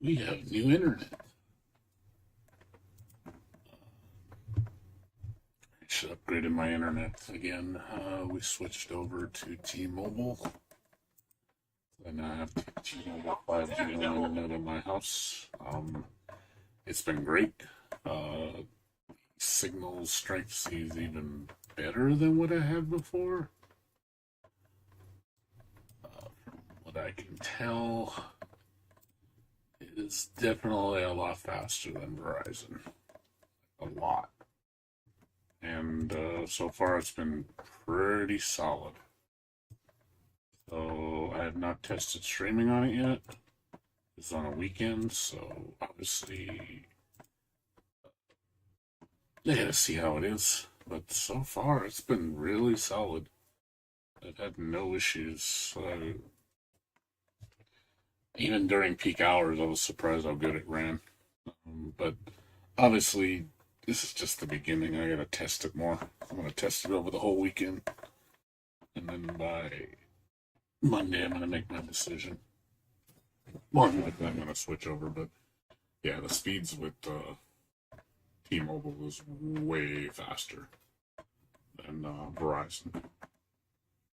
We have new internet. I should upgraded my internet again. We switched over to T-Mobile. I now have T-Mobile 5G internet in my house. It's been great. Signal strength is even better than what I had before. From what I can tell, it is definitely a lot faster than Verizon. A lot. And so far it's been pretty solid. So I have not tested streaming on it yet. It's on a weekend, so obviously I gotta see how it is. But so far it's been really solid. I've had no issues. Even during peak hours, I was surprised how good it ran. But obviously, this is just the beginning. I gotta test it more. I'm gonna test it over the whole weekend, and then by Monday, I'm gonna make my decision. More than likely, I'm gonna switch over. But yeah, the speeds with T-Mobile is way faster than Verizon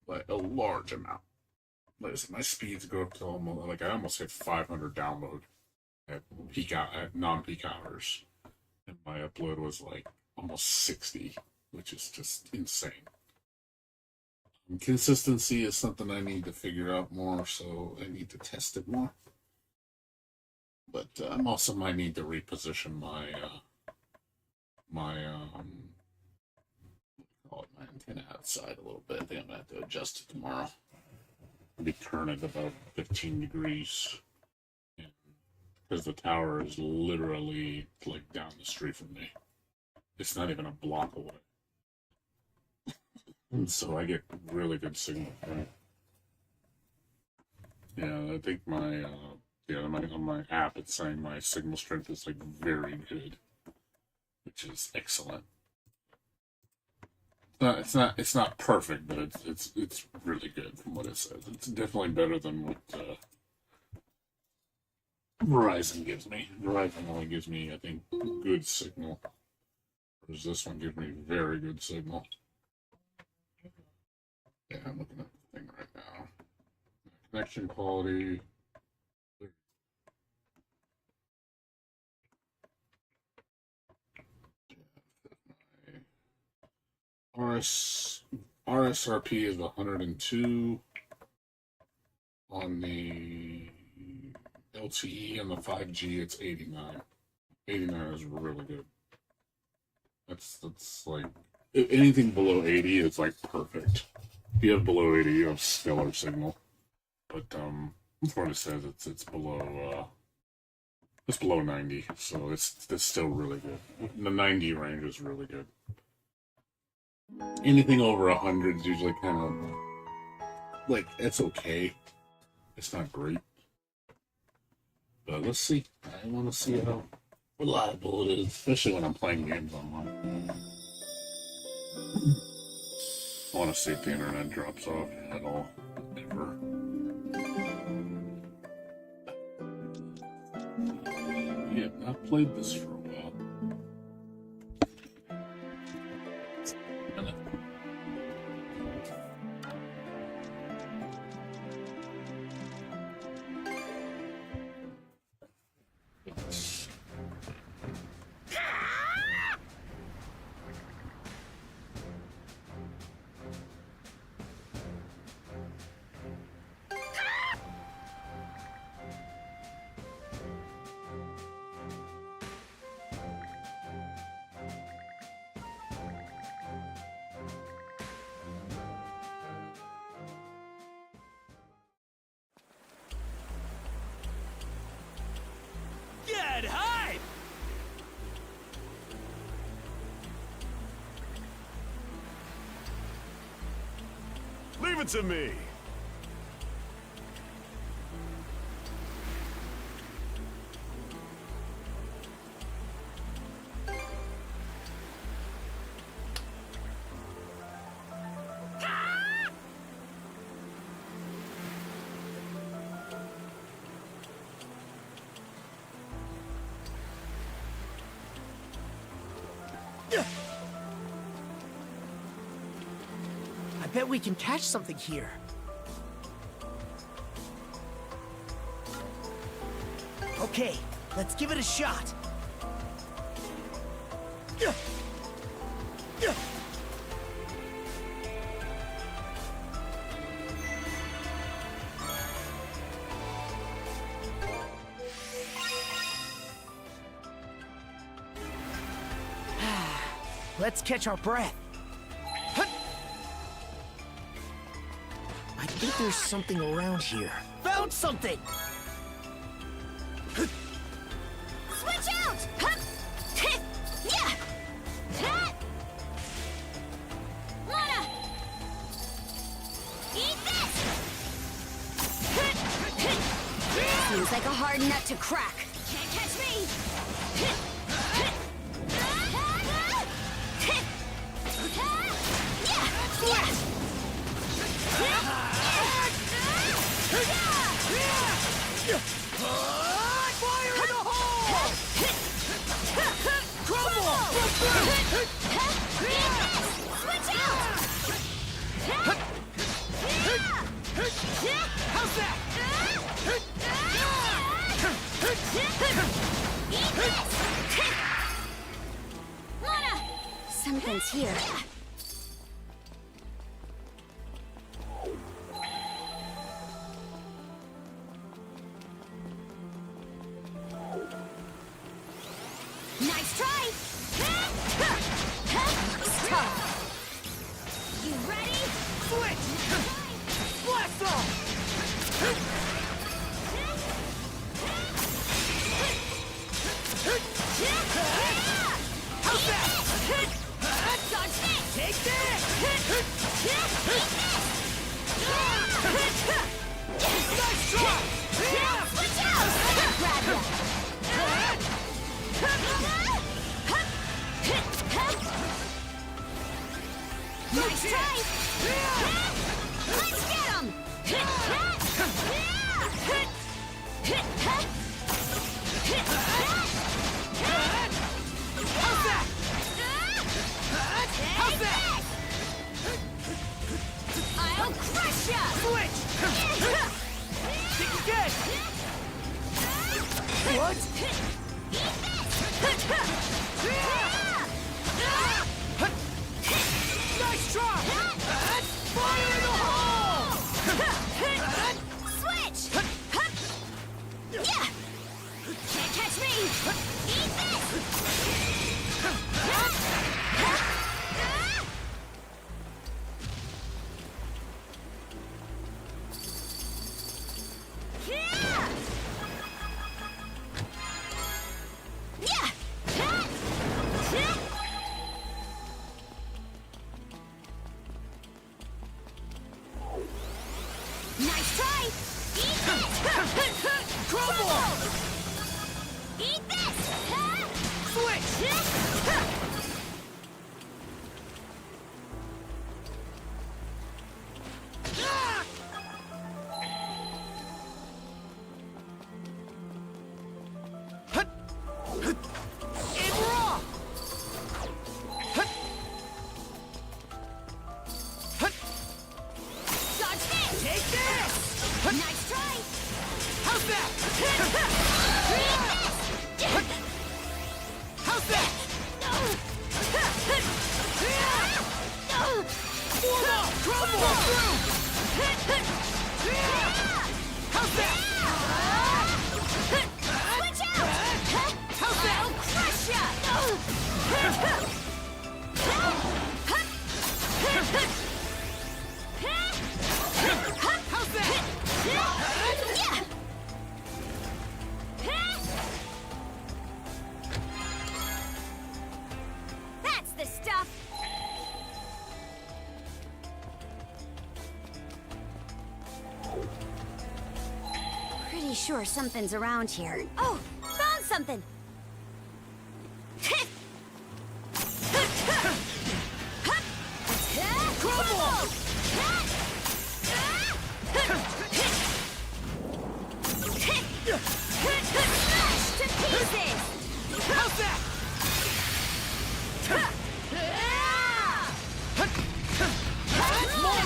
by a large amount. Listen, my speeds go up to almost like I almost hit 500 download at non-peak hours, and my upload was like almost 60, which is just insane. Consistency is something I need to figure out more, so I need to test it more. But I'm also might need to reposition my call it my antenna outside a little bit. I think I'm gonna have to adjust it tomorrow. I'll be turning about 15 degrees, because the tower is literally like down the street from me. It's not even a block away. And so I get really good signal. Right? Yeah, I think on my app it's saying my signal strength is like very good, which is excellent. It's not perfect, but it's really good from what it says. It's definitely better than what Verizon gives me. Verizon only gives me, I think, good signal, whereas this one gives me very good signal. Yeah, I'm looking at the thing right now. Connection quality. RS RSRP is 102 on the LTE, and the 5G it's 89. 89 is really good. That's like anything below 80 is like perfect. If you have below 80, you have stellar signal. But that's what it says. It's below 90, so it's still really good. The 90 range is really good. Anything over 100 is usually kind of like it's okay. It's not great, but let's see. I want to see how reliable it is, especially when I'm playing games online. I want to see if the internet drops off at all, ever. We have not played this for a while. Get hype! Leave it to me. bet we can catch something here. Okay, let's give it a shot. Let's catch our breath. I think there's something around here. Found something! Switch out! Yeah! Wanna eat this! Seems like a hard nut to crack. Can't catch me! Fire in the hole! Crumble! Switch out! How's that? Eat this! Wanna? Something's here. Nice try! Stop! You ready? Switch! Blast off! How's that? Dodge this! Take this! Nice try! Switch out! Grab ya! Nice try! Let's get him! How's that? How's that? I'll crush ya! Switch! Think again! What? Nice try! Fire in the hole! Switch! Yeah! Can't catch me! Eat this! Nice try! Eat this! Crumble! Eat this! Switch! And we're off! Dodge this! Take this! Nice try! How's that? How's that? Form up! Crumble! Through! How's that? Switch out! How's that? I'll crush ya! How's that? Yeah! That's the stuff! Pretty sure something's around here. Oh, found something! Crumble! Smash to pieces! How's that? More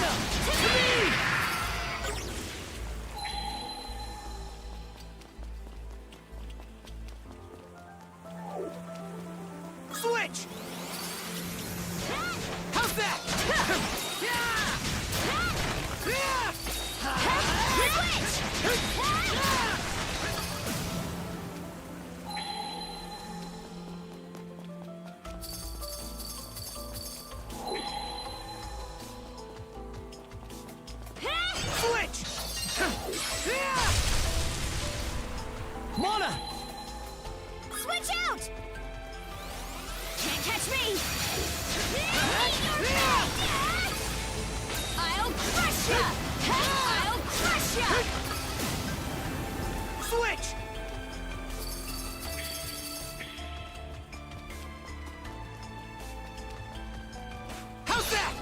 Switch! How's that? Switch! Mona! Switch out! Can't catch me! I'll crush ya! I'll crush ya! Switch! How's that?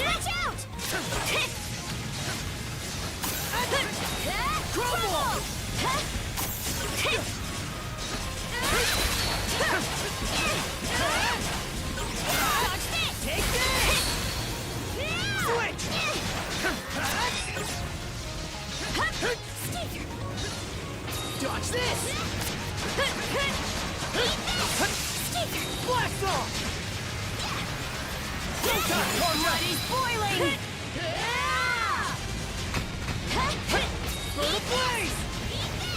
Watch out! Crumble! Dodge this! Take this! Switch! Dodge this! Blast off! Showtime! Blood is boiling! For the blaze!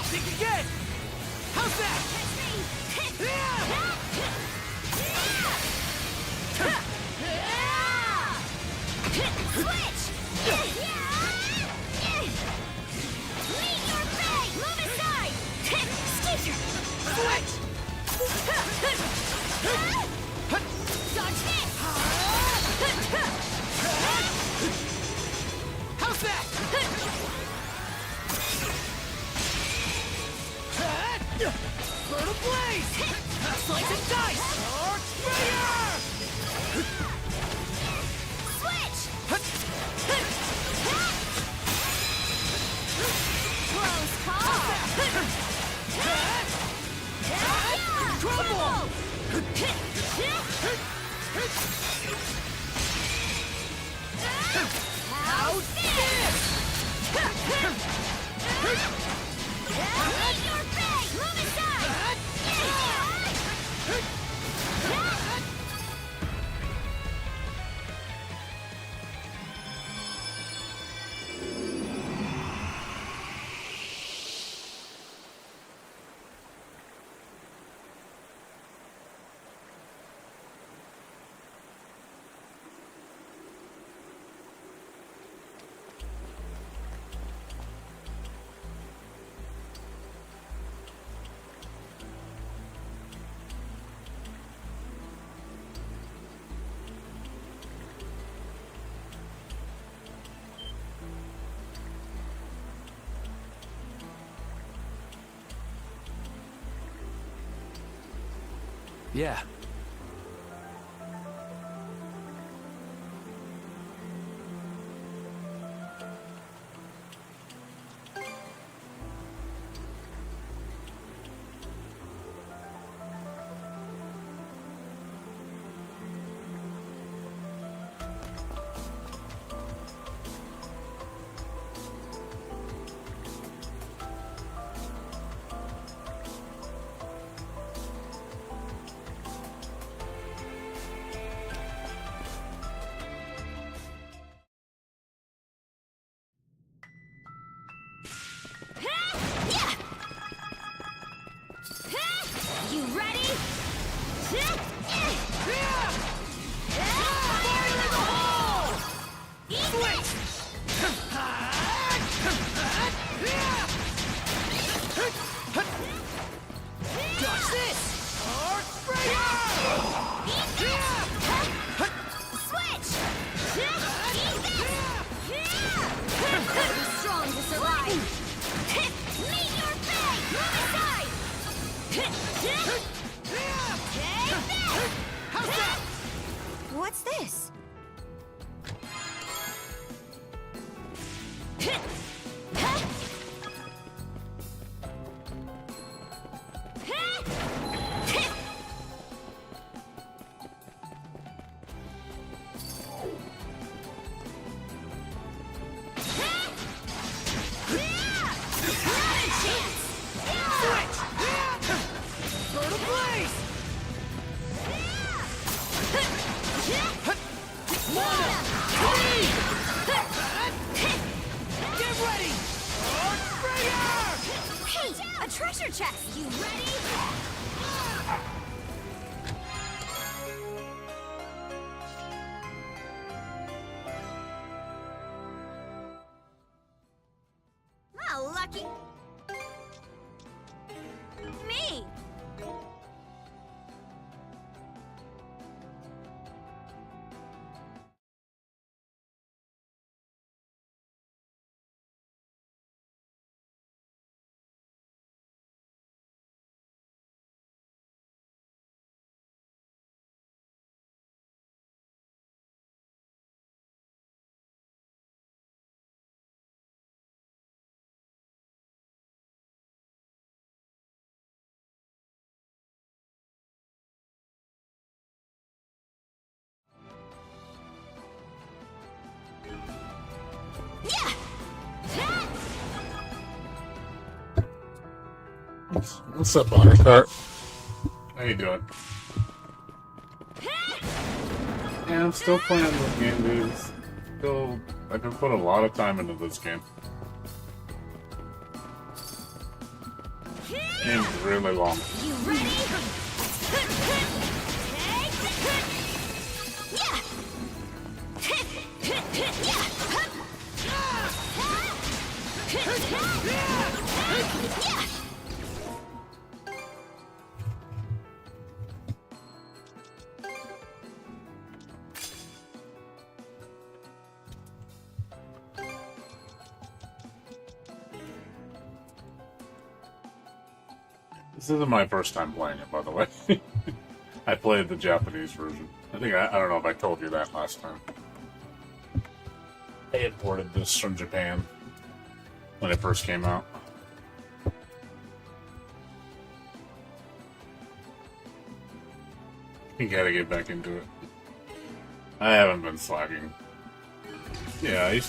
Think again! How's that? Switch! Lead your bay! Move aside! Skipper! Switch! Dodge this! How's that? Burn a blaze! Slice and dice! Arc Fire! Switch! Close call! Crumble! How's this? Lead your bay! Move aside! Yeah. A treasure chest! You ready? Oh, lucky. Me! Yeah! What's up, Buttertart? How you doing? Yeah, I'm still playing this game, dude. Still, I can put a lot of time into this game. Game's really long. You ready? Yeah! Yeah! This isn't my first time playing it, by the way. I played the Japanese version. I don't know if I told you that last time. I imported this from Japan when it first came out. You gotta get back into it. I haven't been slacking. Yeah, I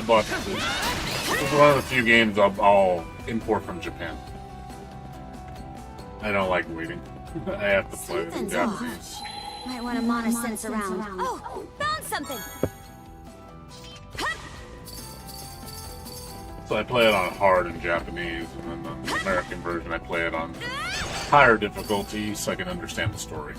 bought this. This is one of the few games I'll import from Japan. I don't like waiting. I have to play it in Something's Japanese. Might want to monitor sense around. Oh, found something! So I play it on hard in Japanese, and then on the American version I play it on higher difficulty so I can understand the story.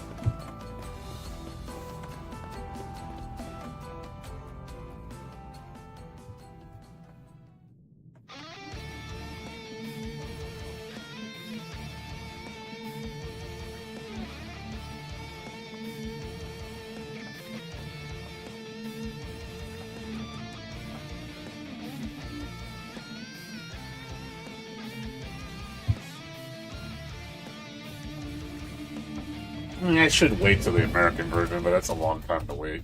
I should wait till the American version, but that's a long time to wait.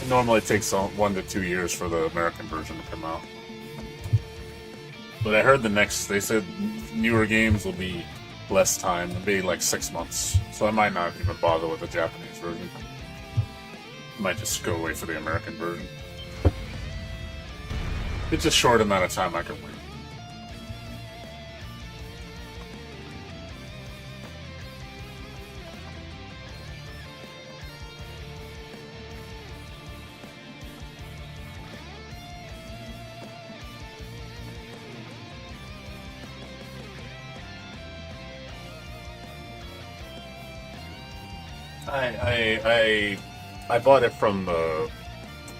It normally takes 1 to 2 years for the American version to come out. But I heard they said newer games will be less time, it'll be like 6 months. So I might not even bother with the Japanese version. I might just go wait for the American version. It's a short amount of time I can wait. I bought it from the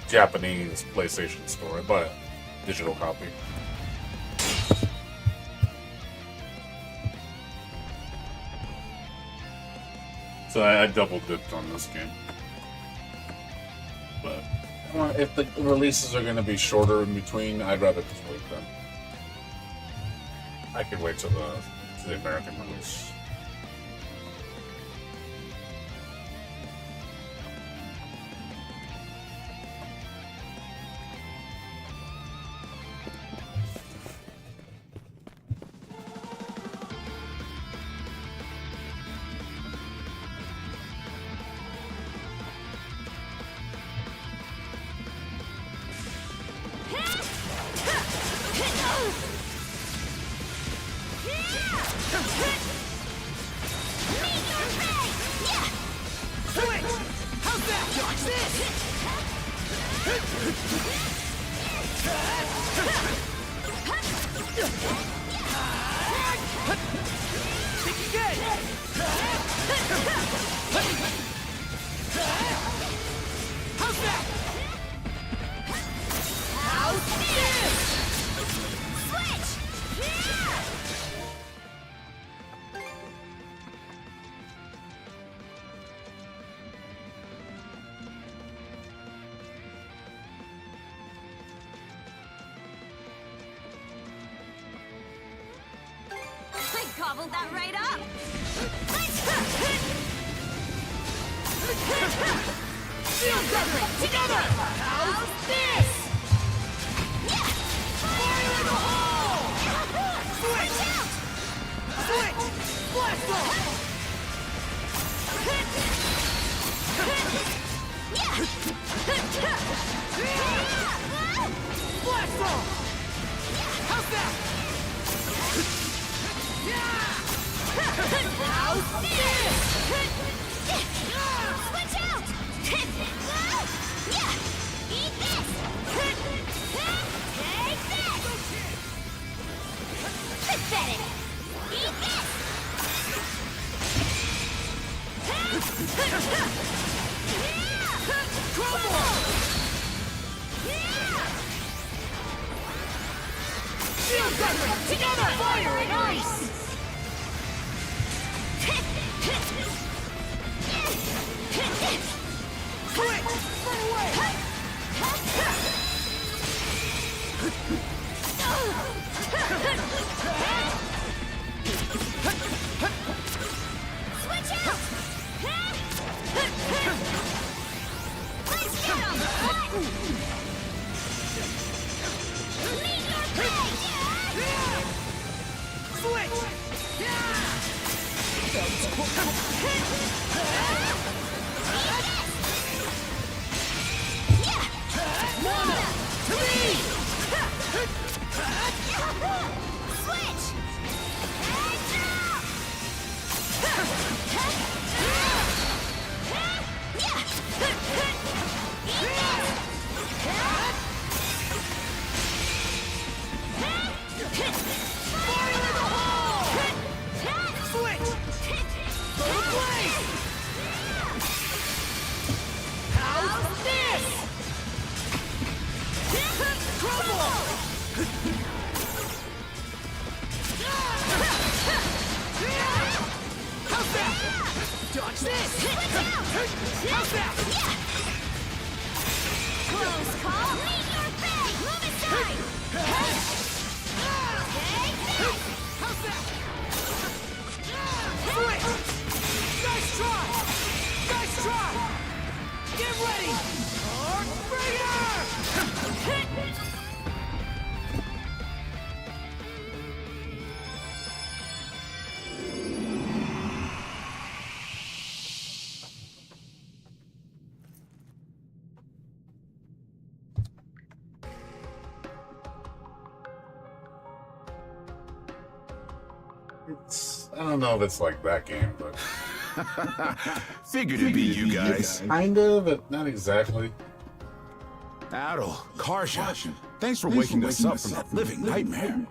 Japanese PlayStation store. I bought a digital copy. So I double dipped on this game. But if the releases are going to be shorter in between, I'd rather just wait then. I could wait till the American release. gobbled that right up. Shield Juggling, together! How's this? Fire in the hole! Switch! Switch! Blast ball! Blast ball! How's that? How's this? Switch out! Eat this! Take this! Pathetic! Eat this! Crumble! Shield Juggling, together! Fire and ice! Switch! Run away! Switch out! Let's get him! Meet your fate! Switch! Mana! To me! Switch! Fire in the hole! Switch! Go to blaze! How's this? Crumble! How's that? Dodge this! How's that? Close call! Meet your fate! Move aside! Take this! How's that? Switch! Nice try! Nice try! Get ready! Arcbringer! I don't know if it's like that game, but Figured it'd be you guys. kind of, but not exactly. Adel, Karsha, thanks for waking us up from that living nightmare.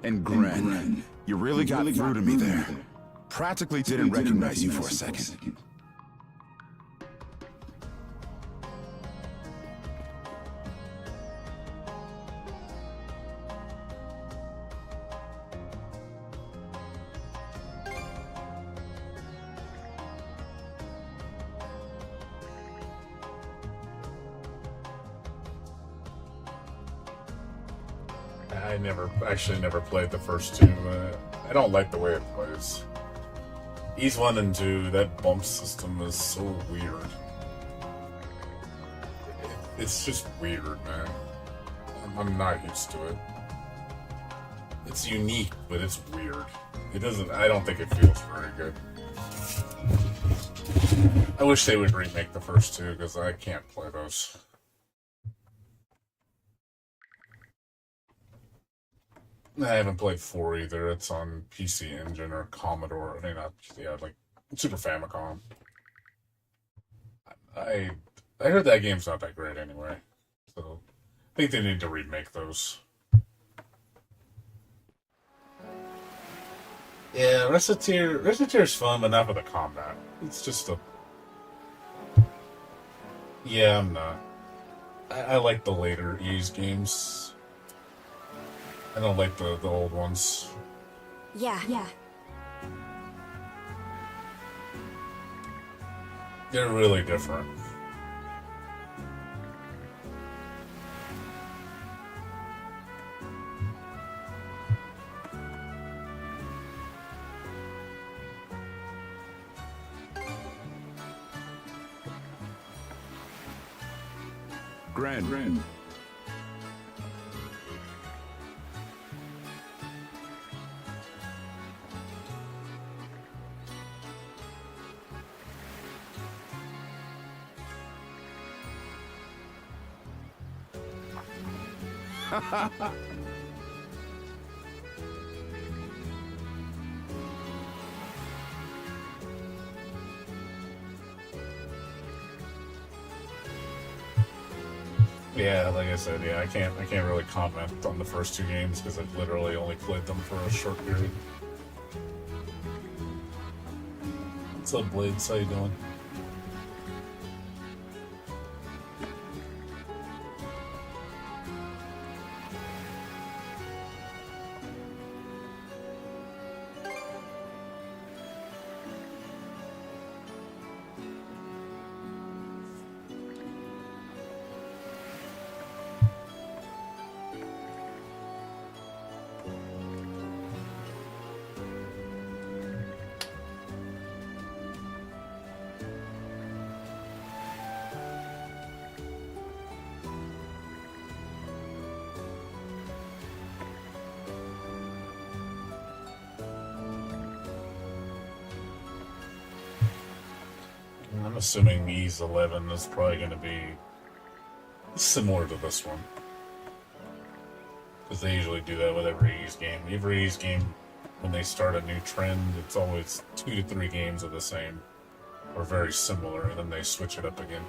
And Gren, you really got through to me there. Practically didn't recognize you for a second. I never played the first two. I don't like the way it plays. Ease 1 and 2, that bump system is so weird. It's just weird, man. I'm not used to it. It's unique, but it's weird. I don't think it feels very good. I wish they would remake the first two, because I can't play those. I haven't played 4 either. It's on PC Engine or Commodore. I mean, like Super Famicom. I heard that game's not that great anyway. So I think they need to remake those. Yeah, Reciteer's fun, but not for the combat. It's just a... Yeah, I'm not. I like the later Ys games. I don't like the old ones. Yeah. They're really different. Gren. Yeah, like I said, yeah, I can't really comment on the first two games because I've literally only played them for a short period. What's up, Blades? How you doing? I'm assuming Ease 11 is probably going to be similar to this one. Because they usually do that with every Ease game. Every Ease game, when they start a new trend, it's always 2 to 3 games of the same. Or very similar, and then they switch it up again.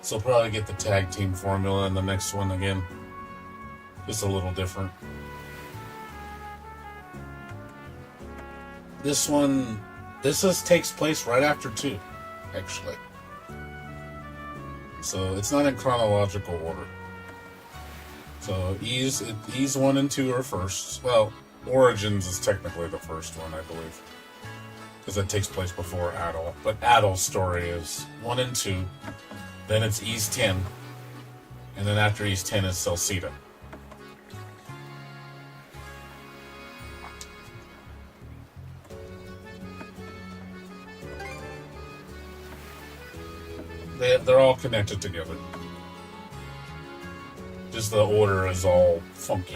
So they'll probably get the tag team formula in the next one again. Just a little different. This one, takes place right after 2, actually. So it's not in chronological order. So Ease 1 and 2 are first. Well, Origins is technically the first one, I believe, because it takes place before Adol. But Adol's story is 1 and 2. Then it's Ease 10, and then after Ease 10 is Celceta. They're all connected together. Just the order is all funky.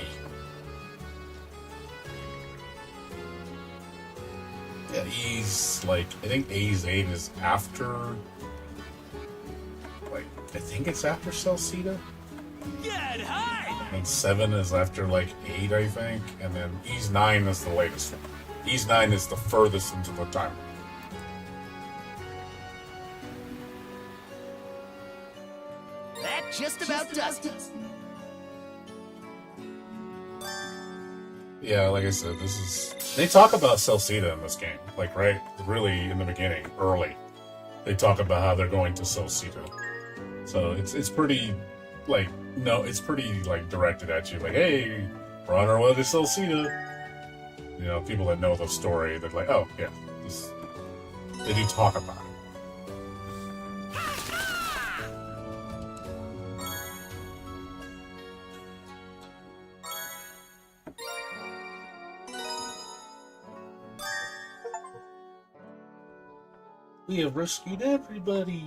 Yeah, Ease, I think Ease 8 is after, I think it's after Celceta. Get high! And 7 is after, 8, I think. And then Ease 9 is the latest one. Ease 9 is the furthest into the timeline. That just about does it. Yeah, like I said, they talk about Celceta in this game. Really in the beginning, early. They talk about how they're going to Celceta. So it's pretty, it's pretty, directed at you. Hey, we're on our way to Celceta. You know, people that know the story, they're like, oh, yeah. They do talk about it. We have rescued everybody.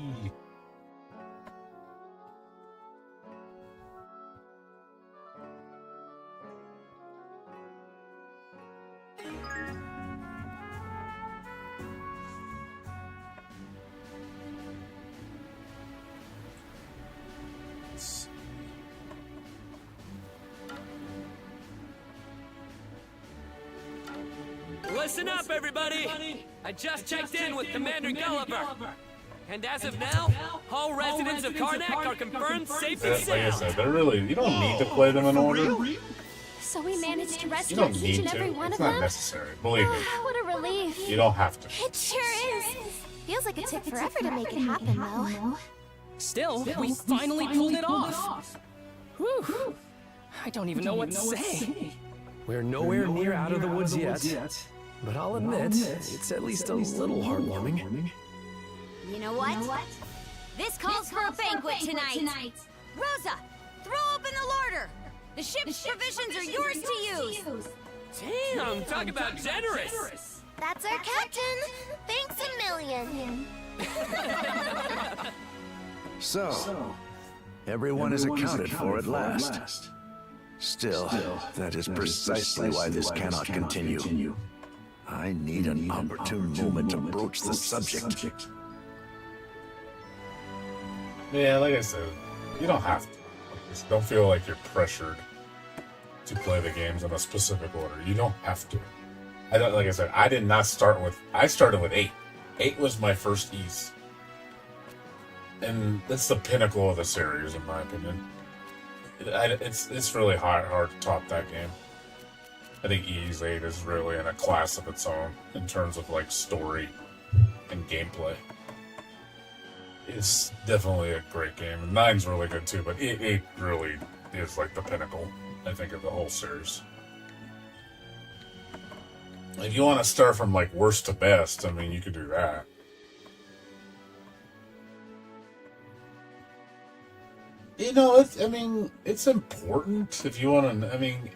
Listen up, everybody! I just checked in with Commander Gulliver. And as of now, all residents of Karnak are confirmed safe and Like I sound. said, you don't need to play them in order. So we managed to You rescue don't each need and to. every one It's of not them? necessary. Believe me. What a relief. You don't have to. It sure is. Feels like it took forever to make it happen, though. Still, we finally pulled it off. Whew. I don't even know what to say. We're nowhere near out of the woods yet, but I'll admit, it's at least a little heartwarming. You know what? This calls for a banquet tonight. Rosa, throw open the larder. The ship's provisions are yours to use. Damn, talk about generous! That's our captain. Thanks a million. So, Everyone is accounted for at last. Still, that is precisely why this cannot continue. I need an opportune moment to broach the subject. Yeah, like I said, you don't have to. Just don't feel like you're pressured to play the games in a specific order. You don't have to. I don't, like I said, I did not start with. I started with 8. 8 was my first Ys, and that's the pinnacle of the series, in my opinion. It's really hard to top that game. I think Ys 8 is really in a class of its own in terms of like story and gameplay. It's definitely a great game. 9's really good too, but 8 really is like the pinnacle, I think, of the whole series. If you want to start from like worst to best, I mean, you could do that. You know, it's important if you want to. I mean,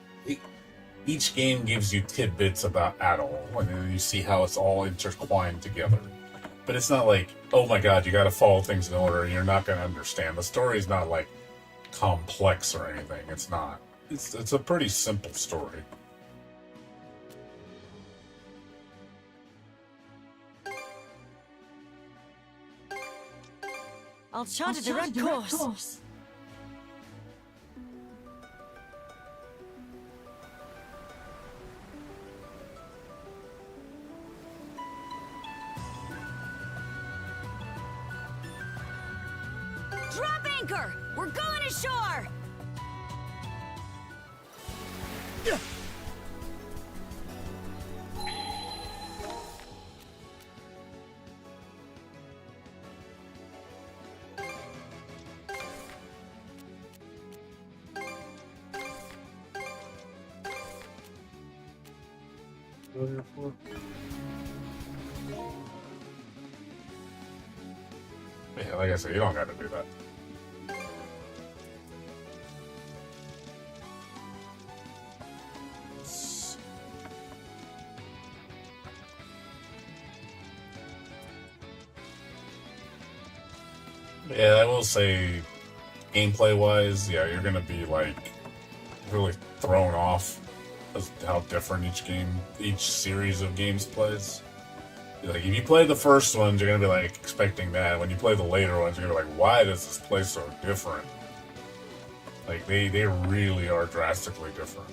each game gives you tidbits about Adol, and then you see how it's all intertwined together. But it's not like, oh my god, you got to follow things in order, and you're not going to understand. The story's not like complex or anything. It's not. It's a pretty simple story. I'll chart a direct course. Drop anchor! We're going ashore! Yeah, like I said, you don't got to do that. Yeah, I will say, gameplay-wise, yeah, you're gonna be like really thrown off as how different each series of games plays. Like, if you play the first ones, you're gonna be like expecting that. When you play the later ones, you're gonna be like, why does this play so different? Like, they really are drastically different.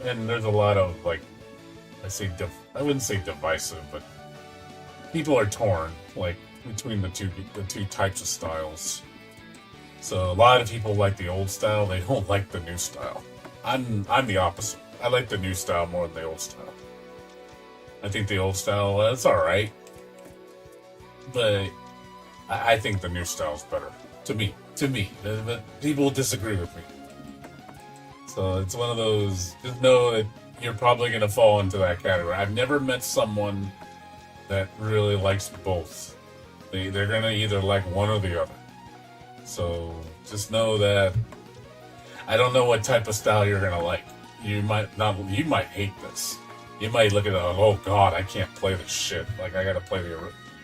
And there's a lot of like, I wouldn't say divisive, but people are torn like between the two types of styles. So a lot of people like the old style; they don't like the new style. I'm the opposite. I like the new style more than the old style. I think the old style, it's all right, but I think the new style is better to me. But people disagree with me. So it's one of those. Just know that you're probably going to fall into that category. I've never met someone that really likes both. They're going to either like one or the other. So just know that I don't know what type of style you're going to like. You might hate this. You might look at it, oh god, I can't play this shit. Like, I got to play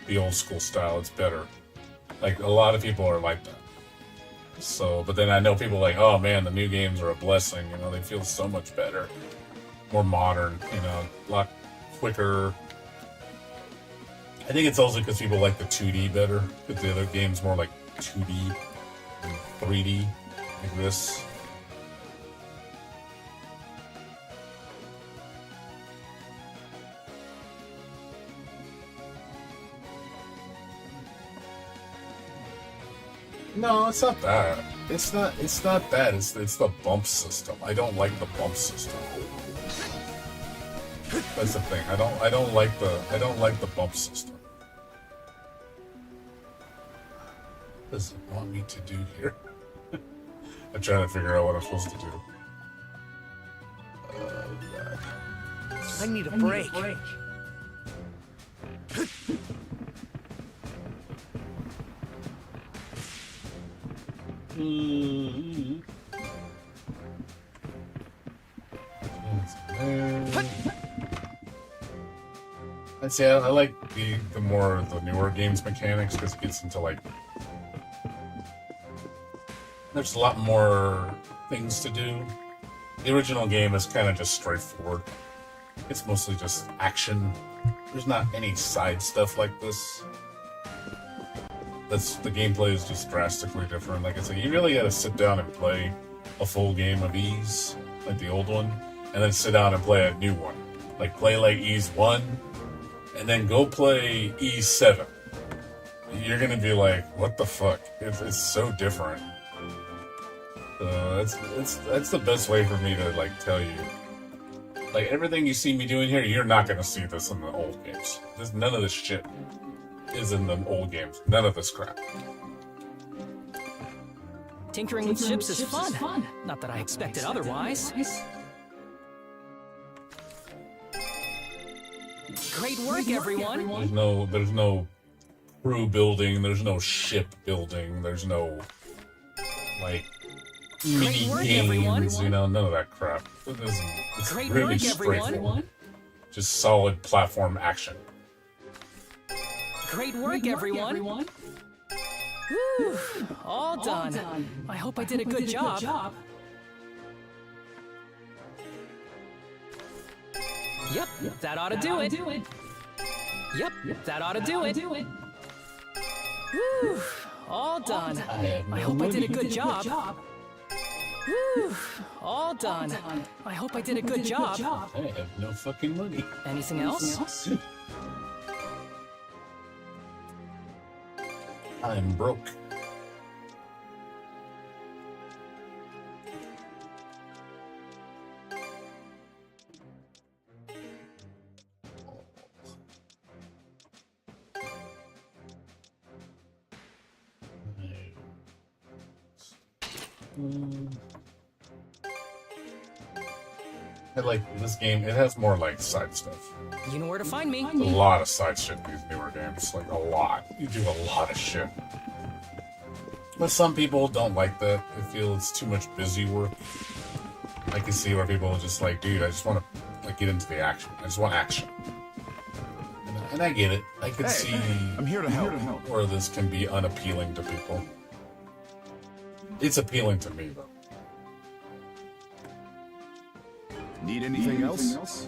the old school style. It's better. Like, a lot of people are like that. So, but then I know people like, oh man, the new games are a blessing. You know, they feel so much better. More modern, you know, a lot quicker. I think it's also because people like the 2D better, because the other game's more like 2D and 3D, like this. No, it's not that. It's not that. It's the bump system. I don't like the bump system. That's the thing. I don't like the bump system. What does it want me to do here? I'm trying to figure out what I'm supposed to do. God. I need a break. I'd say I like the newer games mechanics, because it gets into like There's a lot more things to do. The original game is kind of just straightforward. It's mostly just action. There's not any side stuff like this. The gameplay is just drastically different. Like I said, you really gotta sit down and play a full game of Ys, like the old one, and then sit down and play a new one. Like play like Ys 1, and then go play Ys 7. You're gonna be like, what the fuck? It's so different. That's the best way for me to like tell you. Like everything you see me doing here, you're not gonna see this in the old games. There's none of this shit is in the old games. None of this crap. Tinkering with ships is fun. Not that I expected otherwise. Great work, everyone. There's no crew building. There's no ship building. There's no like mini games. You know, none of that crap. It's Great really work, straightforward. everyone. Just solid platform action. Great work, everyone. Whew, all done. I hope I did a good job. Yep, that ought to do it. Yep, that ought to do it. Whew, all done. I hope I did a good job. Whew, all done. I hope I did a good job. I have no fucking money. Anything else? I'm broke. I like this game. It has more like side stuff. You know where to find me. A lot of side shit in these newer games. Like a lot. You do a lot of shit. But some people don't like that. They feel it's too much busy work. I can see where people are just like, dude, I just want to like, get into the action. I just want action. And I get it. I can see I'm here to help. where this can be unappealing to people. It's appealing to me, though. Need anything else?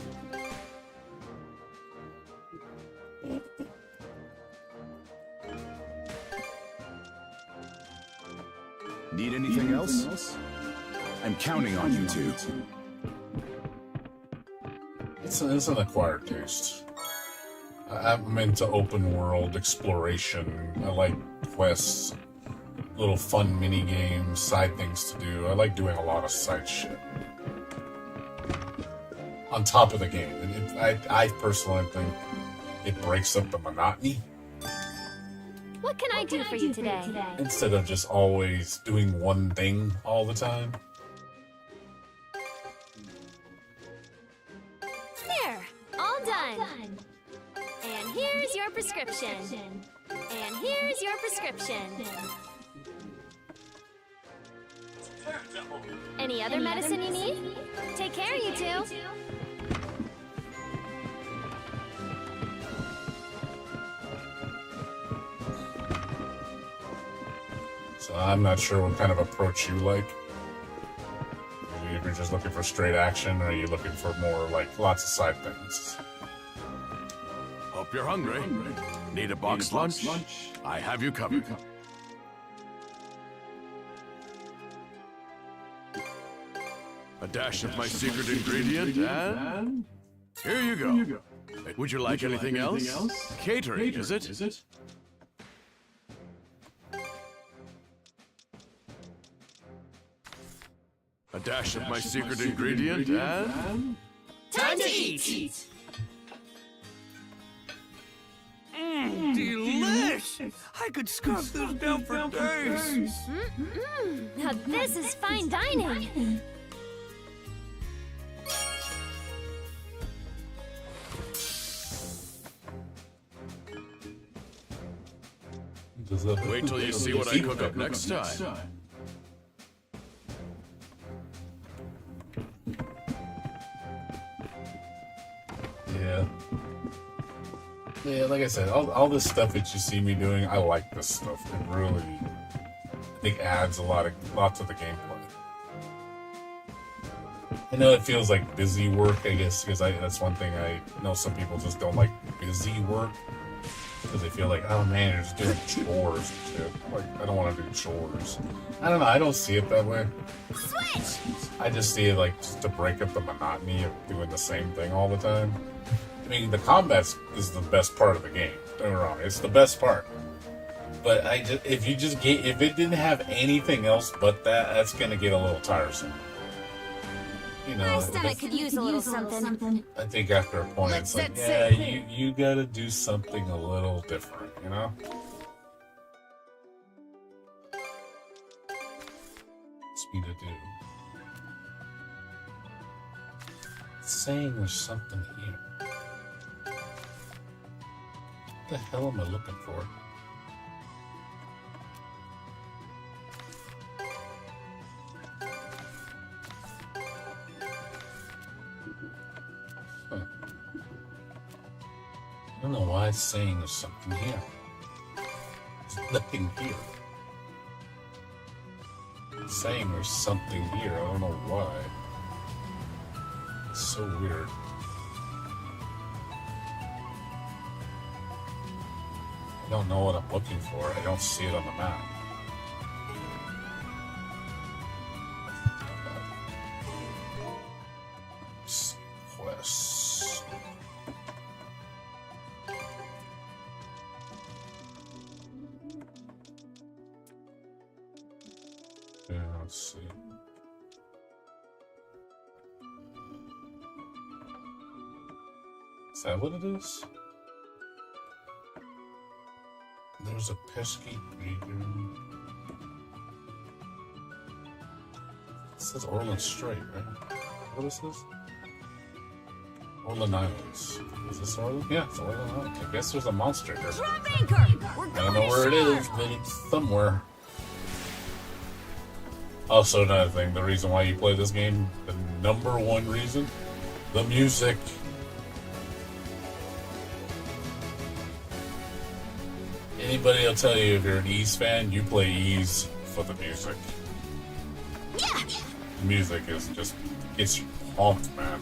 Need anything else? I'm counting on you two. It's an acquired taste. I'm into open world exploration. I like quests, little fun mini games, side things to do. I like doing a lot of side shit on top of the game. And I personally think it breaks up the monotony. What can I do for you today? Instead of just always doing one thing all the time. There, all done. And here's your prescription. And here's your prescription. Any other medicine you need? Take care, you two. So I'm not sure what kind of approach you like. If you're just looking for straight action, or are you looking for more like lots of side things? Hope you're hungry. Need a boxed lunch? I have you covered. A dash of my secret ingredient, and here you go. Would you like anything else? Catering, is it? A dash of my secret ingredient, and Time to eat! Delish! I could scarf this down for days! Now this is fine dining. wait till you see what I cook up next time. Yeah, like I said, all this stuff that you see me doing, I like this stuff. think adds a lot to the gameplay. I know it feels like busy work, I guess, because that's one thing I know some people just don't like busy work because they feel like, oh man, you're just doing chores and shit. Like, I don't want to do chores. I don't know. I don't see it that way. Switch! I just see it like just to break up the monotony of doing the same thing all the time. I mean, the combat is the best part of the game. Don't get me wrong, it's the best part. But if it didn't have anything else but that, that's gonna get a little tiresome. You know, My stomach could use a little something. I think after a point, it's like, yeah, you gotta do something a little different, you know? What's me to do? It's saying there's something here. What the hell am I looking for? I don't know why it's saying there's something here. There's nothing here. It's saying there's something here. I don't know why. It's so weird. I don't know what I'm looking for. I don't see it on the map. Quests. Yeah, let's see. Is that what it is? There's a pesky creature. It says Orland Strait, right? What is this? Orland Islands. Is this Orland? Yeah, it's Orland Islands. I guess there's a monster here. Drop anchor! We're I going don't know where it ashore. is, but it's somewhere. Also, another thing, the reason why you play this game, the number one reason, the music. Anybody will tell you if you're an Ease fan, you play Ease for the music. Yeah! The music is just gets you pumped, man.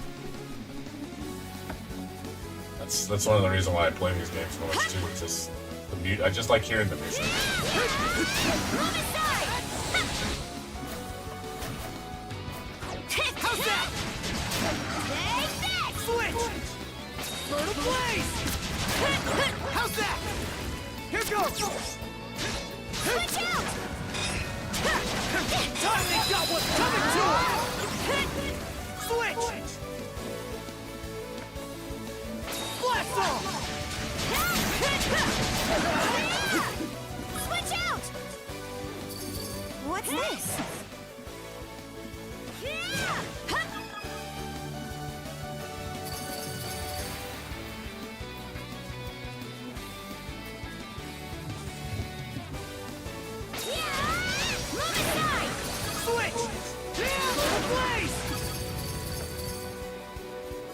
That's one of the reasons why I play these games so much too. It's just the I just like hearing the music. Move aside! How's that? Take that! Switch! Go to place! How's that? Here goes! Switch out! Finally got what's coming to him! Switch! Blast off! Switch out! What's this? Move aside! Switch! Blaze!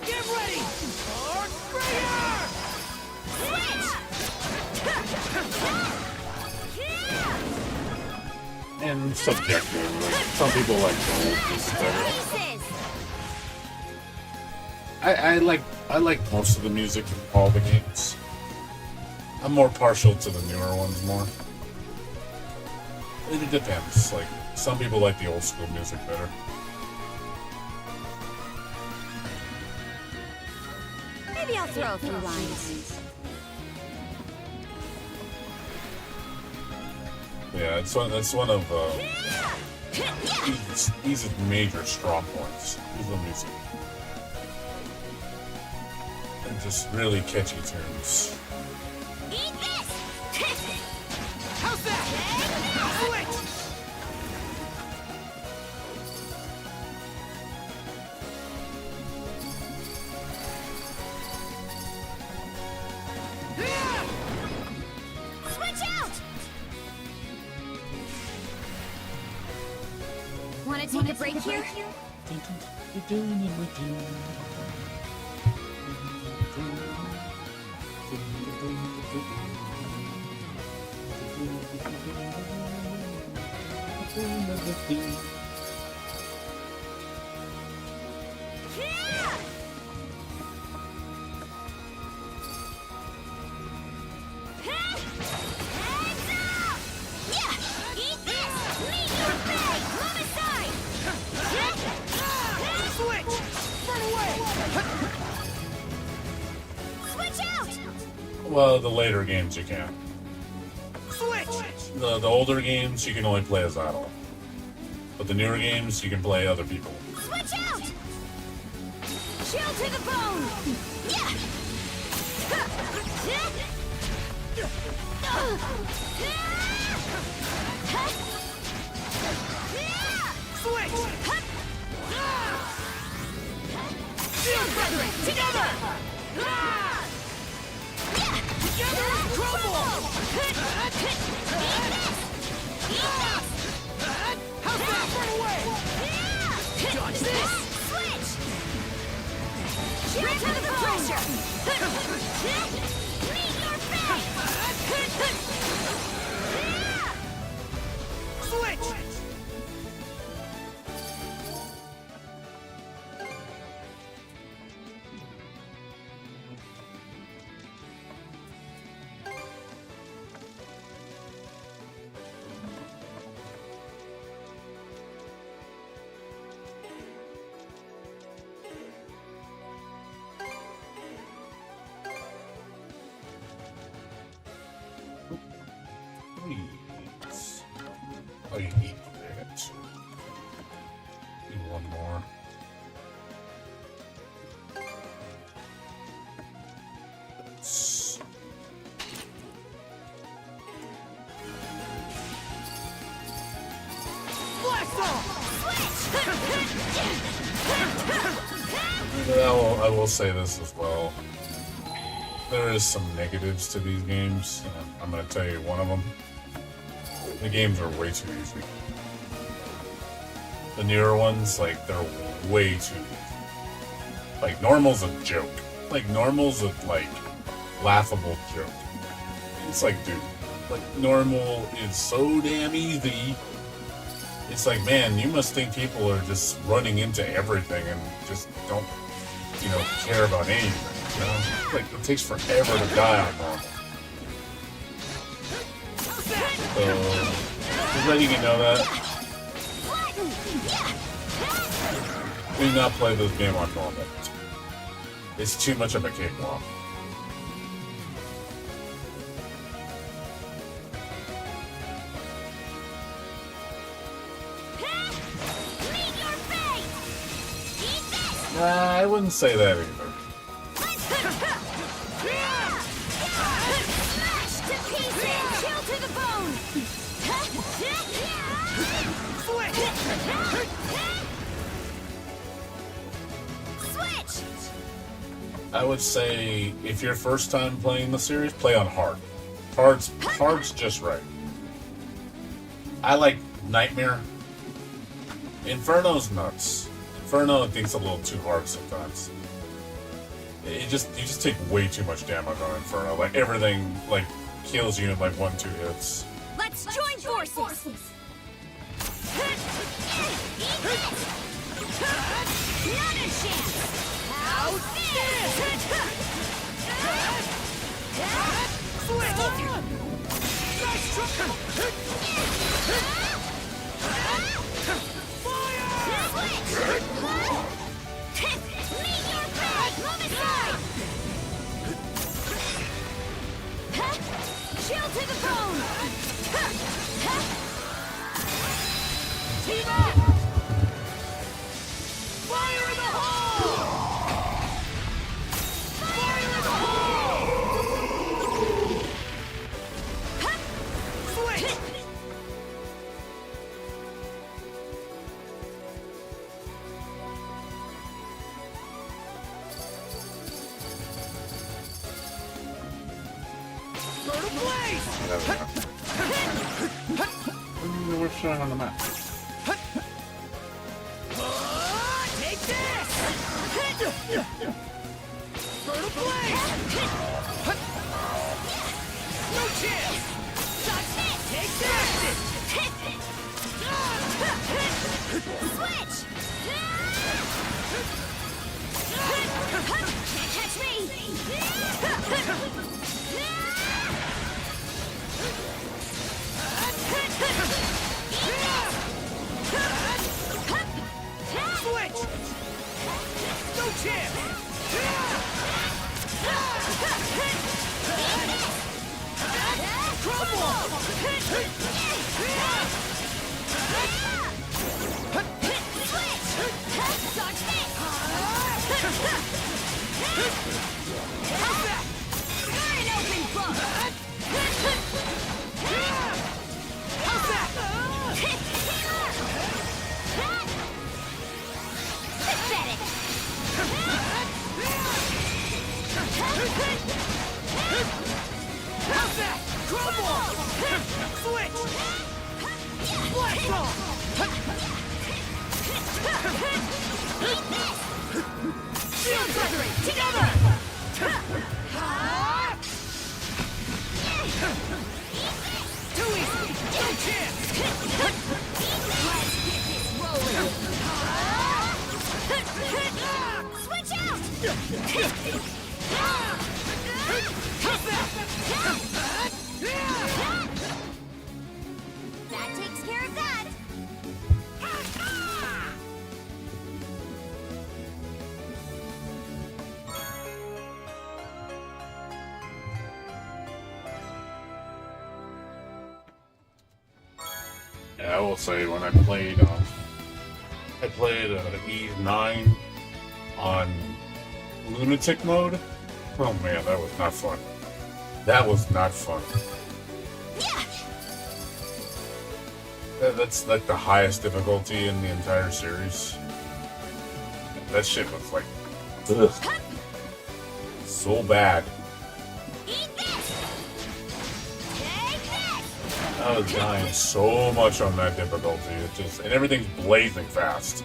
Get ready! Arc Sprayer! And subjective. Like, some people like gold just better. Pieces! I like most of the music in all the games. I'm more partial to the newer ones more. It depends. Like, some people like the old school music better. Maybe I'll throw a few lines. Yeah, that's one of Ease's major strong points. Is the music. And just really catchy tunes. Eat this! How's that? Switch! Switch out! Want to take a break here? Well, the later games you can. The older games you can only play as Idle. But the newer games you can play other people. Switch out! Chill to the bone! Yeah! Switch! Shield brethren, together! Together we crumble! Eat this! How far away? Dodge this! Switch! Shield to the pressure! Meet your fate! Switch! Oh, you eat that. Need one more. I will say this as well. There is some negatives to these games. I'm going to tell you one of them. The games are way too easy. The newer ones, like, they're way too easy. Like, normal's a joke. Like, normal's a, like, laughable joke. It's like, dude, like, normal is so damn easy. It's like, man, you must think people are just running into everything and just don't, you know, care about anything. You know? Like, it takes forever to die on normal. So, just letting you know that. Do not play this game on normal. It's too much of a cakewalk. I wouldn't say that either. I would say if you're first time playing the series, play on hard. Hard's just right. I like Nightmare. Inferno's nuts. Inferno I think's a little too hard sometimes. You just take way too much damage on Inferno. Like everything like kills you in like 1-2 hits. Let's join forces. Not a chance. How's this? Chill to the bone! Team up! Fire in the hole! Fire in the hole! Switch! We're showing on the map. Take this! Fertile blade! No chance! Take that! Switch! Can't catch me! Switch! No chance! How's that? Crumble! Switch! Blast off! Shield Wuthering! Together! Too easy! No chance! Let's get this rolling! Switch out! That takes care of that. Yeah, I will say when I played E9 on lunatic mode. Oh man, that was not fun. That was not fun. That's like the highest difficulty in the entire series. That shit was like, ugh, so bad. I was dying so much on that difficulty. And everything's blazing fast.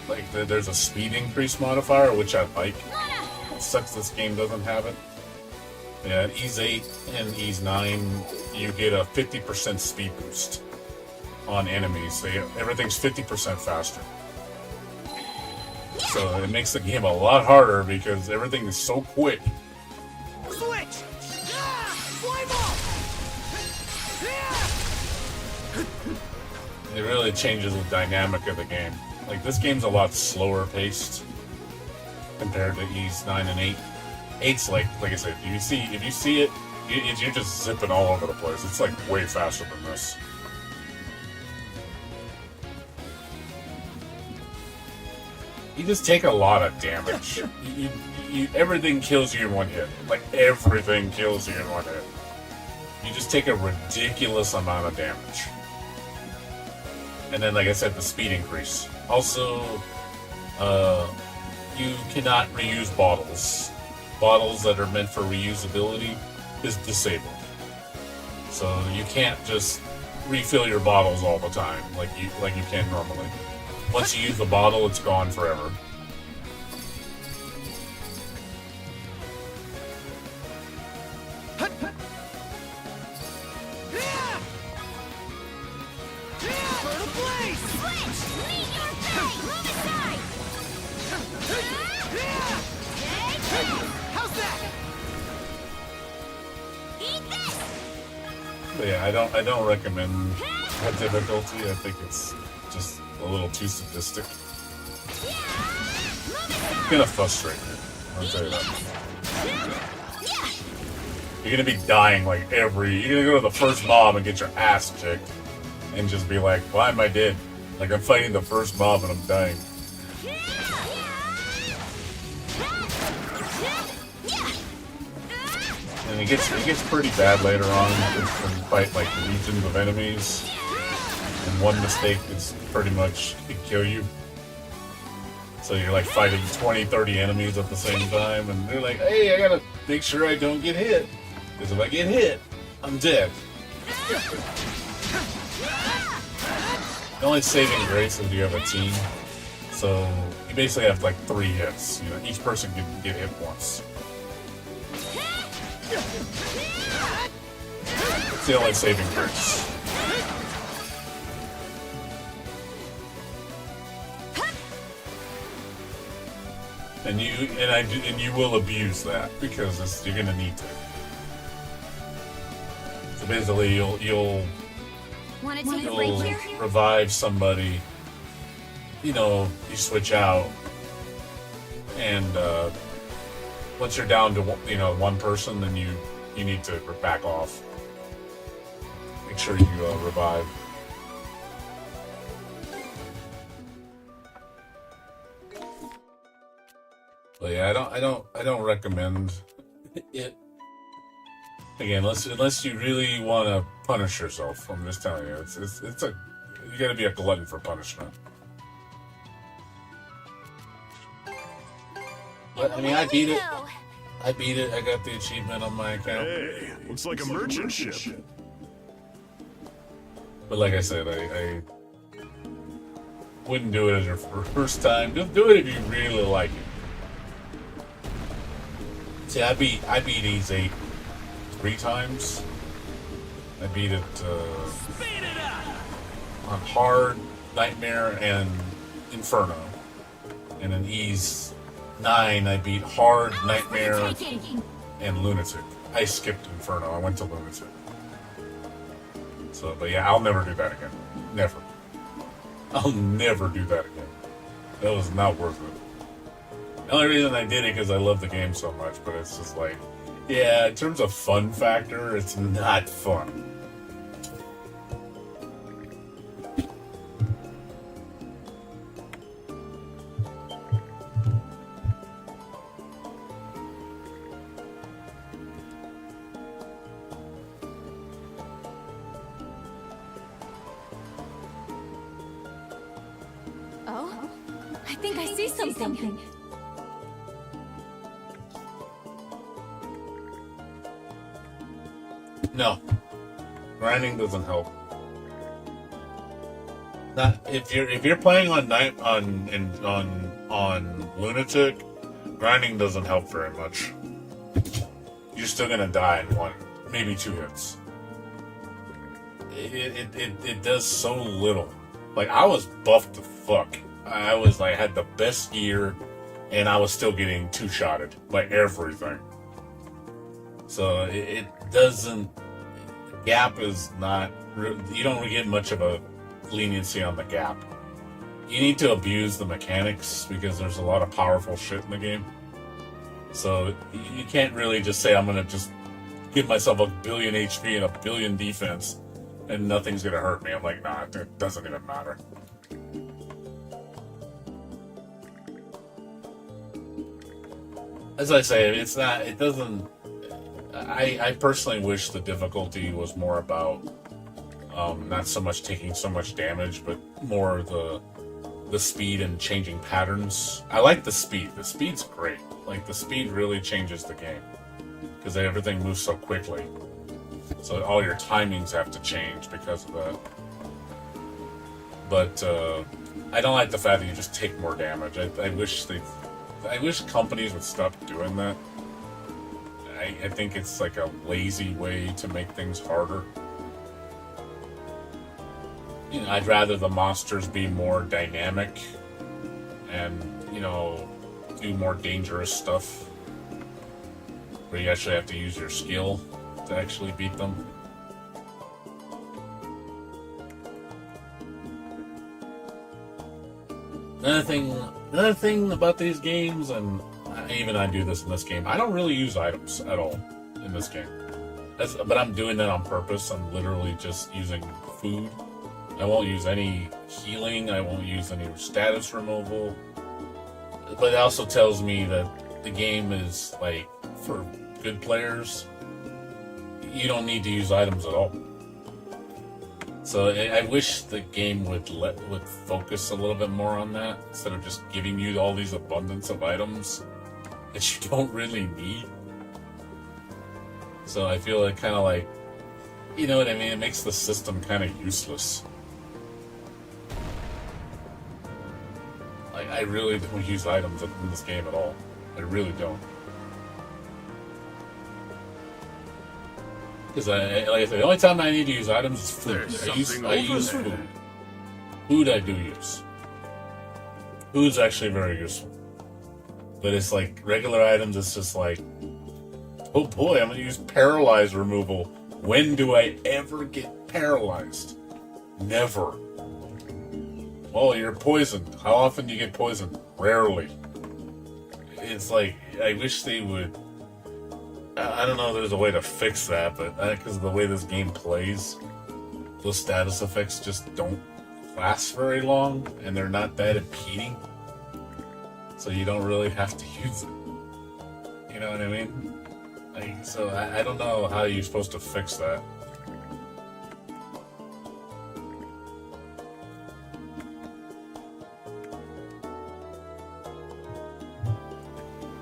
Like there's a speed increase modifier, which I like. It sucks this game doesn't have it. Yeah, at Ease 8 and Ease 9, you get a 50% speed boost on enemies. Everything's 50% faster. So it makes the game a lot harder because everything is so quick. Switch! Fly ball! It really changes the dynamic of the game. Like, this game's a lot slower paced compared to Ease 9 and 8. 8's like I said, if you see it, you're just zipping all over the place. It's like way faster than this. You just take a lot of damage. Everything kills you in one hit. Like, everything kills you in one hit. You just take a ridiculous amount of damage. And then, like I said, the speed increase. Also, you cannot reuse bottles. Bottles that are meant for reusability is disabled. So you can't just refill your bottles all the time like you can normally. Once you use the bottle, it's gone forever. But yeah, I don't recommend that difficulty. I think it's just a little too sadistic. It's gonna frustrate you. I'll tell you that. You're gonna be dying like you're gonna go to the first mob and get your ass kicked and just be like, why am I dead? Like, I'm fighting the first mob and I'm dying. And it gets pretty bad later on when you fight like legions of enemies. And one mistake is pretty much can kill you. So you're like fighting 20, 30 enemies at the same time, and they're like, hey, I gotta make sure I don't get hit. Because if I get hit, I'm dead. The only saving grace is you have a team. So you basically have like 3 hits. You know, each person can get hit once. It's the only saving grace. and you will abuse that because you're gonna need to. So basically, you'll Want to take a break here? revive somebody. You know, you switch out, and once you're down to one person, then you need to back off. Make sure you revive. But yeah, I don't recommend it. Again, unless you really want to punish yourself. I'm just telling you, you got to be a glutton for punishment. But I mean, I beat it. I got the achievement on my account. Hey, looks like a merchant ship. But like I said, I wouldn't do it as your first time. Just do it if you really like it. See, I beat Ease 8 3 times. I beat it on Hard, Nightmare, and Inferno. And in Ease 9, I beat Hard, Nightmare, and Lunatic. I skipped Inferno. I went to Lunatic. So, but yeah, I'll never do that again. Never. I'll never do that again. That was not worth it. The only reason I did it because I love the game so much, but it's just like, yeah, in terms of fun factor, it's not fun. Oh, I think I see something. No, grinding doesn't help. Not if you're playing on Lunatic, grinding doesn't help very much. You're still gonna die in 1, maybe 2 hits. It does so little. Like, I was buffed to fuck. I had the best gear, and I was still getting 2-shotted by everything. So it doesn't. Gap is not. You don't get much of a leniency on the gap. You need to abuse the mechanics because there's a lot of powerful shit in the game. So you can't really just say, I'm gonna just give myself a billion HP and a billion defense and nothing's gonna hurt me. I'm like, nah, it doesn't even matter. As I say, it doesn't. I personally wish the difficulty was more about not so much taking so much damage, but more the speed and changing patterns. I like the speed. The speed's great. Like, the speed really changes the game because everything moves so quickly. So all your timings have to change because of that. But I don't like the fact that you just take more damage. I wish companies would stop doing that. I think it's like a lazy way to make things harder. You know, I'd rather the monsters be more dynamic and, do more dangerous stuff where you actually have to use your skill to actually beat them. Another thing about these games, and I do this in this game, I don't really use items at all in this game. But I'm doing that on purpose. I'm literally just using food. I won't use any healing. I won't use any status removal. But it also tells me that the game is, like, for good players, you don't need to use items at all. So I wish the game would focus a little bit more on that instead of just giving you all these abundance of items that you don't really need. So I feel like kind of like, you know what I mean? It makes the system kind of useless. Like, I really don't use items in this game at all. I really don't. Because like I said, the only time I need to use items is food. I use food. Food I do use. Food's actually very useful. But it's like regular items, it's just like, oh boy, I'm gonna use paralyze removal. When do I ever get paralyzed? Never. Well, you're poisoned. How often do you get poisoned? Rarely. It's like, I wish they would... I don't know if there's a way to fix that, but because of the way this game plays, those status effects just don't last very long, and they're not that impeding. So you don't really have to use it. You know what I mean? Like, so I don't know how you're supposed to fix that.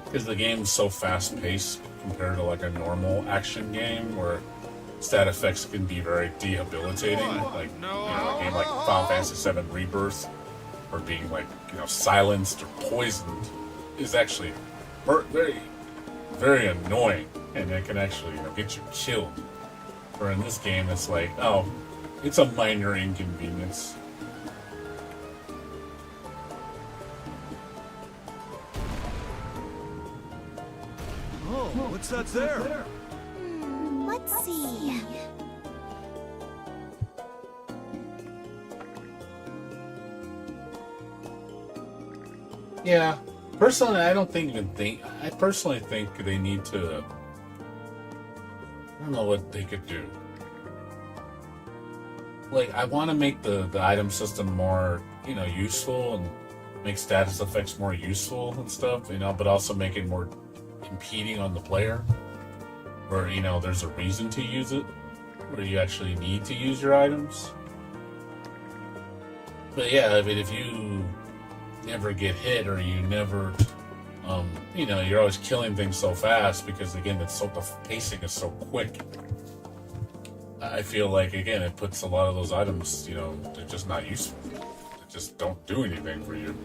Because the game's so fast-paced compared to like a normal action game where stat effects can be very debilitating. Like, you know, a game like Final Fantasy VII Rebirth, or being like, you know, silenced or poisoned is actually very, very annoying, and it can actually, you know, get you killed. Or in this game, it's like, oh, it's a minor inconvenience. Oh, what's that there? Let's see. Yeah, personally, I personally think they need to, I don't know what they could do. Like, I want to make the item system more, you know, useful, and make status effects more useful and stuff, you know, but also make it more impeding on the player, where, you know, there's a reason to use it, where you actually need to use your items. But yeah, I mean, if you never get hit, or you never, you know, you're always killing things so fast, because again, the pacing is so quick. I feel like, again, it puts a lot of those items, you know, they're just not useful. They just don't do anything for you.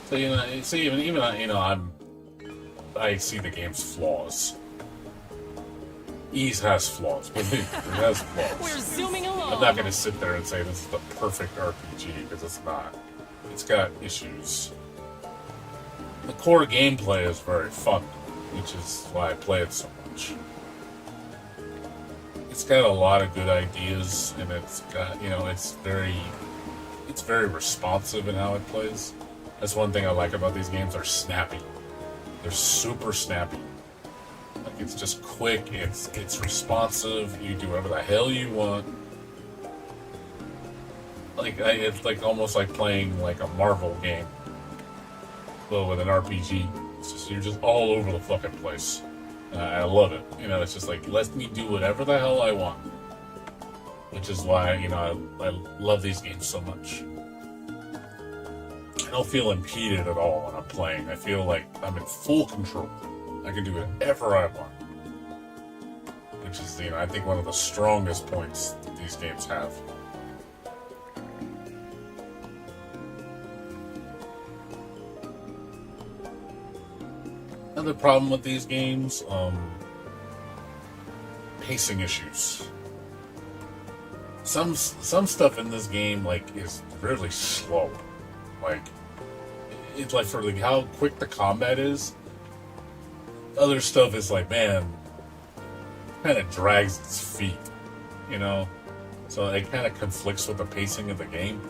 So, you know, even you know, I see the game's flaws. Ys has flaws. Believe me, it has flaws. We're zooming along. I'm not going to sit there and say this is the perfect RPG, because it's not. It's got issues. The core gameplay is very fun, which is why I play it so much. It's got a lot of good ideas, and it's got, you know, it's very responsive in how it plays. That's one thing I like about these games. They're snappy. They're super snappy. Like, it's just quick, it's responsive, you do whatever the hell you want. Like, it's like almost like playing like a Marvel game, but with an RPG. It's just, you're just all over the fucking place. I love it. You know, it's just like, let me do whatever the hell I want. Which is why, you know, I love these games so much. I don't feel impeded at all when I'm playing. I feel like I'm in full control. I can do whatever I want. Which is, you know, I think one of the strongest points that these games have. Another problem with these games, pacing issues. Some stuff in this game, like, is really slow. Like, it's like, for like how quick the combat is. Other stuff is like, man, kind of drags its feet, you know? So it kind of conflicts with the pacing of the game.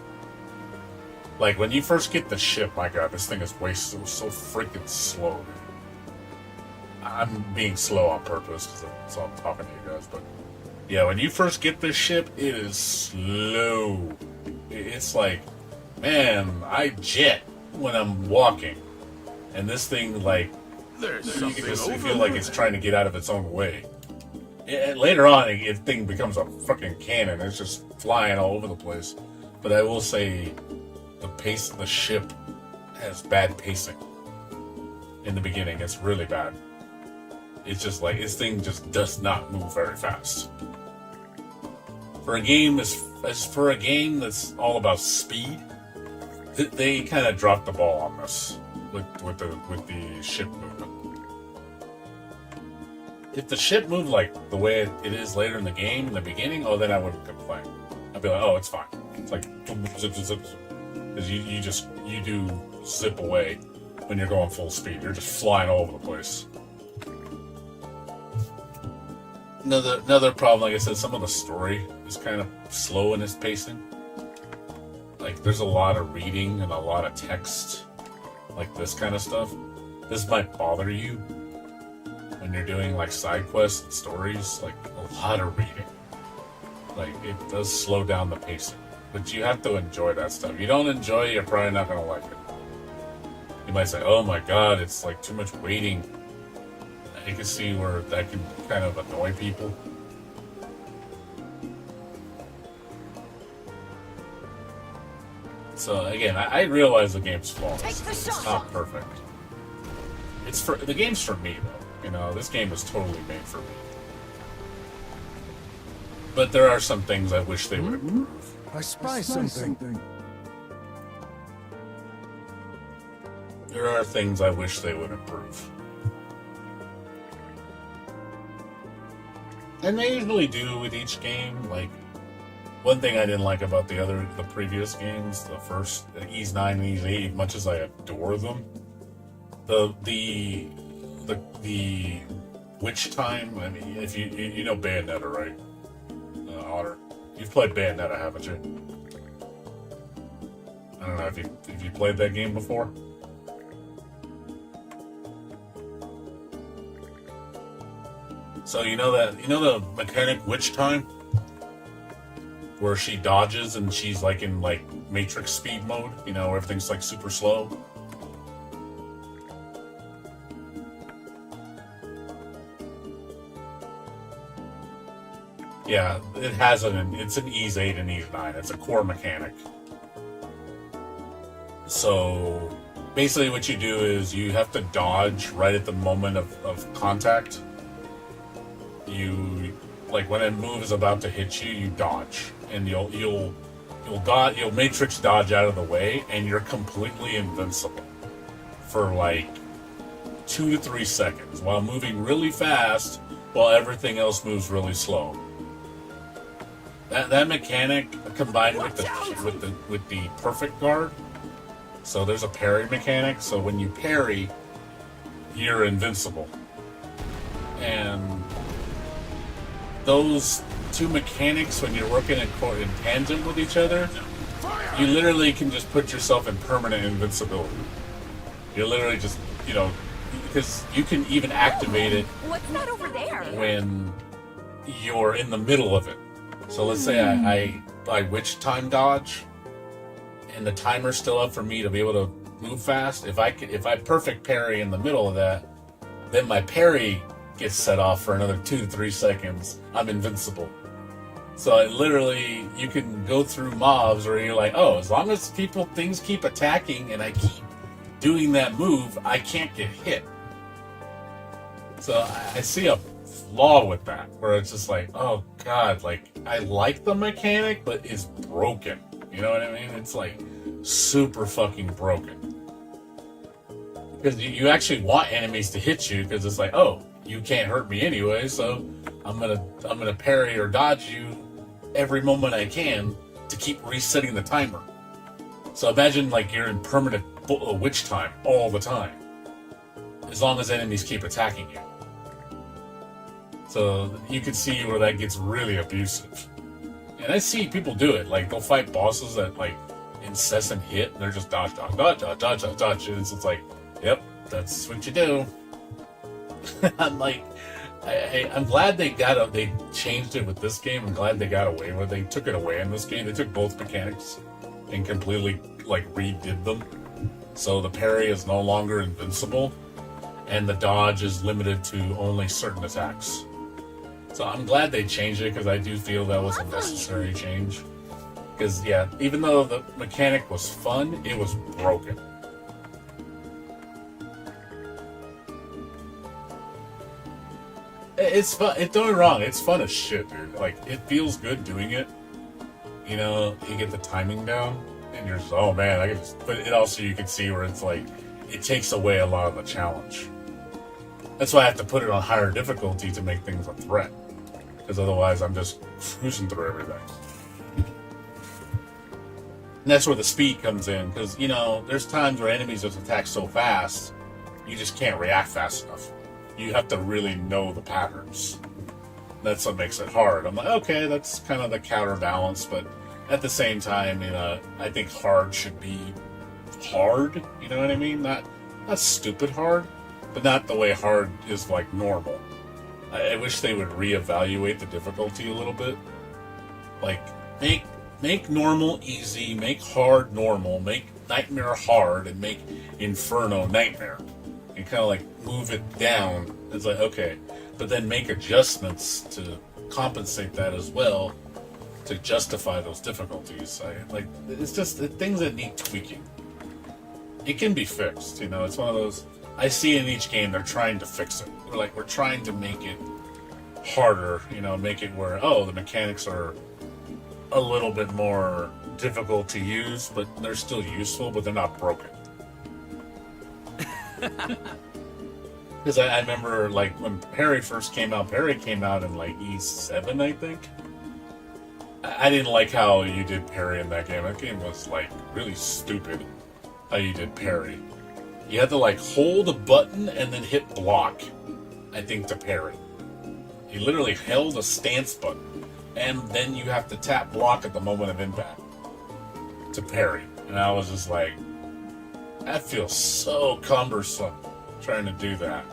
Like, when you first get the ship, my god, this thing is so freaking slow. I'm being slow on purpose, because I'm talking to you guys, but yeah, when you first get this ship, it is slow. It's like, man, I jet when I'm walking, and this thing, like, you can just feel like it's trying to get out of its own way. And later on, the thing becomes a fucking cannon. It's just flying all over the place. But I will say, the pace of the ship has bad pacing. In the beginning, it's really bad. It's just like, this thing just does not move very fast. For a game that's all about speed, they kind of dropped the ball on this with the ship movement. If the ship moved like the way it is later in the game, in the beginning, oh, then I wouldn't complain. I'd be like, oh, it's fine. It's like zip, zip, zip. Because you do zip away when you're going full speed. You're just flying all over the place. Another problem, like I said, some of the story is kind of slow in its pacing. Like, there's a lot of reading and a lot of text, like this kind of stuff. This might bother you when you're doing, like, side quests and stories. Like, a lot of reading. Like, it does slow down the pacing. But you have to enjoy that stuff. If you don't enjoy it, you're probably not going to like it. You might say, oh my god, it's, like, too much waiting. You can see where that can kind of annoy people. So again, I realize the game's flawless. It's not perfect. The game's for me though. You know, this game was totally made for me. But there are some things I wish they would improve. I spy something. There are things I wish they would improve. And they usually do with each game. Like, one thing I didn't like about the previous games, the first, Ys 9 and Ys 8, much as I adore them, the witch time. I mean, if you know Bayonetta, right? Otter, you've played Bayonetta, haven't you? I don't know if you played that game before. So you know the mechanic witch time, where she dodges and she's like in like Matrix speed mode. You know, where everything's like super slow. Yeah, it has it's an Ys 8 and Ys 9. It's a core mechanic. So basically what you do is you have to dodge right at the moment of contact. You, like, when a move is about to hit you, you dodge, and you'll matrix dodge out of the way, and you're completely invincible for like 2 to 3 seconds while moving really fast, while everything else moves really slow. That mechanic combined with the perfect guard. So there's a parry mechanic. So when you parry, you're invincible, and those two mechanics, when you're working in tandem with each other, you literally can just put yourself in permanent invincibility. You literally just, you know, because you can even activate it when you're in the middle of it. So let's say I witch time dodge, and the timer's still up for me to be able to move fast. If I perfect parry in the middle of that, then my parry gets set off for another 2 to 3 seconds. I'm invincible. So you can go through mobs where you're like, oh, as long as things keep attacking and I keep doing that move, I can't get hit. So I see a flaw with that, where it's just like, oh god, like, I like the mechanic, but it's broken. You know what I mean? It's like super fucking broken. Because you actually want enemies to hit you, because it's like, oh, you can't hurt me anyway, so I'm gonna parry or dodge you every moment I can to keep resetting the timer. So imagine like you're in permanent witch time all the time, as long as enemies keep attacking you. So you can see where that gets really abusive. And I see people do it. Like, they'll fight bosses that like incessant hit, and they're just dodge, dodge, dodge, dodge, dodge, dodge, dodge. And it's like, yep, that's what you do. I'm like, I'm glad they changed it with this game. I'm glad they got away with it. They took it away in this game. They took both mechanics and completely like redid them. So the parry is no longer invincible, and the dodge is limited to only certain attacks. So I'm glad they changed it, because I do feel that was a necessary change. Because yeah, even though the mechanic was fun, it was broken. It's fun. Don't get me wrong. It's fun as shit, dude. Like, it feels good doing it. You know, you get the timing down, and you're just, oh man, I can just. But it also, you can see where it's like, it takes away a lot of the challenge. That's why I have to put it on higher difficulty to make things a threat. Because otherwise, I'm just cruising through everything. And that's where the speed comes in, because, you know, there's times where enemies just attack so fast, you just can't react fast enough. You have to really know the patterns. That's what makes it hard. I'm like, okay, that's kind of the counterbalance, but at the same time, you know, I think hard should be hard, you know what I mean? Not stupid hard, but not the way hard is like normal. I wish they would reevaluate the difficulty a little bit. Like, make normal easy, make hard normal, make nightmare hard, and make inferno nightmare. And kind of like move it down. It's like, okay, but then make adjustments to compensate that as well, to justify those difficulties. It's just the things that need tweaking. It can be fixed, you know. It's one of those. I see in each game they're trying to fix it. We're trying to make it harder, you know, make it where the mechanics are a little bit more difficult to use, but they're still useful, but they're not broken. Because I remember, like, when Perry first came out in like E7, I think. I didn't like how you did parry in that game. That game was like really stupid how you did parry. You had to like hold a button and then hit block, I think, to parry. You literally held a stance button and then you have to tap block at the moment of impact to parry. And I was just like, that feels so cumbersome trying to do that.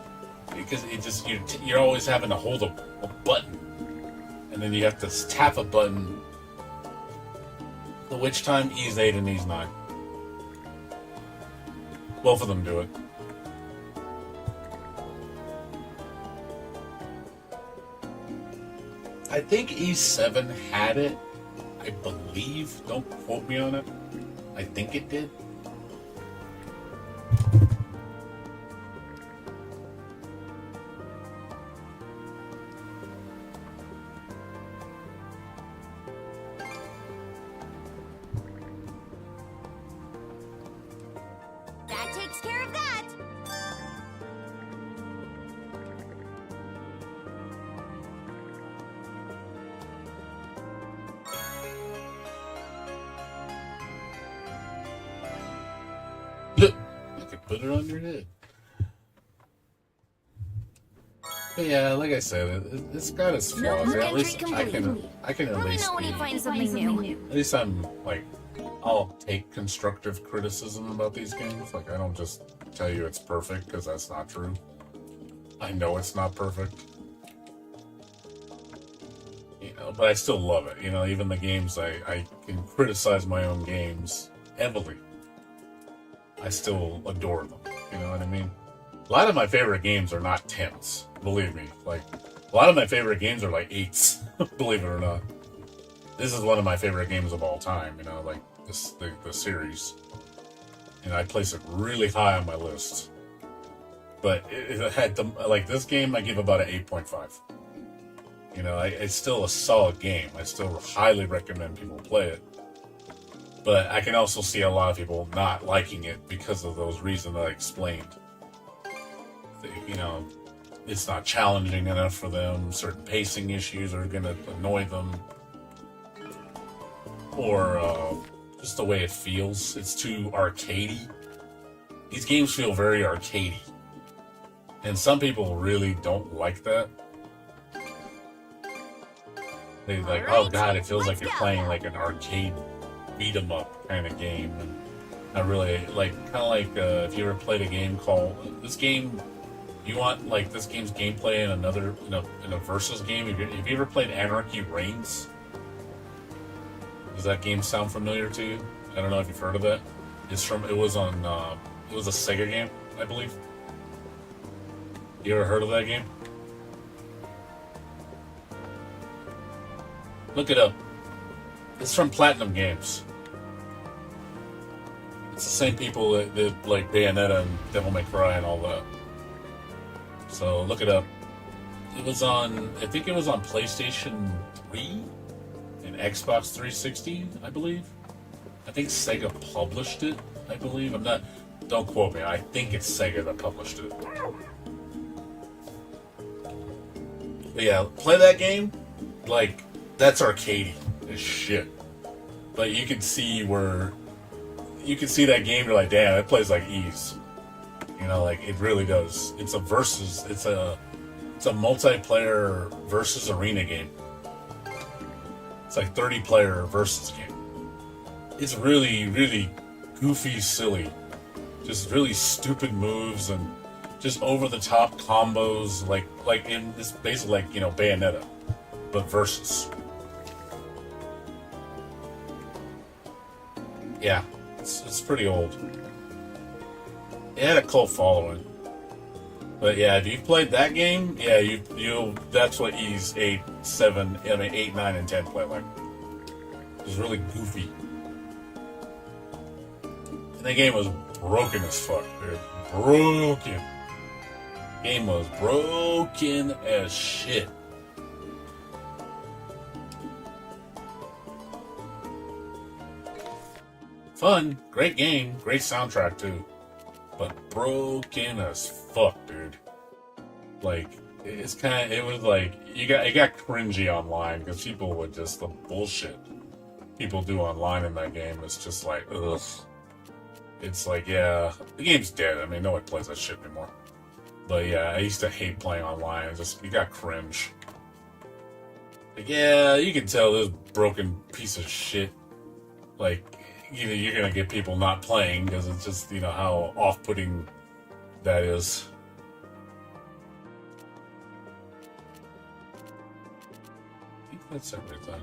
Because it just you're always having to hold a button. And then you have to tap a button. Which time E's 8 and E's 9. Both of them do it. I think E7 had it. I believe. Don't quote me on it. I think it did. That takes care of that. Look, you could put it on your head. But yeah, like I said, it's got its flaws. At least I can at Let me least know when you be, find something new. at least I'm like, I'll take constructive criticism about these games. Like, I don't just tell you it's perfect, because that's not true. I know it's not perfect. You know, but I still love it. You know, even the games I can criticize my own games heavily. I still adore them. You know what I mean? A lot of my favorite games are not 10s. Believe me. Like, a lot of my favorite games are like 8s. Believe it or not. This is one of my favorite games of all time. You know, like the series. And I place it really high on my list. But it had like this game, I give about an 8.5. You know, it's still a solid game. I still highly recommend people play it. But I can also see a lot of people not liking it because of those reasons I explained. You know, it's not challenging enough for them. Certain pacing issues are going to annoy them. Or just the way it feels. It's too arcadey. These games feel very arcadey. And some people really don't like that. They're like, oh god, it feels like you're playing like an arcade beat 'em up kind of game. And I really like, kind of like if you ever played a game called this game. You want like this game's gameplay in another in a versus game? Have you ever played Anarchy Reigns? Does that game sound familiar to you? I don't know if you've heard of that. It was a Sega game, I believe. You ever heard of that game? Look it up. It's from Platinum Games. It's the same people that did like Bayonetta and Devil May Cry and all that. So look it up. It was on, I think it was on PlayStation 3 and Xbox 360, I believe. I think Sega published it, I believe. Don't quote me. I think it's Sega that published it. But yeah, play that game. Like, that's arcadey as shit. But you can see where you can see that game, you're like, damn, it plays like Ys. You know, like it really does. It's a versus. It's a multiplayer versus arena game. It's like 30-player versus game. It's really, really goofy, silly. Just really stupid moves and just over-the-top combos, like in this basically like, you know, Bayonetta, but versus. Yeah, it's pretty old. It had a cult following. But yeah, if you've played that game, yeah, you that's what Ys 8, 9, and 10 play like. It was really goofy. And the game was broken as fuck, dude. Broken. Game was broken as shit. Fun, great game, great soundtrack too. But broken as fuck, dude. Like, it was like, it got cringy online because people would just, the bullshit people do online in that game is just like, ugh. It's like, yeah, the game's dead. I mean, no one plays that shit anymore. But yeah, I used to hate playing online. You got cringe. Like, yeah, you can tell this broken piece of shit. Like, either you're gonna get people not playing because it's just, you know, how off-putting that is. I think that's everything.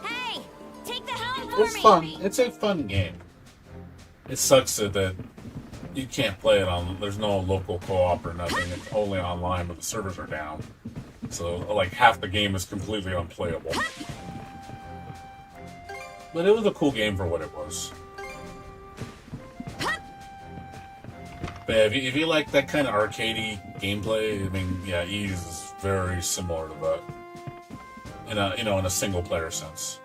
Hey, take the helm for It's me. fun. It's a fun game. It sucks that you can't play it on. There's no local co-op or nothing. It's only online, but the servers are down. So like half the game is completely unplayable. But it was a cool game for what it was. But yeah, if you like that kind of arcadey gameplay, I mean, yeah, Ys is very similar to that. In a single player sense.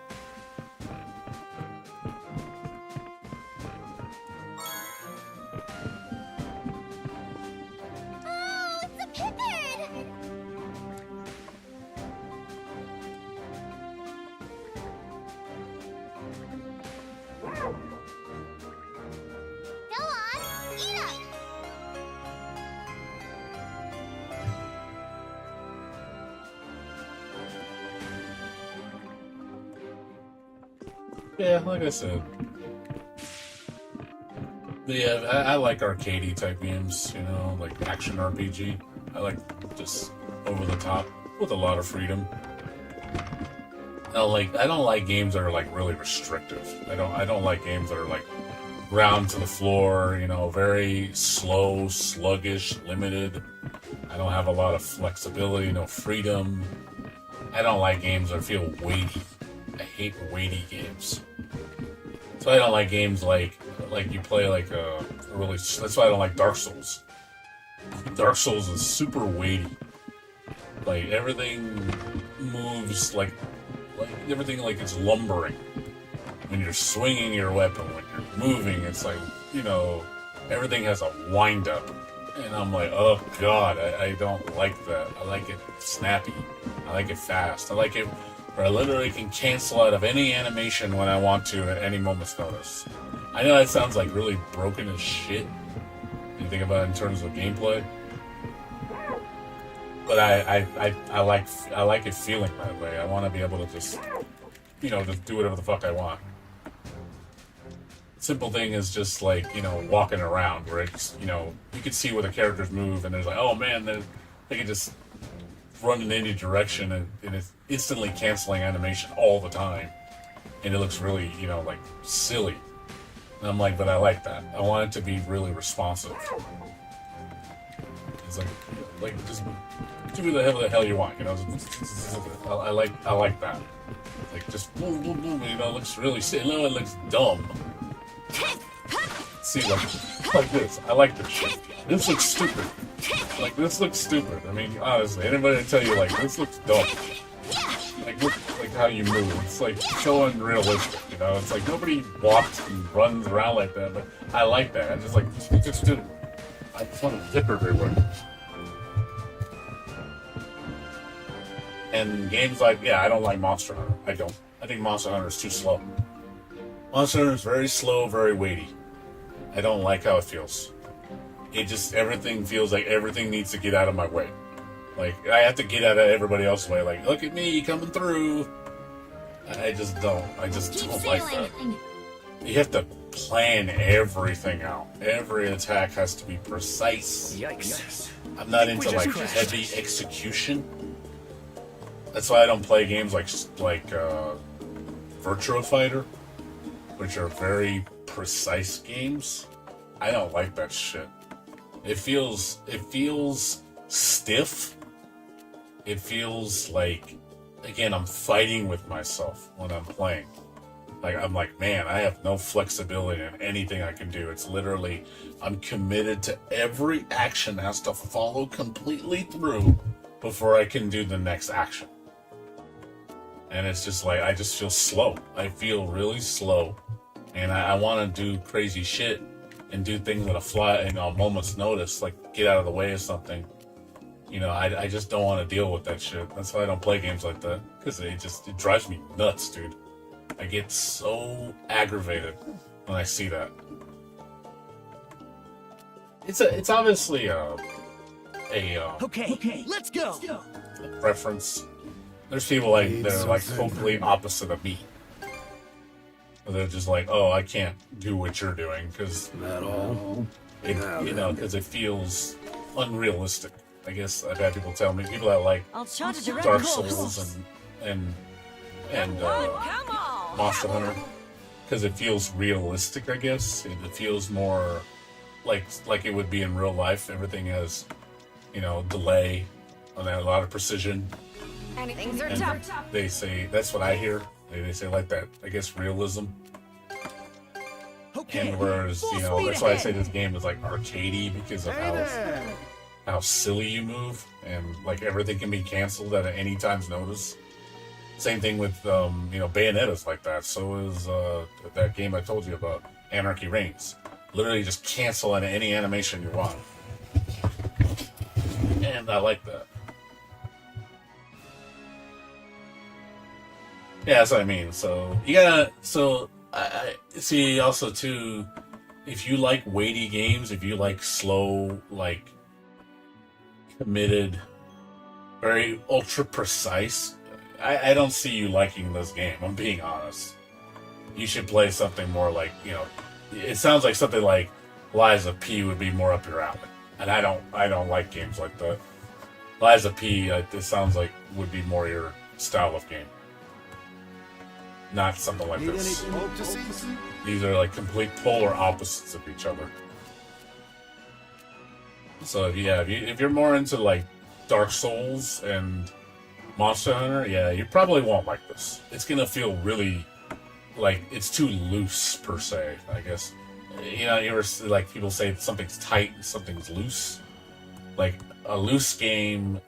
Oh, it's a pipid! Go on, eat up! Yeah, like I said. But yeah, I like arcadey type games, you know, like action RPG. I like just over the top with a lot of freedom. I don't like games that are like really restrictive. I don't like games that are like ground to the floor, you know, very slow, sluggish, limited. I don't have a lot of flexibility, no freedom. I don't like games that feel weighty. I hate weighty games. So I don't like games like you play like a really. That's why I don't like Dark Souls. Dark Souls is super weighty. Like everything moves like everything like it's lumbering. When you're swinging your weapon, when you're moving, it's like, you know, everything has a wind up. And I'm like, oh god, I don't like that. I like it snappy. I like it fast. I like it where I literally can cancel out of any animation when I want to at any moment's notice. I know that sounds like really broken as shit when you think about it in terms of gameplay. But I like it feeling that way. I want to be able to just, you know, just do whatever the fuck I want. Simple thing is just like, you know, walking around where it's, you know, you can see where the characters move and there's like, oh man, they can just run in any direction and it's instantly canceling animation all the time. And it looks really, you know, like silly. And I'm like, but I like that. I want it to be really responsive. It's like just do whatever the hell you want, you know. I like that. Like just boom, boom, boom. You know, it looks really silly. No, it looks dumb. see, like this. I like this shit. This looks stupid. Like, this looks stupid. I mean, honestly, anybody will tell you, like, this looks dumb. Like, look, like how you move. It's, like, so unrealistic, you know? It's like, nobody walks and runs around like that, but I like that. I just, like, I just want to zip everywhere. And games like, yeah, I don't like Monster Hunter. I don't. I think Monster Hunter is too slow. Monster Hunter is very slow, very weighty. I don't like how it feels. It just, everything feels like everything needs to get out of my way. Like, I have to get out of everybody else's way. Like, look at me coming through. I just don't. I just don't like that. You have to plan everything out. Every attack has to be precise. Yikes. I'm not into, like, heavy execution. That's why I don't play games like Virtua Fighter, which are very precise games. I don't like that shit. It feels stiff. It feels like, again, I'm fighting with myself when I'm playing. Like, I'm like, man, I have no flexibility in anything I can do. It's literally, I'm committed to every action has to follow completely through before I can do the next action. And it's just like, I just feel slow. I feel really slow. And I want to do crazy shit and do things at a moment's notice, like get out of the way of something. You know, I just don't want to deal with that shit. That's why I don't play games like that. Because it drives me nuts, dude. I get so aggravated when I see that. It's obviously Okay, let's go. a preference. There's people like that are like totally opposite of me. They're just like, oh, I can't do what you're doing because because it feels unrealistic. I guess I've had people tell me, people that like I'll try to direct Dark course. Souls and Come on. Monster Hunter, because it feels realistic. I guess it feels more like it would be in real life. Everything has, delay and a lot of precision. Things are And tough. they say, that's what I hear. They say like that, I guess, realism. And whereas, that's why I say this game is like arcadey because of how silly you move and like everything can be canceled at any time's notice. Same thing with, Bayonetta's like that. So is that game I told you about, Anarchy Reigns. Literally just cancel on any animation you want. And I like that. Yeah, that's what I mean. So you gotta. So I see also too. If you like weighty games, if you like slow, like committed, very ultra precise, I don't see you liking this game. I'm being honest. You should play something more like It sounds like something like Liza P would be more up your alley, and I don't like games like that. Liza P, it sounds like would be more your style of game. Not something like this. These are like complete polar opposites of each other. So if you're more into like Dark Souls and Monster Hunter, you probably won't like this. It's gonna feel really like it's too loose per se, I guess. You ever like people say something's tight and something's loose? Like a loose game,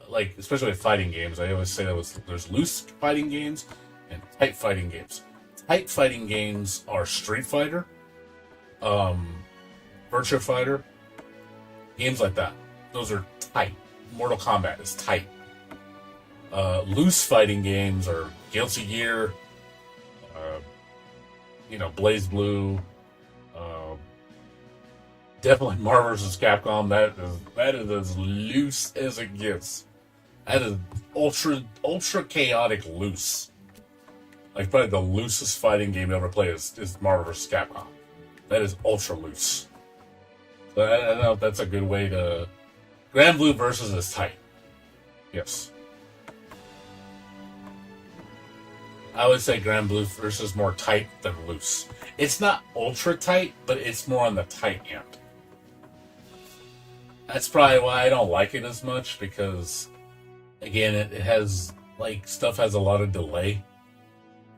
like especially with fighting games, I always say there's loose fighting games and tight fighting games. Tight fighting games are Street Fighter, Virtua Fighter, games like that. Those are tight. Mortal Kombat is tight. Loose fighting games are Guilty Gear, Blaze Blue, definitely Marvel vs. Capcom. That is as loose as it gets. That is ultra chaotic loose. Like probably the loosest fighting game you ever played is Marvel vs. Capcom. That is ultra loose. So I don't know if that's a good way to. Grand Blue Versus is tight. Yes. I would say Grand Blue Versus more tight than loose. It's not ultra tight, but it's more on the tight end. That's probably why I don't like it as much, because again, it has stuff has a lot of delay.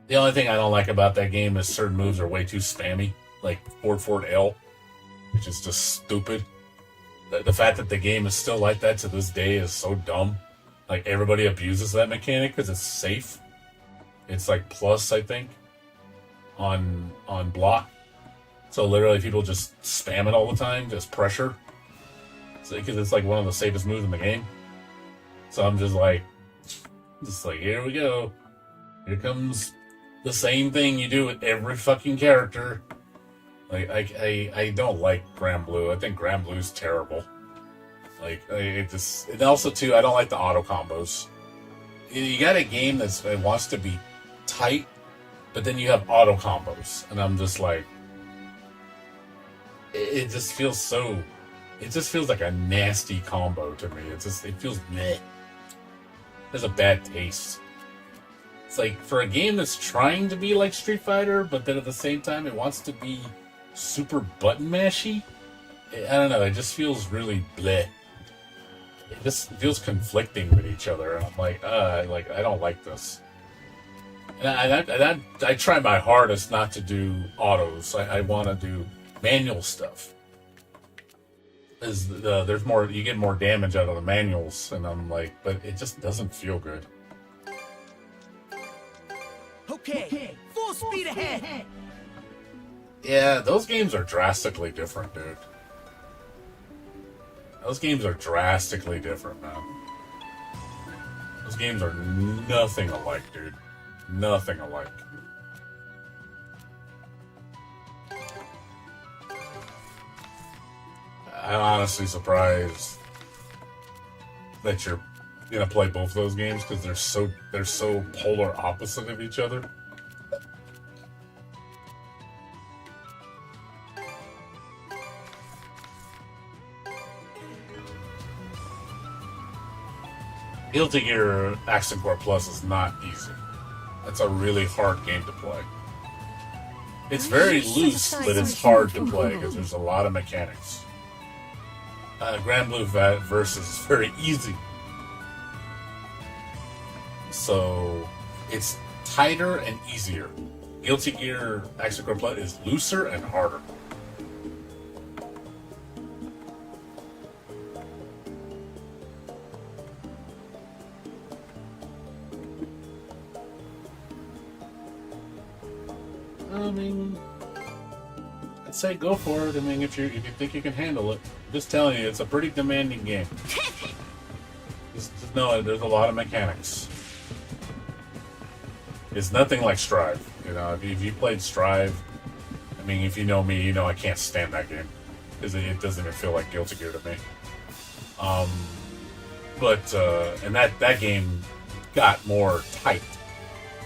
The only thing I don't like about that game is certain moves are way too spammy. like forward L, which is just stupid. The fact that the game is still like that to this day is so dumb. Like, everybody abuses that mechanic because it's safe. It's like plus, I think, on block. So literally people just spam it all the time, just pressure. Because it's like one of the safest moves in the game. So I'm just like, here we go. Here comes the same thing you do with every fucking character. Like, I don't like Grand Blue. I think Grand Blue's terrible. Like, and also too, I don't like the auto combos. You got a game that wants to be tight, but then you have auto combos, and I'm just like, it just feels like a nasty combo to me. It feels meh. It has a bad taste. It's like, for a game that's trying to be like Street Fighter, but then at the same time it wants to be super button mashy. I don't know. It just feels really bleh. It just feels conflicting with each other, and I'm like, I don't like this. And I try my hardest not to do autos. I want to do manual stuff. There's more, you get more damage out of the manuals, and I'm like, but it just doesn't feel good. Okay, full speed ahead. Yeah, those games are drastically different, dude. Those games are drastically different, man. Those games are nothing alike, dude. Nothing alike. I'm honestly surprised that you're gonna play both of those games, because they're so polar opposite of each other. Guilty Gear Accent Core Plus is not easy. That's a really hard game to play. It's very loose, but it's hard to play because there's a lot of mechanics. Grand Blue Versus is very easy. So it's tighter and easier. Guilty Gear Accent Core Plus is looser and harder. I mean, I'd say go for it. I mean, if you think you can handle it. I'm just telling you, it's a pretty demanding game. Just know there's a lot of mechanics. It's nothing like Strive. You know, if you played Strive, I mean, if you know me, you know I can't stand that game. It doesn't even feel like Guilty Gear to me. And that game got more tight.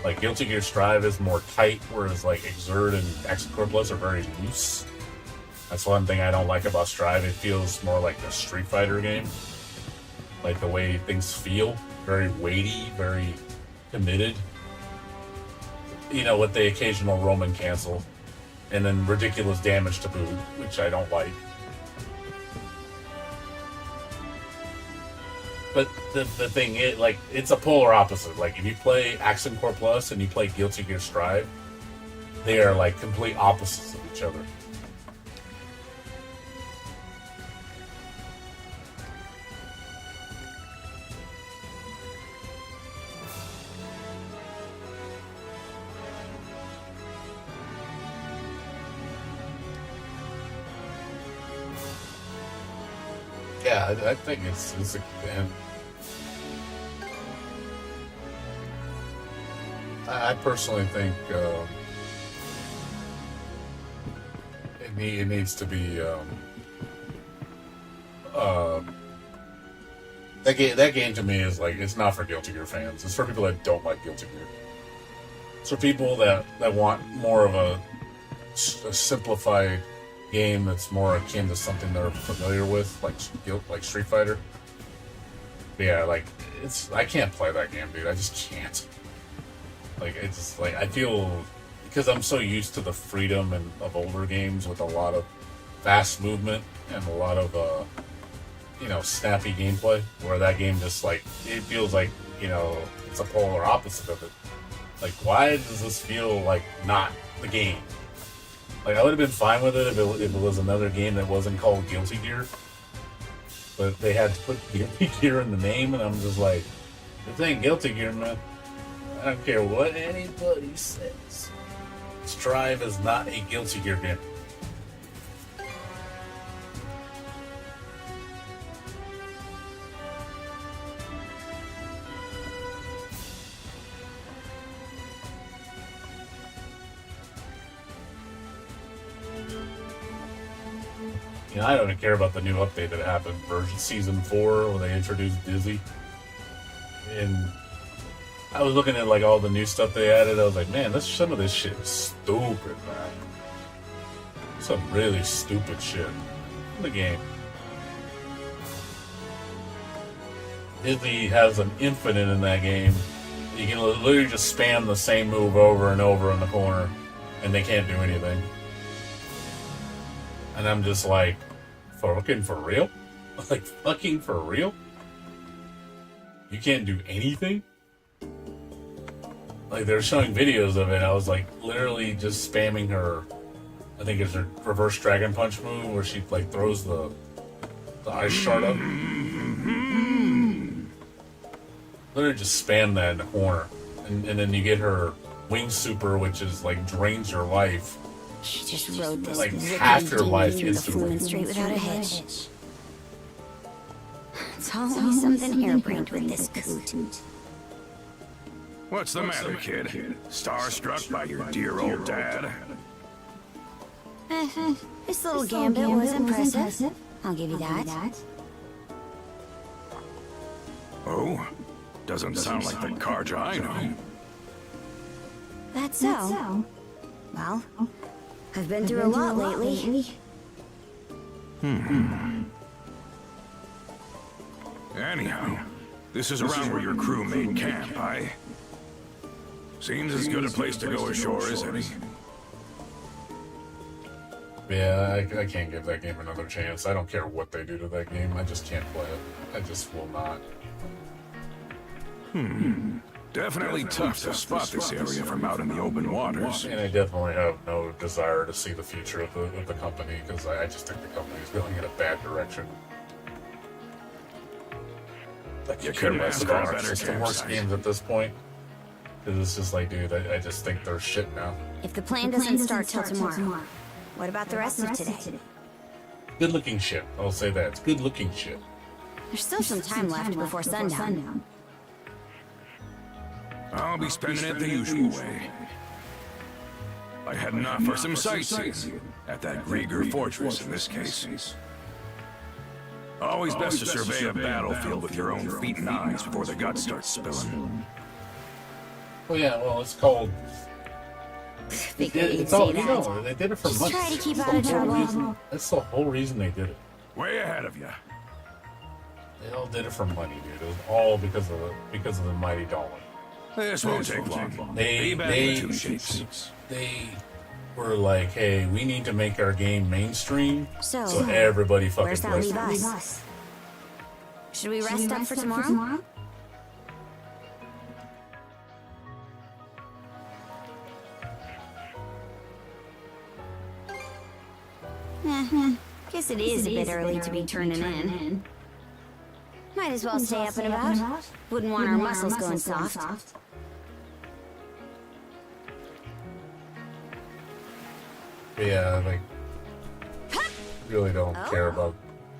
Like, Guilty Gear Strive is more tight, whereas like Exert and Accent Core Plus are very loose. That's one thing I don't like about Strive. It feels more like a Street Fighter game. Like the way things feel. Very weighty, very committed. You know, with the occasional Roman cancel. And then ridiculous damage to boot, which I don't like. But the thing is, like, it's a polar opposite. Like, if you play Accent Core Plus and you play Guilty Gear Strive, they are like complete opposites of each other. Yeah, I think it's and I personally think it needs to be that game to me is like, it's not for Guilty Gear fans. It's for people that don't like Guilty Gear. It's for people that want more of a simplified game that's more akin to something they're familiar with, like Street Fighter. Yeah, like, I can't play that game, dude. I just can't. Like, it's just, like, I feel, because I'm so used to the freedom of older games with a lot of fast movement and a lot of snappy gameplay, where that game just, like, it feels like, it's a polar opposite of it. Like, why does this feel like not the game? Like, I would have been fine with it if it was another game that wasn't called Guilty Gear. But they had to put Guilty Gear in the name, and I'm just like, this ain't Guilty Gear, man. I don't care what anybody says. Strive is not a Guilty Gear game. You know, I don't even care about the new update that happened, version season 4, when they introduced Dizzy. And I was looking at like all the new stuff they added. I was like, man, some of this shit is stupid, man. Some really stupid shit in the game. Dizzy has an infinite in that game. You can literally just spam the same move over and over in the corner, and they can't do anything. And I'm just like, fucking for real? Like, fucking for real? You can't do anything? Like, they're showing videos of it. I was like, literally just spamming her. I think it's her reverse dragon punch move where she like throws the ice shard up. Literally just spam that in the corner, and then you get her wing super, which is like drains your life. She just rode this Like half your life instantly. Straight without a hitch. It's always something harebrained with this coot. What's the matter, kid? Starstruck by your dear old dad? This little gambit was impressive. I'll give you that. Oh? Doesn't sound like the Karja I know. That's so. Well, I've been through a lot lately. Anyhow, this is around where your crew made camp, Seems as good a place to go ashore as any. Yeah, I can't give that game another chance. I don't care what they do to that game. I just can't play it. I just will not. Definitely tough to spot this area from out in the open waters. And I definitely have no desire to see the future of the company, because I just think the company is going in a bad direction. Like, You you care couldn't less ask for a about better it's the worst campsite. games at this point. Because it's just like, dude, I just think they're shit now. If the plan doesn't start till tomorrow, what about the rest of today? Good looking shit. I'll say that. It's good looking shit. There's still some time left before sundown. I'll be spending it the usual way. By heading off for some sightseeing at that Grieger fortress in this case. Always best to survey a battlefield with your own feet and eyes before the guts start spilling. Well, yeah, well, it's called... It's all, you know, they did it for months. Try to keep That's out of the whole trouble. reason- That's the whole reason they did it. Way ahead of you. They all did it for money, dude. It was all because of the mighty dollar. This won't take long. They Be back in 2 shapes. They were like, hey, we need to make our game mainstream, So, everybody fucking where's that plays leave it. us? Should we rest up for tomorrow? Guess it is a bit early to be turning in. Might as well stay up and about. Wouldn't want our muscles going soft. Yeah, like, really don't care about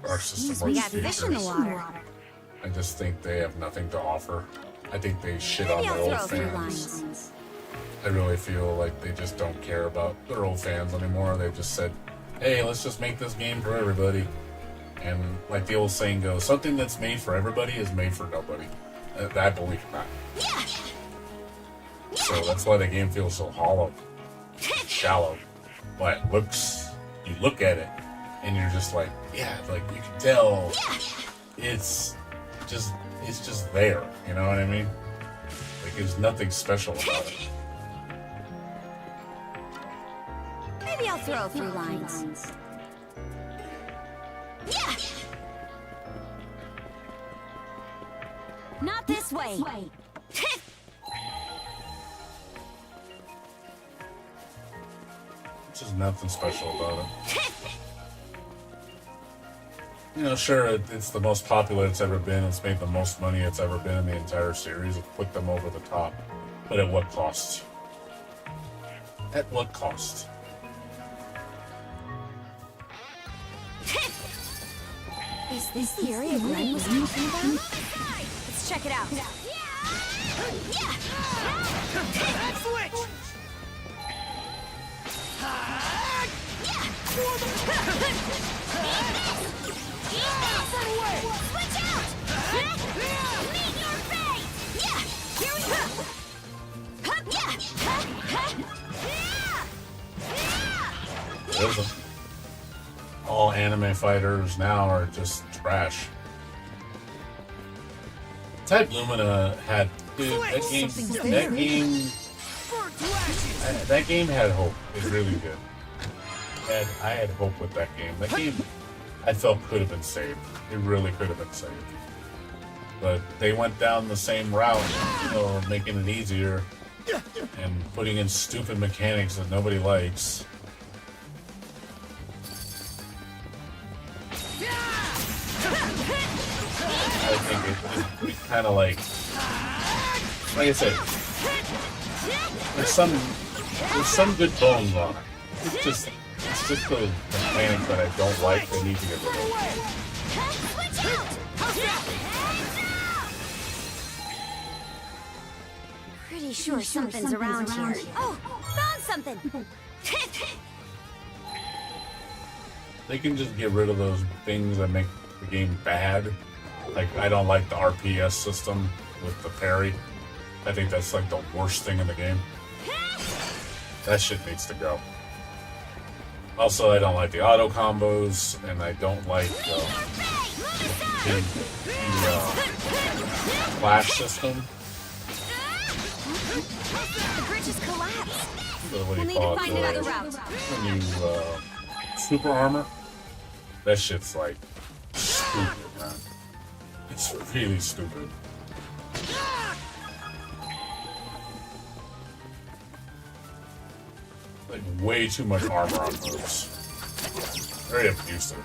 our system or We its got fish in the features. water. I just think they have nothing to offer. I think they shit on Maybe their I'll old throw a few fans. lines. I really feel like they just don't care about their old fans anymore. They've just said, hey, let's just make this game for everybody. And like the old saying goes, something that's made for everybody is made for nobody. I believe in that. So that's why the game feels so hollow, shallow. Why it looks, you look at it, and you're just like, yeah, like you can tell it's just there. You know what I mean? Like there's nothing special about it. Maybe I'll throw a few lines. Not this way. Just nothing special about it. You know, sure, it's the most popular it's ever been. It's made the most money it's ever been in the entire series. It put them over the top. But at what cost? At what cost? Is this the area Glenn was talking about? Let's check it out. Switch! Switch out! Meet your fate! Yeah! Here we go! It isn't. All anime fighters now are just trash. Type Lumina had that game had hope. It really did. I had hope with that game. That game I felt could have been saved. It really could have been saved. But they went down the same route, you know, making it easier and putting in stupid mechanics that nobody likes. I think it kind of like I said, there's some good bones on it. It's just the mechanics that I don't like. They need to get rid of. Pretty sure something's around here. Oh, found something. They can just get rid of those things that make the game bad. Like, I don't like the RPS system with the parry. I think that's like the worst thing in the game. That shit needs to go. Also, I don't like the auto combos, and I don't like the flash system. The bridge has collapsed. What do We'll you need to call find it? another route. When you super armor, that shit's like stupid, man. It's really stupid. Like way too much armor on moves. Very abusive.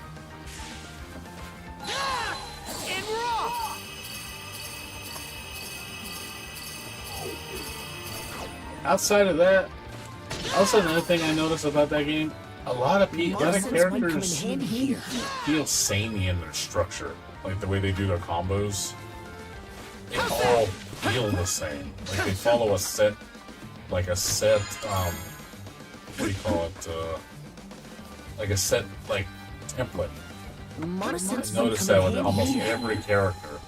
Outside of that, also another thing I noticed about that game, a lot of characters feel samey in their structure. Like the way they do their combos, they all feel the same. Like they follow a set, what do you call it? Like a set, like, template. I noticed that with almost every character.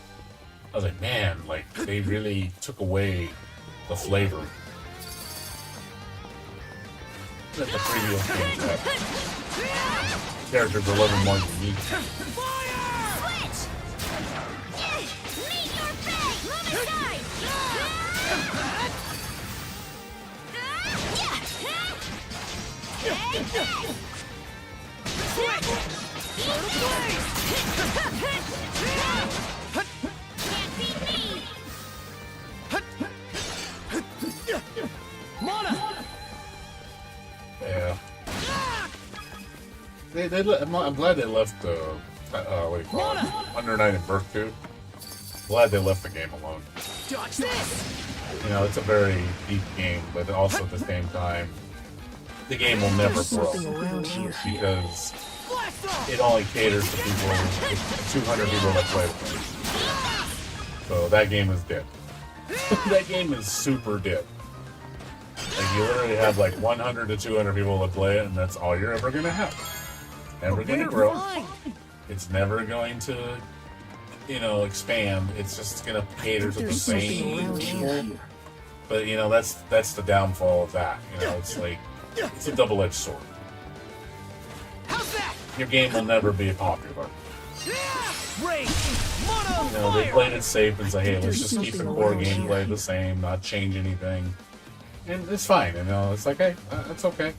I was like, man, like, they really took away the flavor that the previous games had. Characters are a little more unique. Yeah. I'm glad they left what do you call it? Under Night and Birth 2. Glad they left the game alone. You know, it's a very deep game, but also at the same time, the game will never grow because it only caters to people, 200 people that play with it. So that game is dead. That game is super dead. Like, you literally have like 100 to 200 people that play it, and that's all you're ever going to have. Never going to grow. It's never going to, you know, expand. It's just going to cater to the same people. But, you know, that's the downfall of that. You know, it's like, it's a double-edged sword. Your game will never be popular. You know, they played it safe and say, hey, let's just keep the core gameplay the same, not change anything. And it's fine, you know, it's like, hey, it's okay.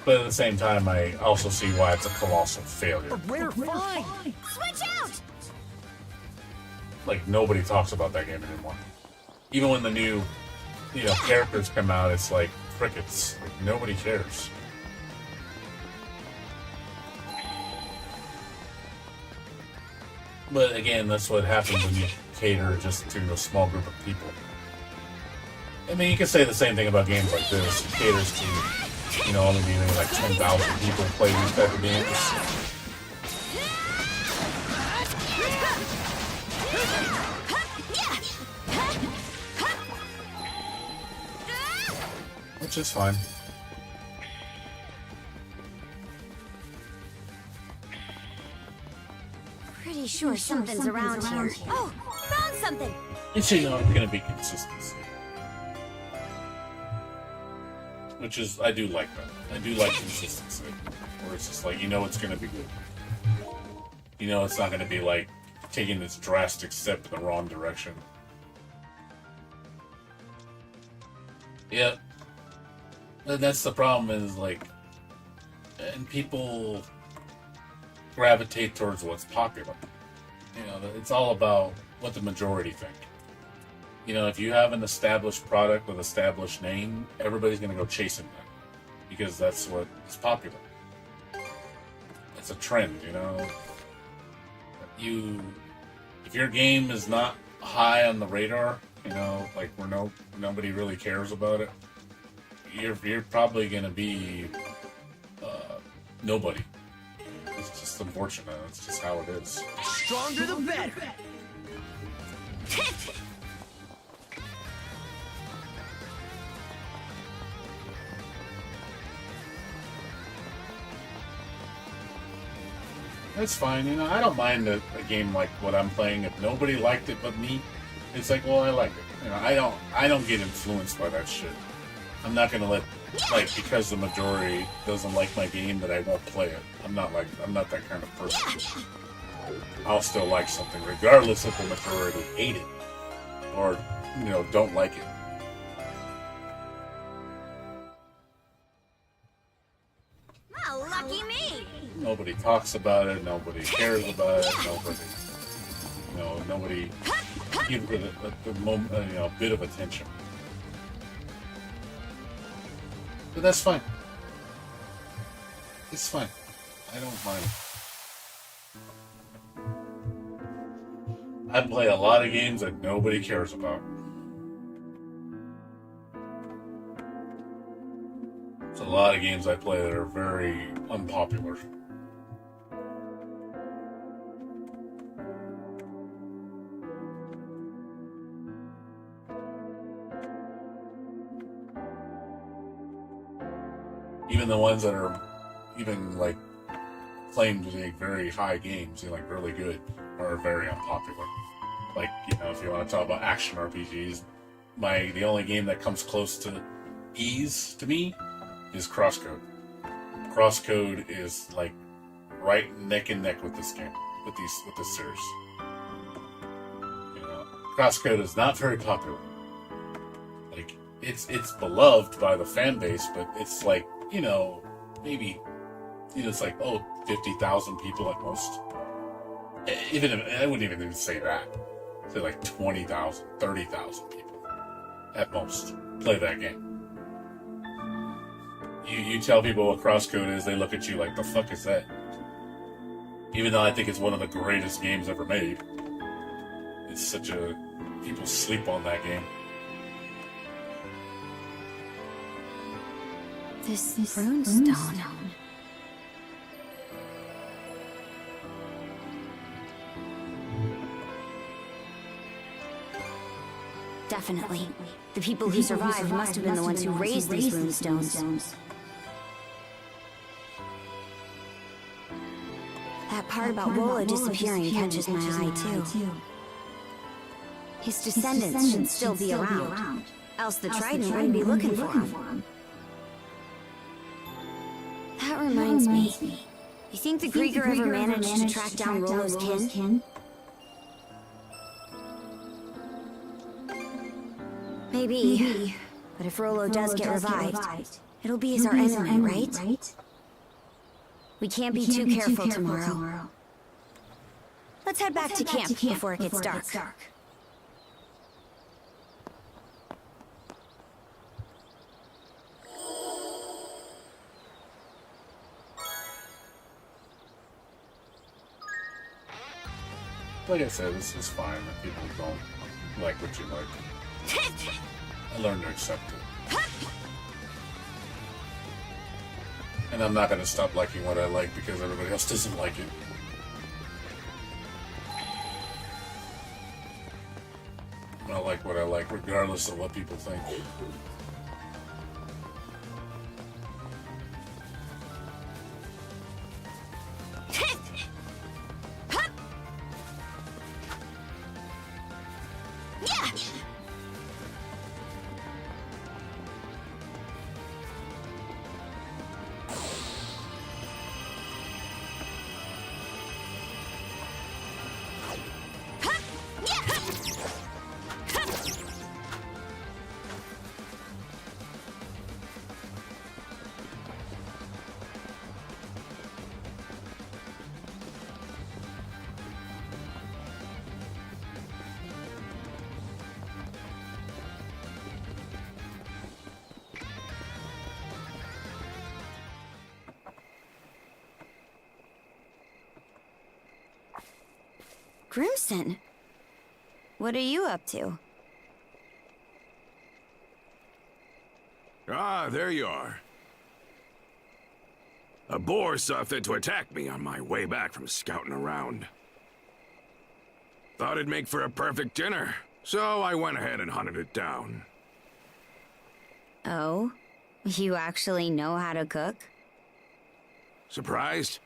But at the same time, I also see why it's a colossal failure. Switch out! Like, nobody talks about that game anymore. Even when the new, you know, characters come out, it's like crickets. Like, nobody cares. But again, that's what happens when you cater just to a small group of people. I mean, you can say the same thing about games like this. It caters to, you know, only being like 10,000 people play these type of games. Which is fine. Pretty sure something's around here. Oh, found something! And so, you know, it's going to be consistency. Which is, I do like that. I do like consistency. Where it's just like, you know it's going to be good. You know it's not going to be like taking this drastic step in the wrong direction. Yep. And that's the problem is like, and people gravitate towards what's popular. You know, it's all about what the majority think. You know, if you have an established product with established name, everybody's going to go chasing that because that's what is popular. It's a trend, you know. If your game is not high on the radar, you know, like where nobody really cares about it, you're probably going to be nobody. It's just unfortunate. It's just how it is. Stronger the better. That's fine, you know. I don't mind a game like what I'm playing. If nobody liked it but me, it's like, well, I like it. You know, I don't get influenced by that shit. I'm not gonna let, like, because the majority doesn't like my game that I won't play it. I'm not that kind of person. I'll still like something regardless if the majority hate it or, you know, don't like it. Oh, lucky me! Nobody talks about it. Nobody cares about it. Nobody gives it a bit of attention. But that's fine. It's fine. I don't mind. I play a lot of games that nobody cares about. There's a lot of games I play that are very unpopular. Even the ones that are even like claimed to be very high games, you know, like really good, are very unpopular. Like, you know, if you want to talk about action RPGs, the only game that comes close to ease to me is Crosscode. Crosscode is like right neck and neck with this game, with this series. You know, Crosscode is not very popular. Like it's beloved by the fan base, but it's like, you know, maybe, you know, it's like, 50,000 people at most. Even if, I wouldn't even say that. Say like 20,000, 30,000 people at most play that game. You tell people what Crosscode is, they look at you like, the fuck is that? Even though I think it's one of the greatest games ever made. It's people sleep on that game. This runestone. Definitely. The people who survived must have been the ones who raised these runestones. That part about Rolo disappearing catches my eye, too. His descendants should still be around, else the Trident wouldn't be looking for him. That reminds me. You think the Grieger ever managed to track down Rolo's kin? Maybe. But if Rolo does get revived, it'll be as our enemy, right? We can't be too careful tomorrow. Let's head back to camp before it gets dark. like I said, it's fine if people don't like what you like. I learned to accept it. And I'm not going to stop liking what I like because everybody else doesn't like it. I like what I like, regardless of what people think. Grimson, what are you up to? Ah, there you are. A boar saw fit to attack me on my way back from scouting around. Thought it'd make for a perfect dinner, so I went ahead and hunted it down. Oh? You actually know how to cook? Surprised?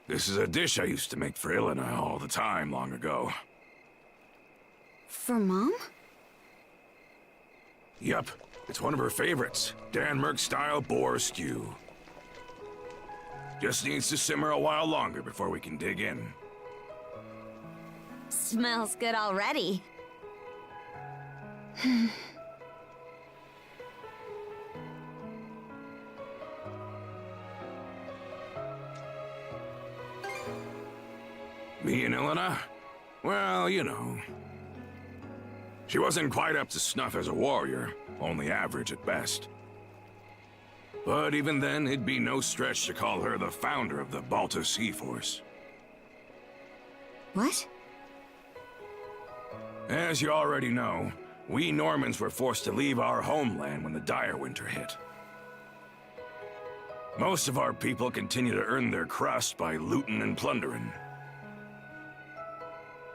This is a dish I used to make for Ilena all the time long ago. For Mom? Yup, it's one of her favorites. Denmark-style boar stew. Just needs to simmer a while longer before we can dig in. Smells good already. Me and Ilena? Well, you know. She wasn't quite up to snuff as a warrior, only average at best. But even then, it'd be no stretch to call her the founder of the Balta Sea Force. What? As you already know, we Normans were forced to leave our homeland when the dire winter hit. Most of our people continue to earn their crust by looting and plundering.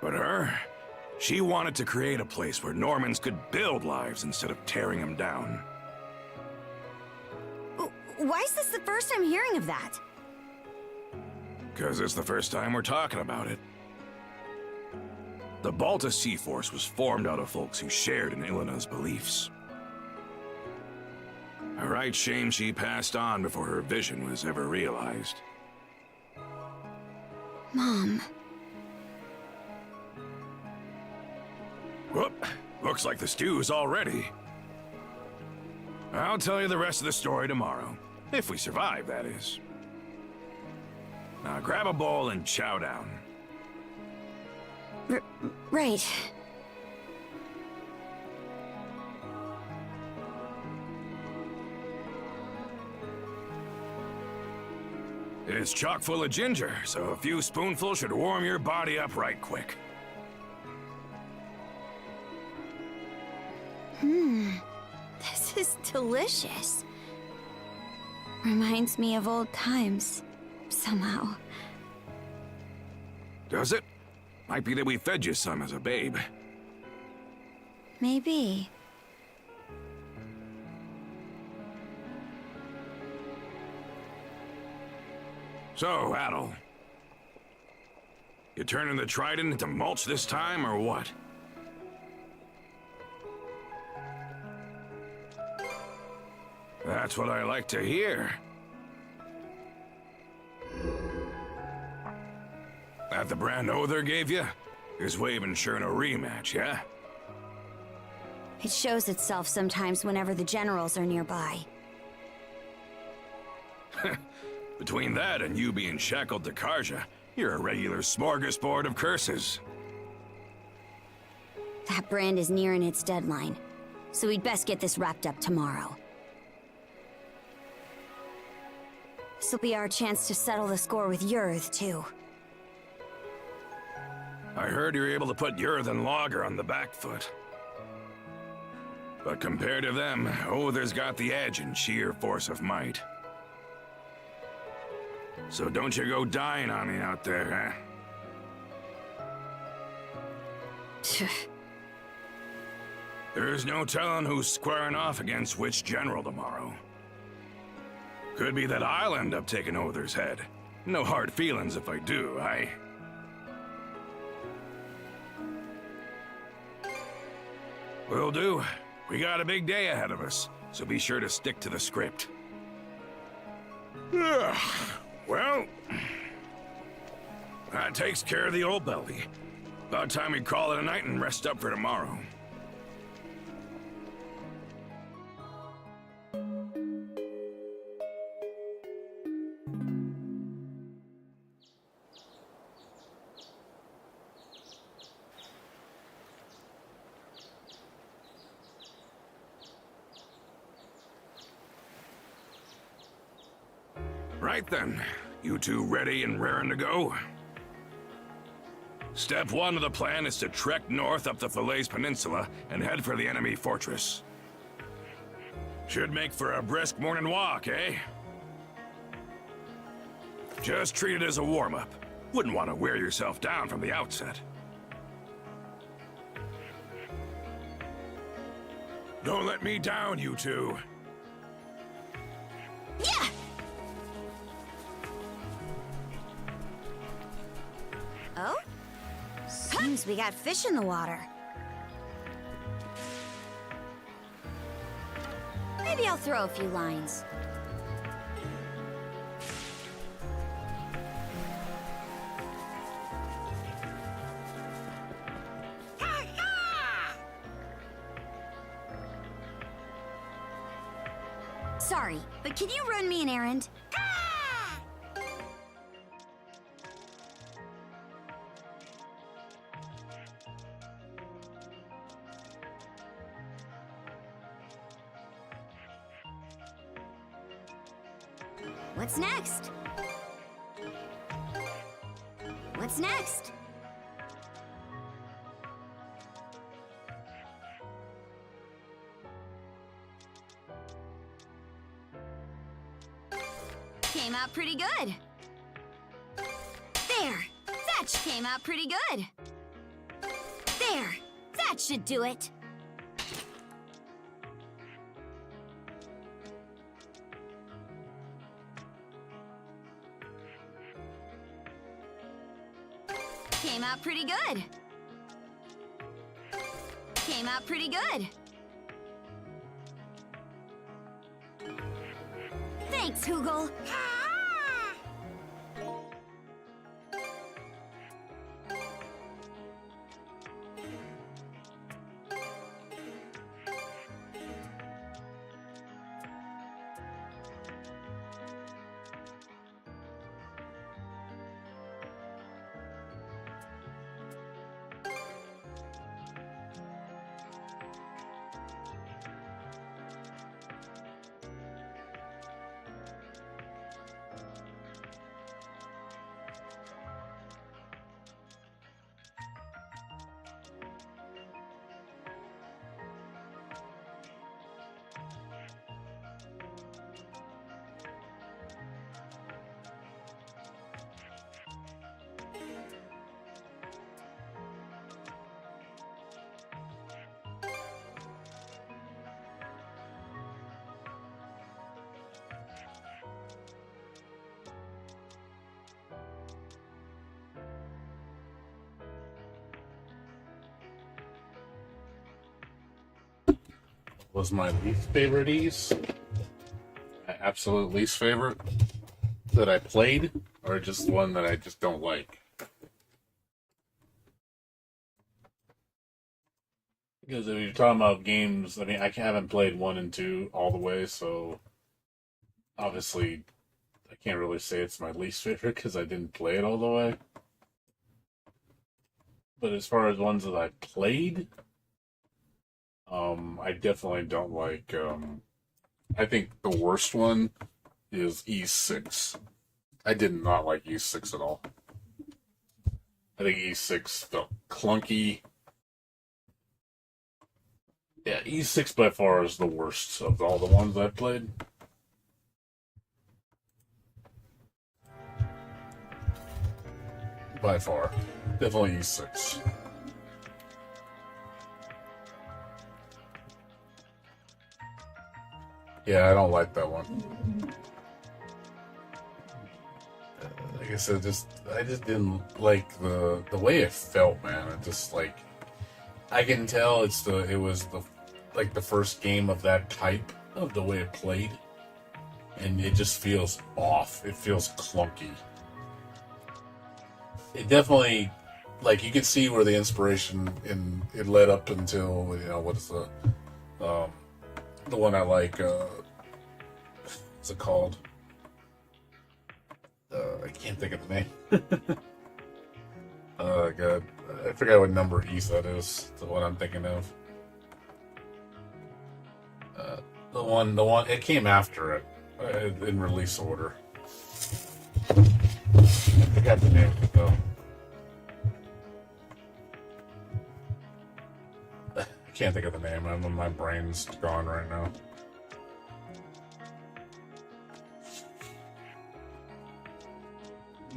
But her, she wanted to create a place where Normans could build lives instead of tearing them down. Why is this the first I'm hearing of that? 'Cause it's the first time we're talking about it. The Balta Sea Force was formed out of folks who shared in Ilena's beliefs. A right shame she passed on before her vision was ever realized. Mom. Whoop, looks like the stew's all ready. I'll tell you the rest of the story tomorrow. If we survive, that is. Now grab a bowl and chow down. Right. It's chock full of ginger, so a few spoonfuls should warm your body up right quick. This is delicious. Reminds me of old times, somehow. Does it? Might be that we fed you some as a babe. Maybe. So, Adel. You turning the trident into mulch this time, or what? That's what I like to hear. That the brand Other gave you? His way of ensuring a rematch, yeah? It shows itself sometimes whenever the generals are nearby. Between that and you being shackled to Karja, you're a regular smorgasbord of curses. That brand is nearing its deadline, so we'd best get this wrapped up tomorrow. This'll be our chance to settle the score with Yurth, too. I heard you're able to put Earthen Lager on the back foot. But compared to them, Others got the edge in sheer force of might. So don't you go dying on me out there, huh? There's no telling who's squaring off against which general tomorrow. Could be that I'll end up taking Other's head. No hard feelings if I do, Will do. We got a big day ahead of us, so be sure to stick to the script. Well, that takes care of the old belly. About time we call it a night and rest up for tomorrow. Right then, you two ready and raring to go? Step 1 of the plan is to trek north up the Falaise Peninsula and head for the enemy fortress. Should make for a brisk morning walk, eh? Just treat it as a warm-up. Wouldn't want to wear yourself down from the outset. Don't let me down, you two. Yeah! Oh? Seems we got fish in the water. Maybe I'll throw a few lines. Sorry, but can you run me an errand? What's next? What's next? Came out pretty good. There! That came out pretty good. There! That should do it. Came out pretty good. Came out pretty good. Thanks, Hugel. Was my least favorite Ease? My absolute least favorite that I played, or just one that I just don't like? Because if you're talking about games, I mean, I haven't played 1 and 2 all the way, so obviously I can't really say it's my least favorite because I didn't play it all the way. But as far as ones that I played, I definitely don't like, I think the worst one is E6. I did not like E6 at all. I think E6 felt clunky. Yeah, E6 by far is the worst of all the ones I've played. By far. Definitely E6. Yeah, I don't like that one. Like I said, I just didn't like the way it felt, man. It just like I can tell it was the first game of that type of the way it played, and it just feels off. It feels clunky. It definitely, like, you can see where the inspiration it led up until, you know, what's the one I like, what's it called? I can't think of the name. Oh god, I forgot what number East that is. The one I'm thinking of. The one it came after it in release order. I forgot the name of it though. I can't think of the name. My brain's gone right now.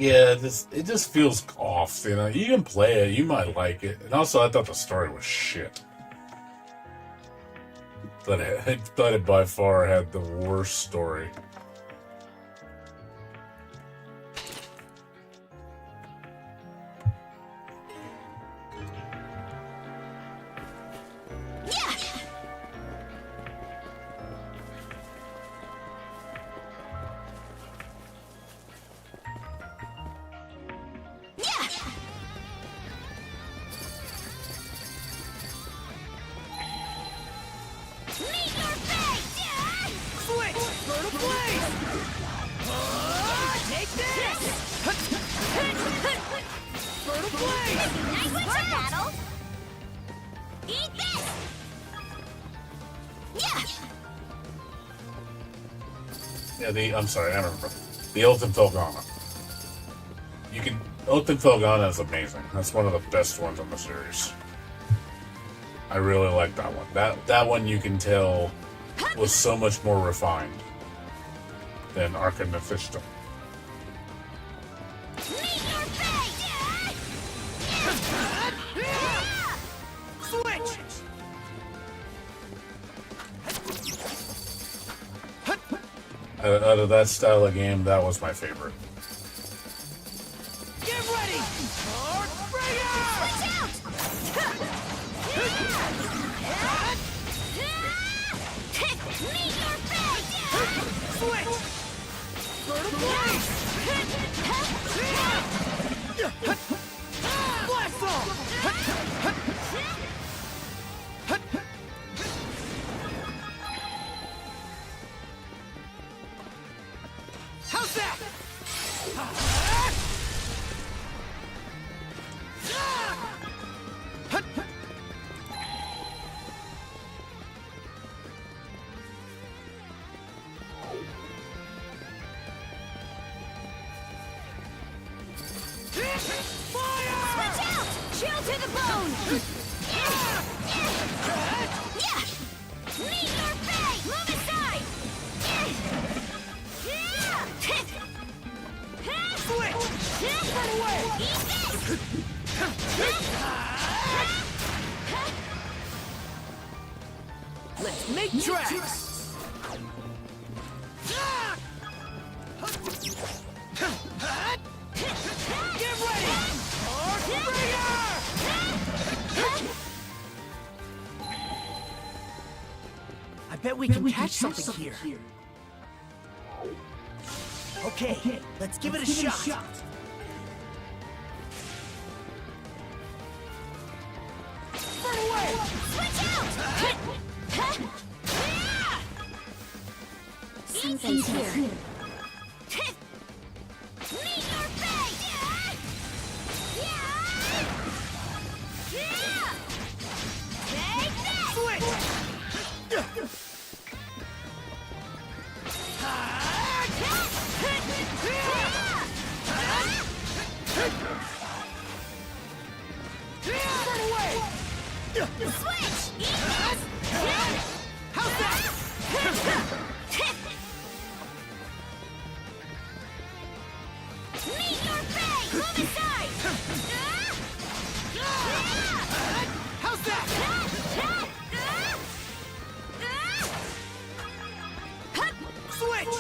Yeah, it just feels off, you know. You can play it, you might like it. And also, I thought the story was shit. I thought it by far had the worst story. I'm sorry, I remember. The Ultim Felghana. Ultim Felghana is amazing. That's one of the best ones in the series. I really like that one. That one you can tell was so much more refined than Arkham Mephisto. Out of that style of game, that was my favorite. Get ready! How's that? Let's make tracks! Get ready! I bet we can catch something here. Okay, let's give it a shot. Something's here. Yeah! Switch! How's that? Meet your fate! Move aside! How's that? Switch!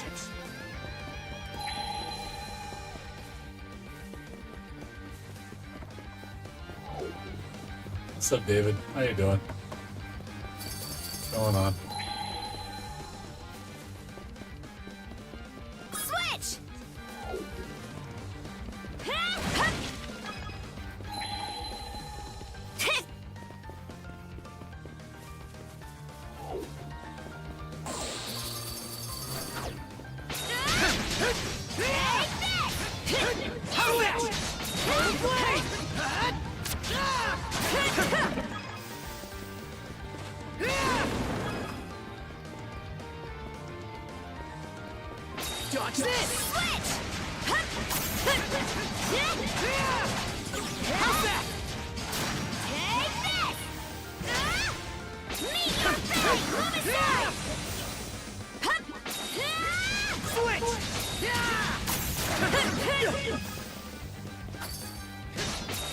What's up, David? How you doing? What's going on? Switch! Dodge this! Switch! How's that? Take this! Meet your fate! Move aside! Switch!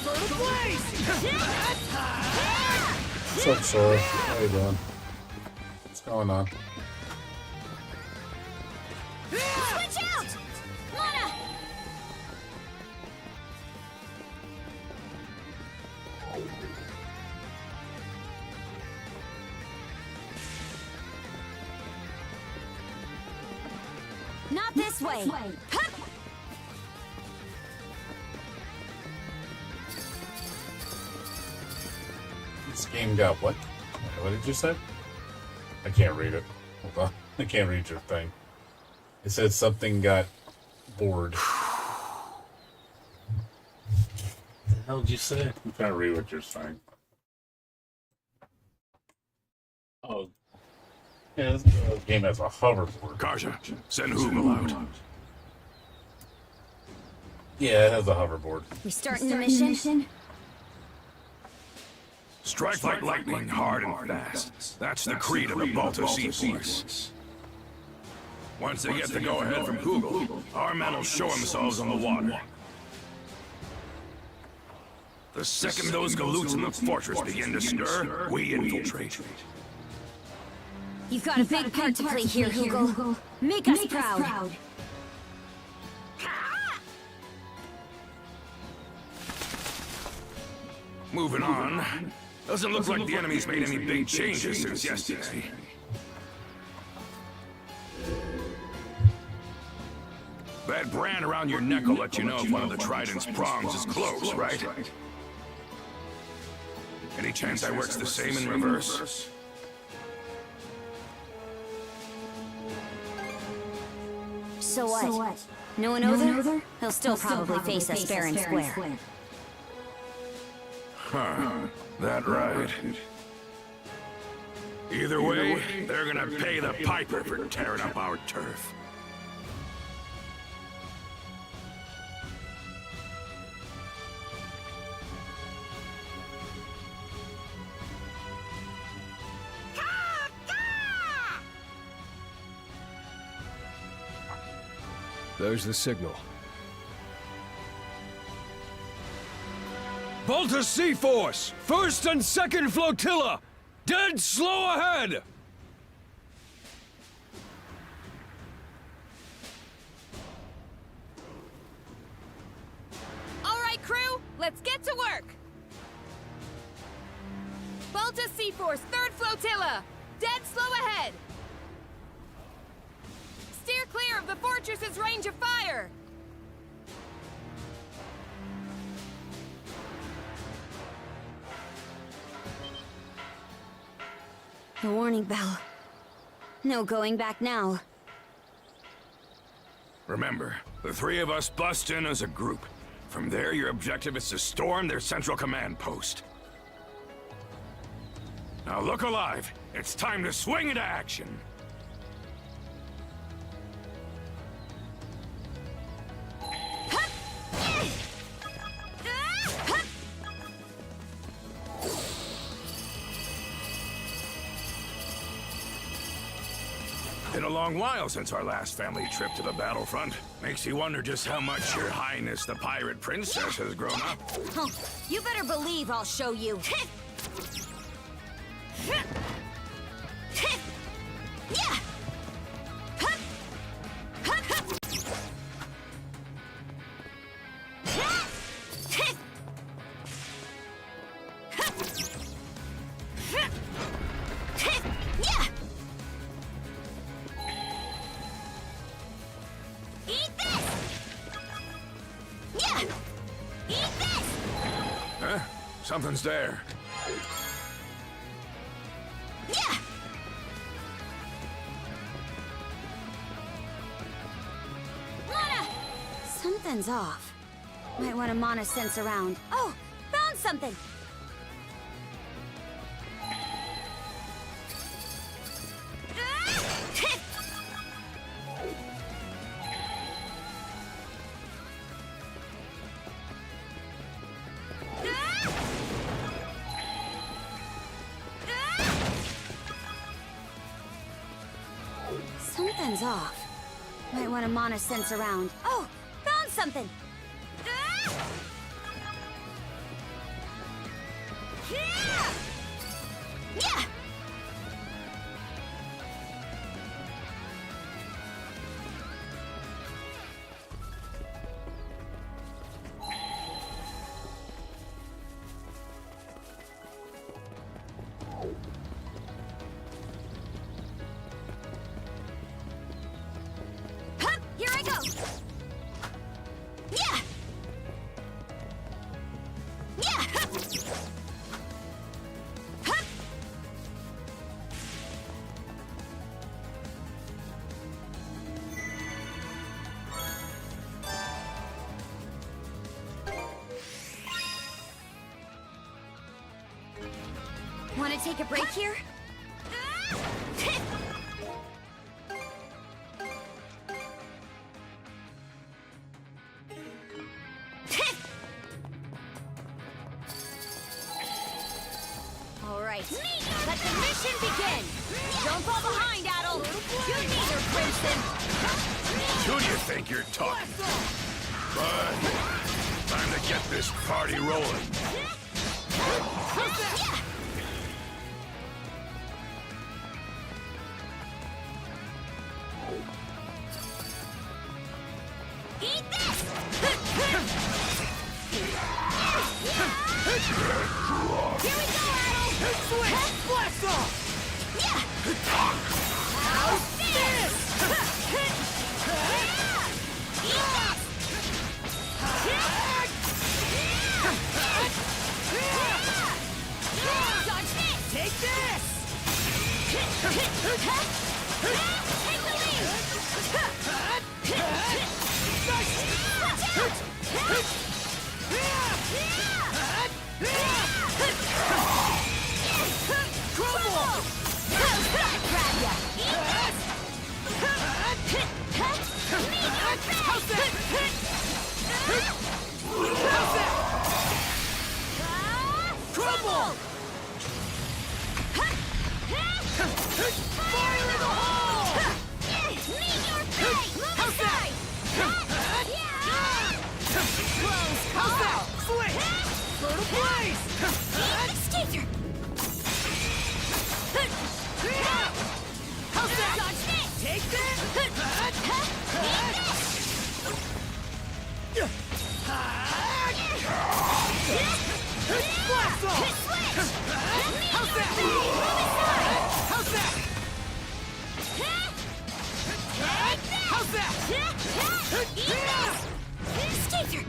Vertical blaze! What's up, Sora? How you doing? What's going on? Switch out! Lana! Not this way! Hup! This game got what? What did you say? I can't read it. Hold on. I can't read your thing. It said something got bored. What the hell did you say? I'm trying to read what you're saying. Oh. Yeah, this game has a hoverboard. Karja, send Hoogle out. Yeah, it has a hoverboard. We starting the mission? Strike like lightning, hard and fast. That's the creed of the Balto Sea Force. Once they get the go-ahead from Hoogle, our men will show themselves on the water. The second those galoots in the fortress begin to stir, we infiltrate. You've got a big part to play here, Hoogle. Make us proud. Moving on. Doesn't look like the enemy's made any big changes since yesterday. That brand around your neck will let you know if one of the trident's prongs is close, right? Any chance that works the same in reverse? So what? No one over? He'll still probably face us fair and square. Huh. That right. Either way, they're gonna pay the piper for tearing up our turf. There's the signal. Balto Sea Force! First and second flotilla! Dead slow ahead! All right, crew, let's get to work! Balto Sea Force, third flotilla! Dead slow ahead! Steer clear of the fortress's range of fire! The warning bell. No going back now. Remember, the three of us bust in as a group. From there, your objective is to storm their central command post. Now look alive. It's time to swing into action. a long while since our last family trip to the battlefront. Makes you wonder just how much Your Highness the Pirate Princess has grown up. Oh, you better believe I'll show you. Yeah! Eat this! Yeah! Eat this! Huh? Something's there. Yeah! Mana! Something's off. Might want to mana sense around. Oh, found something! Something's off. Might want to mana sense around. Oh, found something! Yeah! Hup, here I go! Yeah! Yeah! Hup! Hup! Want to take a break here? All right, let the mission begin! Don't fall behind, Adel! You neither, Princeton! Who do you think you're talking to? But time to get this party rolling. Yeah! Eat this! Here we go, Adel! Switch! Blast off! Yeah! How's this? Dodge this! Take this! Take the lead! Crumble! How's that grab ya? Eat this! Meet your fate! How's that? Crumble! Fire in the hole! Meet your fate! Move How's that? aside! Close How's call! that? Switch! Fertile blaze! Skater! How's that? Dodge this! Take this! Blast off! How's that? How's that? How's that? Skater!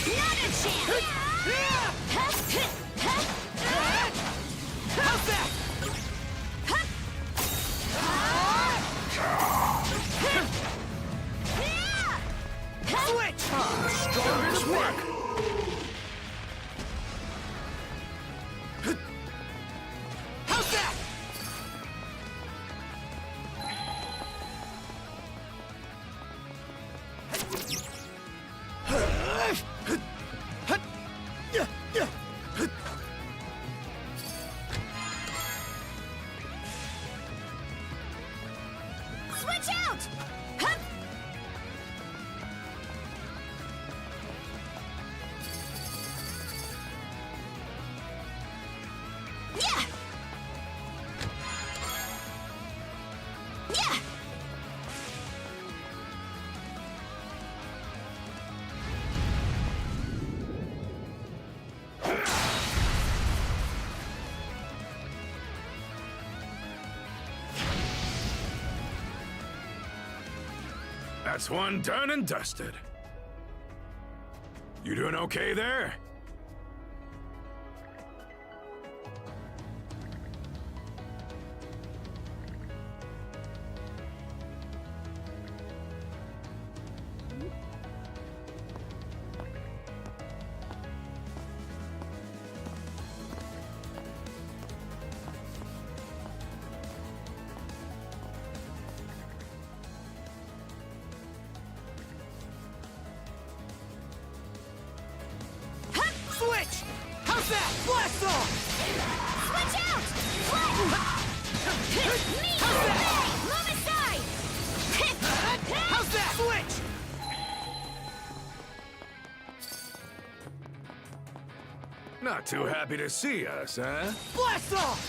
Not a chance! How's that? Switch! This work. How's that? That's one done and dusted. You doing okay there? Switch! How's that? Blast off! Switch out! Flip! Me! Move aside! How's that? Switch! Not too happy to see us, huh? Blast off!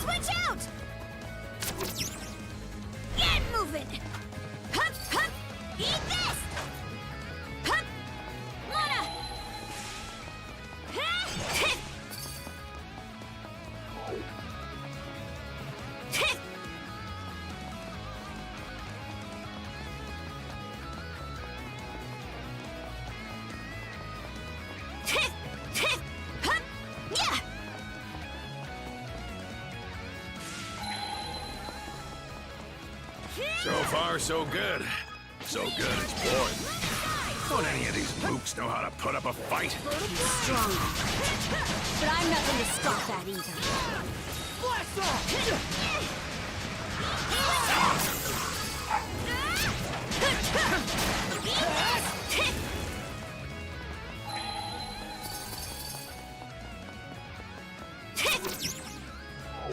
Switch out! Get moving! Hup, hup! Eat this! Hup! Lana! Hup! Yeah! So far, so good. So good, it's boring. Don't any of these mooks know how to put up a fight? Strong. But I'm not going to stop that either. Blast off!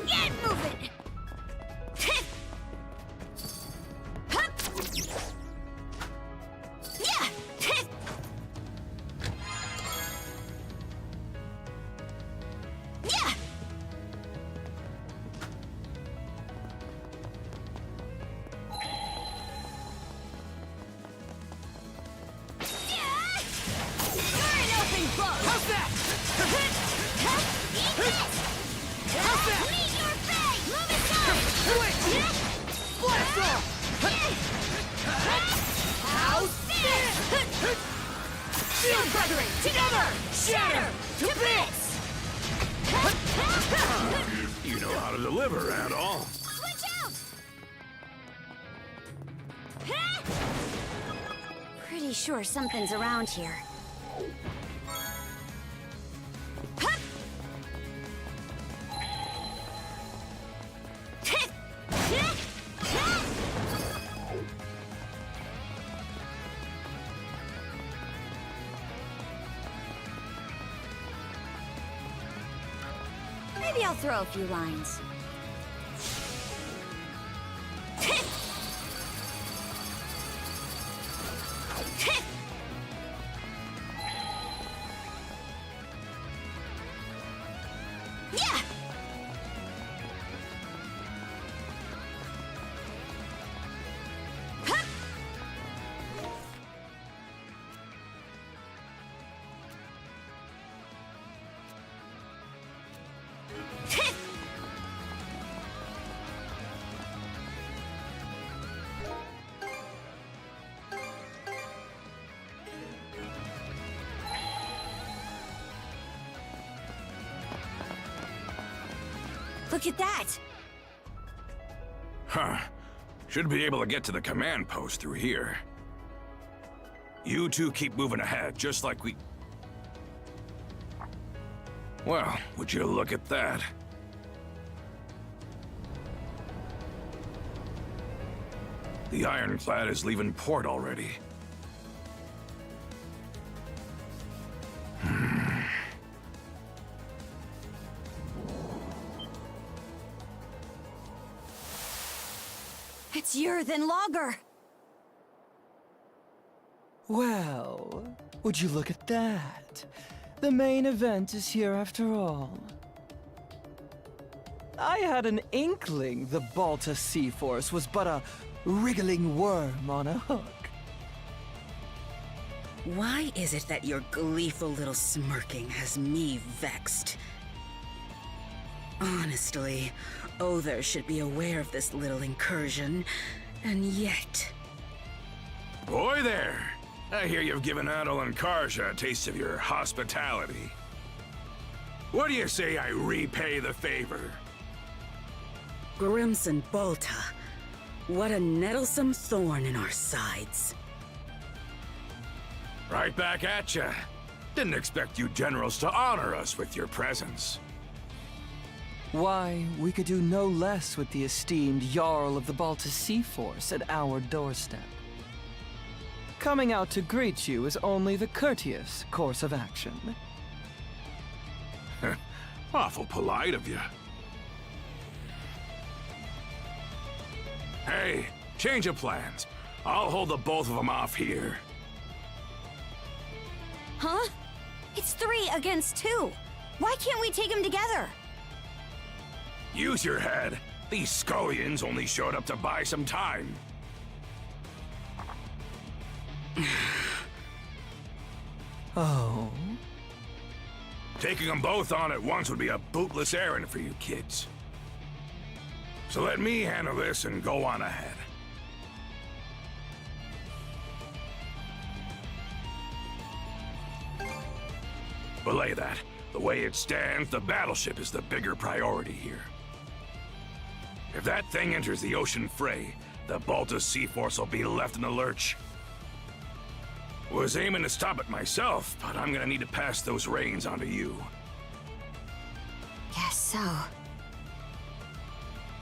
Get moving! Hup! Yeah! Yeah! You're an open book! How's that? Eat this! How's that? Meet your fate! Move aside! Switch! Blast off! How's this? Shield feathering! Together! Shatter! To bits! You know how to deliver, and all. Switch out! Pretty sure something's around here. Maybe I'll throw a few lines. Yeah! Look at that! Huh. Should be able to get to the command post through here. You two keep moving ahead, just like we... Well, would you look at that? The ironclad is leaving port already. It's Yurthen Logger! Well, would you look at that? The main event is here after all. I had an inkling the Balta Sea Force was but a wriggling worm on a hook. Why is it that your gleeful little smirking has me vexed? Honestly, Other should be aware of this little incursion, and yet... Boy there! I hear you've given Adel and Karja a taste of your hospitality. What do you say I repay the favor? Grimson Balta, what a nettlesome thorn in our sides. Right back at ya. Didn't expect you generals to honor us with your presence. Why, we could do no less with the esteemed Jarl of the Balta Sea Force at our doorstep. Coming out to greet you is only the courteous course of action. Awful polite of you. Hey, change of plans. I'll hold the both of them off here. Huh? It's 3 against 2. Why can't we take them together? Use your head. These scullions only showed up to buy some time. Oh? Taking them both on at once would be a bootless errand for you kids. So let me handle this and go on ahead. Belay that. The way it stands, the battleship is the bigger priority here. If that thing enters the ocean fray, the Balta Sea Force will be left in the lurch. Was aiming to stop it myself, but I'm gonna need to pass those reins on to you. Guess so.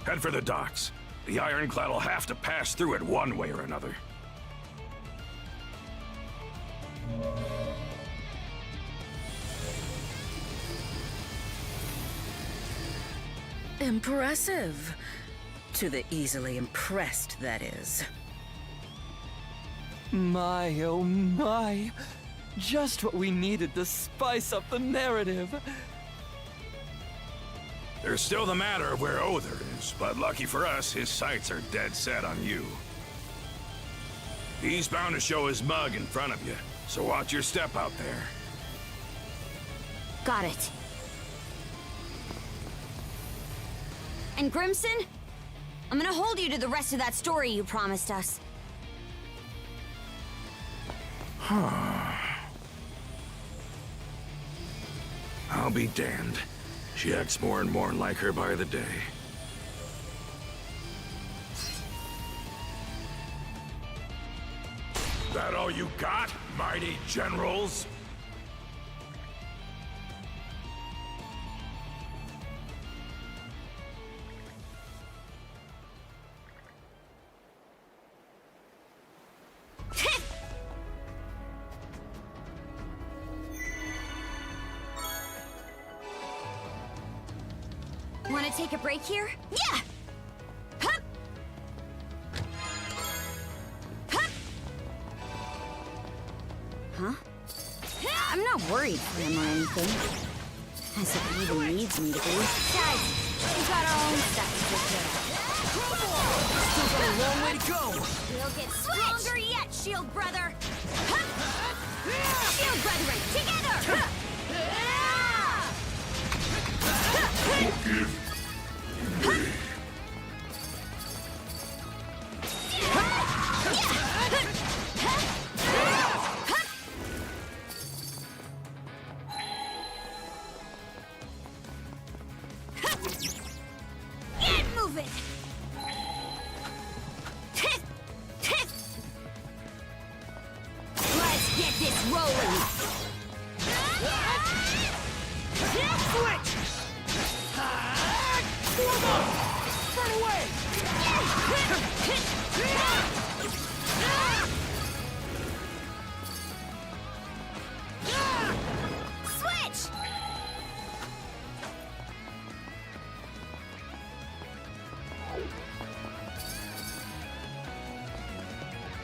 Head for the docks. The ironclad will have to pass through it one way or another. Impressive. To the easily impressed, that is. My, oh my. Just what we needed to spice up the narrative. There's still the matter of where Other is, but lucky for us, his sights are dead set on you. He's bound to show his mug in front of you, so watch your step out there. Got it. And Grimson? I'm gonna hold you to the rest of that story you promised us. I'll be damned. She acts more and more like her by the day. That all you got, mighty generals? Wanna take a break here? Yeah! Hup! Hup! Huh? I'm not worried for him or anything. As if he even needs me to be. Guys, we've got our own stuff to take care of. Still got a long way to go. We'll get stronger yet, Shield Brother! Hup! Shield Brethren, together! Get moving! Let's get this rolling! Switch! Form up! Burn away! Switch!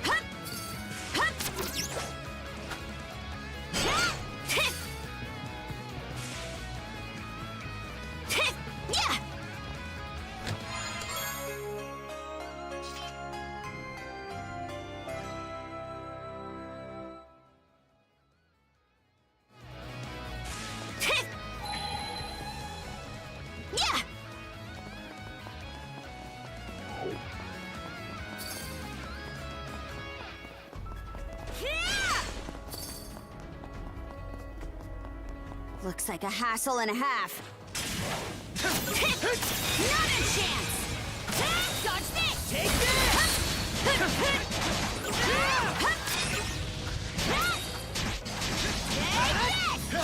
Hup! Hup! Looks like a hassle and a half. Not a chance! Dodge this! Take this!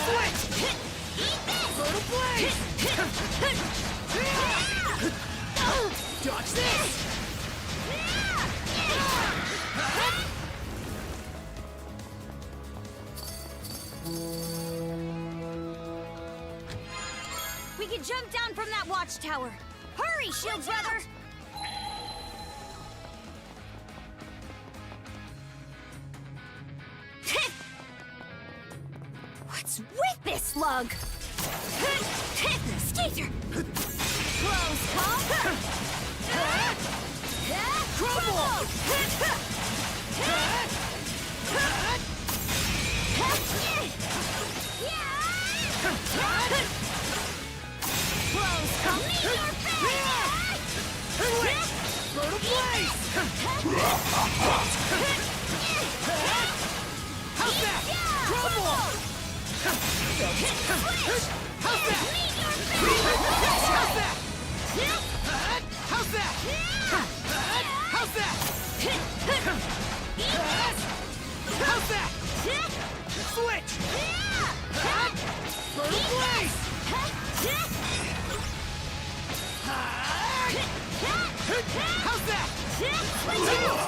Switch! Eat this! Go to blade! Dodge this! We can jump down from that watchtower. Hurry, shield brother! What's with this slug? Skater! Close call! Crumble! Close call! Meet your fate! Switch! Go to place! How's that? Crumble! Switch! How's that? Meet your fate! How's that? How's that? How's that? How's that? Switch! Go to place! How's that? Switch out!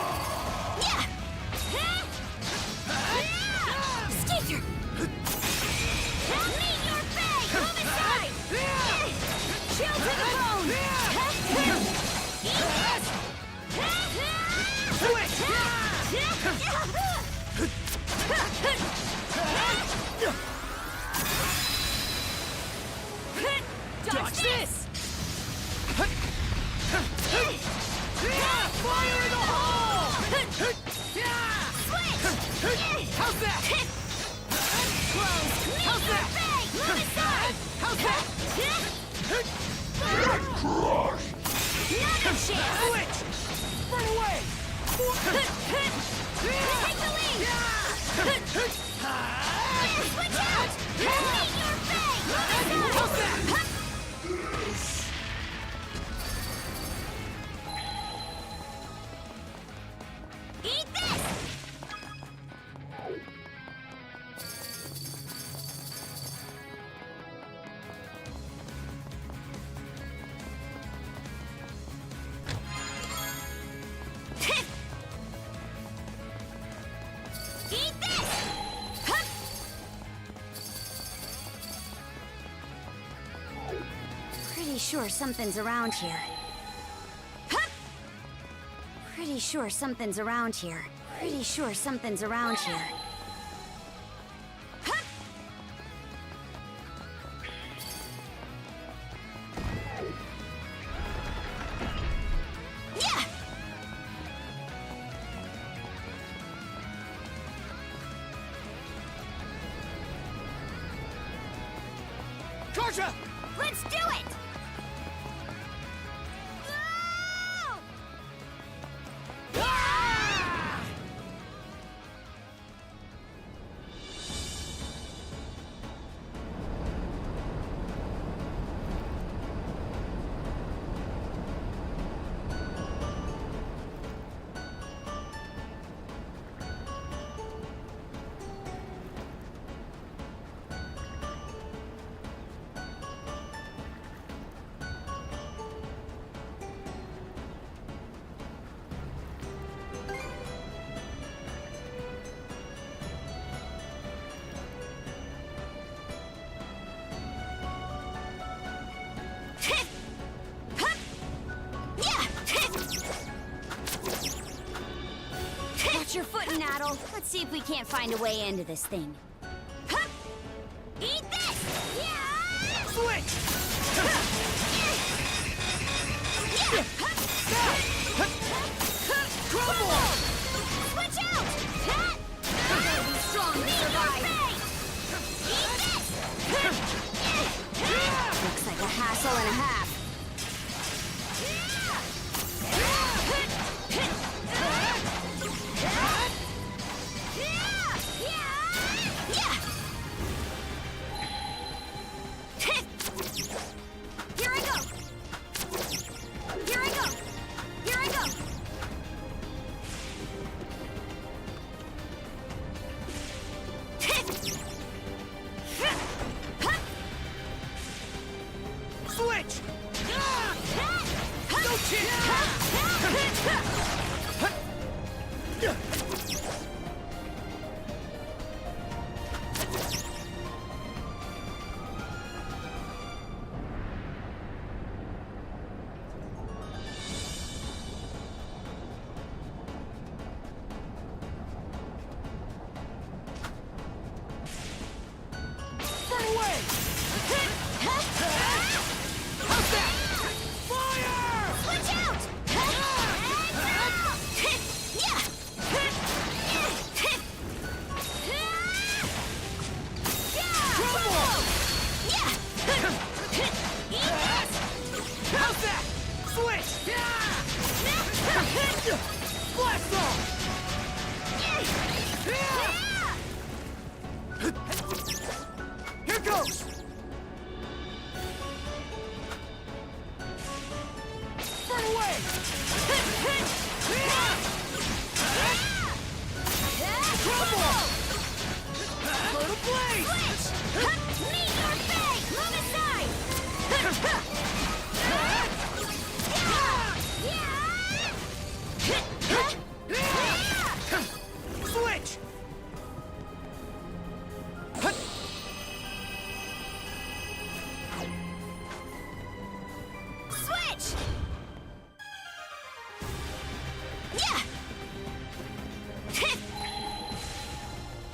Skater! Meet your fate! Move aside! Shield to the bone! Switch! Dodge this! Fire in the hole! Switch! How's that? Close! How's that? Move aside! How's that? Not a chance! Switch! Run away! Take the lead! Switch out! Meet your fate! How's that? Eat this! Eat this! Pretty sure something's around here. Pretty sure something's around here. Pretty sure something's around here. Yeah! Georgia! Let's do it! Watch your footing, Addle. Let's see if we can't find a way into this thing. Eat this! Yeah! Switch! Crumble! Switch out! Gotta be strong to survive. Eat this! Looks like a hassle and a half.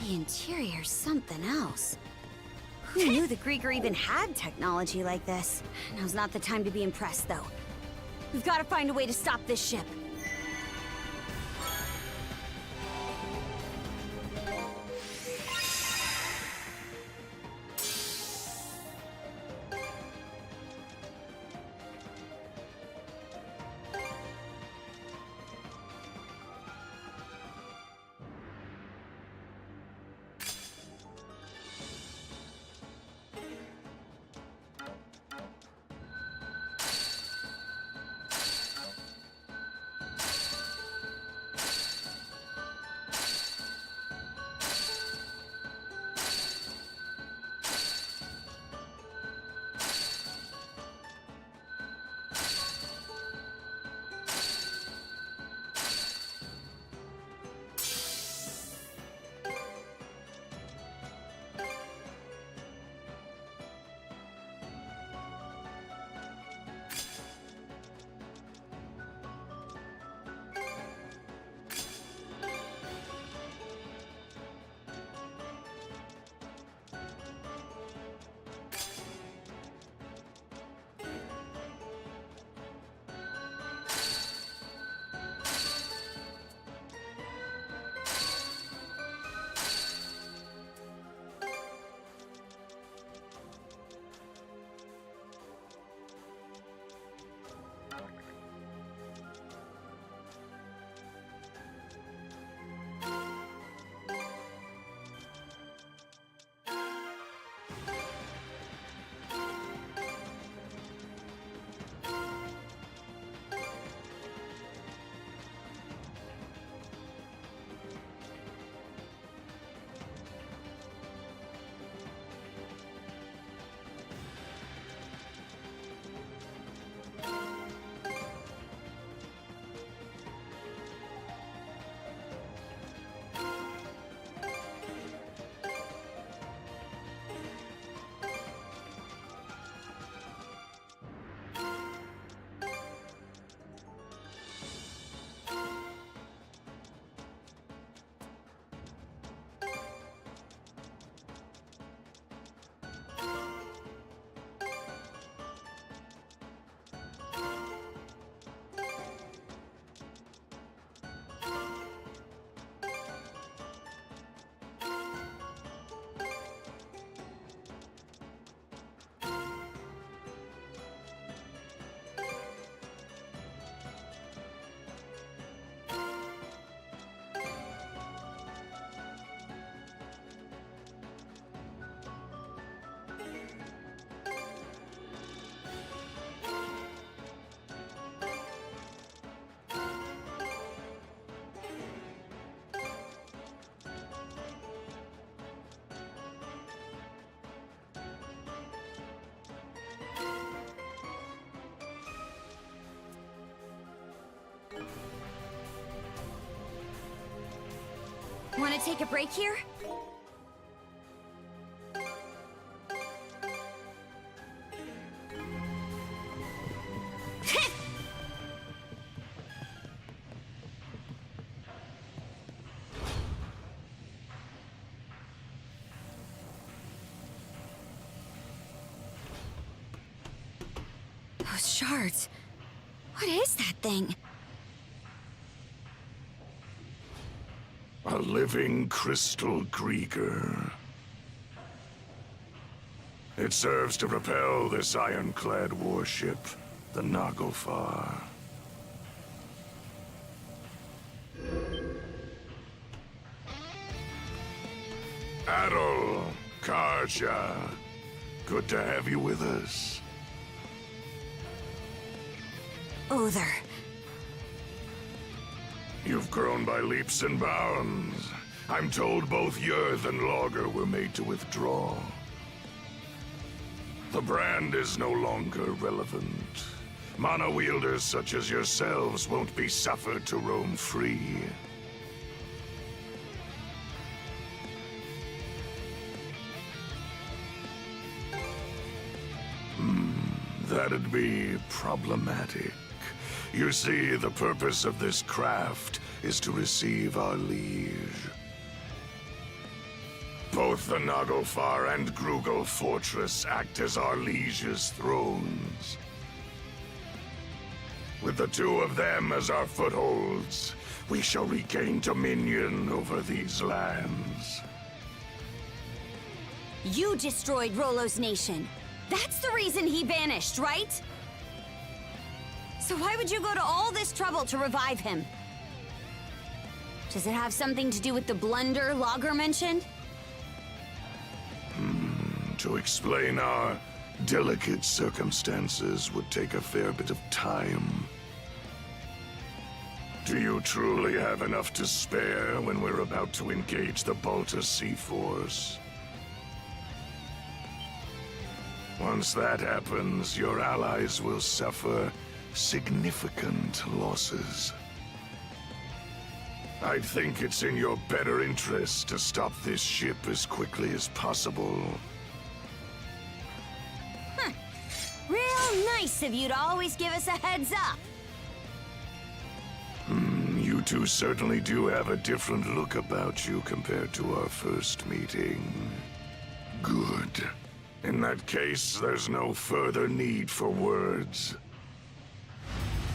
The interior's something else. Who knew the Grieger even had technology like this? Now's not the time to be impressed, though. We've got to find a way to stop this ship. Want to take a break here? Those shards. What is that thing? A living crystal Grieger. It serves to propel this ironclad warship, the Nagofar. Adol, Karja, good to have you with us. Uther. You've grown by leaps and bounds. I'm told both Yerth and Logger were made to withdraw. The brand is no longer relevant. Mono-wielders such as yourselves won't be suffered to roam free. That'd be problematic. You see, the purpose of this craft is to receive our liege. Both the Nagofar and Grugel Fortress act as our liege's thrones. With the two of them as our footholds, we shall regain dominion over these lands. You destroyed Rollo's nation. That's the reason he vanished, right? So why would you go to all this trouble to revive him? Does it have something to do with the blunder Logger mentioned? To explain our delicate circumstances would take a fair bit of time. Do you truly have enough to spare when we're about to engage the Balta Sea Force? Once that happens, your allies will suffer significant losses. I think it's in your better interest to stop this ship as quickly as possible. Real nice of you to always give us a heads up. You two certainly do have a different look about you compared to our first meeting. Good. In that case, there's no further need for words.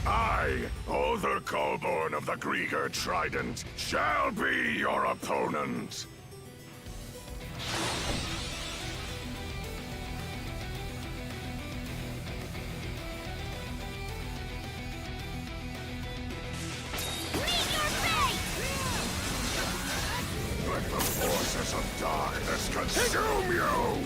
I, Other Colborn of the Grieger Trident, shall be your opponent. Let the forces of darkness consume you!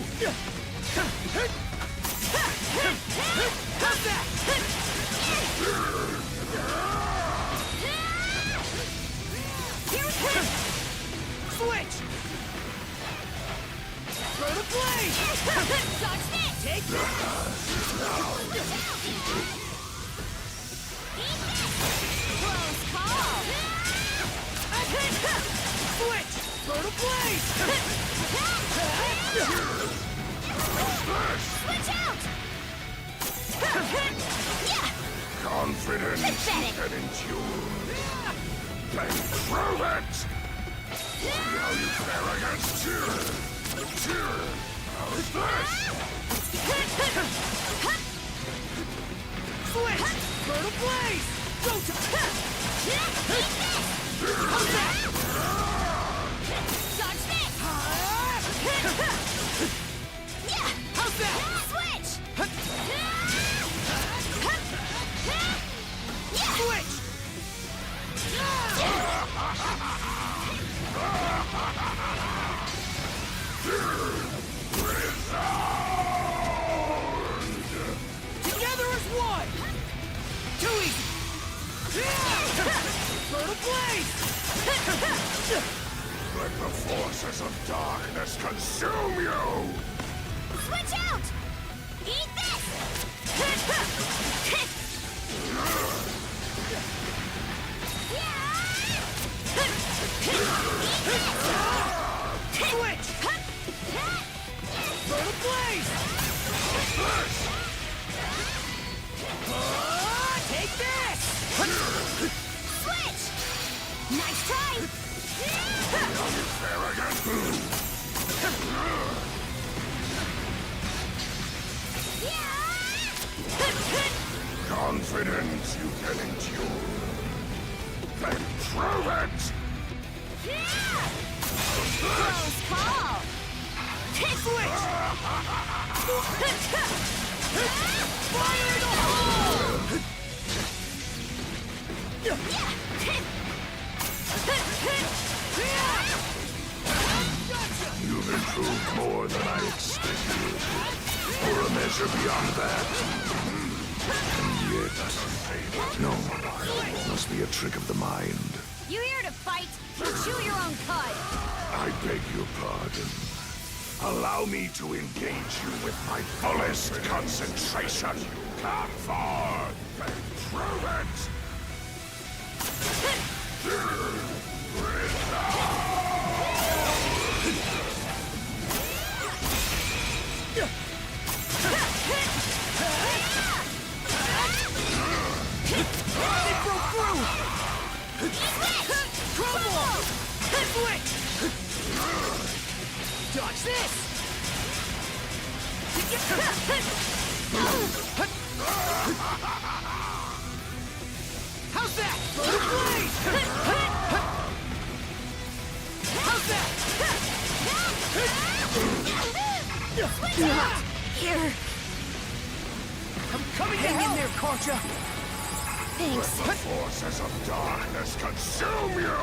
Switch! Throw the blade! Dodge this! Take this! Close call! Switch! Throw the blade! Switch out! Confidence Pathetic. and endure. Then prove it! See how you fare against Tyr! How's this? Switch! Throw the blade! Go to... Dodge this! How's that? Switch! Switch! Together as one! Too easy! Throw the blade! Let the forces of darkness consume you! Switch out! Eat this! Eat Switch! Burn blaze! Take this! Switch! Nice try! Confidence you can endure. Then prove it! Close call! Switch! Fire in the hole! You've improved more than I expected. For a measure beyond that. And yet... No. It must be a trick of the mind. You here to fight? You'll chew your own cud! I beg your pardon. Allow me to engage you with my fullest concentration. Come forth and prove it! It broke through! Crumble! Switch! Dodge this! How's that? Burn blade! How's that? Not here. I'm coming to help! In there, Concha! Thanks. The forces of darkness consume you!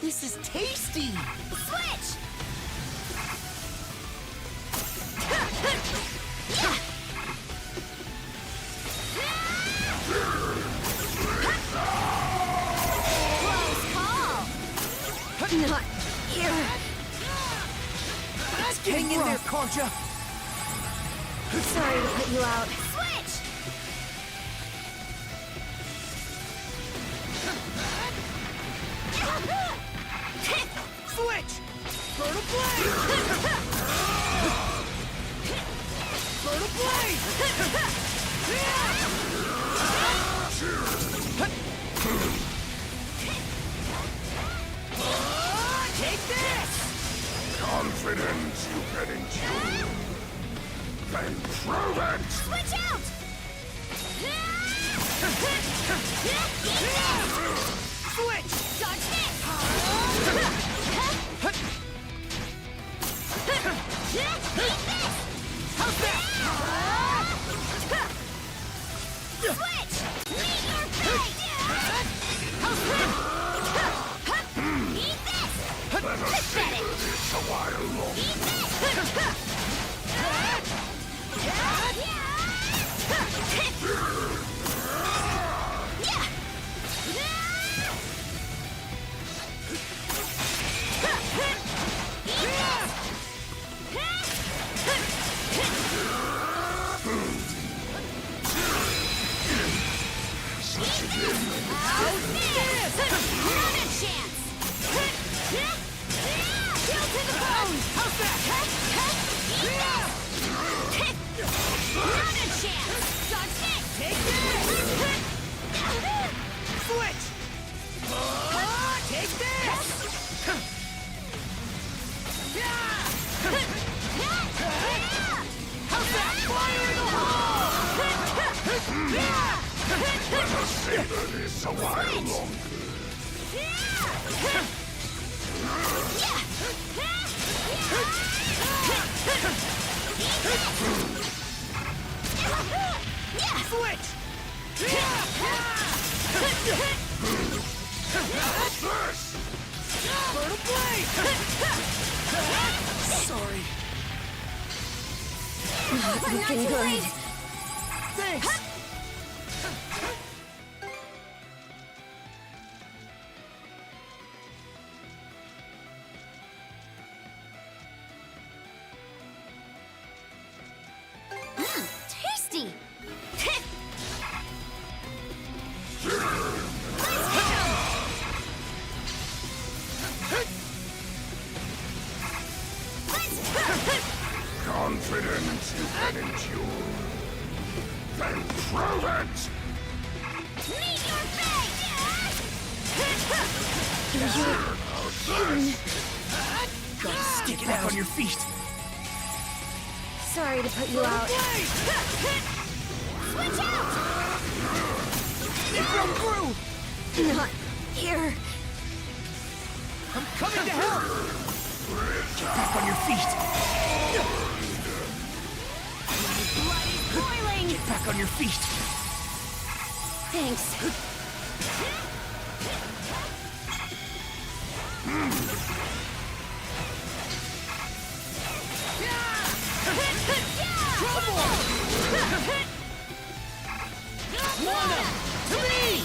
This is tasty! Switch! Close call! Not here. Hang in there, Concha! Sorry to put you out. Switch! Switch! Burn a blade! Burn a blade! Take this! Confidence you can endure. Then prove it! Switch out! Switch! Dodge this! How's that? Switch! Meet your fate! How's that? Eat this! Let us savor this a while longer. Eat Switch! Take this! How's that? Fire in the hole! Let us savor this a while longer. Switch! Burn a blade! Sorry. Not looking good. Thanks! Then prove it! Meet your fate! Stick it out on your feet. Sorry to put you out. Switch out! It broke through. Not here. I'm coming to help. Get back on your feet. Blood is boiling! Get back on your feet. Thanks. Lana, to me!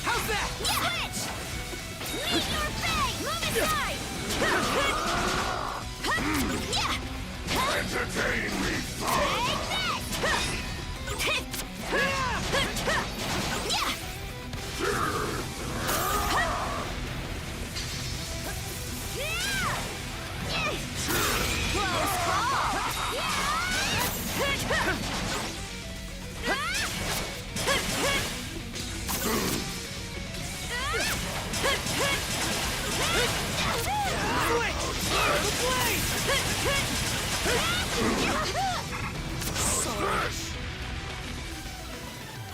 How's that? Switch! Meet your fate! Move aside! Entertain me,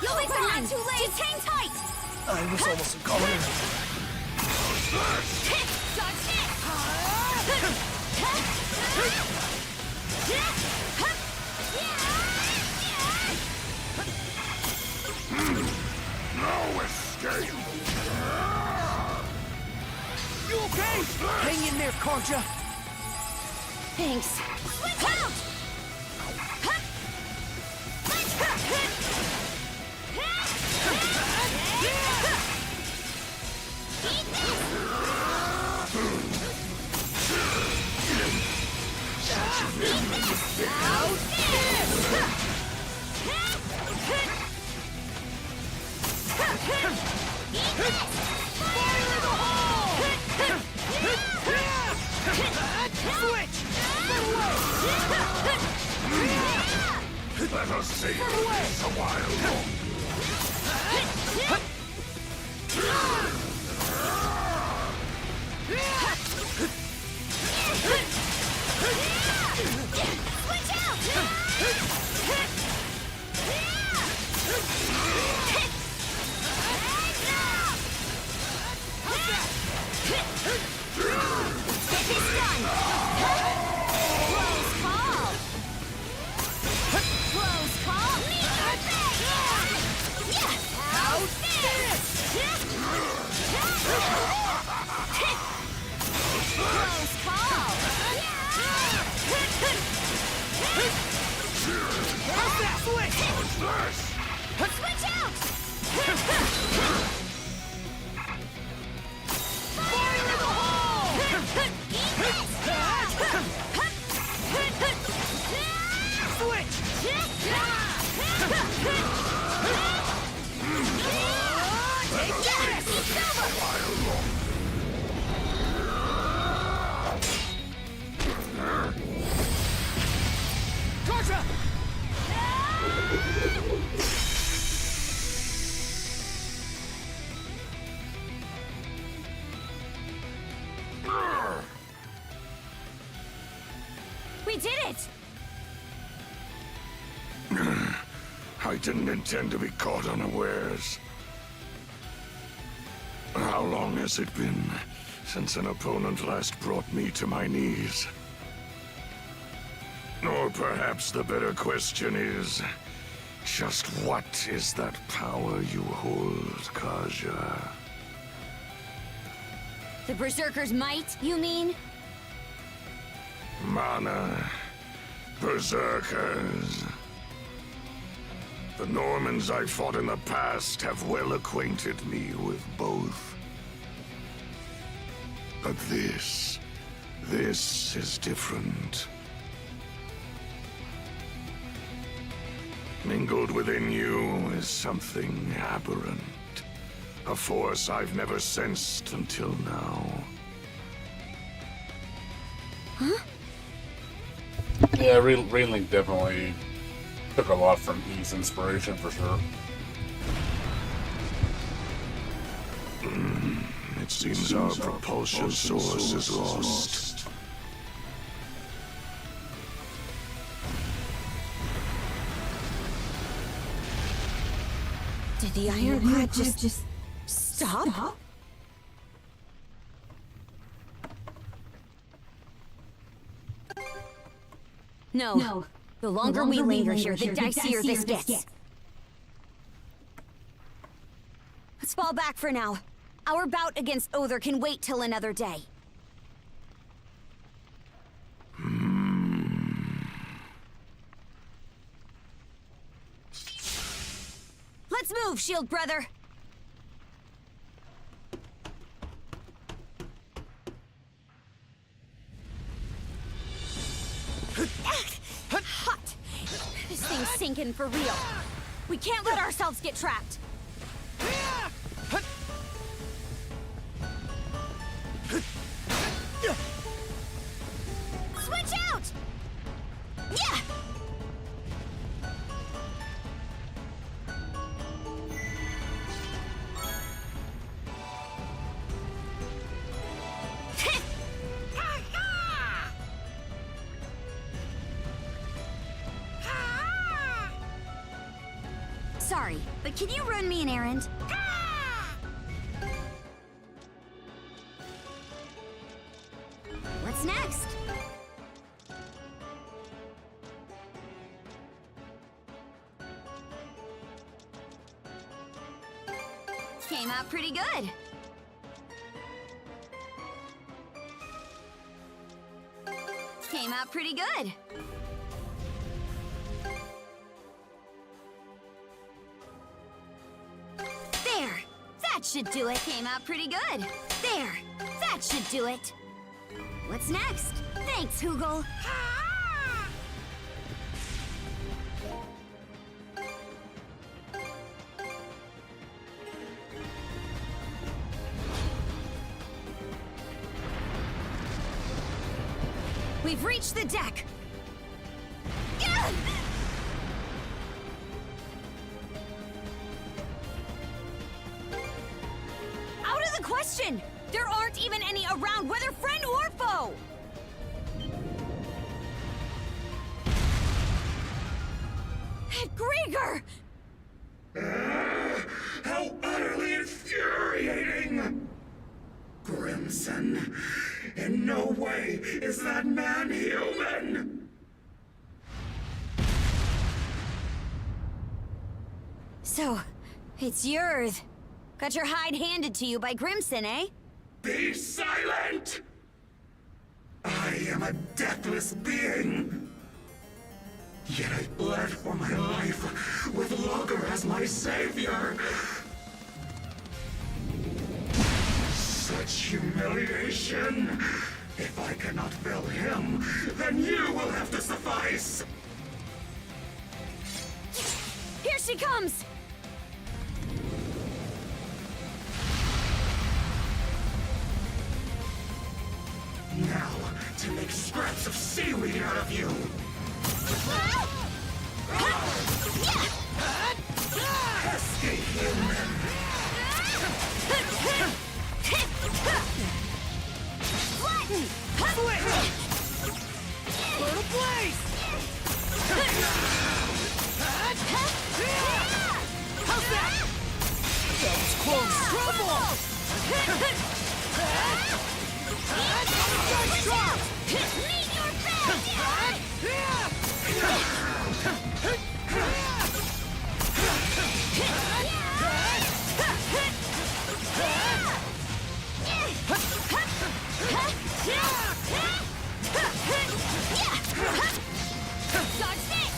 You'll be fine! Too late! Just hang tight! I was almost a goner. no escape! You okay? Hang in there, Karja. Thanks. Switch out! Let us see this a while longer. Switch out! Switch out! Fire in the hole! Switch! Karja! We did it! I didn't intend to be caught unawares. How long has it been since an opponent last brought me to my knees? Or perhaps the better question is, just what is that power you hold, Kaja? The Berserker's might, you mean? Mana, Berserkers. The Normans I fought in the past have well acquainted me with both. But this is different. Mingled within you is something aberrant. A force I've never sensed until now. Huh? Yeah, Railing definitely took a lot from E's inspiration for sure. It seems our propulsion source is lost. Did the ironclad just stop? No. The longer we linger here, the dicier this gets. Let's fall back for now. Our bout against Other can wait till another day. Let's move, Shield Brother! Hot! This thing's sinking for real. We can't let ourselves get trapped. Switch out! Yeah! Sorry, but can you run me an errand? What's next? Came out pretty good. Came out pretty good. There! That should do it. Came out pretty good. There! That should do it. What's next? Thanks, Hoogle. We've reached the deck. Out of the question! There aren't even any around, whether friend or foe! Grieger! How utterly infuriating! Grimson, in no way is that man human! So, it's yours. Got your hide handed to you by Grimson, eh? Be silent! I am a deathless being! Yet I bled for my life, with Logger as my savior! Such humiliation! If I cannot fill him, then you will have to suffice! Here she comes! Now, to make scraps of seaweed out of you! Pesky human! Flatten! Little blaze! How's that? That was close. Trouble! Meet your fate!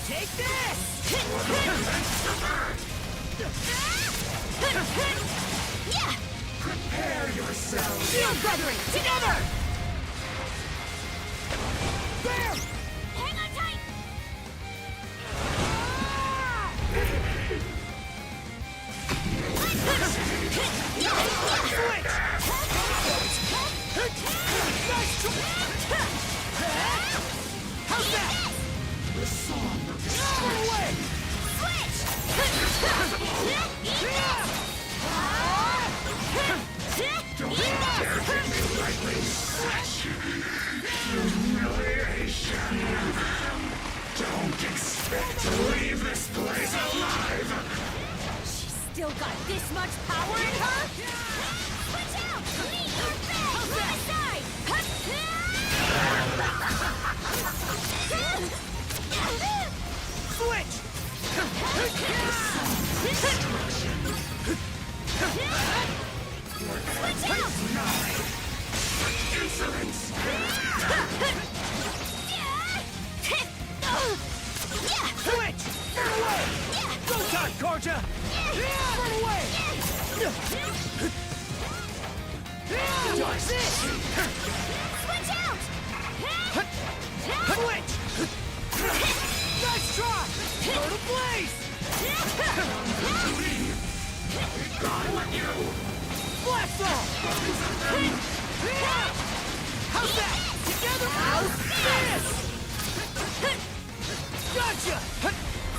Take this! Prepare yourselves! Shield Wuthering, together! There! Hang on tight! How's that? Humiliation! Don't expect to leave this place alive! She's still got this much power in her? Switch out! Meet your fate! Move aside! Switch! Switch out! Insolence! Switch! Get away! Go time, Korja! Run away! Dodge this! Switch out! Switch! Nice try! Go to blaze! Blast off! How's that? Together! How's this? Gotcha!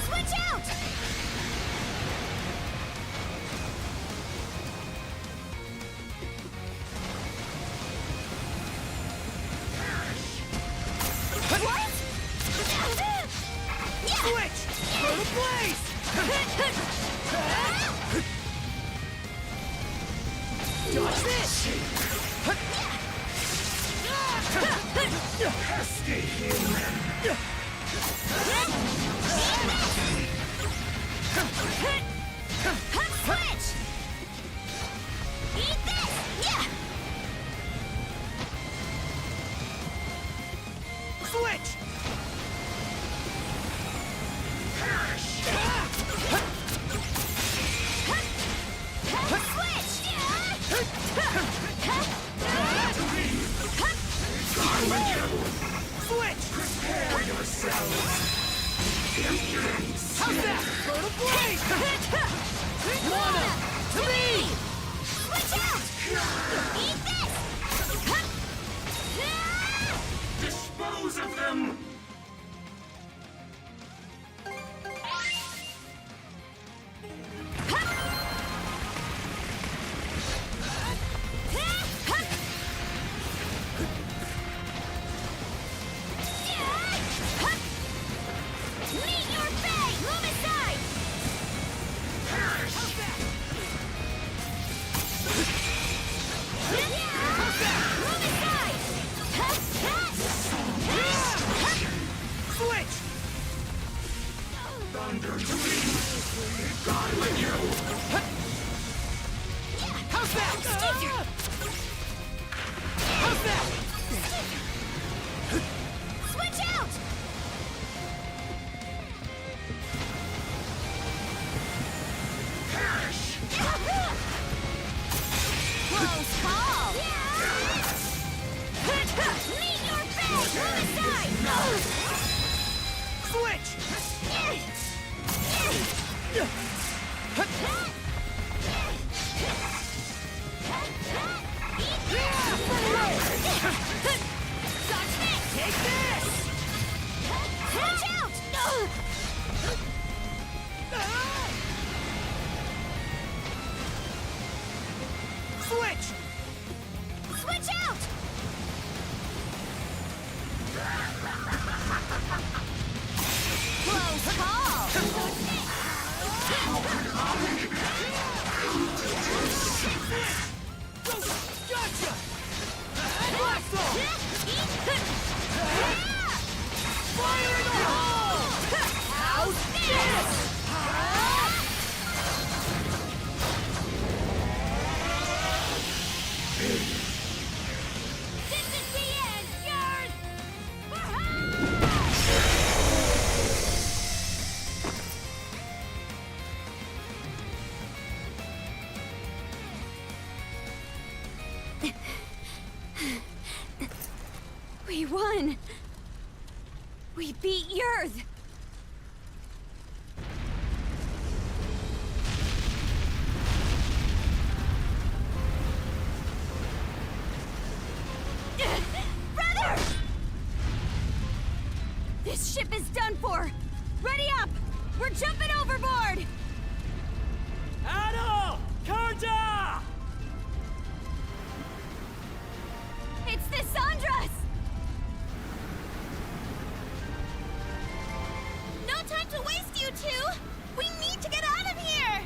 Switch out! What? Switch! Go to blaze! Dodge this! Pesky human! Switch! Eat this! Yeah! Switch! Switch! Prepare yourselves! Impudence! How's that? Go to blaze! Wanna! To me! Switch out! Eat this! Dispose of them! Meet your fate! Move aside! Move aside! Switch! Thunder to me! God with you! How's that? How's that? Switch out! Close call! Meet your fate! Move aside! Switch! Take this! Watch out! Switch! Switch out! Close call! Gotcha! Blast off! Fire in the hole! How's this? This is the end, Yards! We won! We beat Yurth! Brother! This ship ship is done for! Ready up! We're jumping overboard! Adol! Karja! It's the Sandras! No time to waste, you two! We need to get out of here!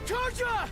Karja!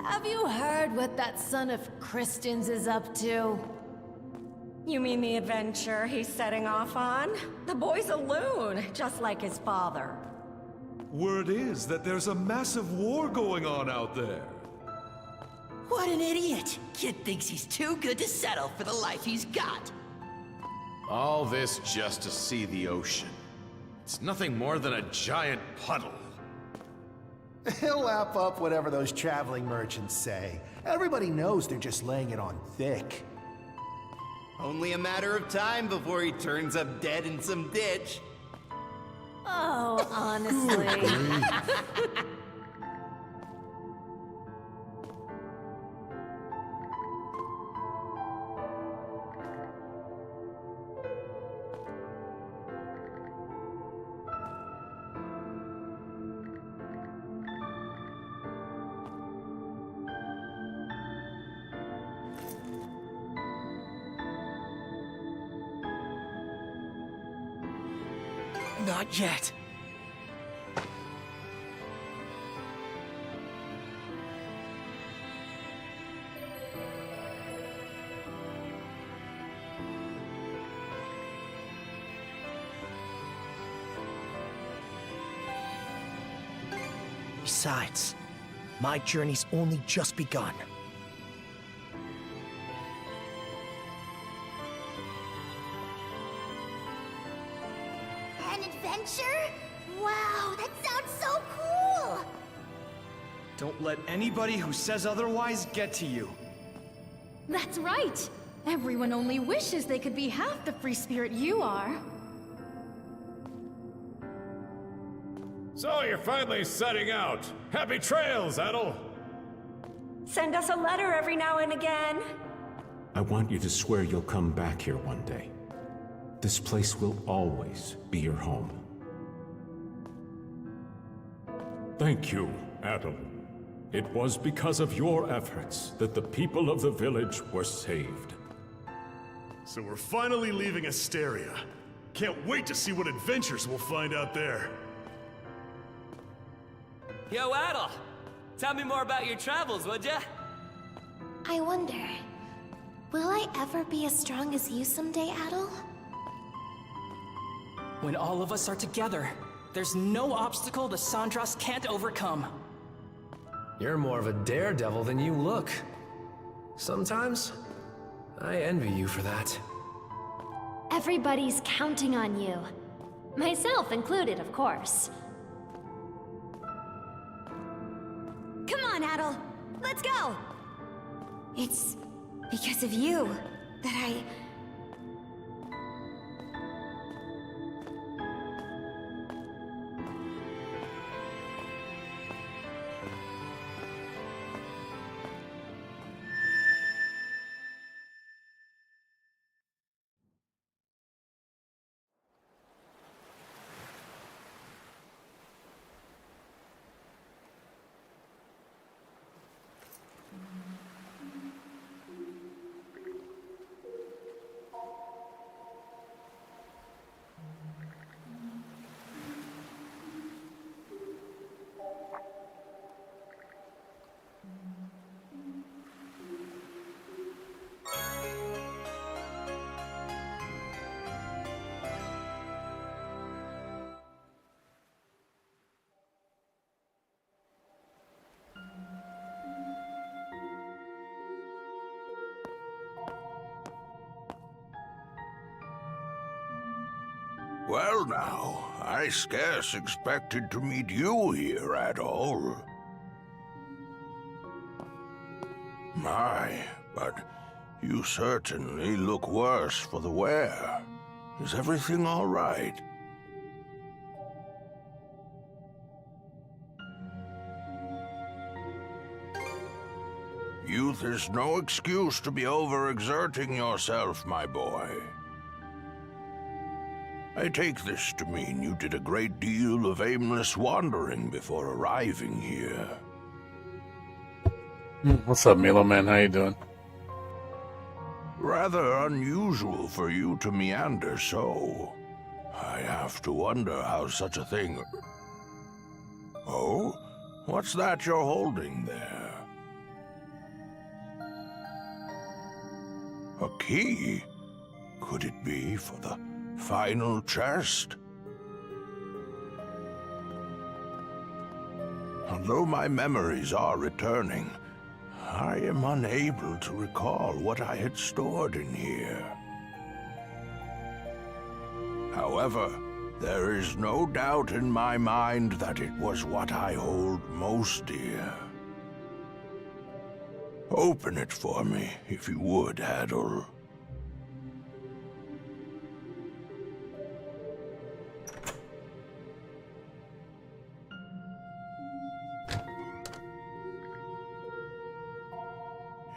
Have you heard what that son of Kristen's is up to? You mean the adventure he's setting off on? The boy's a loon, just like his father. Word is that there's a massive war going on out there. What an idiot! Kid thinks he's too good to settle for the life he's got. All this just to see the ocean. It's nothing more than a giant puddle. He'll lap up whatever those traveling merchants say. Everybody knows they're just laying it on thick. Only a matter of time before he turns up dead in some ditch. Oh, honestly. Not yet. Besides, my journey's only just begun. An adventure? Wow, that sounds so cool! Don't let anybody who says otherwise get to you. That's right! Everyone only wishes they could be half the free spirit you are. So you're finally setting out. Happy trails, Adol! Send us a letter every now and again. I want you to swear you'll come back here one day. This place will always be your home. Thank you, Adol. It was because of your efforts that the people of the village were saved. So we're finally leaving Asteria. Can't wait to see what adventures we'll find out there. Yo, Adol! Tell me more about your travels, would ya? I wonder, will I ever be as strong as you someday, Adol? When all of us are together, there's no obstacle the Sandras can't overcome. You're more of a daredevil than you look. Sometimes, I envy you for that. Everybody's counting on you. Myself included, of course. Come on, Adol. Let's go! It's because of you that I... Well now, I scarce expected to meet you here at all. My, but you certainly look worse for the wear. Is everything all right? Youth is no excuse to be overexerting yourself, my boy. I take this to mean you did a great deal of aimless wandering before arriving here. What's up, Milo Man? How you doing? Rather unusual for you to meander so. I have to wonder how such a thing... Oh? What's that you're holding there? A key? Could it be for the final chest? Although my memories are returning, I am unable to recall what I had stored in here. However, there is no doubt in my mind that it was what I hold most dear. Open it for me, if you would, Adol.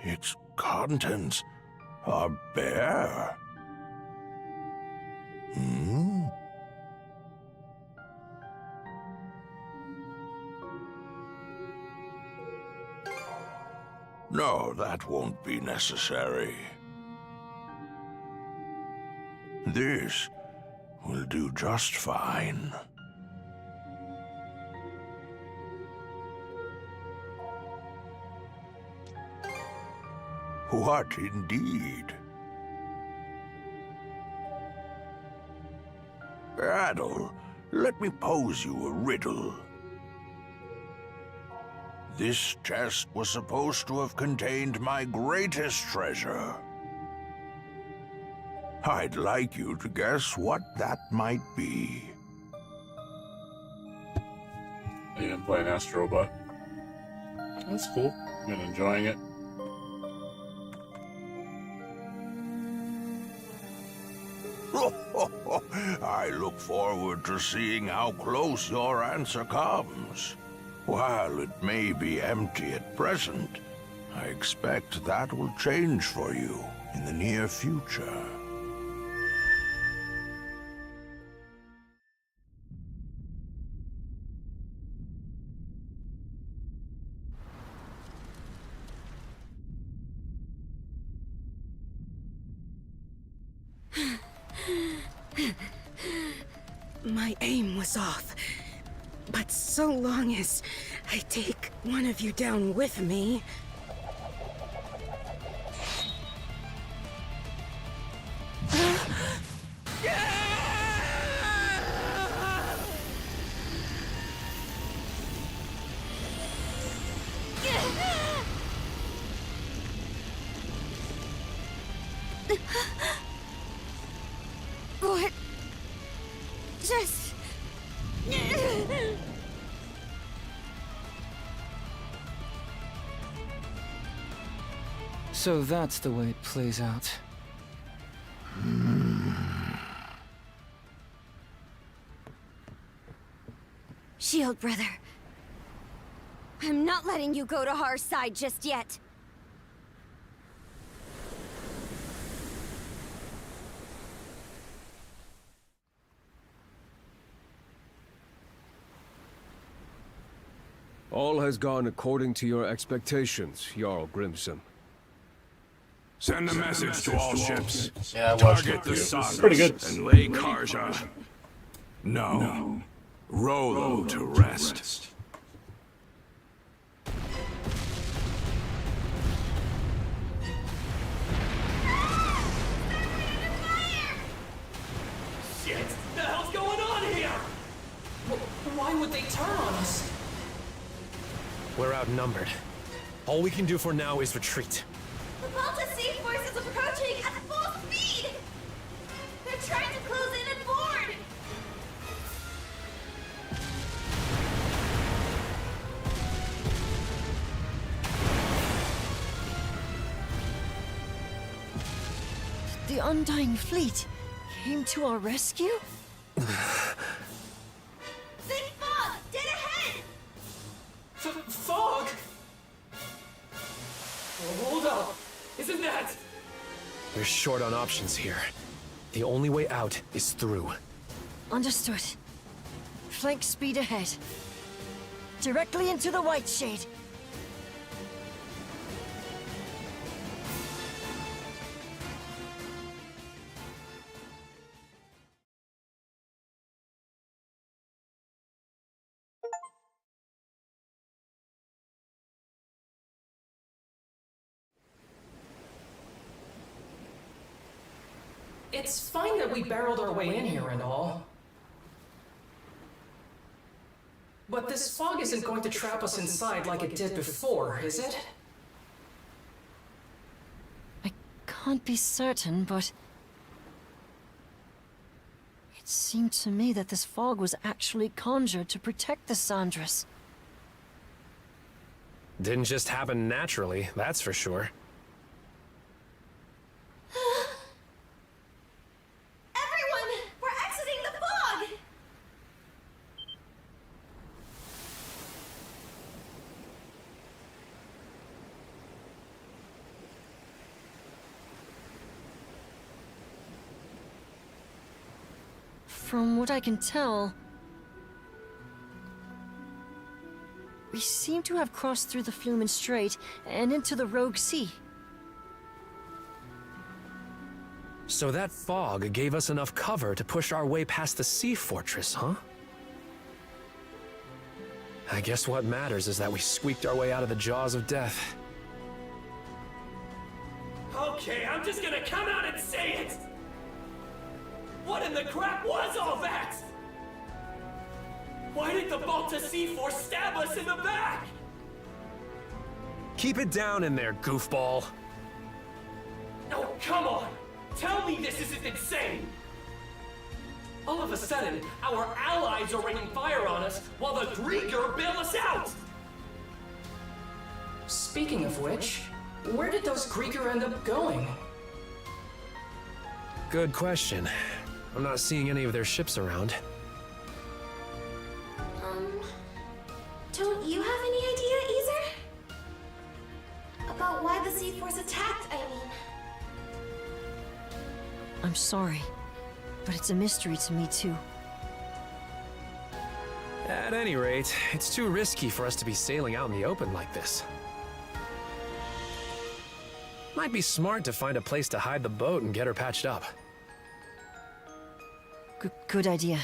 Its contents are bare. Hmm? No, that won't be necessary. This will do just fine. What indeed? Adol, let me pose you a riddle. This chest was supposed to have contained my greatest treasure. I'd like you to guess what that might be. You been playing Astrobot? That's cool. Been enjoying it. I look forward to seeing how close your answer comes. While it may be empty at present, I expect that will change for you in the near future. My aim was off. But so long as I take one of you down with me... What? Just... So that's the way it plays out. Shield brother. I'm not letting you go to our side just yet. All has gone according to your expectations, Jarl Grimson. Send a message to all ships. Yeah, I watched Target it. the Sagas Pretty good. and lay Karja. No. Rolo to rest. Shit! What the hell's going on here? Why would they turn on us? We're outnumbered. All we can do for now is retreat. The Balta Sea Force is approaching at full speed! They're trying to close in and board! The Undying Fleet came to our rescue? Thick fog! Dead ahead! Fog? Oh, hold up! Isn't that... We're short on options here. The only way out is through. Understood. Flank speed ahead. Directly into the White Shade. It's fine that we barreled our way in here and all. But this fog isn't going to trap us inside like it did before, is it? Can't be certain, but... It seemed to me that this fog was actually conjured to protect the Sandras. Didn't just happen naturally, that's for sure. Everyone! We're exiting the fog! From what I can tell... We seem to have crossed through the Flumen Strait and into the Rogue Sea. So that fog gave us enough cover to push our way past the sea fortress, huh? I guess what matters is that we squeaked our way out of the jaws of death. Okay, I'm just gonna come out and say it! What in the crap was all that? Why did the Balta C4 stab us in the back? Keep it down in there, goofball. Oh, come on! Tell me this isn't insane! All of a sudden, our allies are raining fire on us while the Grieger bail us out! Speaking of which, where did those Grieger end up going? Good question. I'm not seeing any of their ships around. Don't you have any idea, Eazer? About why the Sea Force attacked, I mean. I'm sorry, but it's a mystery to me too. At any rate, it's too risky for us to be sailing out in the open like this. Might be smart to find a place to hide the boat and get her patched up. Good idea.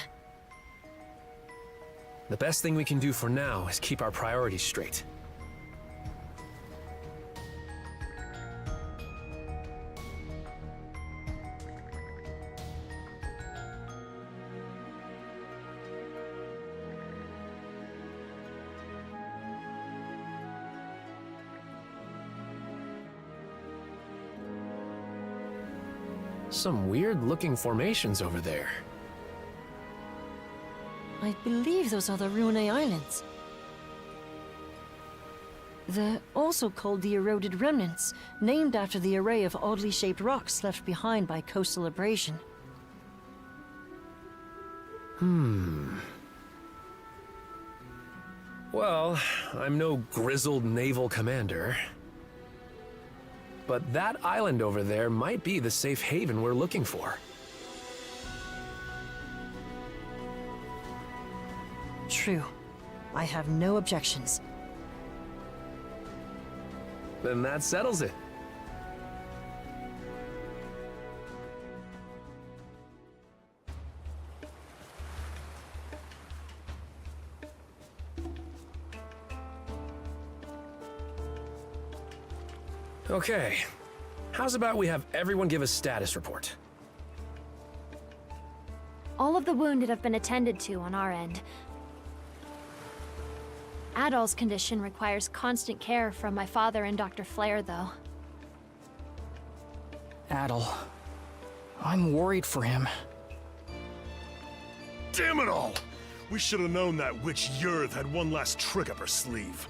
The best thing we can do for now is keep our priorities straight. Some weird-looking formations over there. I believe those are the Rune Islands. They're also called the Eroded Remnants, named after the array of oddly shaped rocks left behind by coastal abrasion. Well, I'm no grizzled naval commander. But that island over there might be the safe haven we're looking for. True. I have no objections. Then that settles it. Okay. How's about we have everyone give a status report? All of the wounded have been attended to on our end. Adol's condition requires constant care from my father and Dr. Flair, though. Adol. I'm worried for him. Damn it all! We should have known that witch Yurth had one last trick up her sleeve.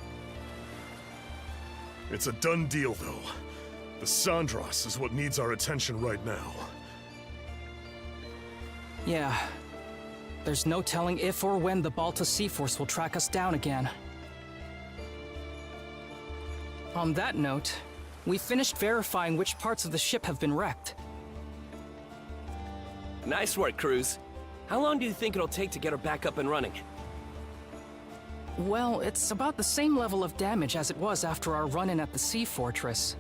It's a done deal, though. The Sandros is what needs our attention right now. Yeah. There's no telling if or when the Balta Sea-Force will track us down again. On that note, we finished verifying which parts of the ship have been wrecked. Nice work, Cruz. How long do you think it'll take to get her back up and running? Well, it's about the same level of damage as it was after our run-in at the Sea Fortress.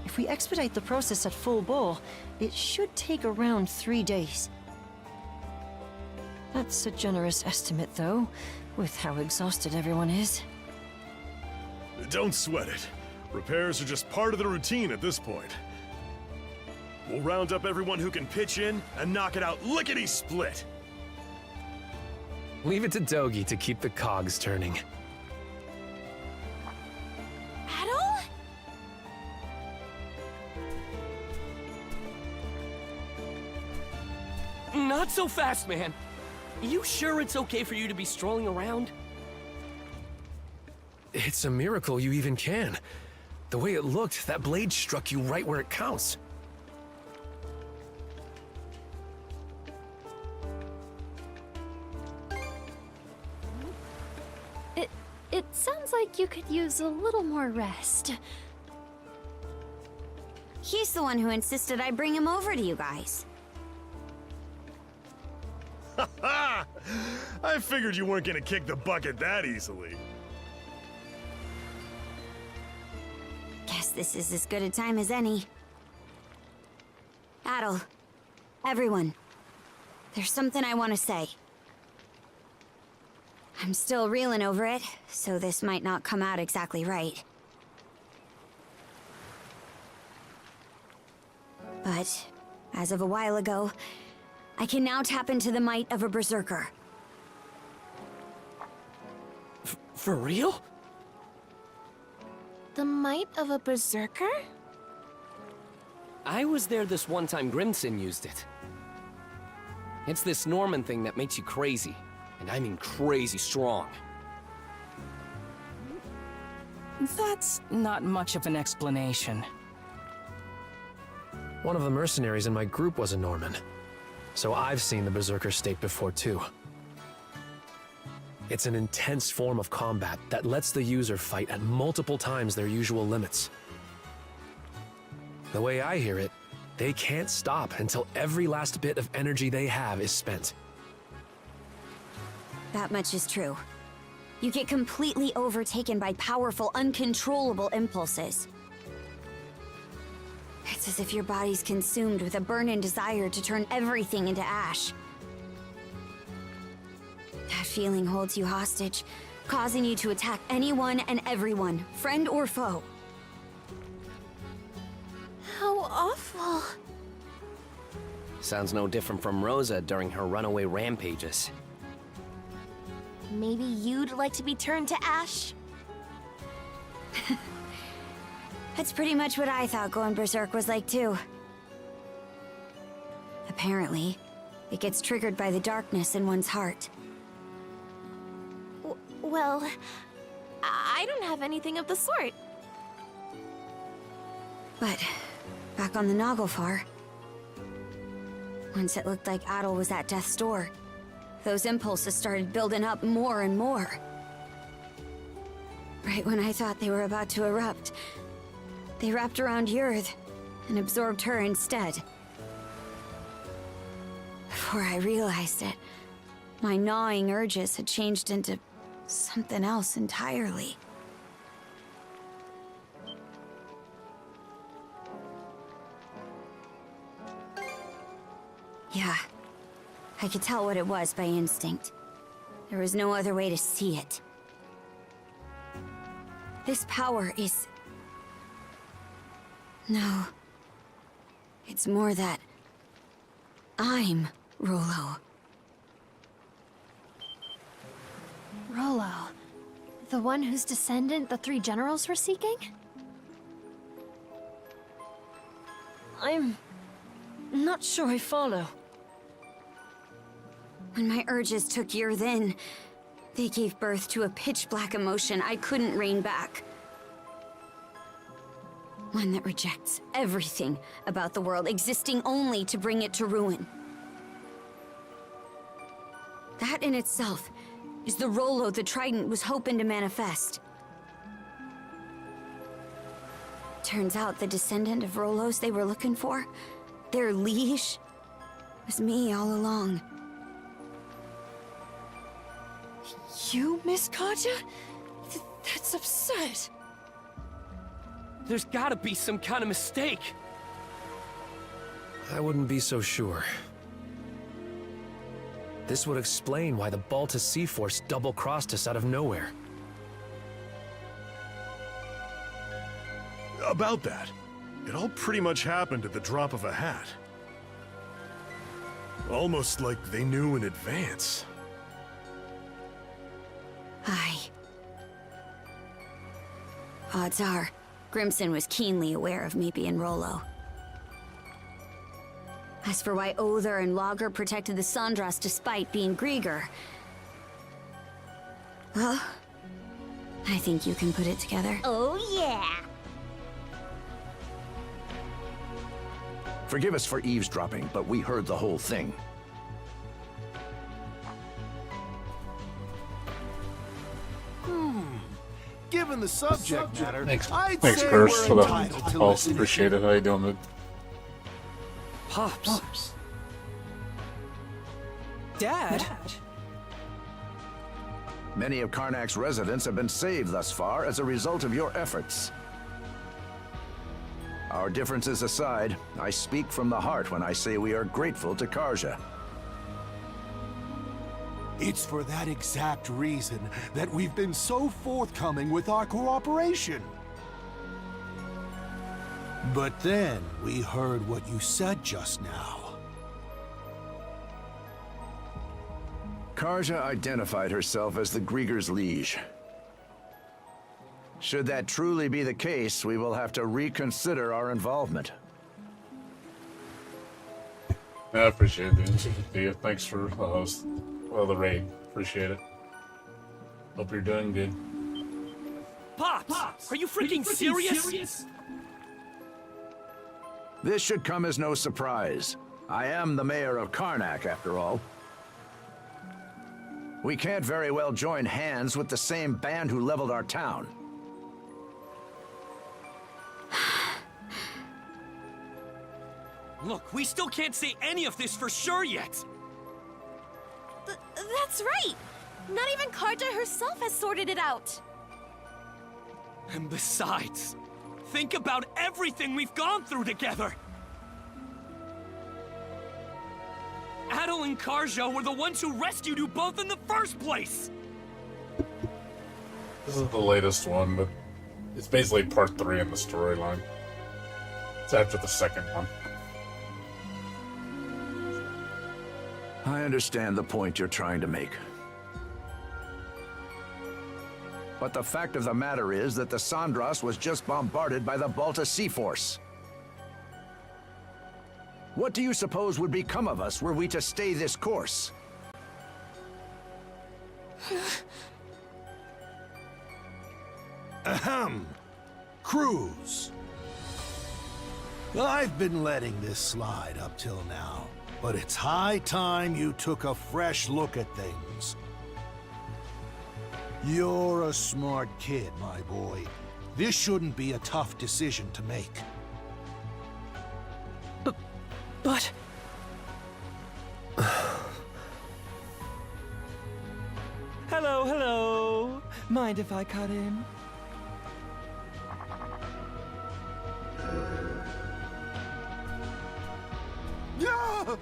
If we expedite the process at full bore, it should take around 3 days. That's a generous estimate, though, with how exhausted everyone is. Don't sweat it. Repairs are just part of the routine at this point. We'll round up everyone who can pitch in and knock it out lickety-split. Leave it to Dogi to keep the cogs turning. Adol? Not so fast, man. You sure it's okay for you to be strolling around? It's a miracle you even can. The way it looked, that blade struck you right where it counts. It sounds like you could use a little more rest. He's the one who insisted I bring him over to you guys. Ha! I figured you weren't gonna kick the bucket that easily. Guess this is as good a time as any. Adol, everyone, there's something I want to say. I'm still reeling over it, so this might not come out exactly right. But, as of a while ago, I can now tap into the might of a berserker. For real? The might of a berserker? I was there this one time Grimson used it. It's this Norman thing that makes you crazy. And I mean crazy strong. That's not much of an explanation. One of the mercenaries in my group was a Norman, so I've seen the Berserker state before too. It's an intense form of combat that lets the user fight at multiple times their usual limits. The way I hear it, they can't stop until every last bit of energy they have is spent. That much is true. You get completely overtaken by powerful, uncontrollable impulses. It's as if your body's consumed with a burning desire to turn everything into ash. That feeling holds you hostage, causing you to attack anyone and everyone, friend or foe. How awful. Sounds no different from Rosa during her runaway rampages. Maybe you'd like to be turned to ash? That's pretty much what I thought going berserk was like too. Apparently, it gets triggered by the darkness in one's heart. Well, I don't have anything of the sort. But, back on the Naglfar, once it looked like Adol was at death's door, those impulses started building up more and more. Right when I thought they were about to erupt, they wrapped around Yurth and absorbed her instead. Before I realized it, my gnawing urges had changed into something else entirely. Yeah, I could tell what it was by instinct. There was no other way to see it. This power is... No. It's more that... I'm Rollo. Rollo. The one whose descendant the three generals were seeking? I'm not sure I follow. When my urges took Yurth in, they gave birth to a pitch-black emotion I couldn't rein back. One that rejects everything about the world, existing only to bring it to ruin. That in itself is the Rollo the Trident was hoping to manifest. Turns out the descendant of Rollos they were looking for, their liege, was me all along. You, Miss Katja? That's absurd. There's gotta be some kind of mistake. I wouldn't be so sure. This would explain why the Balta Sea Force double-crossed us out of nowhere. About that, it all pretty much happened at the drop of a hat. Almost like they knew in advance. Aye. Odds are, Grimson was keenly aware of me being Rollo. As for why Other and Lager protected the Sandras despite being Grieger, well, I think you can put it together. Oh, yeah. Forgive us for eavesdropping, but we heard the whole thing. Given the subject matter, Thanks, I'd thanks, say Curse, we're for the entitled to pulse. listen in. Appreciate it. How you doing, dude? Pops. Dad? Many of Karnak's residents have been saved thus far as a result of your efforts. Our differences aside, I speak from the heart when I say we are grateful to Karja. It's for that exact reason that we've been so forthcoming with our cooperation. But then we heard what you said just now. Karja identified herself as the Grieger's liege. Should that truly be the case, we will have to reconsider our involvement. I appreciate it. Thanks for the host. Well, the raid. Appreciate it. Hope you're doing good. Pops! Are you freaking serious? This should come as no surprise. I am the mayor of Karnak, after all. We can't very well join hands with the same band who leveled our town. Look, we still can't say any of this for sure yet. That's right. Not even Karja herself has sorted it out. And besides, think about everything we've gone through together. Adel and Karja were the ones who rescued you both in the first place. This is the latest one, but it's basically part 3 in the storyline. It's after the second one. I understand the point you're trying to make. But the fact of the matter is that the Sandras was just bombarded by the Balta Sea Force. What do you suppose would become of us were we to stay this course? Ahem. Cruise. I've been letting this slide up till now, but it's high time you took a fresh look at things. You're a smart kid, my boy. This shouldn't be a tough decision to make. But... Hello, hello. Mind if I cut in? Yeah!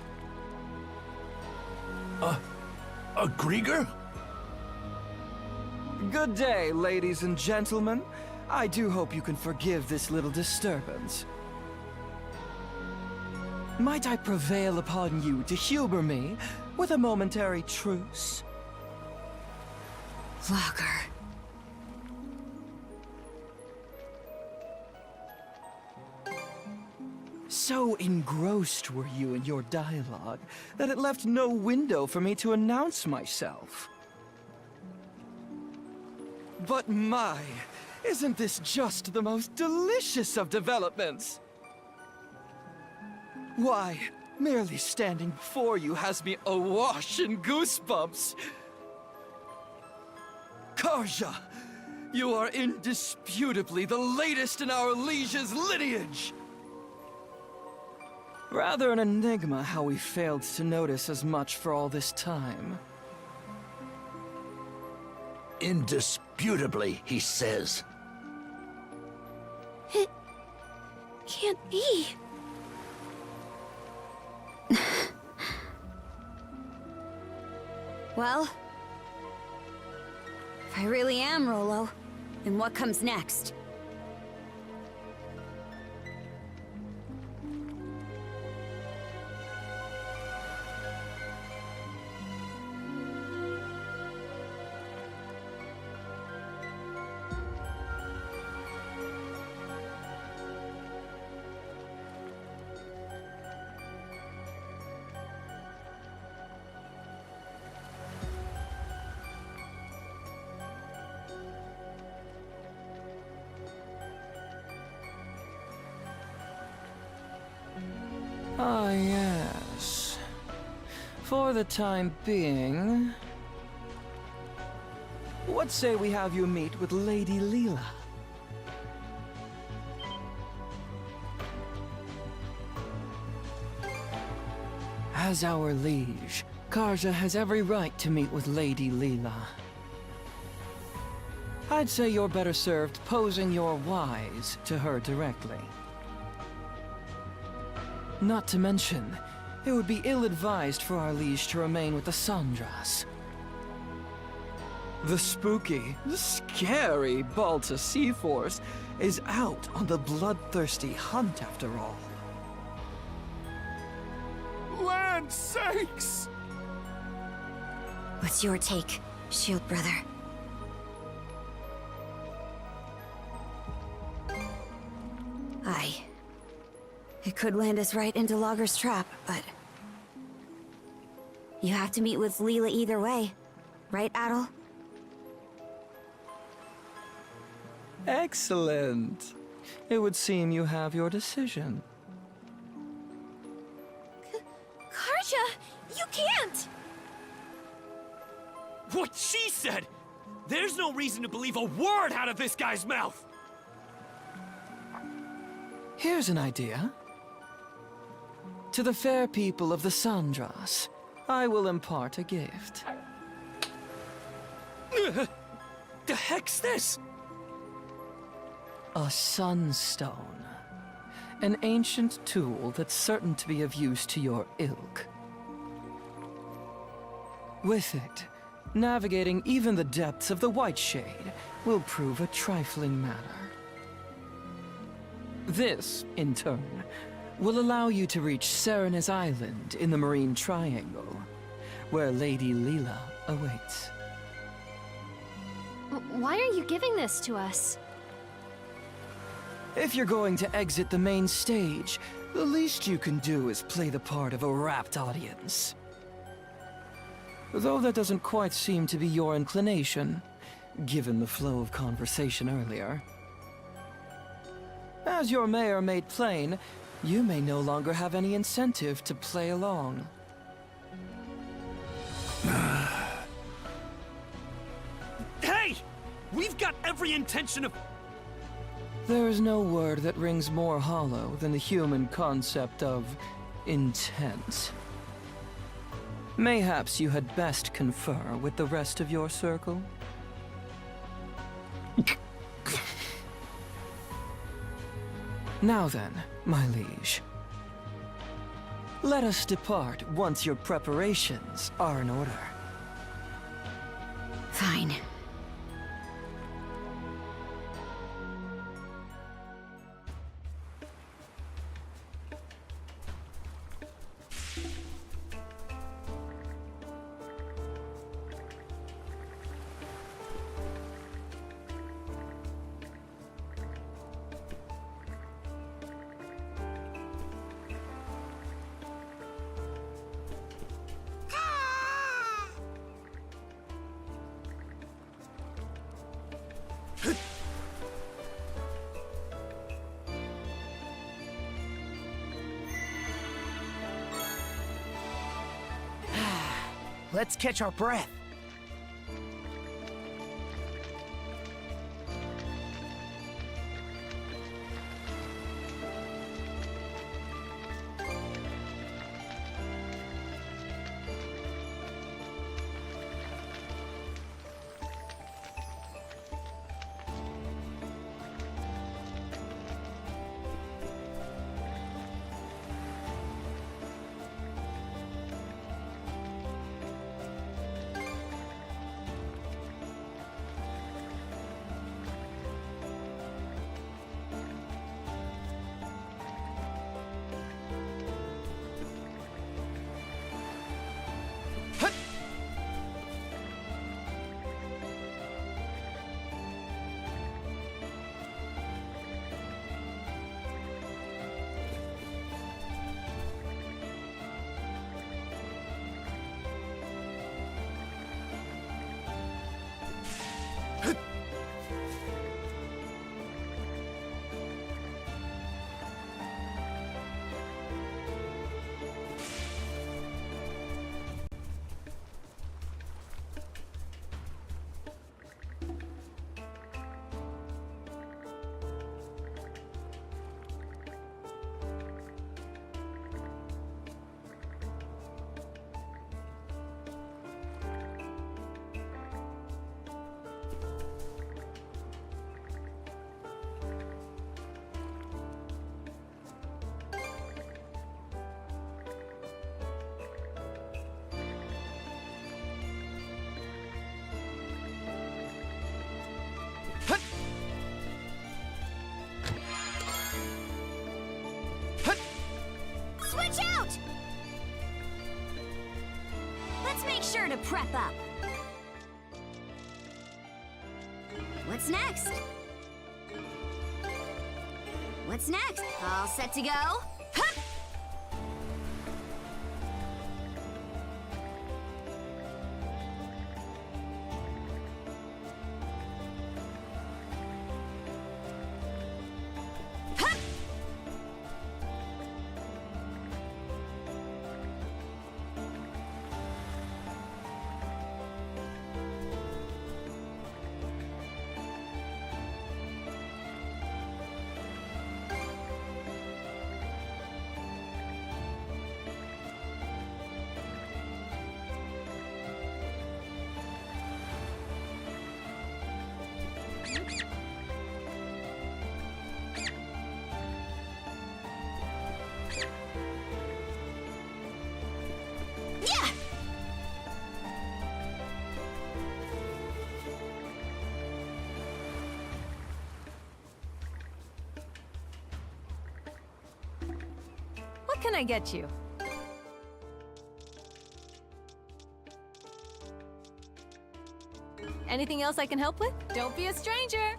A Grieger? Good day, ladies and gentlemen. I do hope you can forgive this little disturbance. Might I prevail upon you to humor me with a momentary truce? Lager. So engrossed were you in your dialogue that it left no window for me to announce myself. But my, Isn't this just the most delicious of developments? Why, merely standing before you has me awash in goosebumps. Karja, you are indisputably the latest in our liege's lineage. Rather an enigma how we failed to notice as much for all this time. Indisputably, he says. It can't be. Well, if I really am Rolo, then what comes next? Ah, yes. For the time being... What say we have you meet with Lady Leela? As our liege, Karja has every right to meet with Lady Leela. I'd say you're better served posing your whys to her directly. Not to mention, it would be ill-advised for our liege to remain with the Sandras. The spooky, scary Balta Sea Force is out on the bloodthirsty hunt after all. Land sakes! What's your take, Shield Brother? Aye. It could land us right into Logger's trap, but... You have to meet with Leela either way. Right, Adel? Excellent. It would seem you have your decision. Karja, you can't! What she said! There's no reason to believe a word out of this guy's mouth! Here's an idea. To the fair people of the Sandras, I will impart a gift. The heck's this? A sunstone. An ancient tool that's certain to be of use to your ilk. With it, navigating even the depths of the White Shade will prove a trifling matter. This, in turn, will allow you to reach Serena's Island in the Marine Triangle, where Lady Leela awaits. Why are you giving this to us? If you're going to exit the main stage, the least you can do is play the part of a rapt audience. Though that doesn't quite seem to be your inclination, given the flow of conversation earlier. As your mayor made plain, you may no longer have any incentive to play along. Hey! We've got every intention of... There is no word that rings more hollow than the human concept of intent. Mayhaps you had best confer with the rest of your circle? Now then, my liege. Let us depart once your preparations are in order. Fine. Let's catch our breath. Switch out! Let's make sure to prep up. What's next? What's next? All set to go? Hup! What can I get you? Anything else I can help with? Don't be a stranger!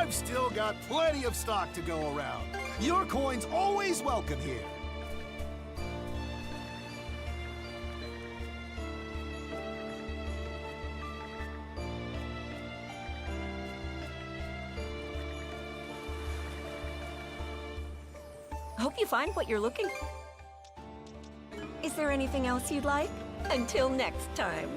I've still got plenty of stock to go around. Your coin's always welcome here. Hope you find what you're looking for. Is there anything else you'd like? Until next time.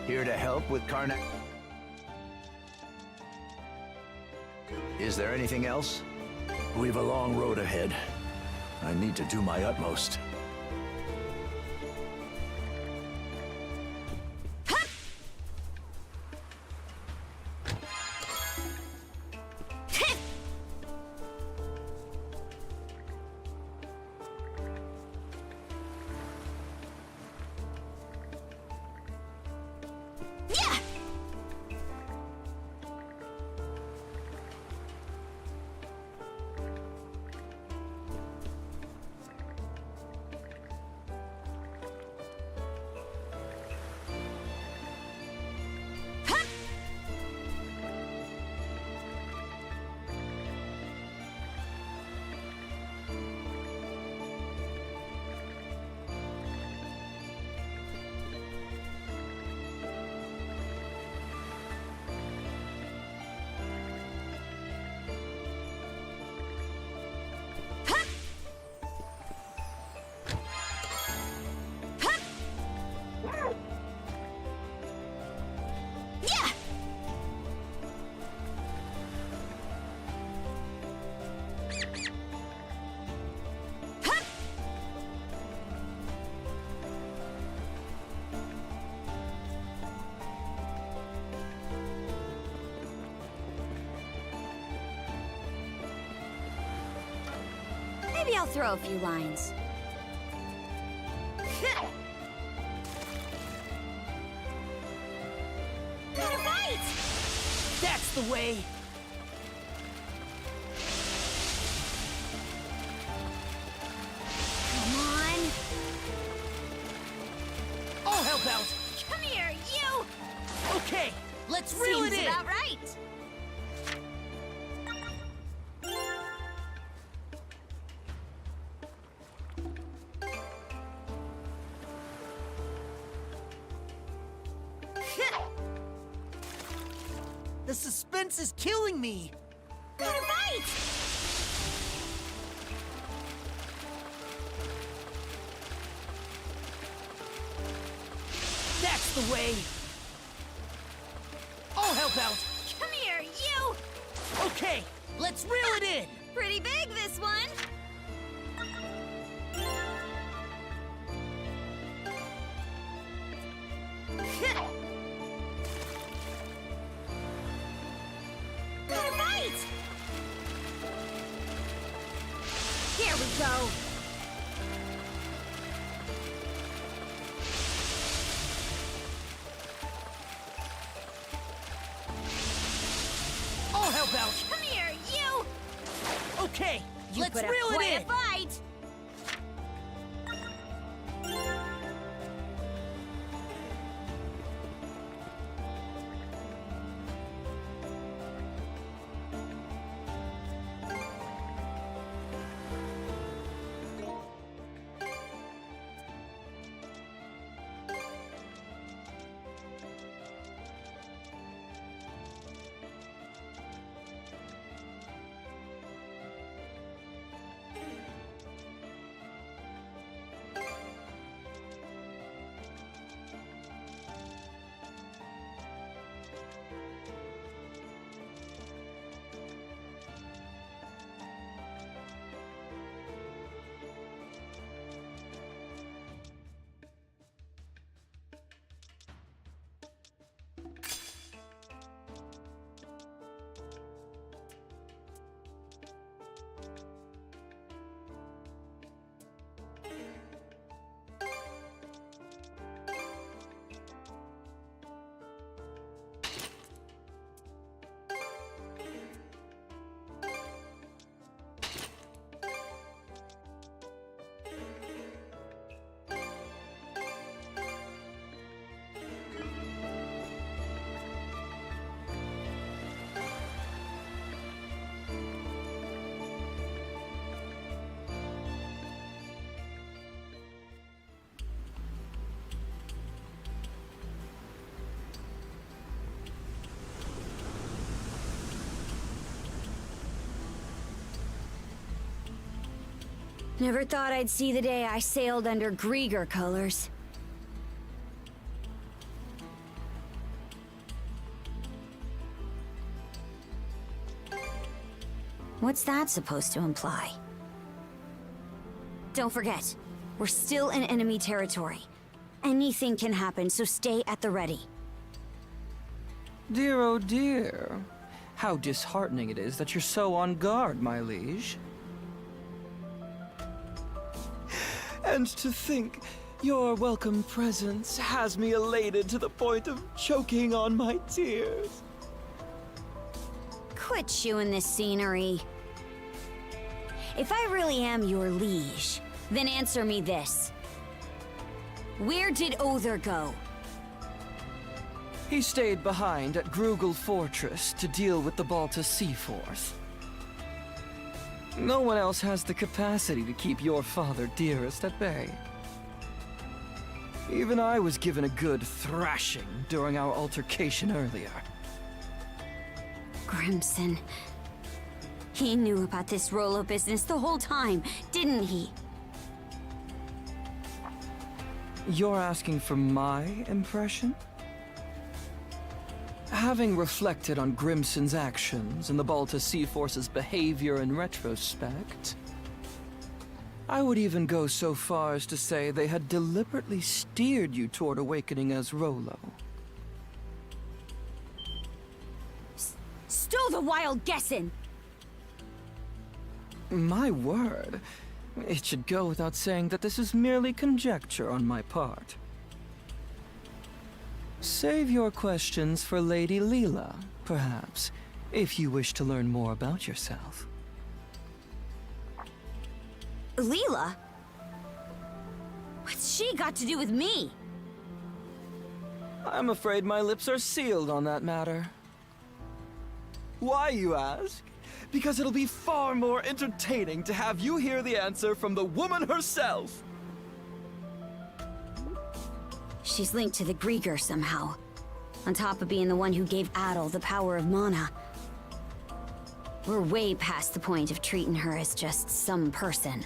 Here to help with Is there anything else? We've a long road ahead. I need to do my utmost. Maybe I'll throw a few lines. Gotta bite! That's the way! Come on. I'll help out! Come here, you! Okay, let's reel it Seems in! about right. The suspense is killing me! Gotta bite! That's the way! I'll help out! Come here, you! Okay, let's reel it in! Pretty big, this one! Gotta bite! Here we go. I'll help out! Come here, you! Okay, You let's put up reel quite it a in! fight. Never thought I'd see the day I sailed under Grieger colors. What's that supposed to imply? Don't forget, we're still in enemy territory. Anything can happen, so stay at the ready. Dear, oh dear. How disheartening it is that you're so on guard, my liege. And to think, your welcome presence has me elated to the point of choking on my tears. Quit chewing this scenery. If I really am your liege, then answer me this. Where did Other go? He stayed behind at Grugel Fortress to deal with the Balta Sea Force. No one else has the capacity to keep your father dearest at bay. Even I was given a good thrashing during our altercation earlier. Grimson. He knew about this Rollo business the whole time, didn't he? You're asking for my impression? Having reflected on Grimson's actions and the Balta Sea Force's behavior in retrospect, I would even go so far as to say they had deliberately steered you toward awakening as Rollo. Stow the wild guessin'! My word, It should go without saying that this is merely conjecture on my part. Save your questions for Lady Leela, perhaps, if you wish to learn more about yourself. Leela? What's she got to do with me? I'm afraid my lips are sealed on that matter. Why, you ask? Because it'll be far more entertaining to have you hear the answer from the woman herself! She's linked to the Grieger somehow. On top of being the one who gave Adel the power of mana. We're way past the point of treating her as just some person.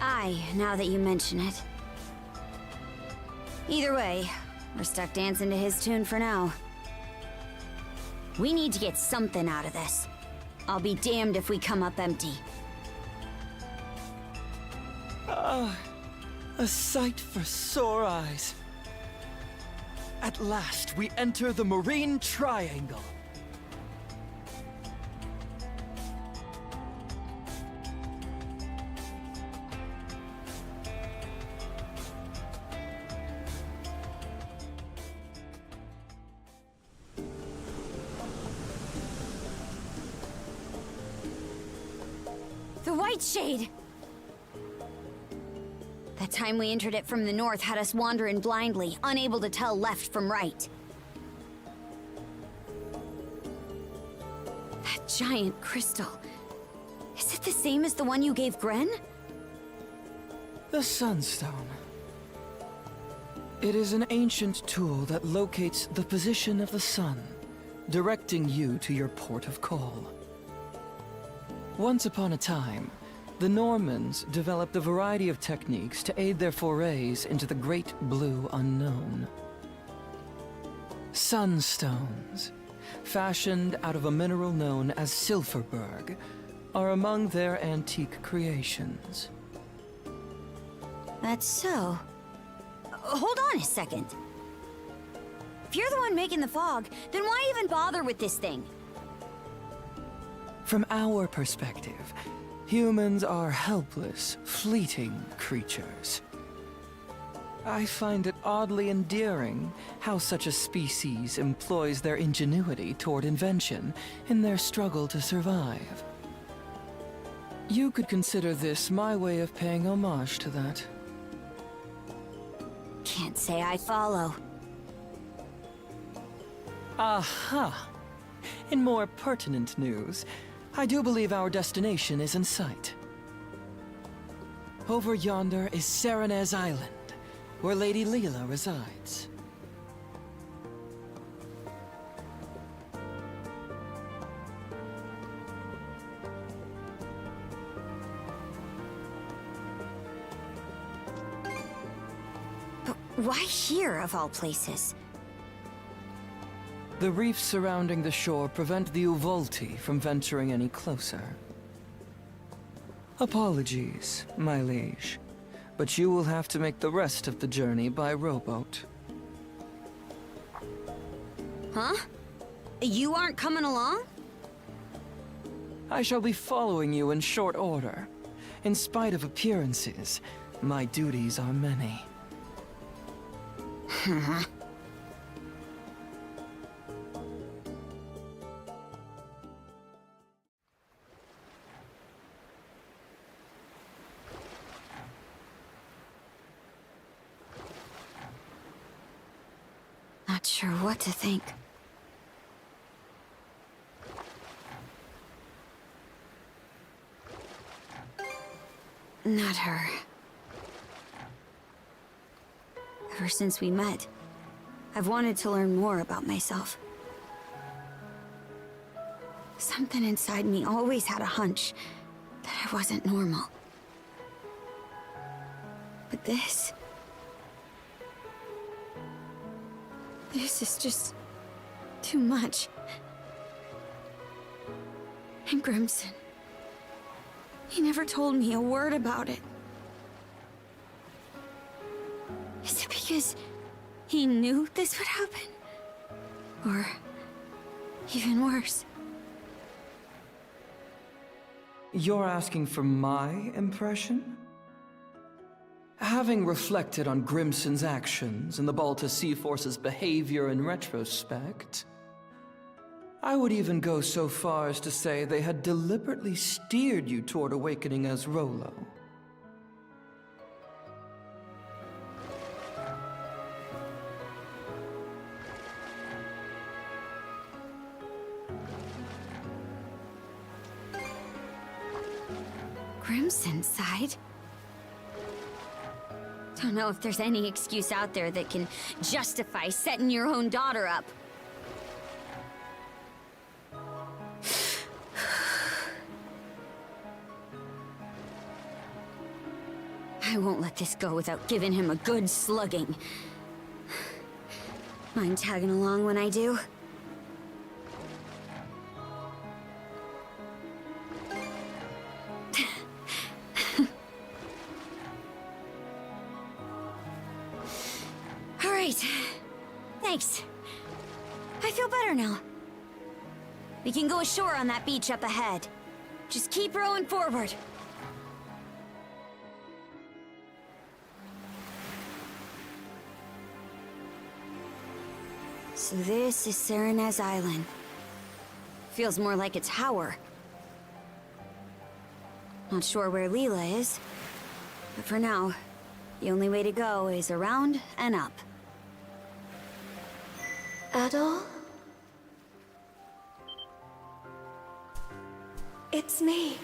Aye, now that you mention it. Either way, we're stuck dancing to his tune for now. We need to get something out of this. I'll be damned if we come up empty. A sight for sore eyes. At last, we enter the Marine Triangle. The White Shade! That time we entered it from the north had us wandering blindly, unable to tell left from right. That giant crystal. Is it the same as the one you gave Gren? The Sunstone. It is an ancient tool that locates the position of the sun, directing you to your port of call. Once upon a time, the Normans developed a variety of techniques to aid their forays into the great blue unknown. Sunstones, fashioned out of a mineral known as Silverberg, are among their antique creations. That's so. Hold on a second. If you're the one making the fog, then why even bother with this thing? From our perspective, humans are helpless, fleeting creatures. I find it oddly endearing how such a species employs their ingenuity toward invention in their struggle to survive. You could consider this my way of paying homage to that. Can't say I follow. Aha! In more pertinent news, I do believe our destination is in sight. Over yonder is Serenez Island, where Lady Leela resides. But why here, of all places? The reefs surrounding the shore prevent the Uvolti from venturing any closer. Apologies, my liege, but you will have to make the rest of the journey by rowboat. Huh? You aren't coming along? I shall be following you in short order. In spite of appearances, my duties are many. Not sure what to think. Not her. Ever since we met, I've wanted to learn more about myself. Something inside me always had a hunch that I wasn't normal. But this is just too much. And Grimson, he never told me a word about it. Is it because he knew this would happen? Or Even worse. You're asking for my impression? Having reflected on Grimson's actions and the Balta Sea Force's behavior in retrospect, I would even go so far as to say they had deliberately steered you toward awakening as Rolo. Grimson's side? Don't know if there's any excuse out there that can justify setting your own daughter up. I won't let this go without giving him a good slugging. Mind tagging along when I do? All right. Thanks. I feel better now. We can go ashore on that beach up ahead. Just keep rowing forward. So this is Serenez Island. Feels more like a tower. Not sure where Leela is, but for now, the only way to go is around and up. Adol? It's me.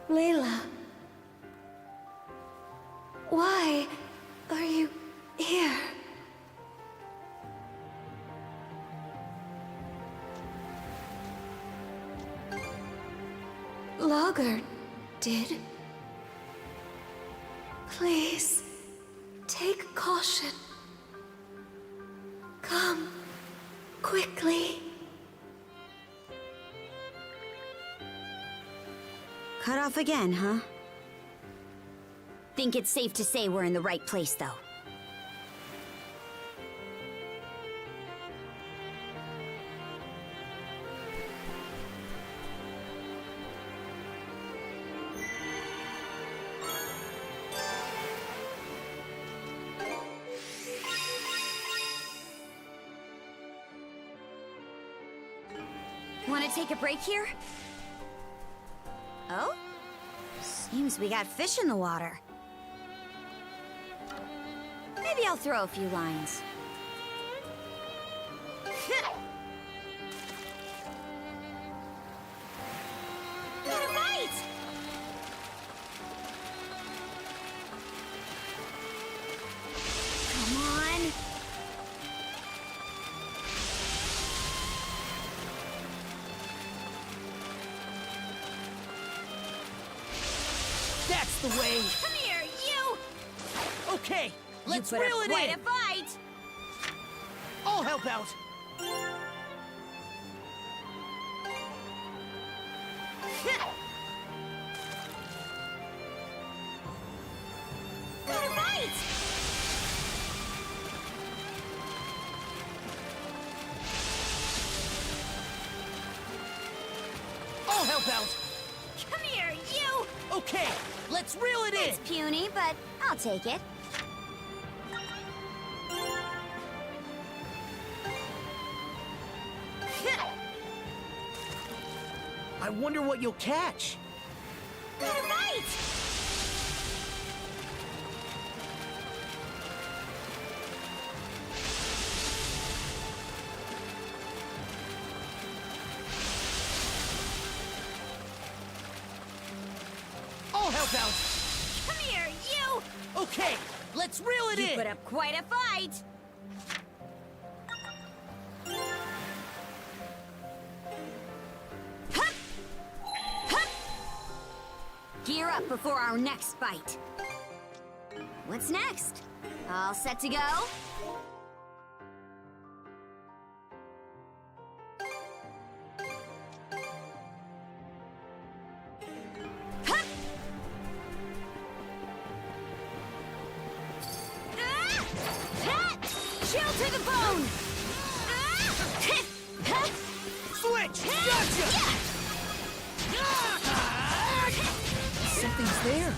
Layla. Why are you here? Logger did. Please, take caution. Come, quickly. Cut off again, huh? Think it's safe to say we're in the right place, though. Want to take a break here? Oh? Seems we got fish in the water. Maybe I'll throw a few lines. Got a bite! Come on! That's the way. Come here, you! Okay, let's you put reel up it quite in. a fight! I'll help out. Got a bite! I'll help out. Come here, you! Okay, let's reel it in. It's puny, but I'll take it. I wonder what you'll catch. Got a bite! I'll help out. Come here, you! Okay, let's reel it You in. put up quite a fight! Hup! Hup! Gear up before our next fight. What's next? All set to go? Hup! Ah! Ha! Chill to the bone! Ah! Ha! Gotcha! Something's there.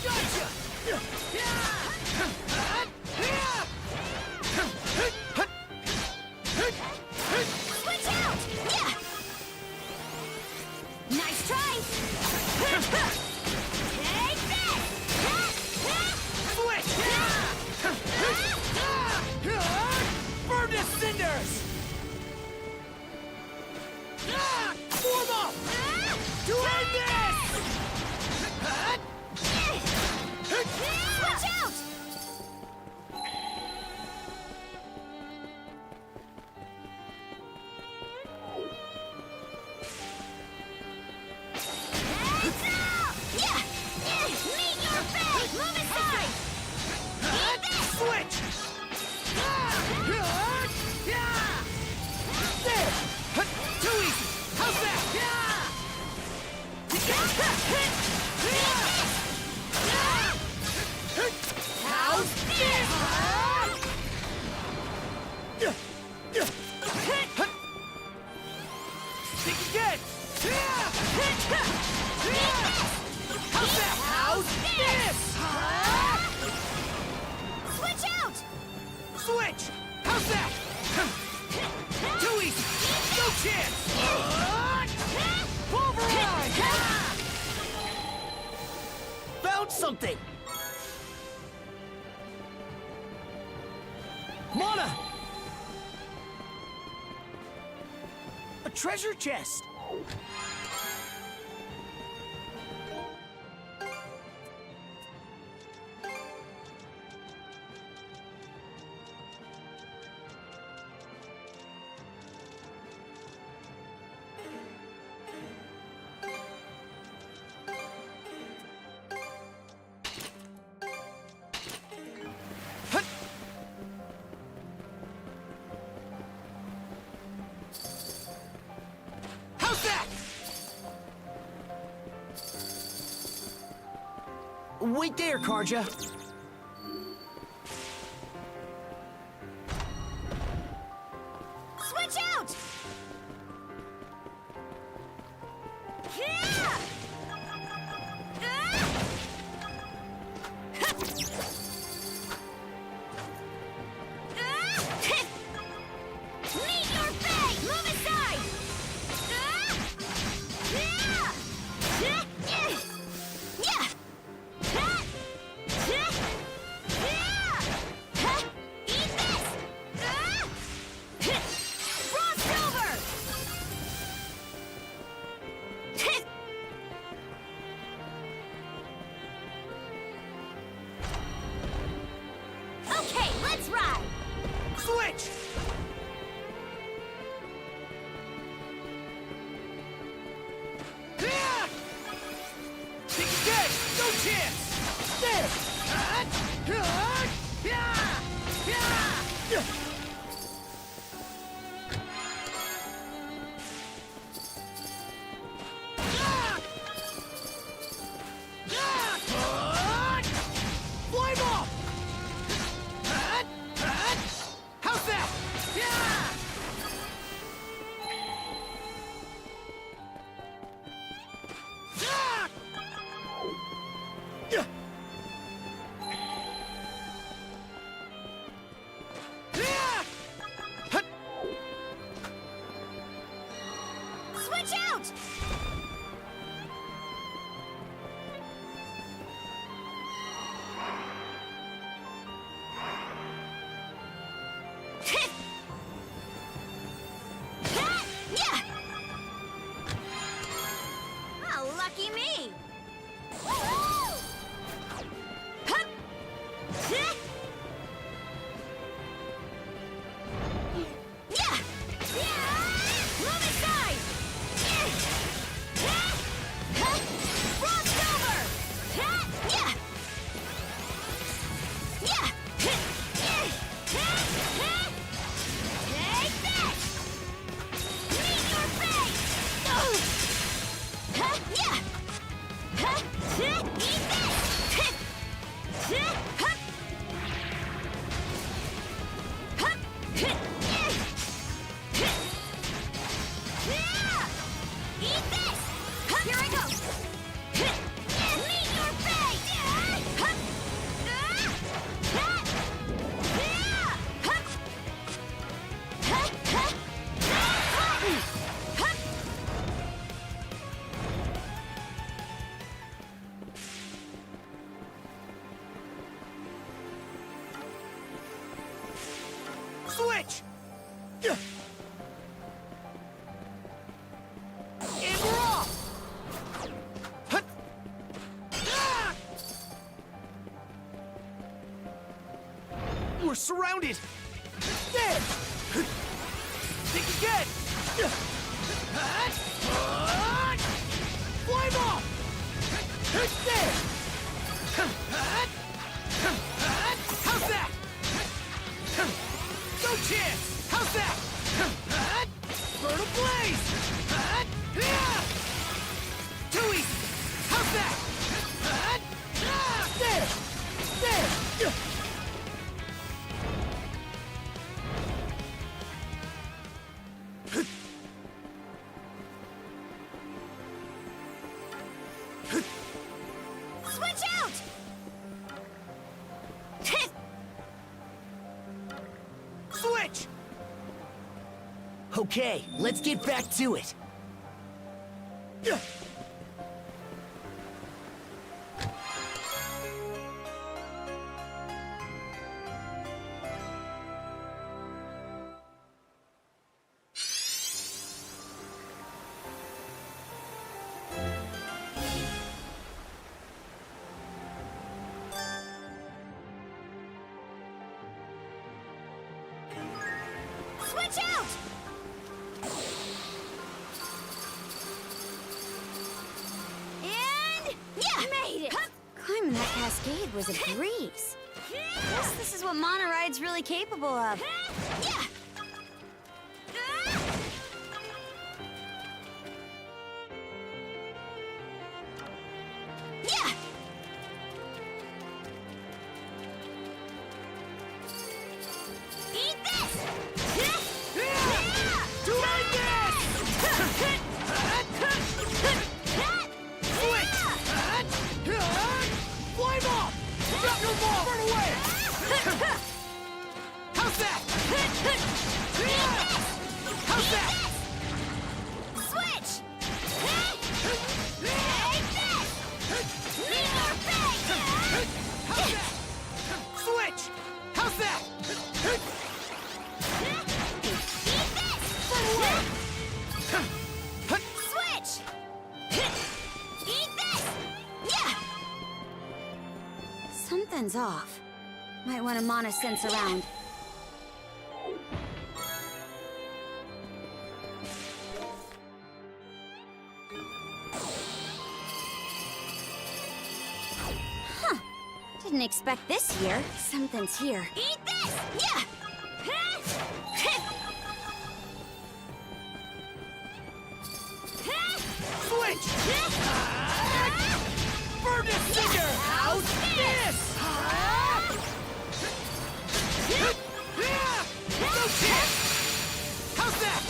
Gotcha! Switch out! Yeah! Nice try! Take this! Switch! Burn to cinders! Form up! To end this! Switch out! Yeah! Meet your fate! Move aside! Eat this! Switch! There! Too easy! How's that? How's this? Think again! How's that? How's this? Switch out! Switch! How's that? Too easy! No chance! Pulverize! Found something! Mana! A treasure chest! How's that? Wait there, Karja. Switch out! Yeah! Meet your fate! Move aside! Eat this! Frost over! Okay, let's ride! Switch! Think again! No chance! There! Flame off! How's that? Switch out! Oh, lucky me! Move aside! Frost over! Take this! Meet your fate! Eat this! surrounded! There! Think again! Flame off! There! How's that? No chance! How's that? Burn a blaze! Too easy! How's that? There! There! Switch out! Switch! Okay, let's get back to it. Switch out! And yeah, made it. Climbing that cascade was a breeze. Guess this is what monoride's really capable of. Yeah. Yeah. Eat this. Do like this! Switch! Flame off! Drop your ball! Burn away! How's that? How's that? Switch. Take this. Need more bang. How's that? Switch! How's that? Burn away. Switch. Eat this. Yeah. Something's off. Might want to mana sense around. Huh. Didn't expect this here. Something's here. Eat this. Yeah. Switch! Burn this finger! How's this? No chance! How's that?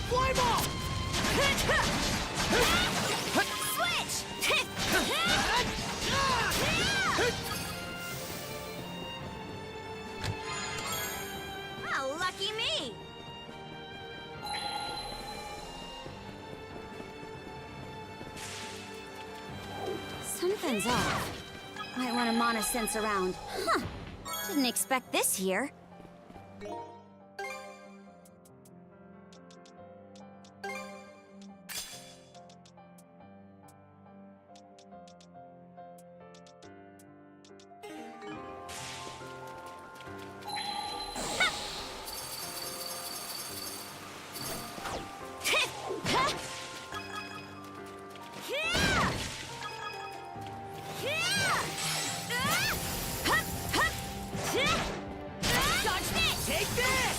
Flame off! Switch. Oh, lucky me. Something's off. Might want to mana sense around. Huh. Didn't expect this here. Take this!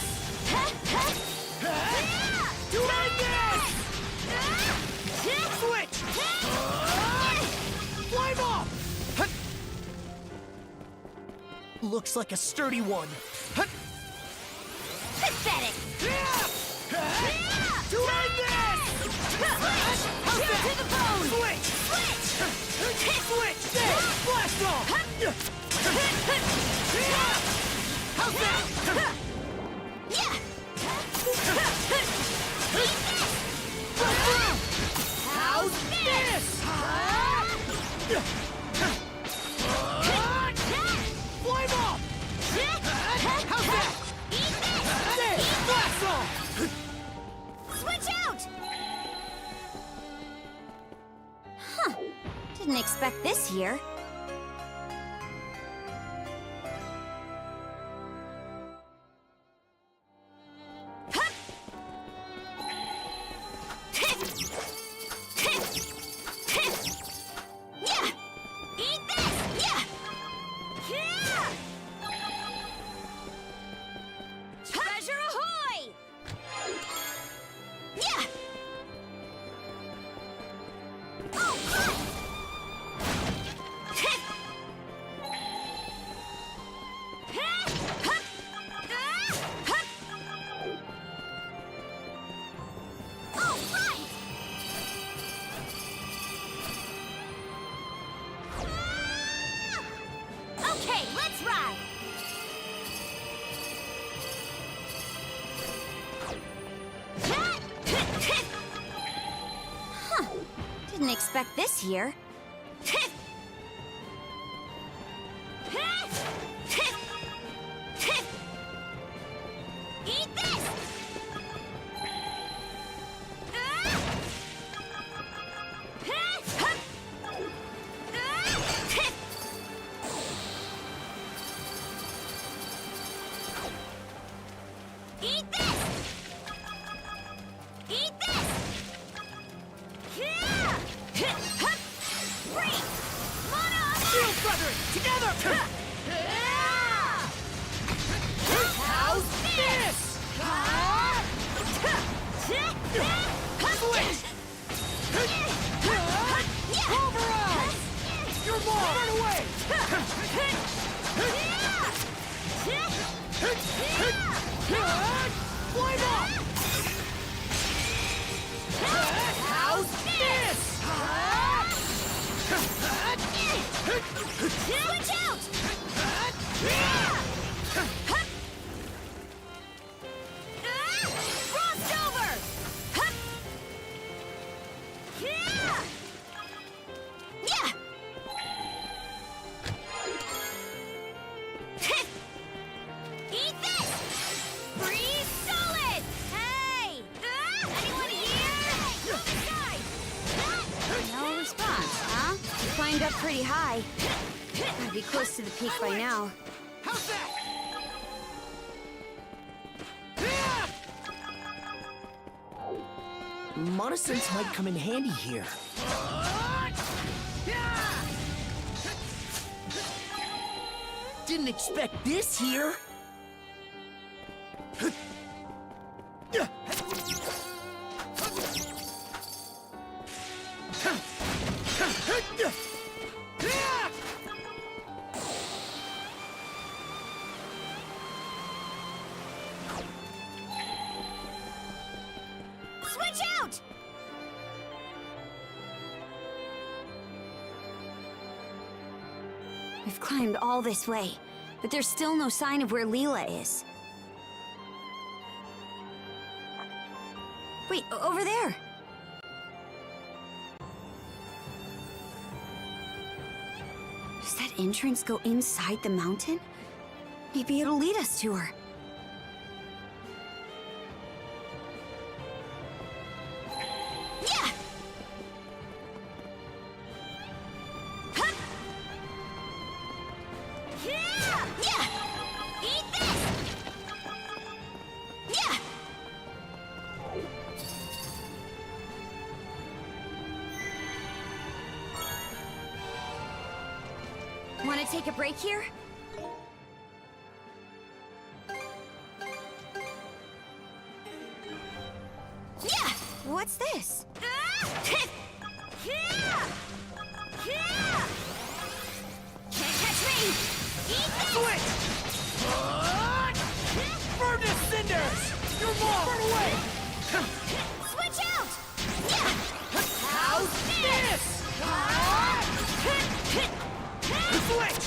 Do like this! Switch! Flame off! Looks like a sturdy one. Pathetic. Do like this! How's that? To the bone. Switch! Switch! There! Blast off! How's that? Yeah. How's this? Flame off! How's that? Eat this. There! Blast off! Switch out. Huh. Didn't expect this here. Okay, let's ride! Huh. Didn't expect this here. Eat this! Eat this! Eat this! Free! Mana! Shield Wuthering! Together! How's this? Switch! Override! You're more! Run away! Climb up! How's this? Switch out! Frost over! Yeah! Eat this! Freeze solid! Hey! Anyone here? Move aside! No response, huh? You climbed up pretty high. Gotta be close to the peak by now. How's that? Mana Sense might come in handy here. Didn't expect this here. Switch out! We've climbed all this way, but there's still no sign of where Leela is. Wait, over there! Does that entrance go inside the mountain? Maybe it'll lead us to her. Yeah! Yeah! Eat this! Yeah! Want to take a break here? Yeah! What's this? Can't catch me! Eat this! Switch! Burn to cinders! You're more! Burn away! Switch out! Yeah! How's this? Switch!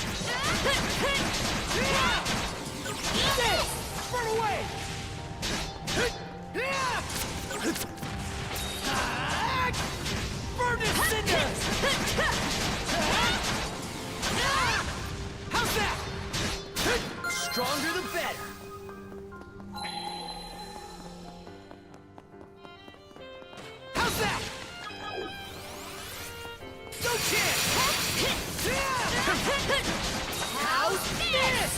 Eat this! Burn away! Burn to cinders! How's that? Stronger the better. How's that? No chance! How's this?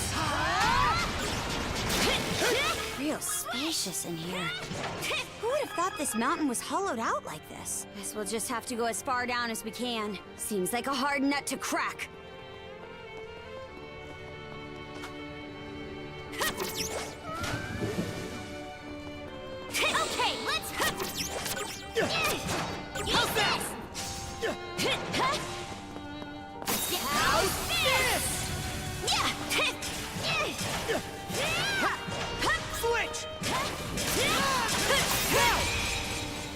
Real spacious in here. Who would have thought this mountain was hollowed out like this? Guess we'll just have to go as far down as we can. Seems like a hard nut to crack. Okay, let's... How's that? How's this? Switch!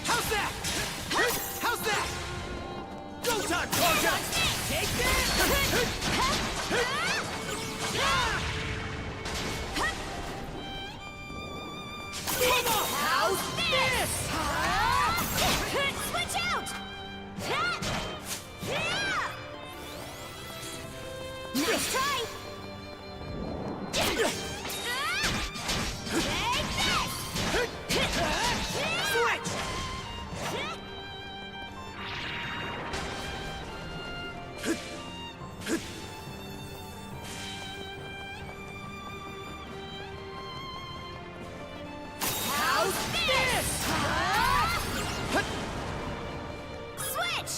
How's that? How's that? Go time, Georgia! Take that! How's this? Switch out! Nice try! Take this! Switch! How's this? Switch!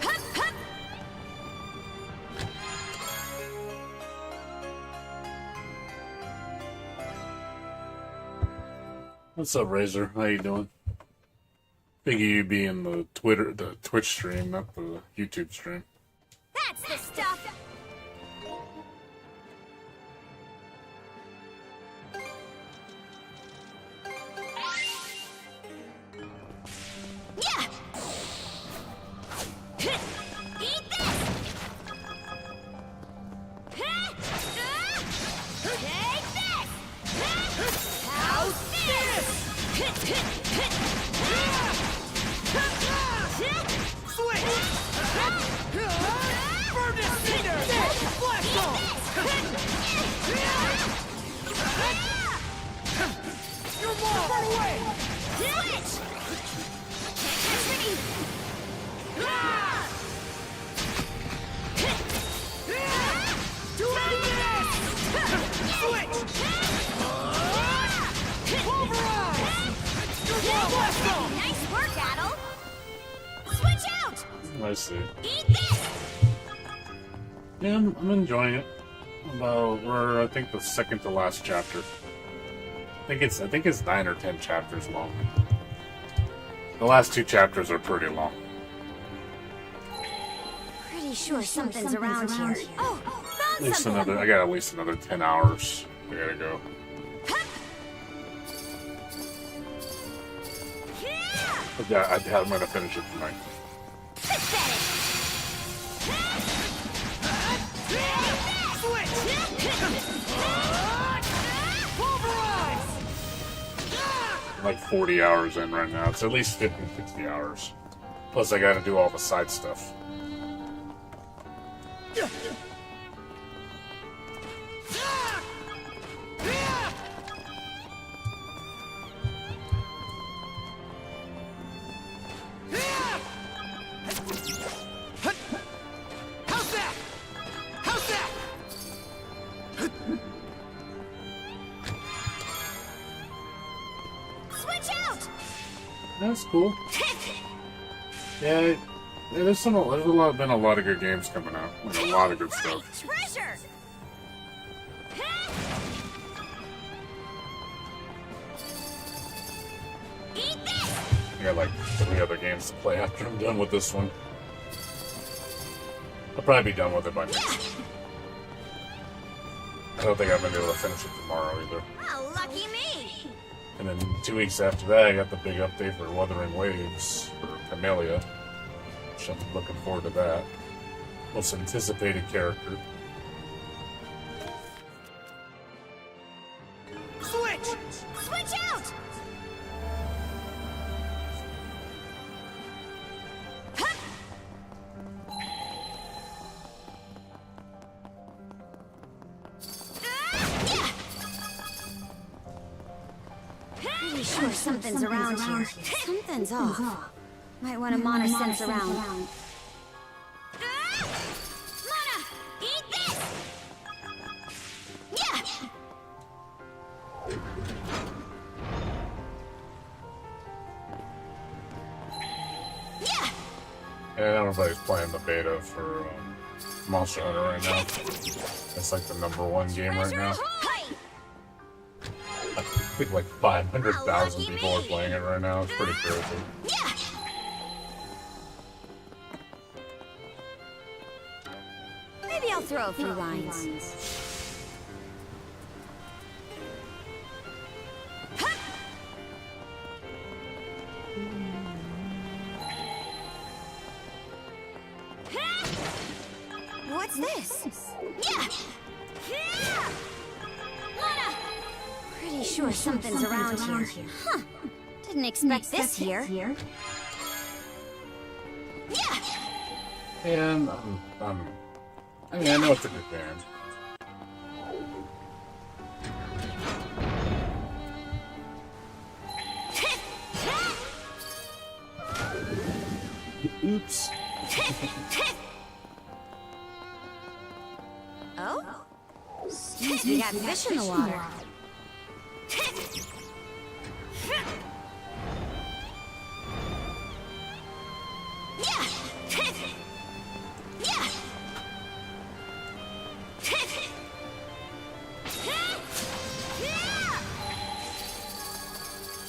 Hup, hup. What's up, Razor? How you doing? Figure you'd be in the Twitch stream, not the YouTube stream. That's the stuff! Yeah! Eat this! Take this! How's this? Switch! Burn this cinder! Blast off! You're more far away! Switch! Can't catch me! Do this! Switch! Pulverize! You're more blast off! Nice work, Adel! Switch out! I see. Eat this! Yeah, I'm enjoying it. We're I think the second to last chapter. I think it's 9 or 10 chapters long. The last 2 chapters are pretty long. Pretty sure something's around here. Oh, At found least something! I got at least another 10 hours. We gotta go. Yeah! Yeah, I'm gonna finish it tonight. Pathetic! Switch! Pulverize! I'm like 40 hours in right now. It's at least 50, 60 hours. Plus, I gotta do all the side stuff. How's that? How's that? Switch out! That's cool. Yeah, there's been a lot of good games coming out. Like, a lot of good stuff. Treasure! Eat this! I got like 3 other games to play after I'm done with this one. I'll probably be done with it by next week. I don't think I'm gonna be able to finish it tomorrow either. Oh, lucky me! And then 2 weeks after that, I got the big update for Wuthering Waves for Camellia. Which I'm looking forward to that. Most anticipated character. Switch! Switch out! Pretty sure something's around here. Something's off. Might want to monitor sense around. Mana! Eat this! Yeah! Yeah! And I don't know if anybody's playing the beta for Monster Hunter right now. It's like the #1 game right now. I think like 500,000 people are playing it right now. It's pretty crazy. Maybe I'll throw a few lines. What's this? Pretty sure something's around here. Huh. Didn't expect this here. And I mean, I know it's a good band. Oops. Oh? Seems we got fish in the water.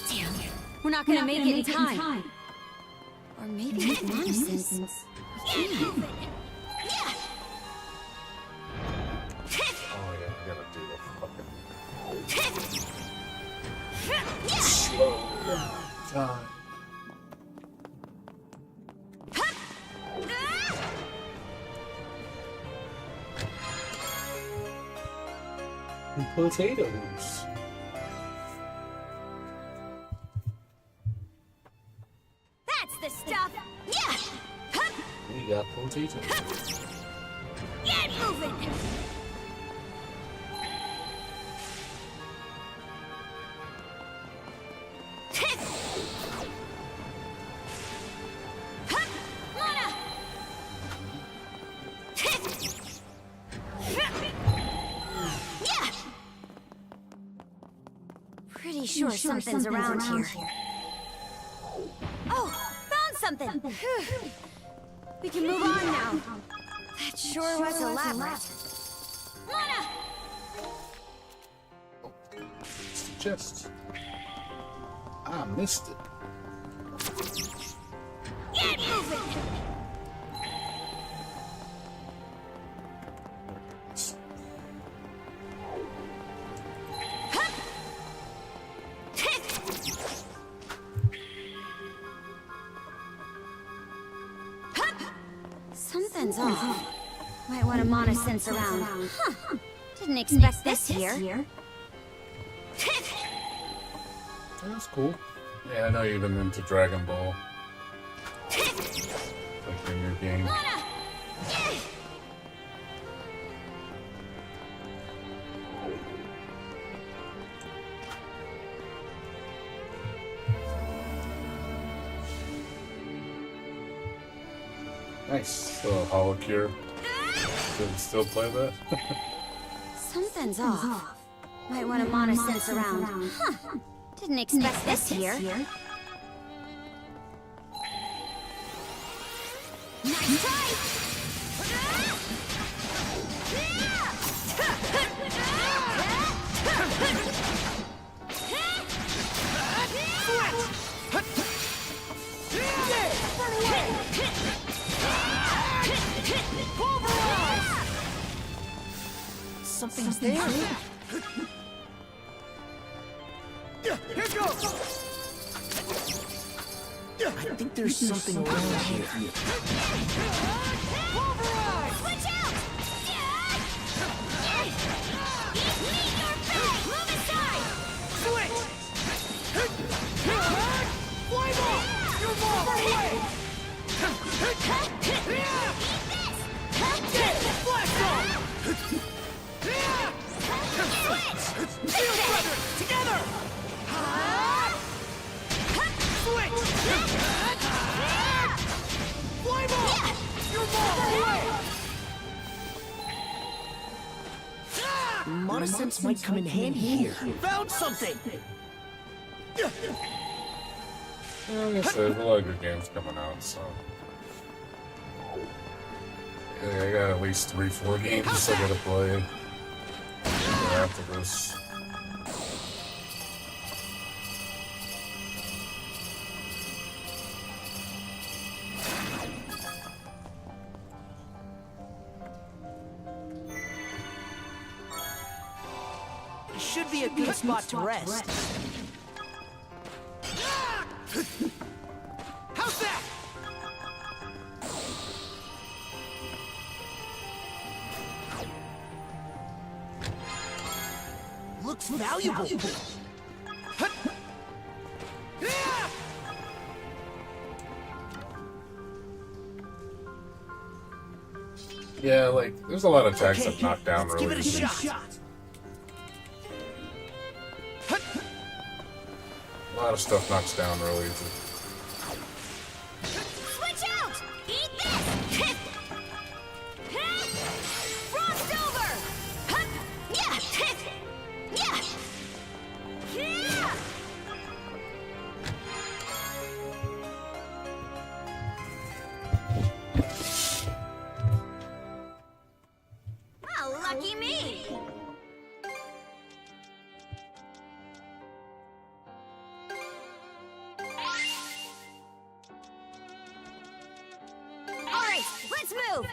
Damn, we're not gonna make it in time. Or maybe with nonsense. We can. Oh yeah, I gotta do the fucking slow time. Potatoes. That's the stuff. We got potatoes. Get moving. Pretty sure something's around here. Oh, found something. We can move on now. That sure was elaborate. It's the chest. I missed it. Get moving. Something's off. Might want to monitor sense around. Huh. Didn't expect this here. That's cool. Yeah, I know you've been into Dragon Ball. Like in your game. Nice. Little Holocure. Still play that? Something's off. Might want to monitor sense around. Huh. Didn't expect this here. Nice try! Something's there. Here goes! I think there's something around here. Pulverize! Switch out! Meet your fate! Move aside! Switch! Fly ball! You're far away! Eat this! Blast off! Switch! Shield Brother! Together! Switch! Fly ball! You're far away! Monosense might come in handy here. Found something! Yeah, like I said, there's a lot of good games coming out, so. Yeah, I got at least 3-4 games I gotta play after this. be a good spot to rest. How's that? Looks valuable. Yeah, like, there's a lot of attacks that knock down Let's really give it a easy. shot. A lot of stuff knocks down really easy. Switch out! Eat this! Frost over! Yeah! Yeah! Yeah! Oh, lucky me! All right, let's move!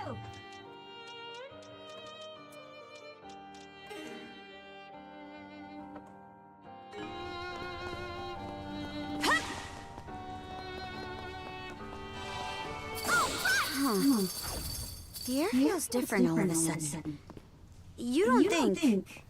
The air feels different all of a sudden. You don't think...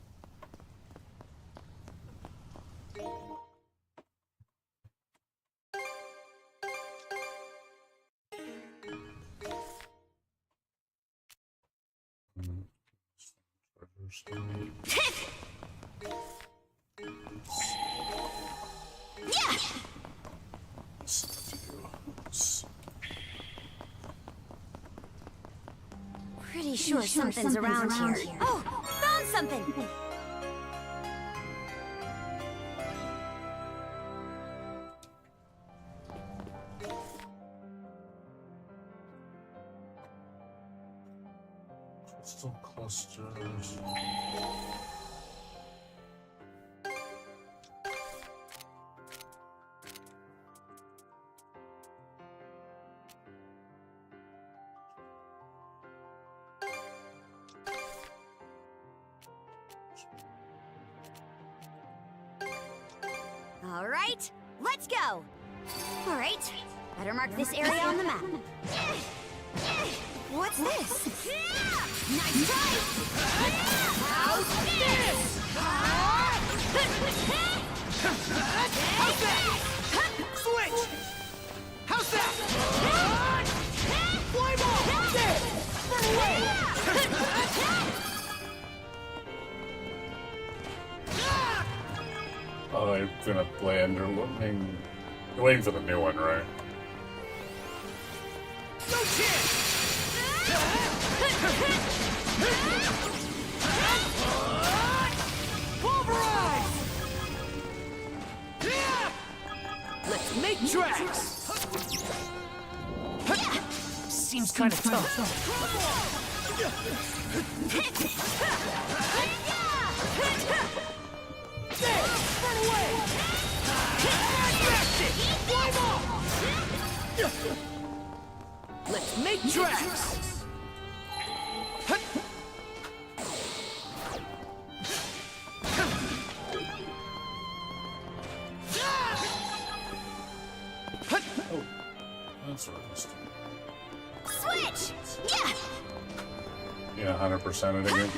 Pretty sure something's around here. Oh, found something! Crystal clusters. All right, let's go. All right, better mark this area on the map. What's this? Nice try! How's this? How's that? Switch! How's that? Fly ball! There! Run away! Oh, they're gonna play under looking. You're waiting for the new one, right? No chance! Pulverize! Let's make tracks! Seems kind of tough. There! Run away! That's it! Fly ball! Let's make tracks! Oh, that's what it is. Switch! Yeah! Yeah, 100% it again.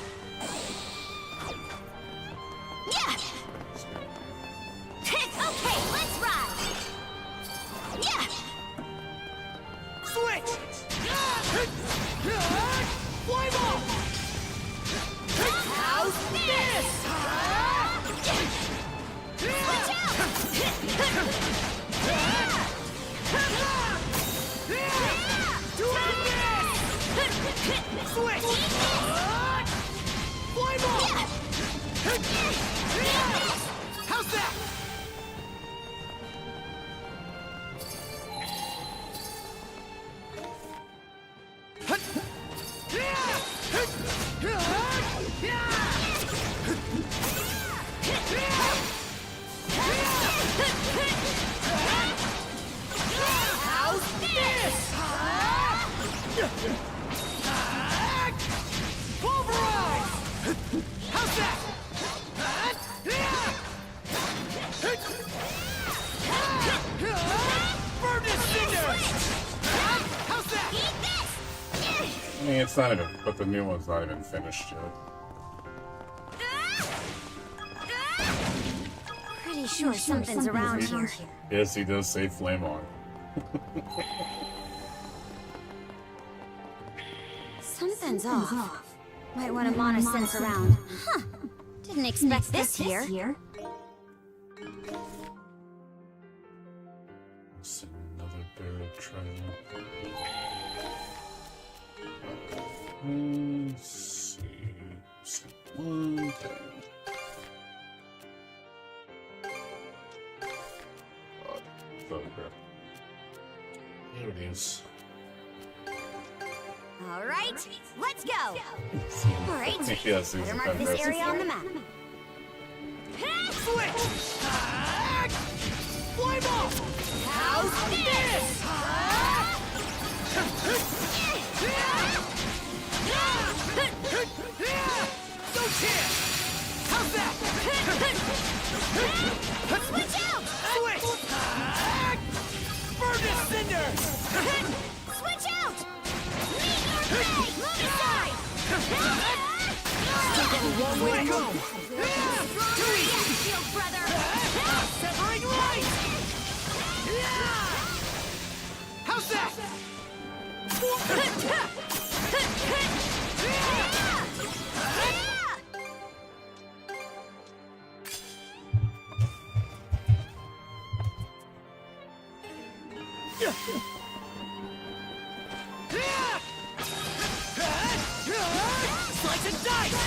Yeah! Okay, let's ride! Yeah! Switch! Fly ball! How's this? Switch out! Doing this! Switch! Fly ball! How's that? How's this? Pulverize! How's that? mean, it's not even, but the new one's not even finished yet. Pretty sure something's around here. Yes, he does say flame on. Something's off. Might want to monitor sense around. Huh. Didn't expect this here. It's another buried treasure. Let's see. One thing. Here it is. All right, let's go. All right, Yes, better mark this area on the map. Switch! Flame off! How's this? No chance! How's that? Switch out! Switch! Burn this cinder! Switch out! Meet your fate! Move aside! One way to go! Too easy, shield brother! Severing light! How's that? Slice and dice!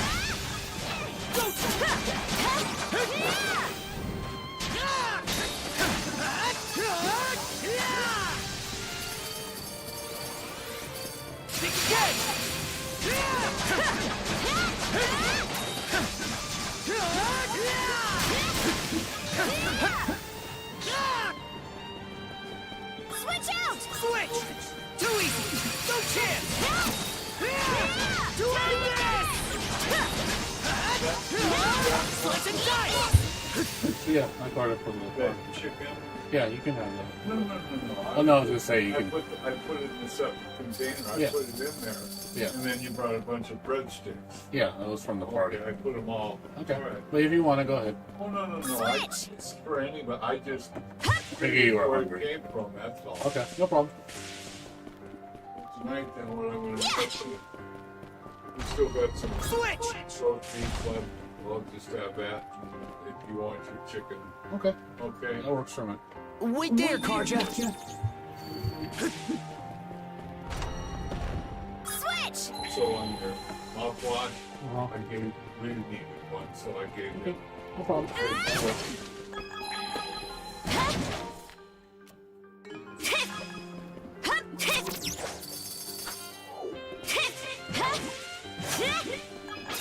Switch out! Switch! Too easy! No chance! Do this! Slice and dice! Yeah, I got it from the car. Yeah, you can have that. No. Oh, no, I was going to say you can. I put it in a separate container. I put it in there. Yeah. And then you brought a bunch of breadsticks. Yeah, that was from the party. Okay, I put them all. Okay. All right. But if you want to, go ahead. Oh, no. It's for anybody. I just. Figure you are where hungry. it came from, that's all. Okay, no problem. Tonight, then, what I'm going to do. We still got some Switch! roast beef left. We'll just have that if you want your chicken. Okay. Okay. That works for me. Wait there, Karja. Switch! So on your mouthwash, I gave really needed one, so I gave you. No problem.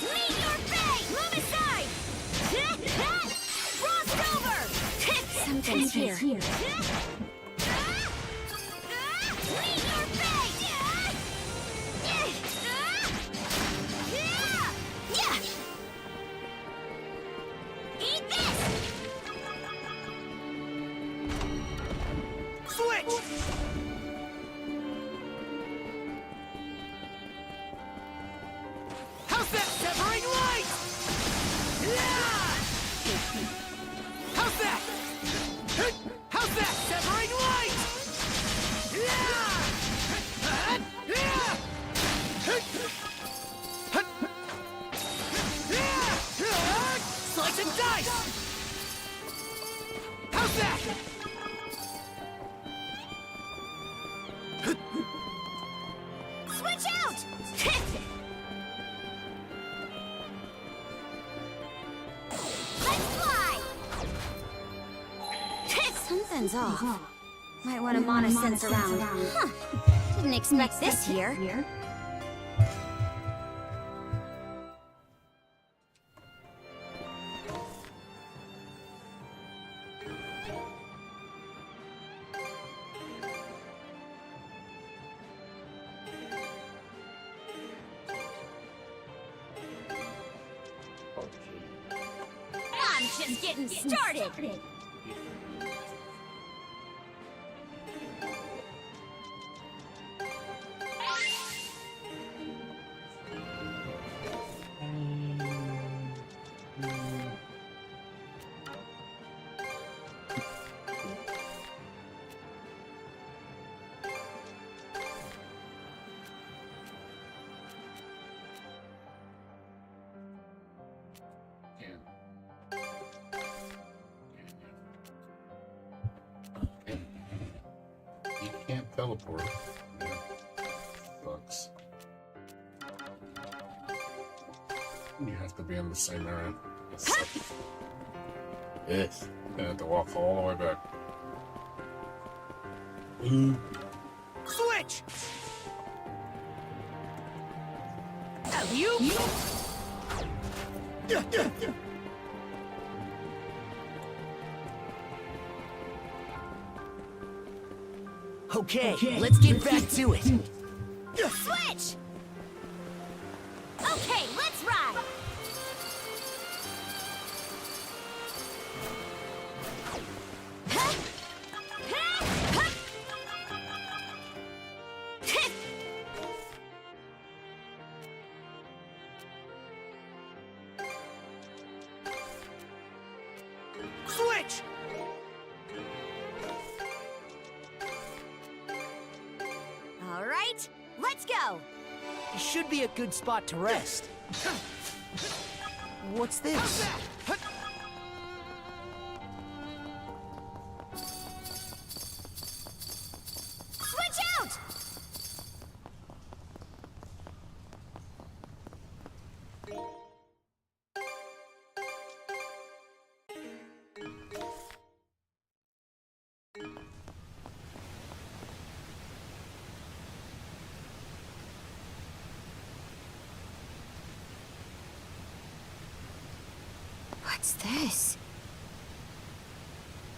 Meet your fate! Move aside! Frost over! Something's here. Meet your fate! Eat this! Switch! How's that severing light? How's that? How's that severing light? Slice and dice! How's that? Switch out! Let's fly! Something's off. Might want to monitor sense around. Huh. Didn't expect this here. I'm just getting started! teleport. Sucks. You have to be in the same area. Yes. You have to walk all the way back. Switch! You? Okay, let's get back to it. Switch! Okay, let's ride! Switch! All right, let's go! It should be a good spot to rest. What's this? Switch out! What's this?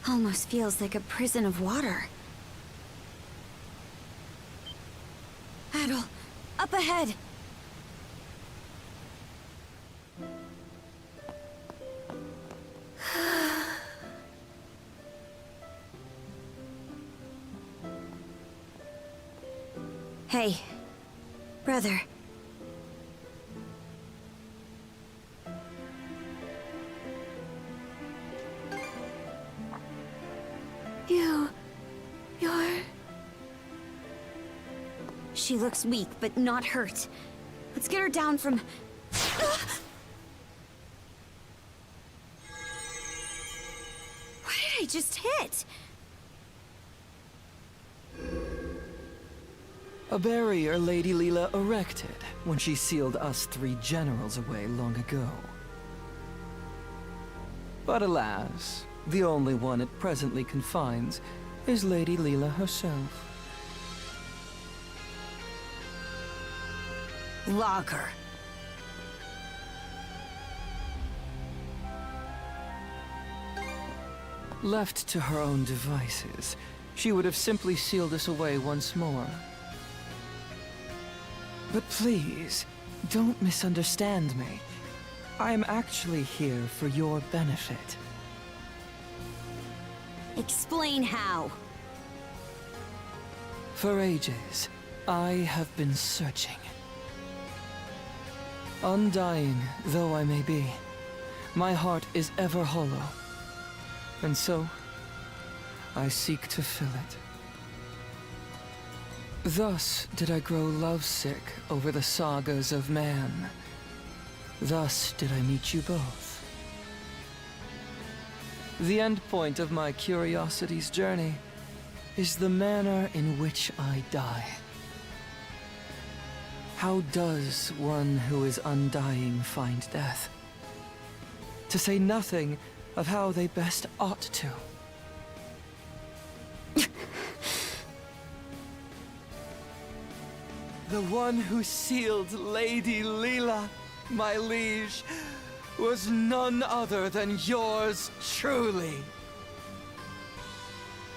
Almost feels like a prison of water. Adol, up ahead! Hey, brother. You're... She looks weak, but not hurt. Let's get her down from... What did I just hit? A barrier Lady Leela erected when she sealed us 3 generals away long ago. But alas, the only one it presently confines is Lady Leela herself. Lager. Left to her own devices, she would have simply sealed us away once more. But please, don't misunderstand me. I am actually here for your benefit. Explain how. For ages, I have been searching. Undying though I may be, my heart is ever hollow. And so, I seek to fill it. Thus did I grow lovesick over the sagas of man. Thus did I meet you both. The end point of my curiosity's journey is the manner in which I die. How does one who is undying find death? To say nothing of how they best ought to. The one who sealed Lady Leela, my liege, was none other than yours truly.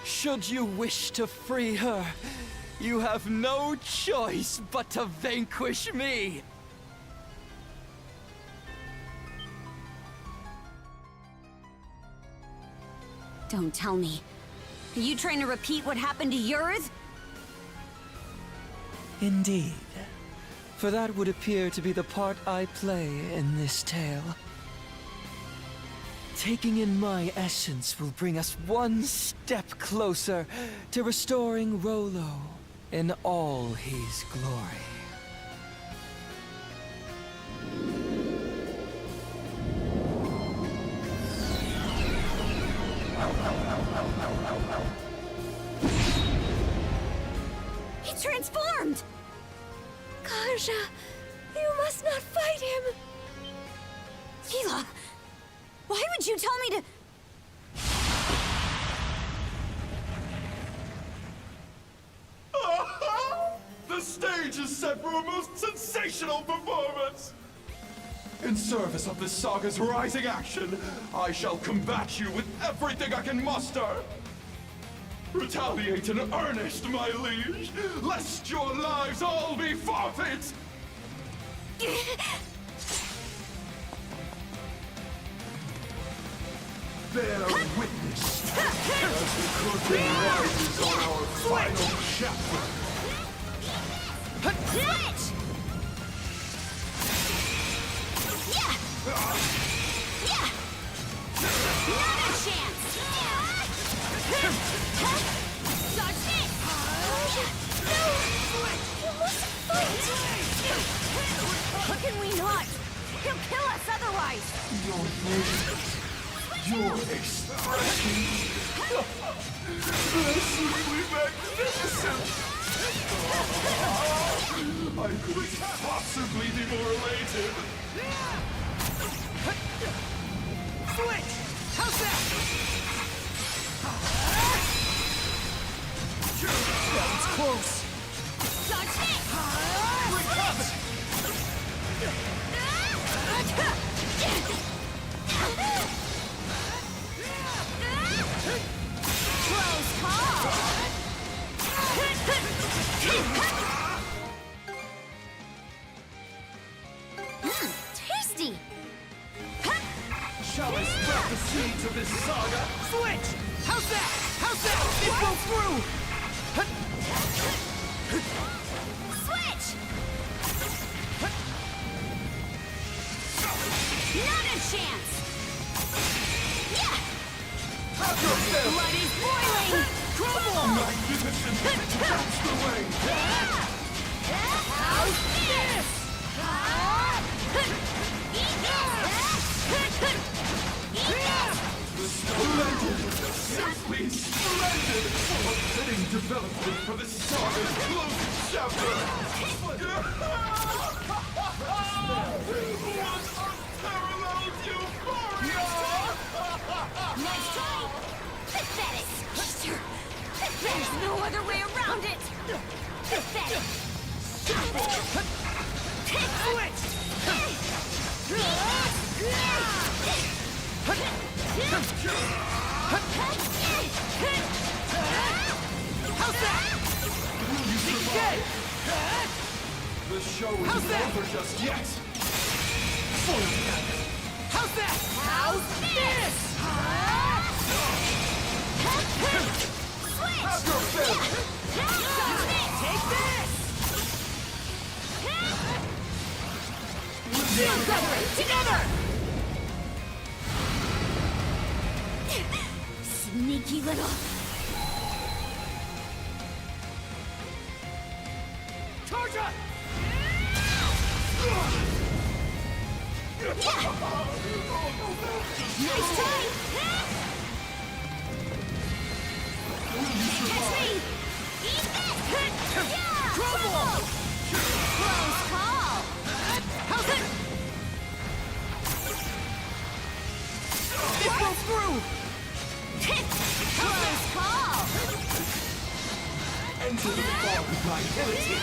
Should you wish to free her, you have no choice but to vanquish me. Don't tell me. Are you trying to repeat what happened to yours? Indeed. For that would appear to be the part I play in this tale. Taking in my essence will bring us one step closer to restoring Rollo in all his glory. transformed! Kaja, you must not fight him! Hila, why would you tell me to... The stage is set for a most sensational performance! In service of this saga's rising action, I shall combat you with everything I can muster! Retaliate in earnest, my liege, lest your lives all be forfeit! Bear witness as the curtain rises on our final chapter! Switch! Yeah! Yeah! Not a chance! Dodge this! No! You must fight! How can we not? He'll kill us otherwise! Your expression! They're simply magnificent! I couldn't possibly be more elated! Switch! How's that? That was close. Dodge it! Close call! Tasty! Shall I spread the seeds of this saga? Switch! How's that? How's that? It broke through! Switch! Not a chance! Yeah! Blood is boiling! Trouble! Magnificent! That's the way! How's this? Eat this! Splendid! Simply splendid! A fitting development for this saga's closing chapter! What unparalleled euphoria! Next time! Pathetic! There's no other way around it! Pathetic! Switch! How's that? You survive! The show isn't over just yet! How's that? How's this? Switch! Have your fill! Take this! Shield covering! Together! Sneaky little... Charge up! Nice try! Catch me! Eat this! Yeah! Trouble! Close call! How's it? It broke through! Close call! Enter the fog of my ability!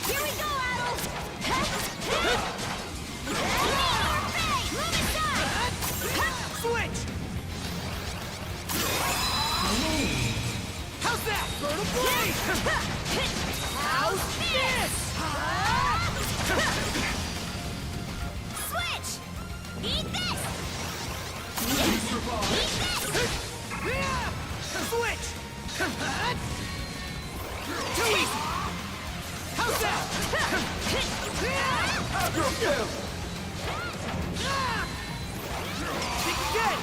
Here we go, Adel! Switch! How's that? Burn a blade! How's this? Switch! Eat this! Eat this! Switch! Too easy! How's that? Have your fill! Think again!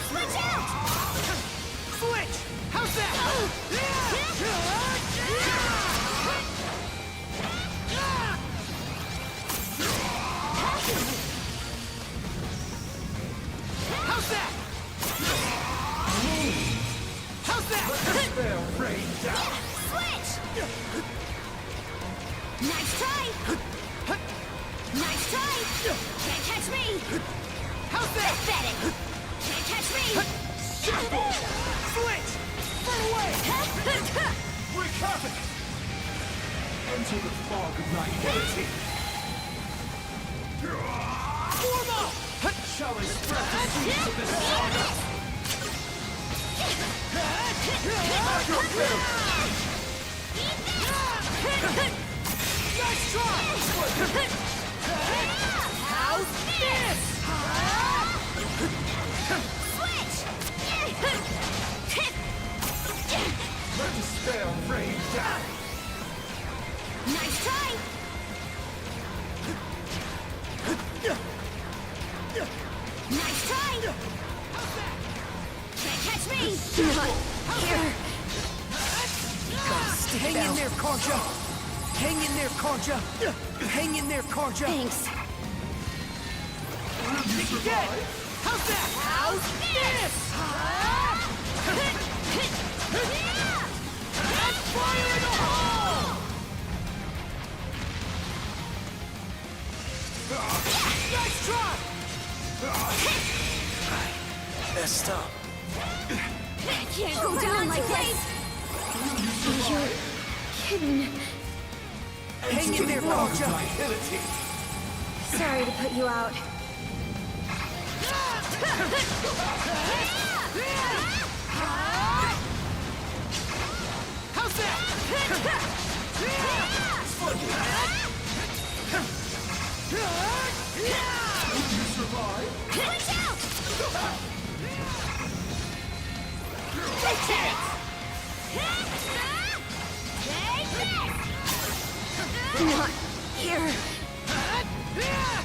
Switch out! Switch! How's that? catch me! How's that? Pathetic! Can't catch me! Simple! Switch! Run away! Wreak havoc! Enter the fog of nihility! Form up! Shall I spread the seeds of this saga? Nice try! How's this? Switch! Let despair rain down! Nice try! Nice try! Can't catch me! Not here! Hang in there, Karja! Hang in there, Karja! Hang in there, Karja! Thanks. Think again! How's that? How's this? Fire in the hole! Nice try! Messed up. I can't go down like this! You're kidding. Hang in there, Karja! Sorry to put you out. How's that? You survive? Watch out! Take chance! Take this! Not here.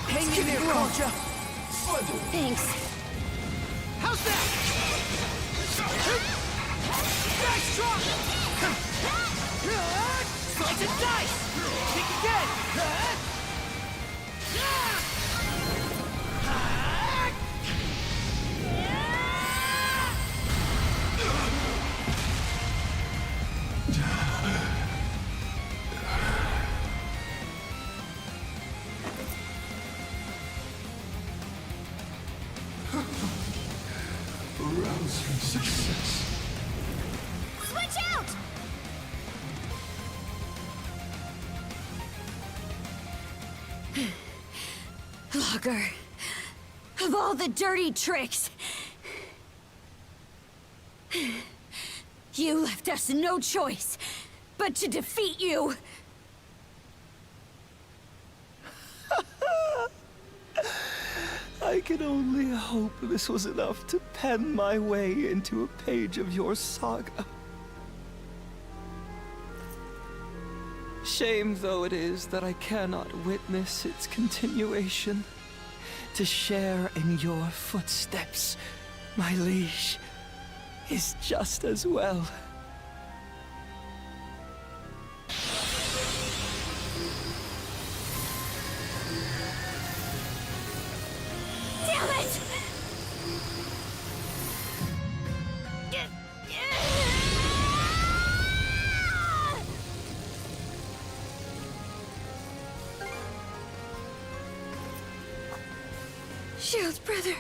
Hang in there, Karja! Thanks. How's that? Nice try! Slice and dice! Think again! Rouse from success. Switch out! Logger. Of all the dirty tricks. You left us no choice but to defeat you. I can only hope this was enough to pen my way into a page of your saga. Shame though it is that I cannot witness its continuation. To share in your footsteps, my liege, is just as well. Damn it! Shield brother.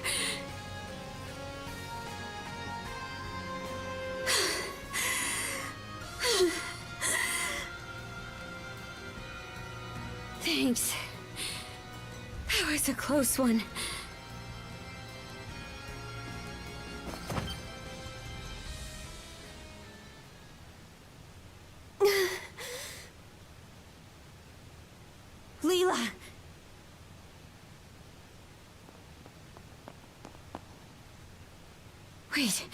Thanks. That was a close one. Leela! Wait.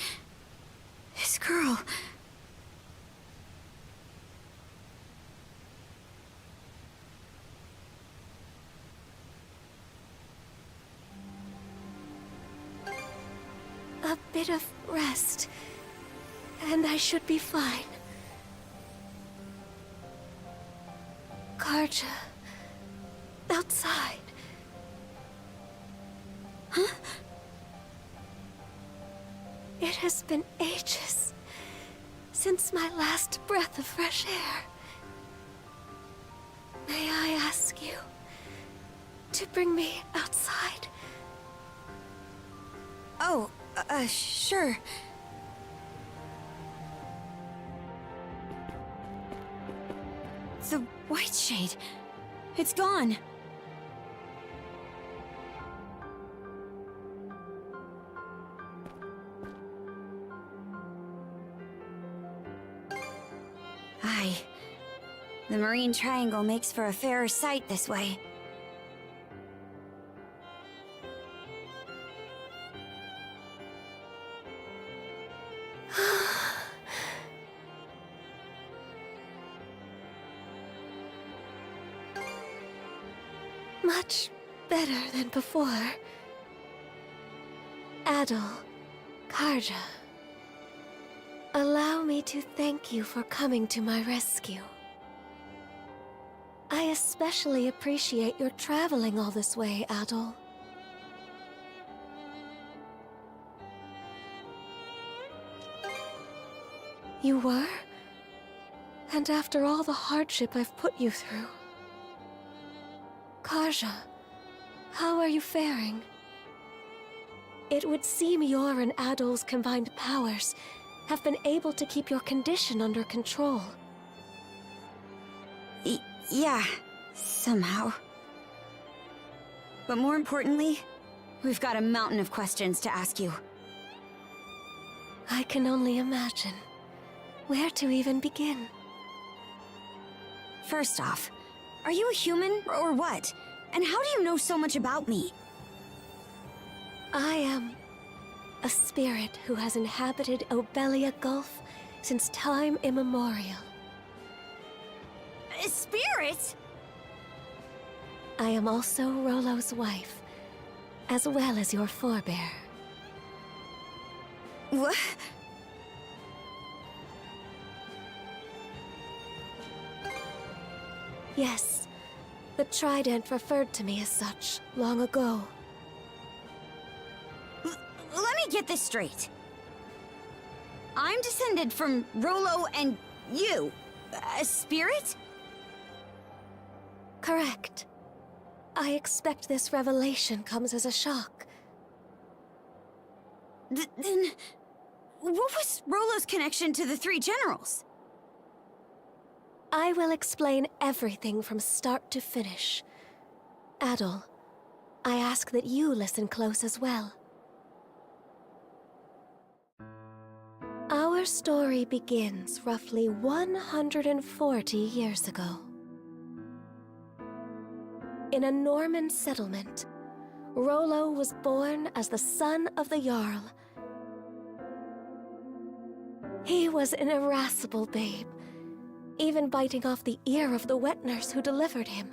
This girl. A bit of rest, and I should be fine. Karja. Outside. Huh? It has been ages since my last breath of fresh air. May I ask you to bring me outside Oh, sure. The white shade. It's gone. Aye. The Marine Triangle makes for a fairer sight this way. Much better than before. Adol, Karja. Allow me to thank you for coming to my rescue. I especially appreciate your traveling all this way, Adol. You were? And after all the hardship I've put you through. Karja, how are you faring? It would seem your and Adol's combined powers have been able to keep your condition under control. Yeah, somehow. But more importantly, we've got a mountain of questions to ask you. I can only imagine. Where to even begin? First off, are you a human or what? And how do you know so much about me? I am a spirit who has inhabited Obelia Gulf since time immemorial. A spirit? I am also Rollo's wife, as well as your forebear. What? Yes, the Trident referred to me as such long ago. Let me get this straight. I'm descended from Rollo and you. A spirit? Correct. I expect this revelation comes as a shock. Then, what was Rollo's connection to the three generals? I will explain everything from start to finish. Adol, I ask that you listen close as well. Our story begins roughly 140 years ago. In a Norman settlement, Rollo was born as the son of the Jarl. He was an irascible babe, even biting off the ear of the wet nurse who delivered him.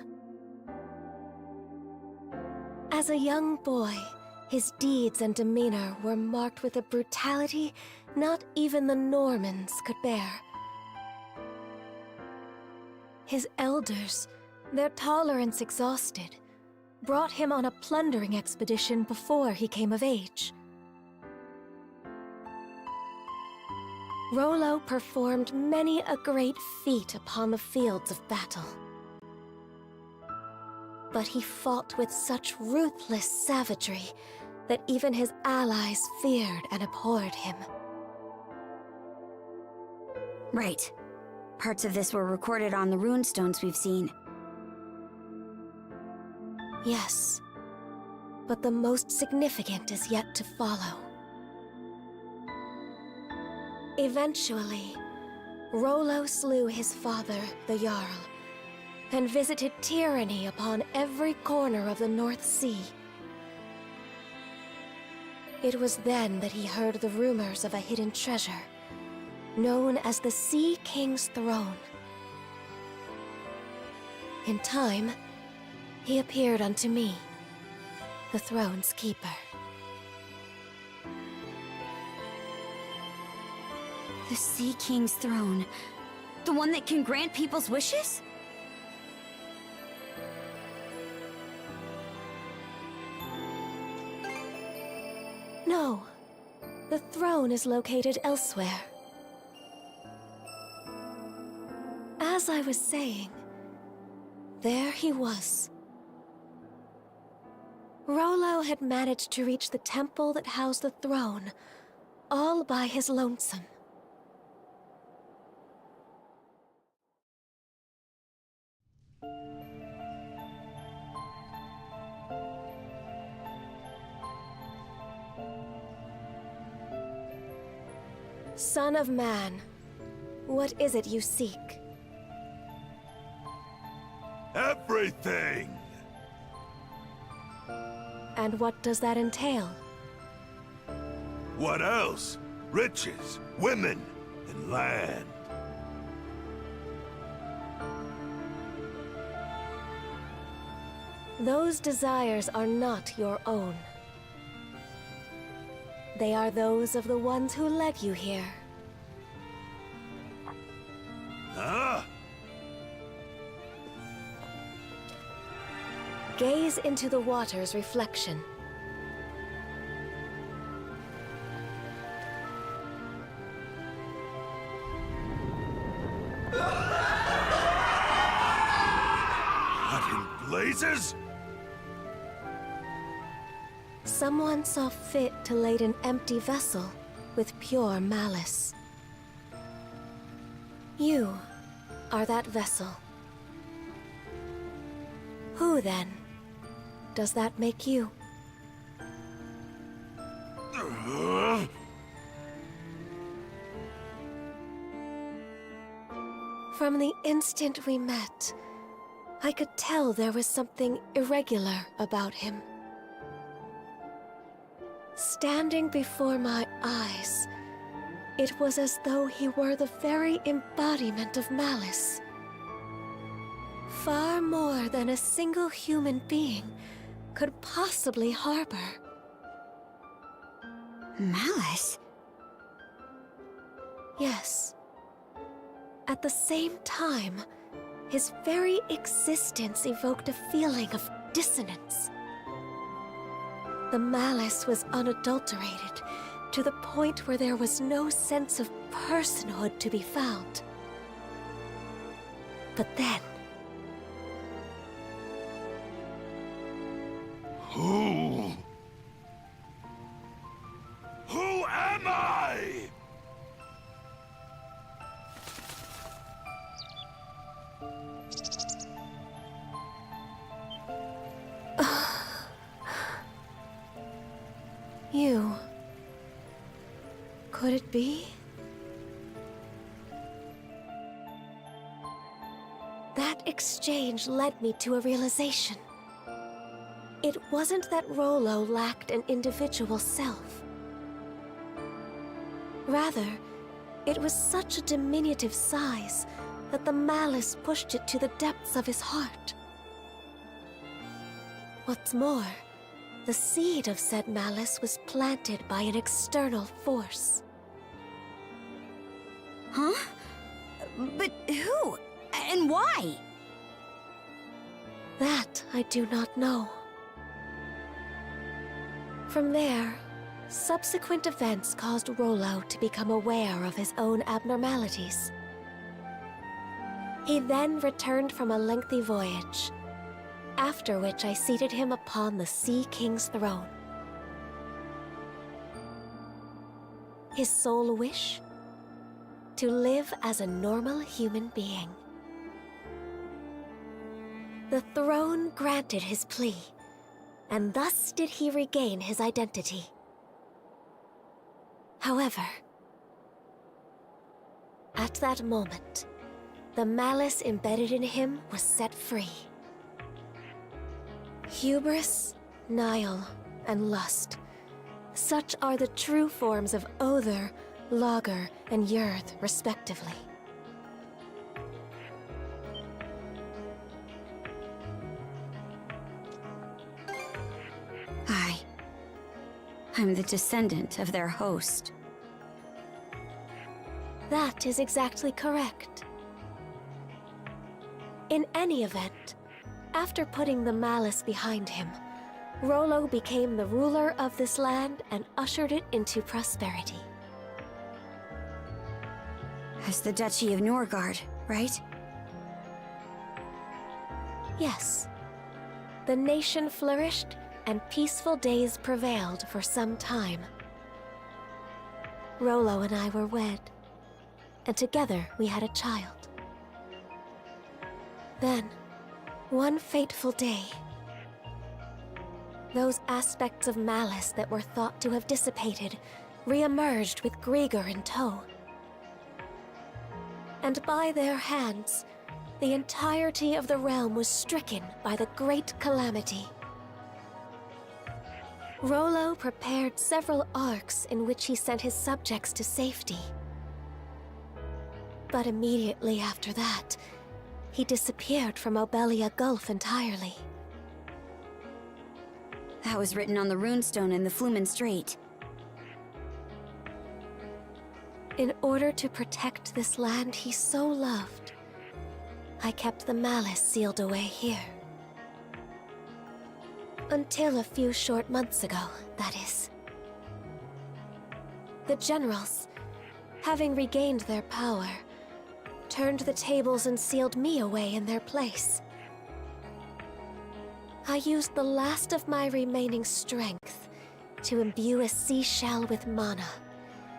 As a young boy, his deeds and demeanor were marked with a brutality not even the Normans could bear. His elders, their tolerance exhausted, brought him on a plundering expedition before he came of age. Rollo performed many a great feat upon the fields of battle. But he fought with such ruthless savagery that even his allies feared and abhorred him. Right. Parts of this were recorded on the runestones we've seen. Yes, but the most significant is yet to follow. Eventually, Rollo slew his father, the Jarl, and visited tyranny upon every corner of the North Sea. It was then that he heard the rumors of a hidden treasure, known as the Sea King's Throne. In time, he appeared unto me, the throne's keeper. The Sea King's throne. The one that can grant people's wishes? No, the throne is located elsewhere. As I was saying, there he was. Rollo had managed to reach the temple that housed the throne, all by his lonesome. Son of Man, what is it you seek? Everything! And what does that entail? What else? Riches, women, and land. Those desires are not your own. They are those of the ones who led you here. Huh? Gaze into the water's reflection. What in blazes? Someone saw fit to lade an empty vessel with pure malice. You are that vessel. Who, then, does that make you? From the instant we met, I could tell there was something irregular about him. Standing before my eyes, it was as though he were the very embodiment of malice. Far more than a single human being could possibly harbor. Malice? Yes. At the same time, his very existence evoked a feeling of dissonance. The malice was unadulterated, to the point where there was no sense of personhood to be found. But then... Who am I? You... Could it be? That exchange led me to a realization. It wasn't that Rollo lacked an individual self. Rather, it was such a diminutive size that the malice pushed it to the depths of his heart. What's more, the seed of said malice was planted by an external force. Huh? But who? And why? That I do not know. From there, subsequent events caused Rollo to become aware of his own abnormalities. He then returned from a lengthy voyage, after which I seated him upon the Sea King's throne. His sole wish? To live as a normal human being. The throne granted his plea, and thus did he regain his identity. However, at that moment, the malice embedded in him was set free. Hubris, Nile, and lust. Such are the true forms of Other, Lager, and Yurth, respectively. I'm the descendant of their host. That is exactly correct. In any event, after putting the malice behind him, Rollo became the ruler of this land and ushered it into prosperity. As the Duchy of Norgard, right? Yes. The nation flourished, and peaceful days prevailed for some time. Rollo and I were wed, and together we had a child. Then, one fateful day, those aspects of malice that were thought to have dissipated re-emerged with Grieger in tow. And by their hands, the entirety of the realm was stricken by the great calamity. Rollo prepared several arcs in which he sent his subjects to safety. But immediately after that, he disappeared from Obelia Gulf entirely. That was written on the runestone in the Flumen Strait. In order to protect this land he so loved, I kept the malice sealed away here. Until a few short months ago, that is. The generals, having regained their power, turned the tables and sealed me away in their place. I used the last of my remaining strength to imbue a seashell with mana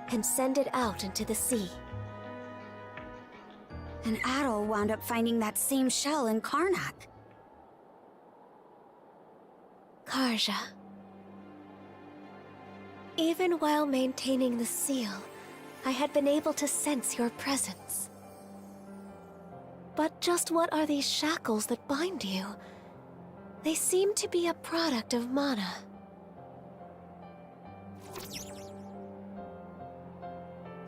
and send it out into the sea. And Adol wound up finding that same shell in Karnak. Karja. Even while maintaining the seal, I had been able to sense your presence. But just what are these shackles that bind you? They seem to be a product of mana.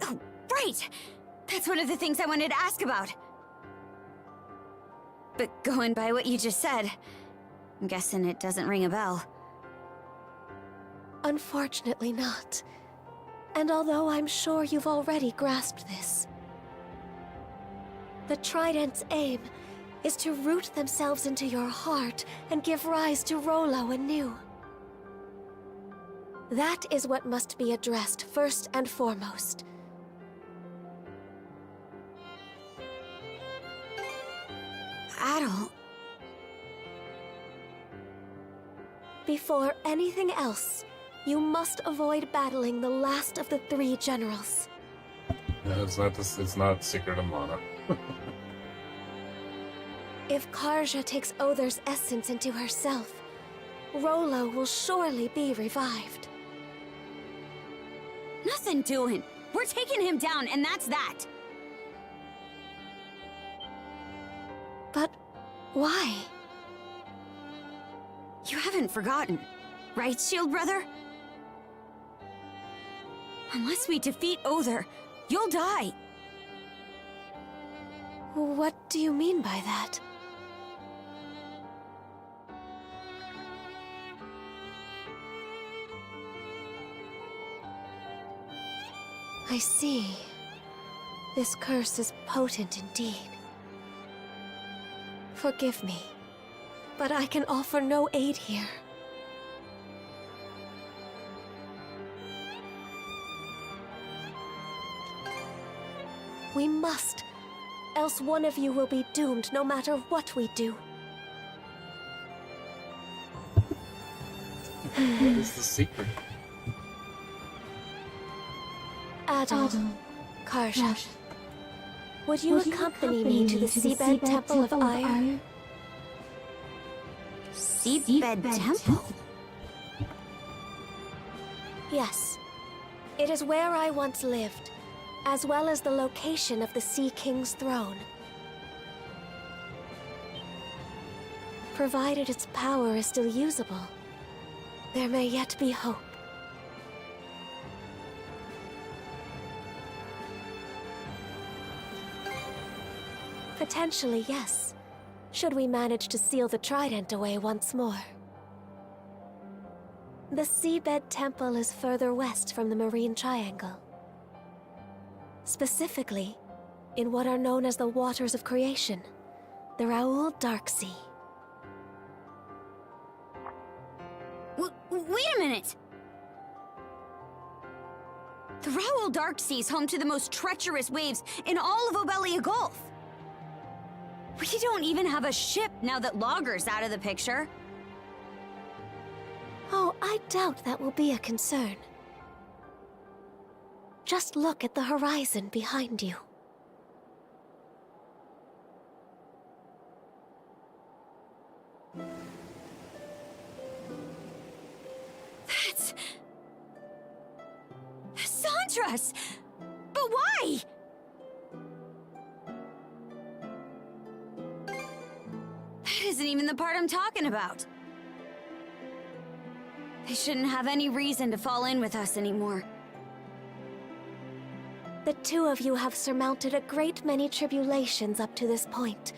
Oh, right! That's one of the things I wanted to ask about. But going by what you just said, I'm guessing it doesn't ring a bell. Unfortunately not. And although I'm sure you've already grasped this, the Trident's aim is to root themselves into your heart and give rise to Rollo anew. That is what must be addressed first and foremost. Adol. Before anything else, you must avoid battling the last of the 3 generals. Yeah, it's not Secret of Mana. If Karja takes Other's essence into herself, Rollo will surely be revived. Nothing doing. We're taking him down, and that's that. But why? You haven't forgotten, right, Shield Brother? Unless we defeat Other, you'll die. What do you mean by that? I see. This curse is potent indeed. Forgive me, but I can offer no aid here. We must, else one of you will be doomed no matter what we do. What is the secret? Adol, Karja, would you accompany me to the Seabed Temple of Ire? Seabed Temple? Yes. It is where I once lived, as well as the location of the Sea King's throne. Provided its power is still usable, there may yet be hope. Potentially, yes, should we manage to seal the Trident away once more. The Seabed Temple is further west from the Marine Triangle. Specifically, in what are known as the Waters of Creation, the Raoul Dark Sea. Wait a minute! The Raoul Dark Sea is home to the most treacherous waves in all of Obelia Gulf. We don't even have a ship now that Logger's out of the picture. Oh, I doubt that will be a concern. Just look at the horizon behind you. That's... Sandra's! But why? That isn't even the part I'm talking about. They shouldn't have any reason to fall in with us anymore. The two of you have surmounted a great many tribulations up to this point.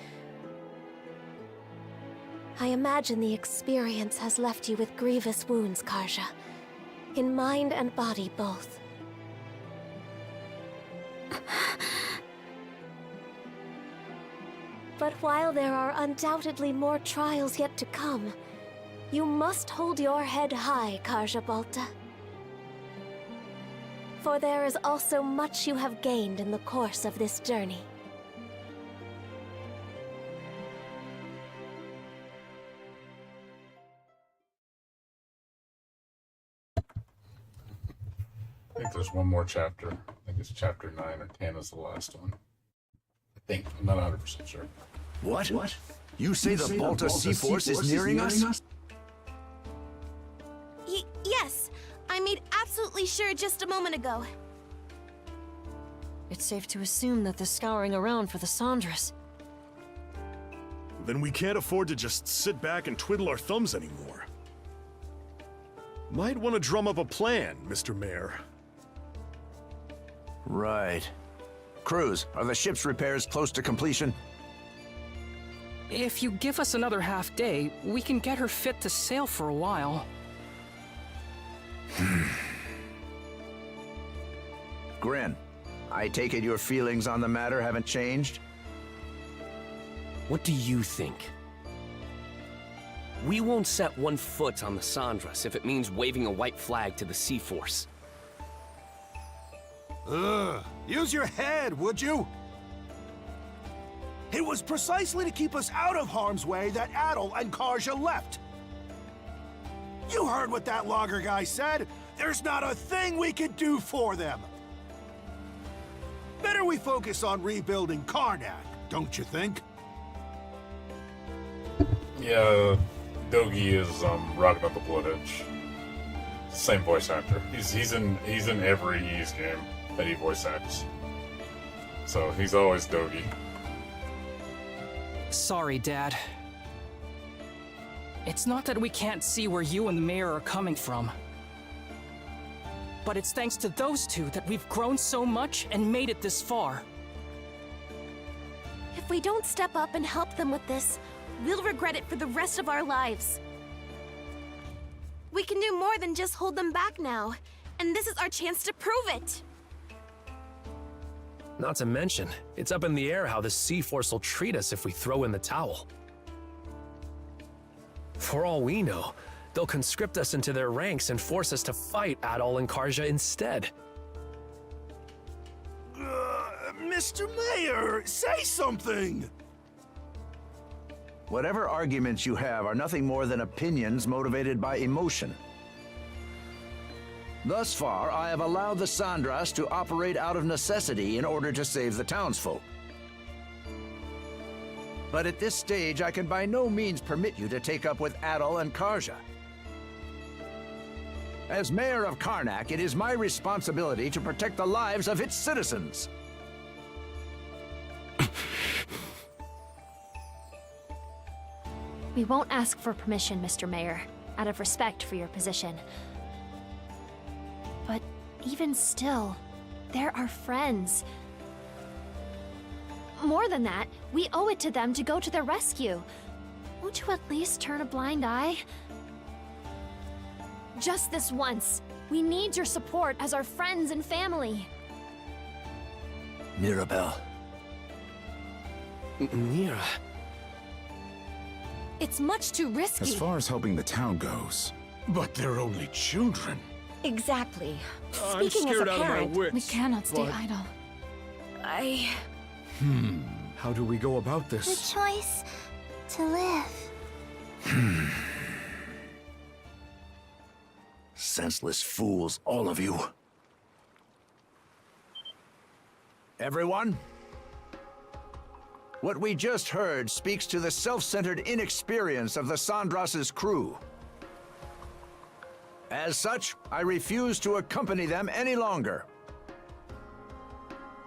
I imagine the experience has left you with grievous wounds, Karja. In mind and body both. But while there are undoubtedly more trials yet to come, you must hold your head high, Karja Balta. For there is also much you have gained in the course of this journey. I think there's one more chapter. I think it's chapter 9 or 10 is the last one. I think. I'm not 100% sure. What? You say the Balta Sea Force is nearing us? Yes. I made absolutely sure just a moment ago. It's safe to assume that they're scouring around for the Sandras. Then we can't afford to just sit back and twiddle our thumbs anymore. Might want to drum up a plan, Mr. Mayor. Right. Cruz, are the ship's repairs close to completion? If you give us another half day, we can get her fit to sail for a while. Grin, I take it your feelings on the matter haven't changed? What do you think? We won't set one foot on the Sandras if it means waving a white flag to the Sea Force. Use your head, would you? It was precisely to keep us out of harm's way that Adol and Karja left. You heard what that logger guy said. There's not a thing we could do for them. Better we focus on rebuilding Karnak, don't you think? Yeah, Dogi is rocking up the Blood Edge. Same voice actor. He's in every Ys game that he voice acts. So he's always Dogi. Sorry, Dad. It's not that we can't see where you and the mayor are coming from. But it's thanks to those two that we've grown so much and made it this far. If we don't step up and help them with this, we'll regret it for the rest of our lives. We can do more than just hold them back now, and this is our chance to prove it. Not to mention, it's up in the air how the Sea Force will treat us if we throw in the towel. For all we know, they'll conscript us into their ranks and force us to fight Adol and Karja instead. Mr. Mayor, say something! Whatever arguments you have are nothing more than opinions motivated by emotion. Thus far, I have allowed the Sandras to operate out of necessity in order to save the townsfolk. But at this stage, I can by no means permit you to take up with Adol and Karja. As mayor of Karnak, it is my responsibility to protect the lives of its citizens. We won't ask for permission, Mr. Mayor, out of respect for your position. But even still, they're our friends. More than that, we owe it to them to go to their rescue. Won't you at least turn a blind eye? Just this once. We need your support as our friends and family. Mirabelle. Mira. It's much too risky. As far as helping the town goes. But they're only children. Exactly. I'm Speaking as a scared out of my parent, wits, we cannot stay but- idle. How do we go about The this? choice to live. Senseless fools, all of you. Everyone? What we just heard speaks to the self-centered inexperience of the Sandras's crew. As such, I refuse to accompany them any longer.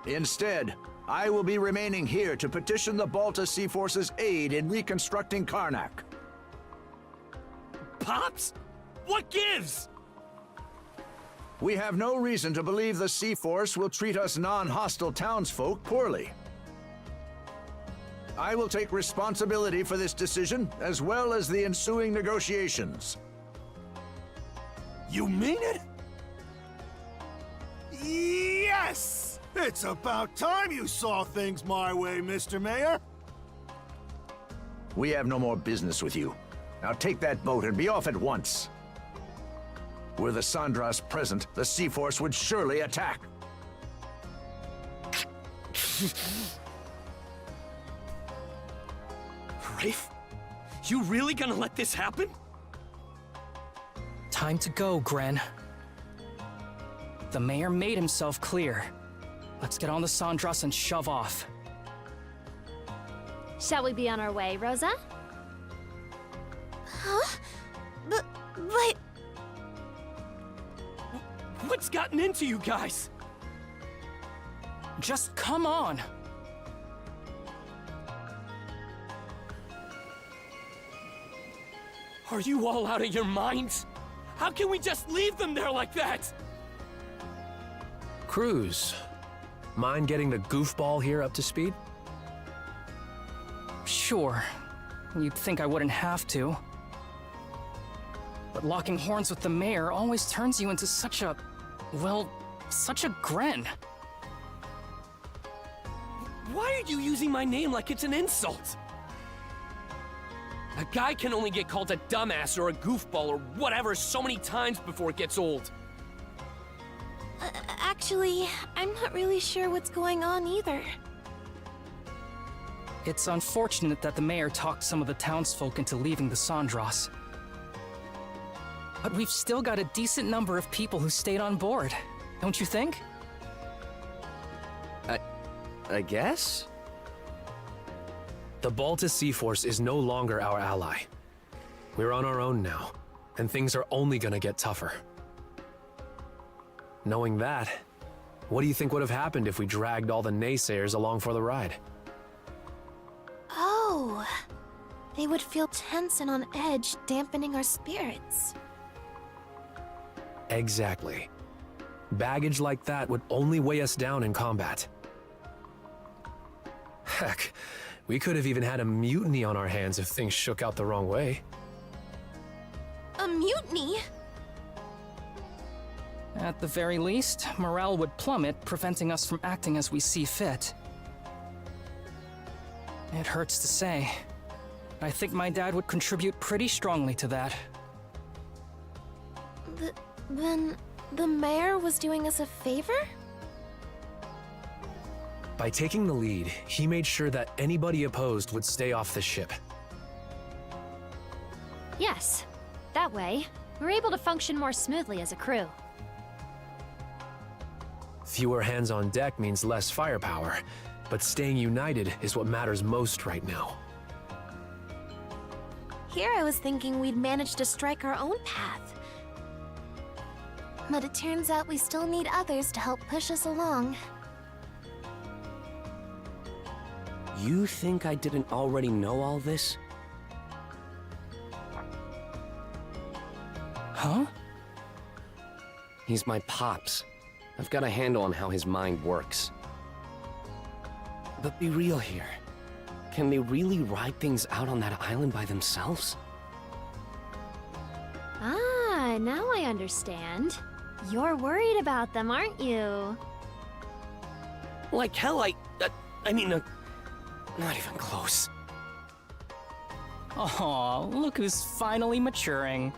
Instead, I will be remaining here to petition the Balta Sea Force's aid in reconstructing Karnak. Pops? What gives? We have no reason to believe the Sea Force will treat us non-hostile townsfolk poorly. I will take responsibility for this decision, as well as the ensuing negotiations. You mean it? Yes! It's about time you saw things my way, Mr. Mayor. We have no more business with you. Now take that boat and be off at once. Were the Sandras present, the Sea Force would surely attack. Rafe? You really gonna let this happen? Time to go, Gren. The mayor made himself clear. Let's get on the Sandras and shove off. Shall we be on our way, Rosa? Huh? But... What's gotten into you guys? Just come on. Are you all out of your minds? How can we just leave them there like that? Cruz, mind getting the goofball here up to speed? Sure. You'd think I wouldn't have to. But locking horns with the mayor always turns you into such a... well, such a Gren. Why are you using my name like it's an insult? A guy can only get called a dumbass or a goofball or whatever so many times before it gets old. Actually, I'm not really sure what's going on either. It's unfortunate that the mayor talked some of the townsfolk into leaving the Sandras. But we've still got a decent number of people who stayed on board, don't you think? I guess? The Balta Sea Force is no longer our ally. We're on our own now, and things are only gonna get tougher. Knowing that, what do you think would have happened if we dragged all the naysayers along for the ride? Oh, they would feel tense and on edge, dampening our spirits. Exactly. Baggage like that would only weigh us down in combat. Heck, we could have even had a mutiny on our hands if things shook out the wrong way. A mutiny? At the very least, morale would plummet, preventing us from acting as we see fit. It hurts to say. I think my dad would contribute pretty strongly to that. Then the mayor was doing us a favor? By taking the lead, he made sure that anybody opposed would stay off the ship. Yes. That way, we're able to function more smoothly as a crew. Fewer hands on deck means less firepower, but staying united is what matters most right now. Here I was thinking we'd managed to strike our own path. But it turns out we still need others to help push us along. You think I didn't already know all this? Huh? He's my pops. I've got a handle on how his mind works. But be real here. Can they really ride things out on that island by themselves? Ah, now I understand. You're worried about them, aren't you? Like hell, I mean, not even close. Aw, look who's finally maturing.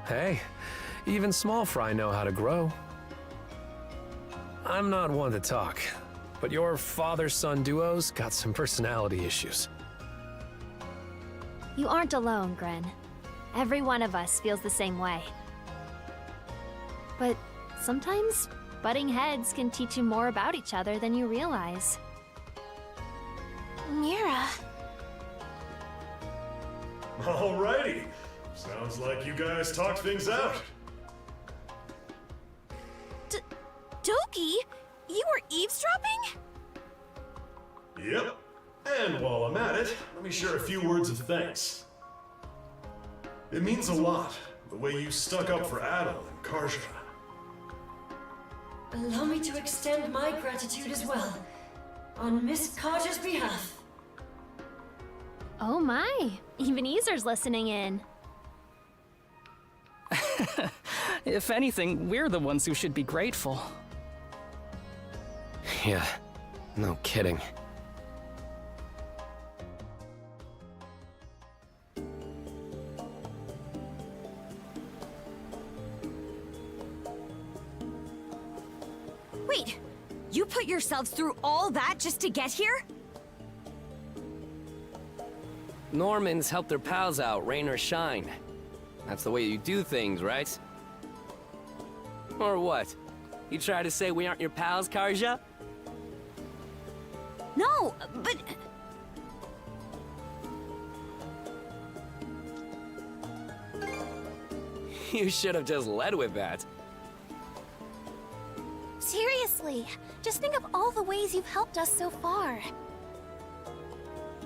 Hey, even small fry know how to grow. I'm not one to talk, but your father-son duo's got some personality issues. You aren't alone, Gren. Every one of us feels the same way. but sometimes butting heads can teach you more about each other than you realize. Mira. Alrighty. Sounds like you guys talked things out. Doki, you were eavesdropping? Yep. And while I'm at it, let me share a few words of thanks. It means a lot, the way you stuck up for Adel and Karja. Allow me to extend my gratitude as well, on Miss Carter's behalf. Oh my, even Easer's listening in. If anything, we're the ones who should be grateful. Yeah, no kidding. Wait, you put yourselves through all that just to get here? Normans help their pals out, rain or shine. That's the way you do things, right? Or what? You try to say we aren't your pals, Karja? No, but... You should have just led with that. Seriously, just think of all the ways you've helped us so far.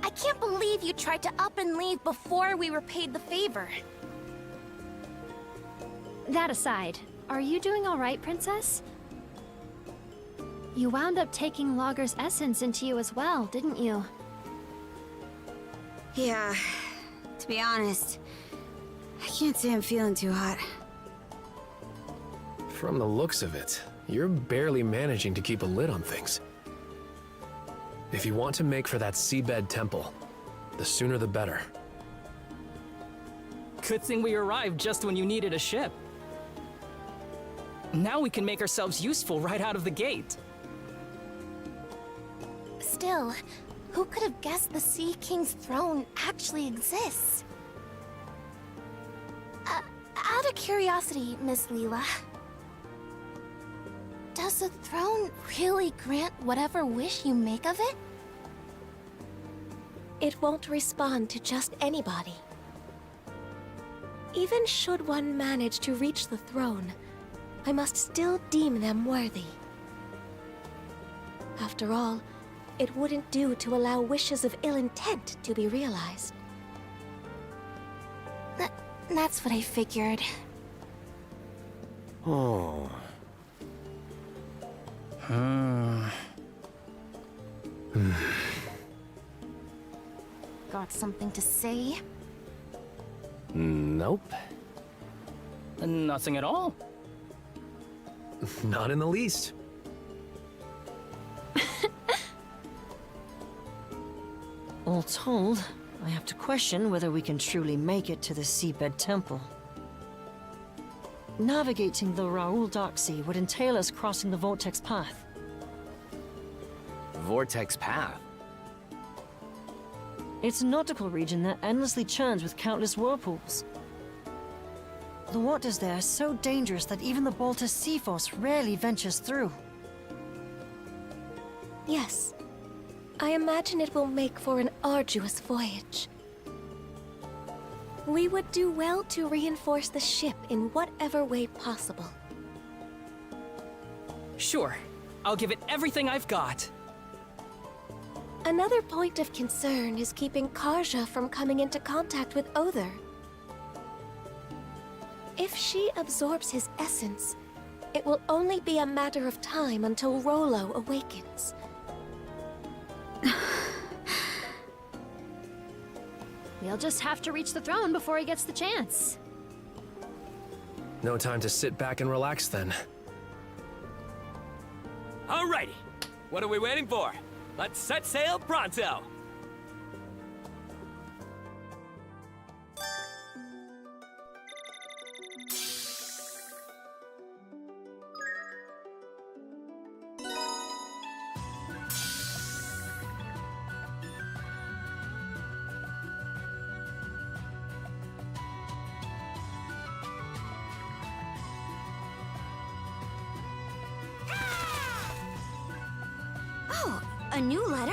I can't believe you tried to up and leave before we repaid the favor. That aside, are you doing all right, Princess? You wound up taking Logger's essence into you as well, didn't you? Yeah, to be honest, I can't say I'm feeling too hot. From the looks of it, you're barely managing to keep a lid on things. If you want to make for that seabed temple, the sooner the better. Good thing we arrived just when you needed a ship. Now we can make ourselves useful right out of the gate. Still, who could have guessed the Sea King's throne actually exists? Out of curiosity, Miss Leela, does the throne really grant whatever wish you make of it? It won't respond to just anybody. Even should one manage to reach the throne, I must still deem them worthy. After all, it wouldn't do to allow wishes of ill intent to be realized. That's what I figured. Oh. Got something to say? Nope. Nothing at all. Not in the least. All told, I have to question whether we can truly make it to the Seabed Temple. Navigating the Raoul Dark Sea would entail us crossing the Vortex Path. Vortex Path? It's a nautical region that endlessly churns with countless whirlpools. The waters there are so dangerous that even the Baltus Sea Force rarely ventures through. Yes, I imagine it will make for an arduous voyage. We would do well to reinforce the ship in whatever way possible. Sure, I'll give it everything I've got. Another point of concern is keeping Karja from coming into contact with Other. If she absorbs his essence, it will only be a matter of time until Rollo awakens. We'll just have to reach the throne before he gets the chance. No time to sit back and relax then. Alrighty, what are we waiting for? Let's set sail pronto! A new letter?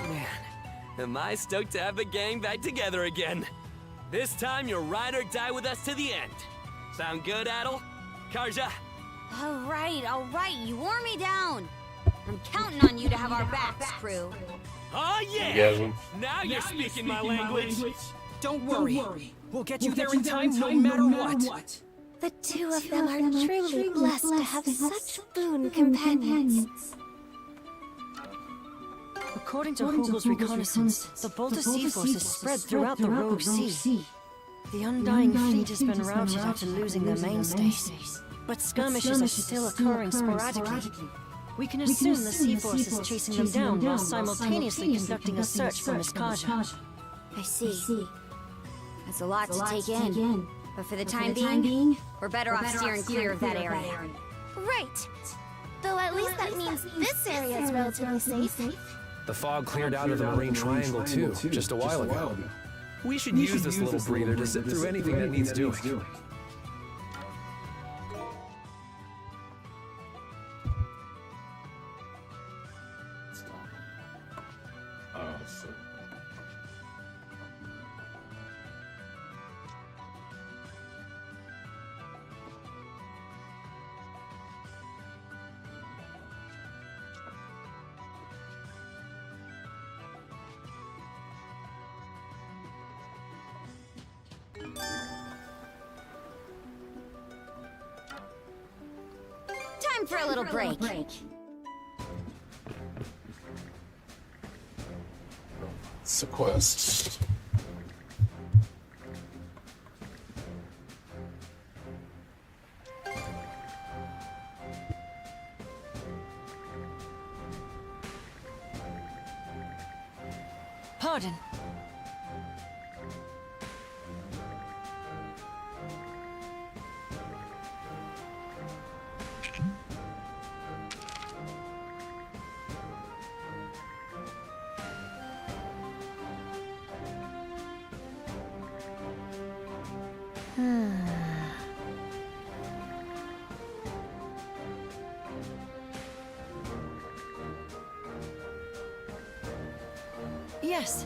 Man, am I stoked to have the gang back together again. This time you'll ride or die with us to the end. Sound good, Adel? Karja? All right, you wore me down. I'm counting on you to have our backs, crew. Oh yeah! Gasm. Now you're speaking my language. Don't worry. We'll get you there in time no matter what. The two of them are truly blessed to have such boon companions. According to Hogel's reconnaissance, the Bolter Sea Force is spread throughout the Rogue Sea. The Undying Fleet has been routed after losing their mainstays, but skirmishes are still occurring sporadically. We can assume the Sea Force is chasing them down while simultaneously conducting a search for Miss Karja. I see. That's a lot to take in. But for the time being, we're better off steering clear of that area. Right. Though at least that means this area is relatively safe. The fog cleared out of the Marine Triangle too, just a while ago. We should use this little breather to sit through anything that needs doing. So Time for a little break. it's a quest. Pardon. Yes.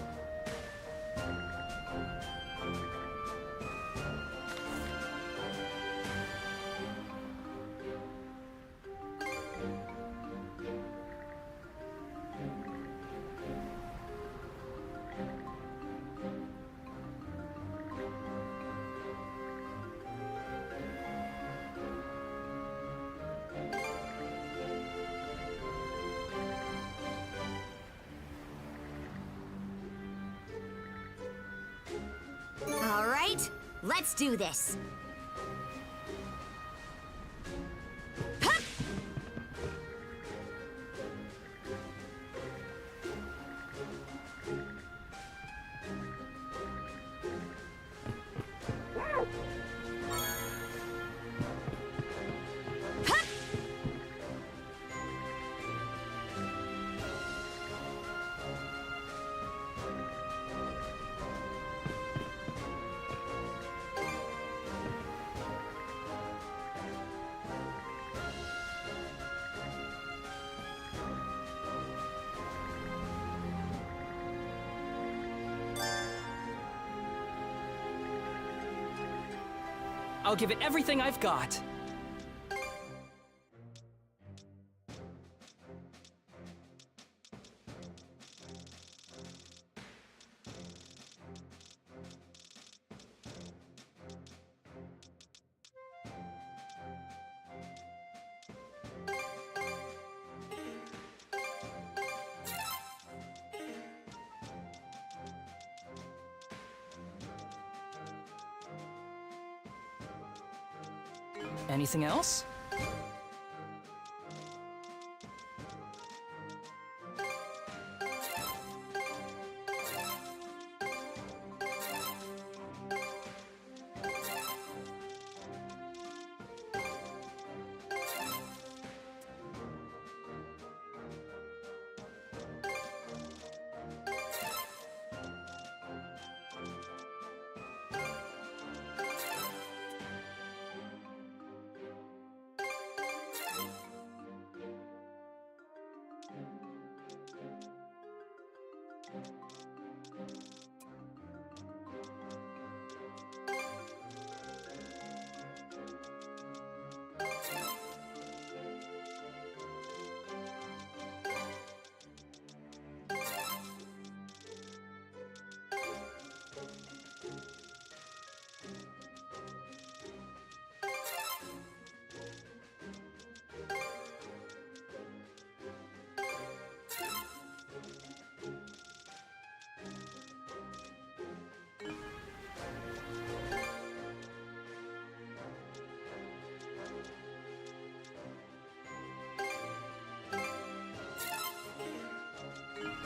All right, let's do this. Hup! Hup! I'll give it everything I've got. Anything else?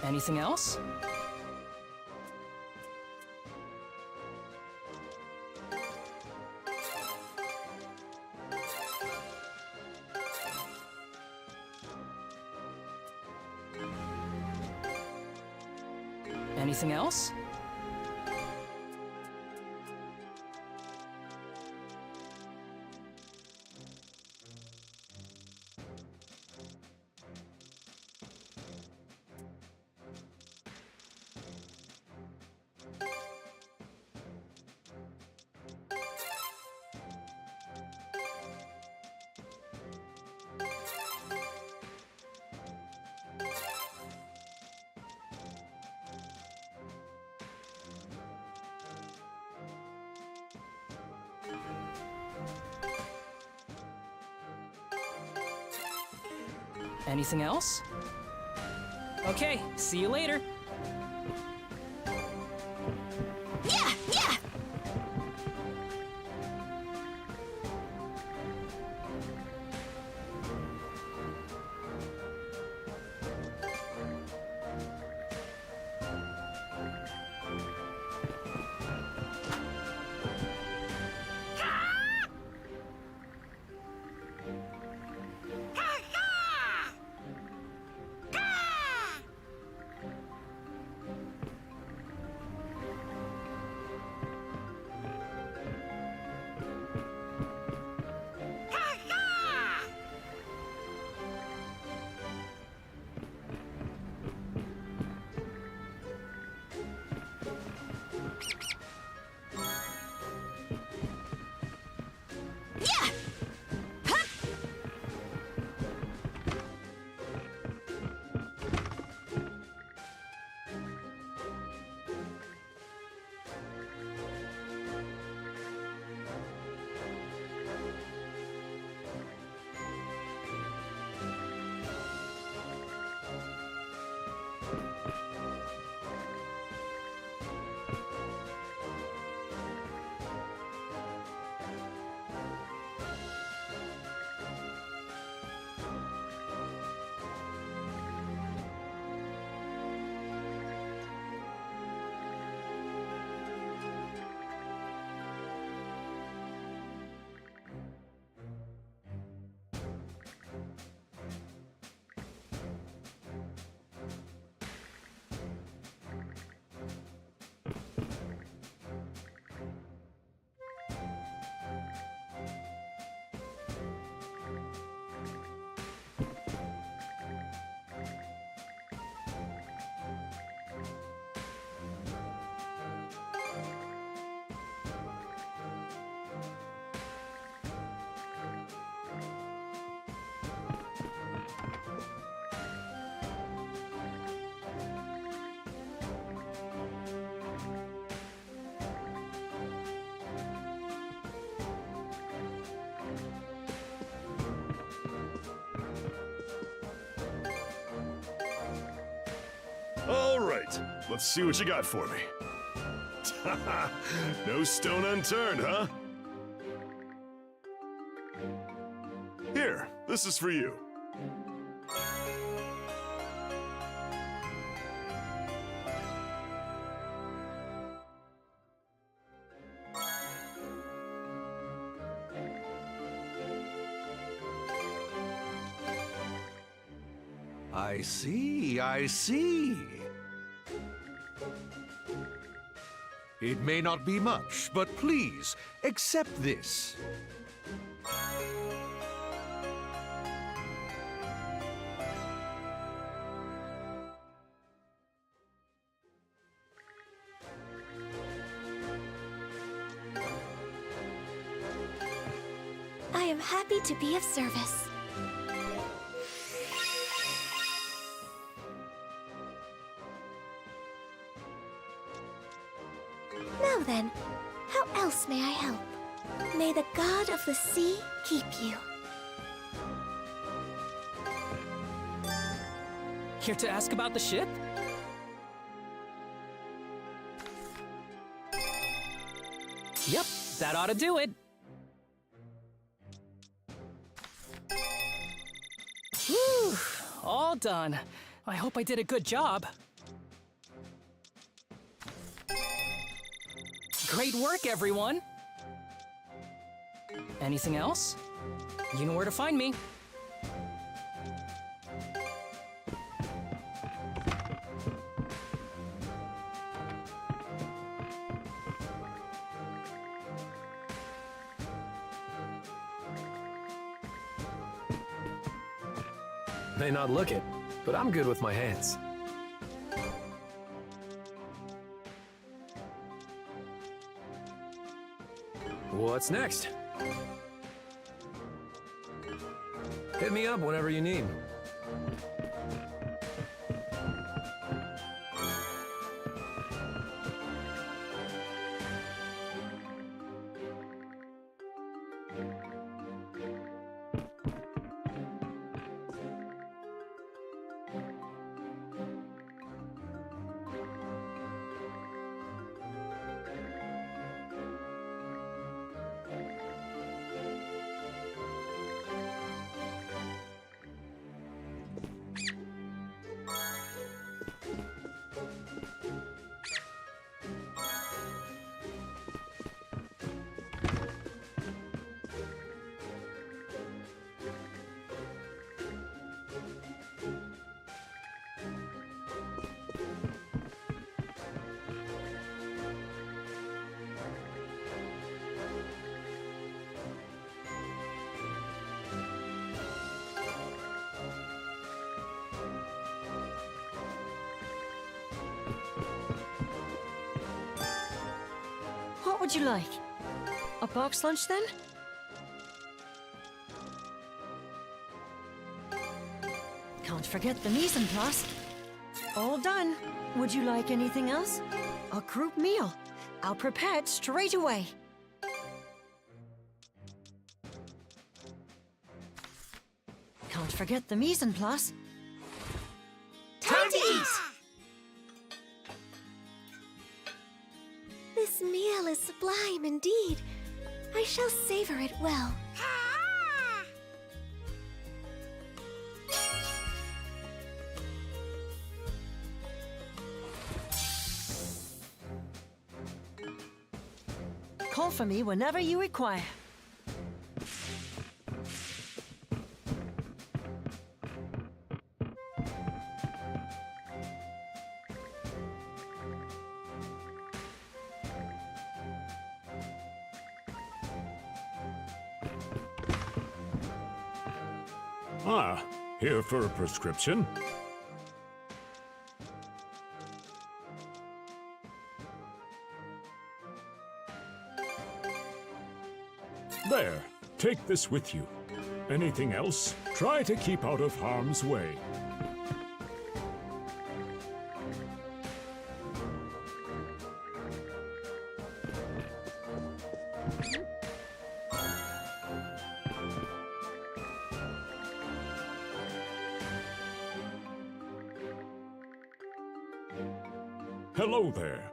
Anything else? Anything else? Anything else? Okay, see you later. Yeah, yeah! All right, let's see what you got for me. No stone unturned, huh? Here, this is for you. I see, I see. It may not be much, but please, accept this. I am happy to be of service. Now then, how else may I help? May the god of the sea keep you. Here to ask about the ship? Yep, that ought to do it. Whew, all done. I hope I did a good job. Great work, everyone! Anything else? You know where to find me. May not look it, but I'm good with my hands. What's next? Hit me up whenever you need. What would you like? A box lunch then? Can't forget the mise en place. All done. Would you like anything else? A group meal. I'll prepare it straight away. Can't forget the mise en place. Time to eat! This meal is sublime indeed. I shall savor it well. Call for me whenever you require. Ah, here for a prescription? There, take this with you. Anything else? Try to keep out of harm's way. Hello there.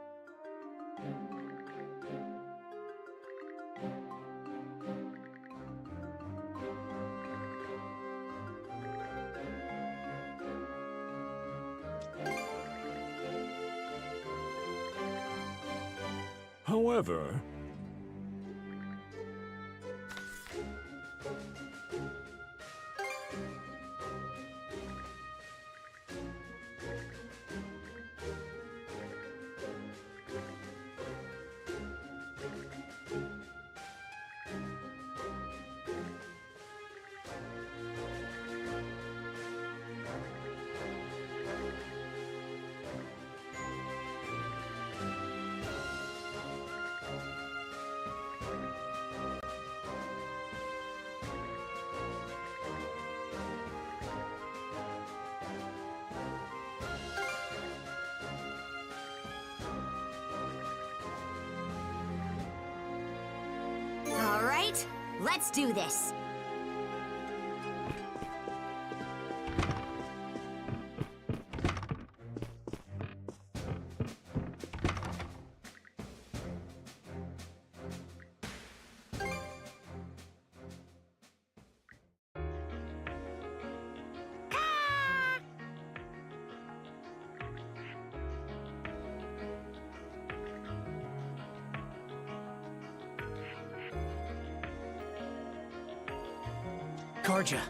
However... All right, let's do this. Karja.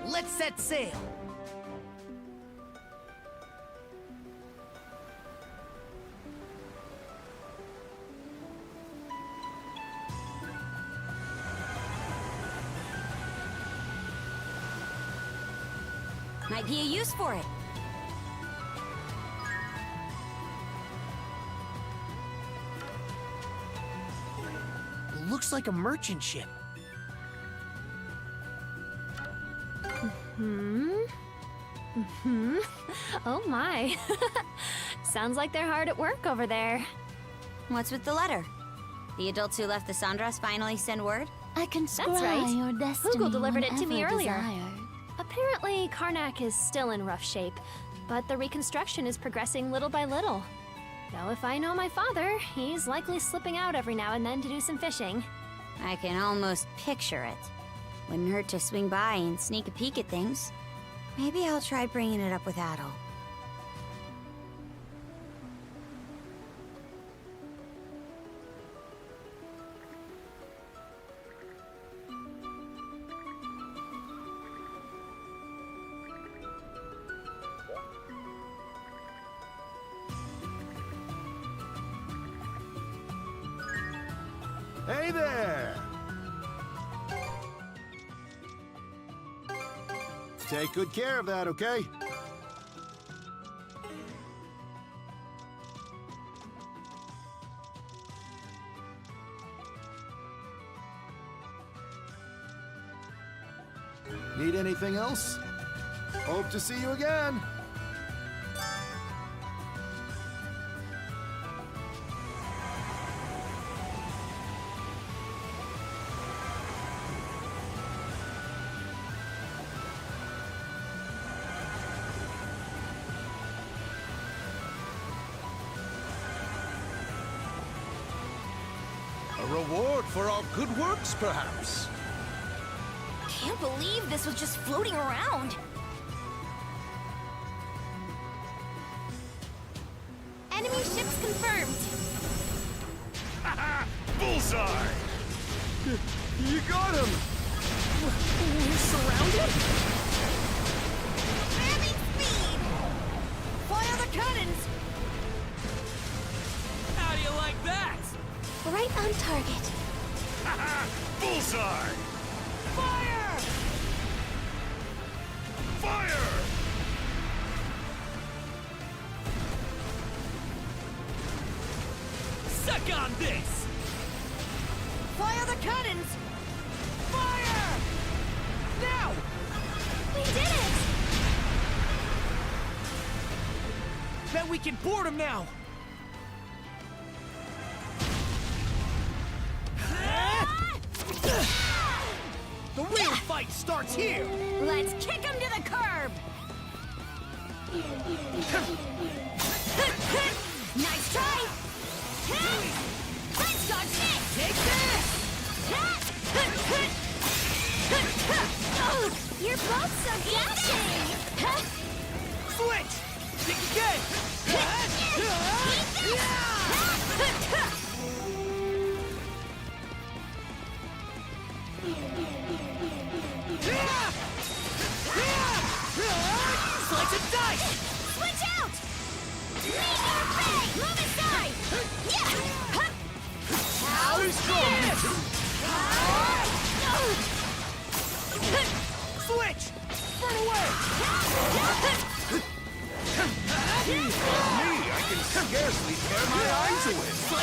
Let's set sail. Might be a use for it. Looks like a merchant ship. Oh my. Sounds like they're hard at work over there. What's with the letter? The adults who left the Sandras finally send word? I can That's right. your destiny Hugel delivered it to me whenever earlier. desired. Apparently, Karnak is still in rough shape, but the reconstruction is progressing little by little. Though if I know my father, he's likely slipping out every now and then to do some fishing. I can almost picture it. Wouldn't hurt to swing by and sneak a peek at things. Maybe I'll try bringing it up with Adol. Hey there! Take good care of that, okay? Need anything else? Hope to see you again! A reward for our good works, perhaps? Can't believe this was just floating around. Enemy ships confirmed. Bullseye! You got him! We're surrounded? Ramming speed! Fire the cannons! How do you like that? Right on target. Bullseye! Fire! Fire! Suck on this! Fire the cannons! Fire! Now! We did it! Bet we can board them now! The real fight starts here! Let's kick him to the curb! Nice try! Let's dodge this! Take this! You're both so dashing! Switch! Think again! Slice and dice! Switch out! Meet your fate! Move aside! Yeah! How's this?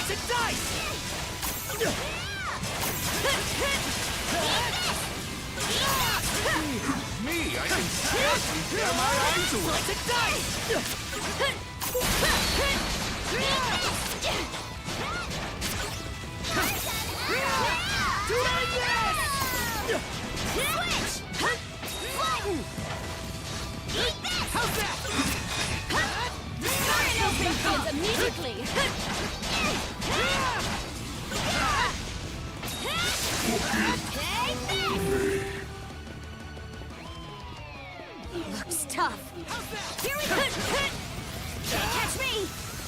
Slice and dice! Me, I can scarcely tear my eyes away. Slice and dice! How's that? Immediately! Looks tough. Here we go. Can't catch me.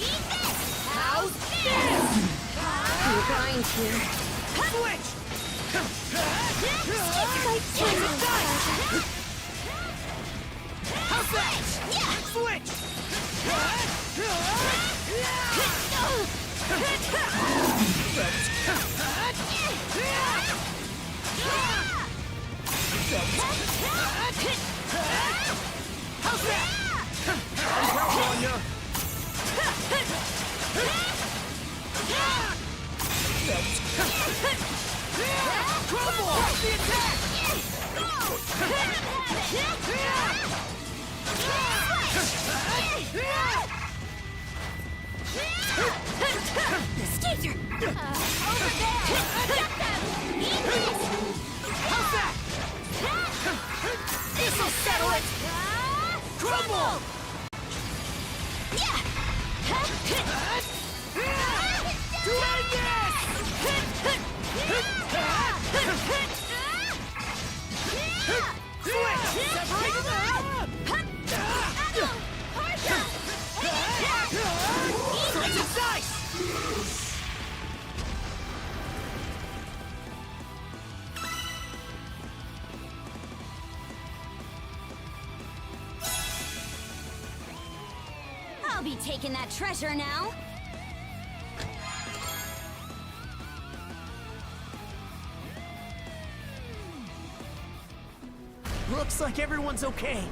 Eat this. How's this? You grind here. Switch! Stick my tongue. How's that? Switch! How's that? I'm counting on ya. Crumble! Watch the attack! The skater. Over there. Get them. Eat this. How's that? This'll settle it. Crumble! Yeah. Doing this! Switch! Separate them! Slice and dice! I'll be taking that treasure now. Looks like everyone's okay.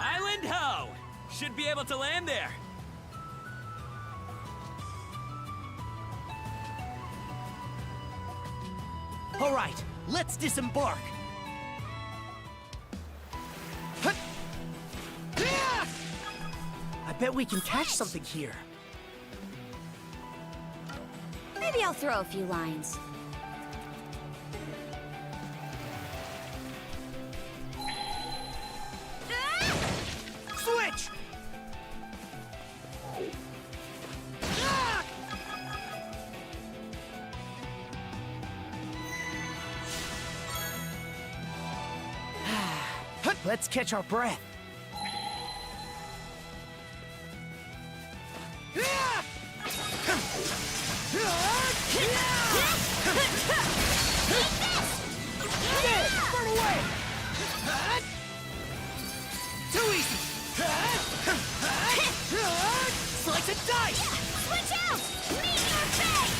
Island ho! Should be able to land there. All right, let's disembark. I bet we can catch something here. Maybe I'll throw a few lines. Switch! Let's catch our breath. Burn away! Too easy! Slice and dice! Switch out! Meet your fate!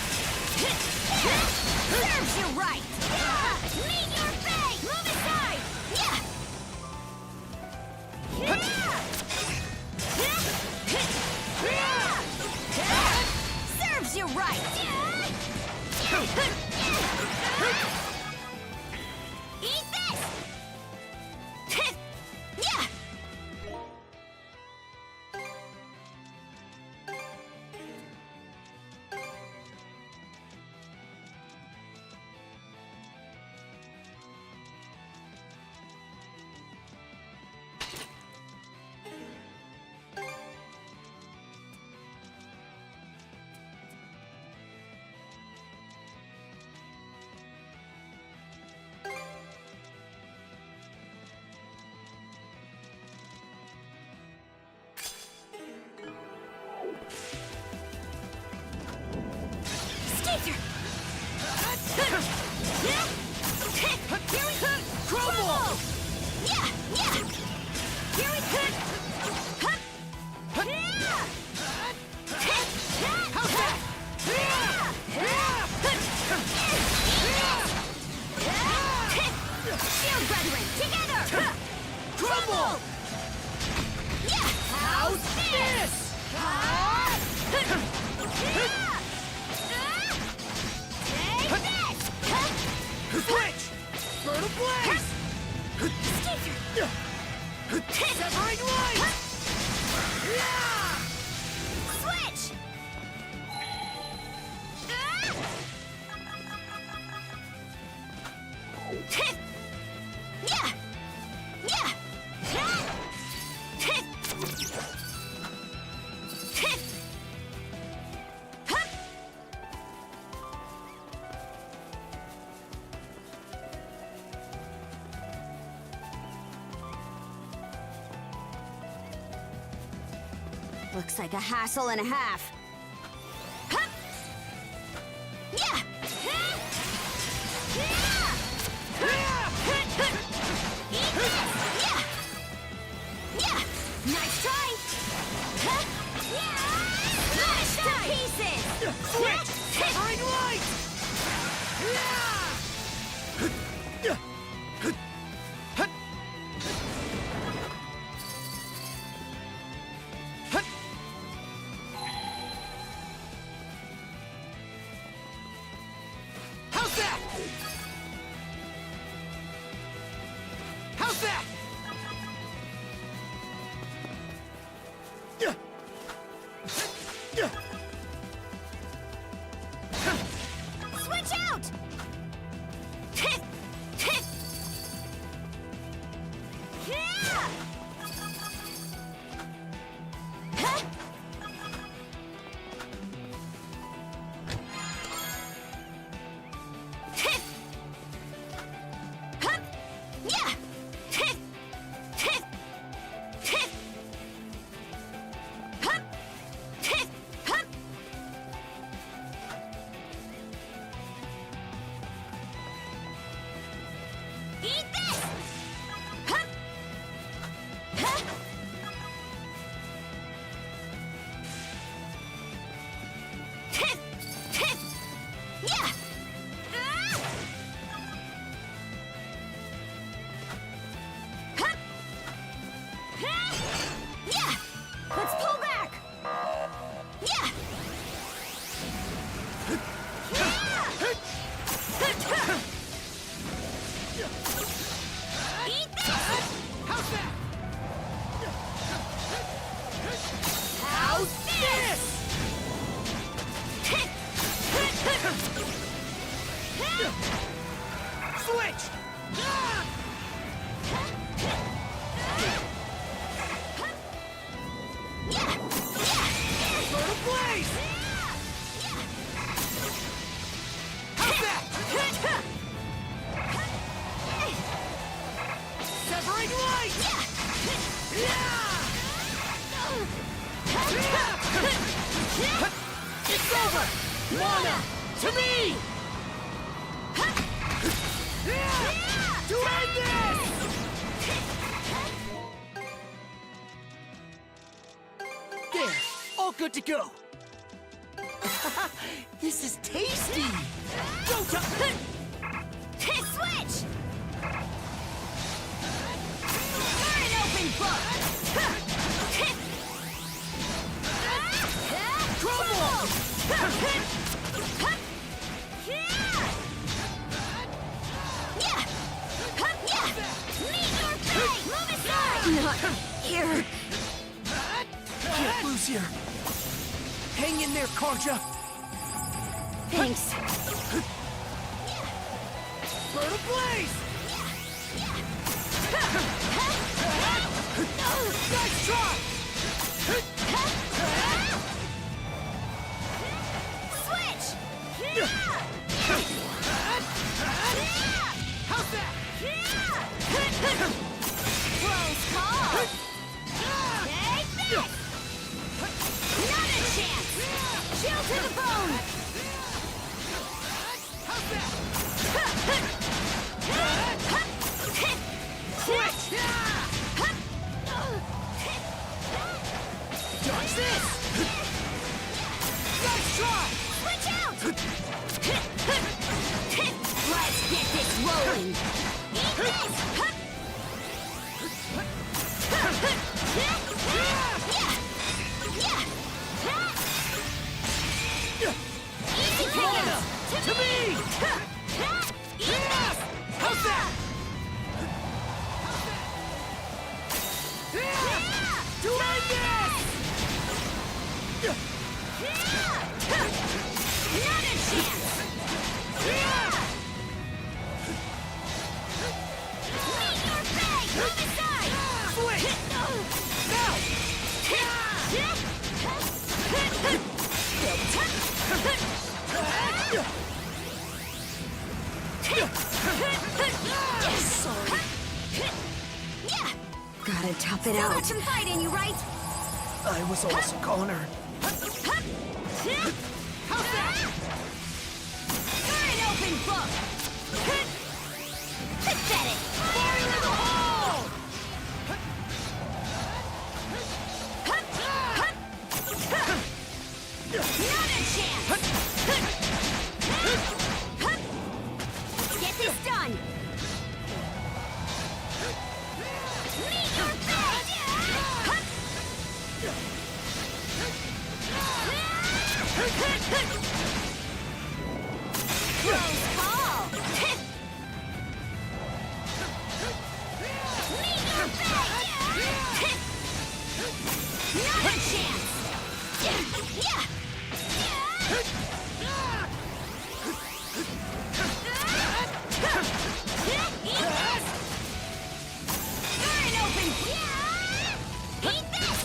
Serves you right! Meet your fate! Move aside! Serves you Here we go! How's that? Shield brethren, together! Crumble! Yeah! How's this? Take this! Switch! Bird of Blaze! Severing Light! Switch! Yeah! Yeah! Looks like a hassle and a half. Yeah! Yeah! Nice try! Smash to pieces! Switch! Severing Light! How's that? How's that? Switch out! Eat this! Yeah! Yeah! Let's pull back! Yeah! Eat this! How's that? How's this? Switch! Bird of Blaze! How's that? Severing Light! It's over! Mana! To me! To end this! There, all good to go. This is tasty! Go to... Switch! You're an open book! Crumble! Yeah! Meet your fate! Move aside! Not here. Can't lose here. Hang in there, Karja. Thanks. Bird of Blaze! Nice try! Switch! How's that? Close call! Take this! Not a chance! Chill to the bone! How's that? Switch! Dodge this! Nice try! Switch out! Let's get this rolling! Eat this! Easy pickings! To me! Eat this! How's that? To end this! Not a chance! Meet your fate! Move aside! Switch! Now! Gotta tough it out. Got some fight in you, right? I was almost a goner. How's that? You're an open book! Pathetic! Fire in the hole! Not a chance! Get this done! Meet your fate! Close call! Meet your fate! Not a chance! You're an open... Eat this!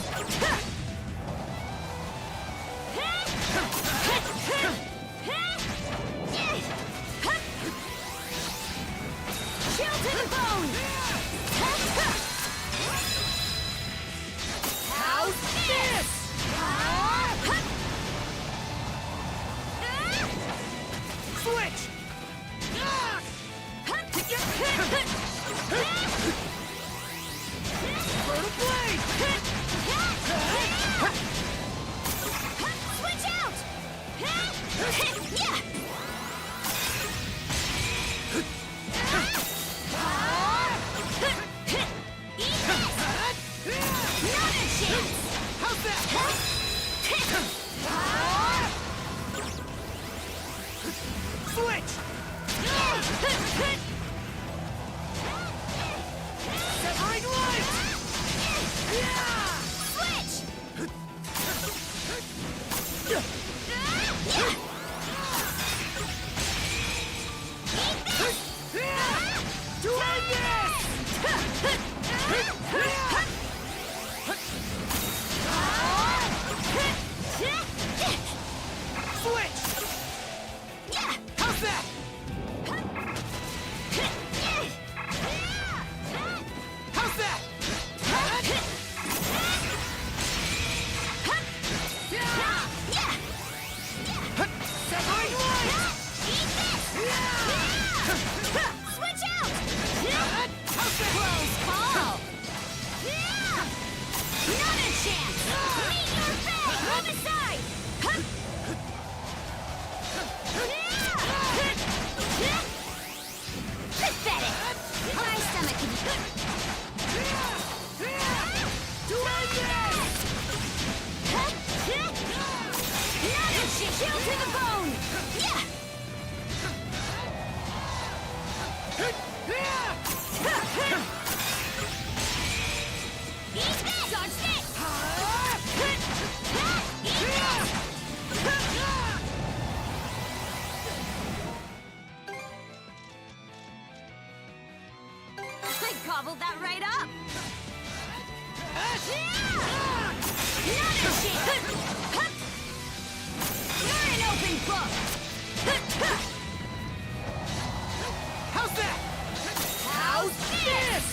Chill to the bone! How's this? Switch! Burn blade! Switch out! Eat this! Not a chance! How's that? Switch! Severing light! Switch! To end this! Switch! How's that? How's that? Severing light! Switch out! How's that? Close call! Not a chance! Meet your fate! Move aside! Pathetic! My stomach can... To end this! Not a chance! Chill to the bone! Eat this! Dodge this! Eat this! I gobbled that right up! Not a chance! You're an open book! How's that? How's this?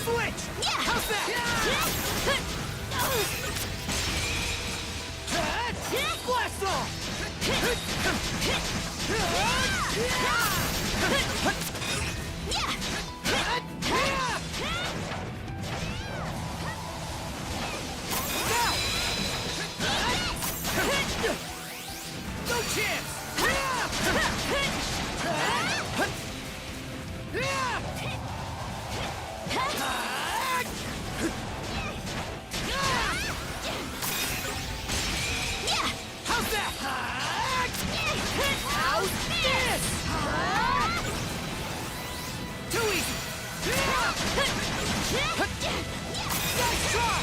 Switch! How's that? Blast off! Nice try!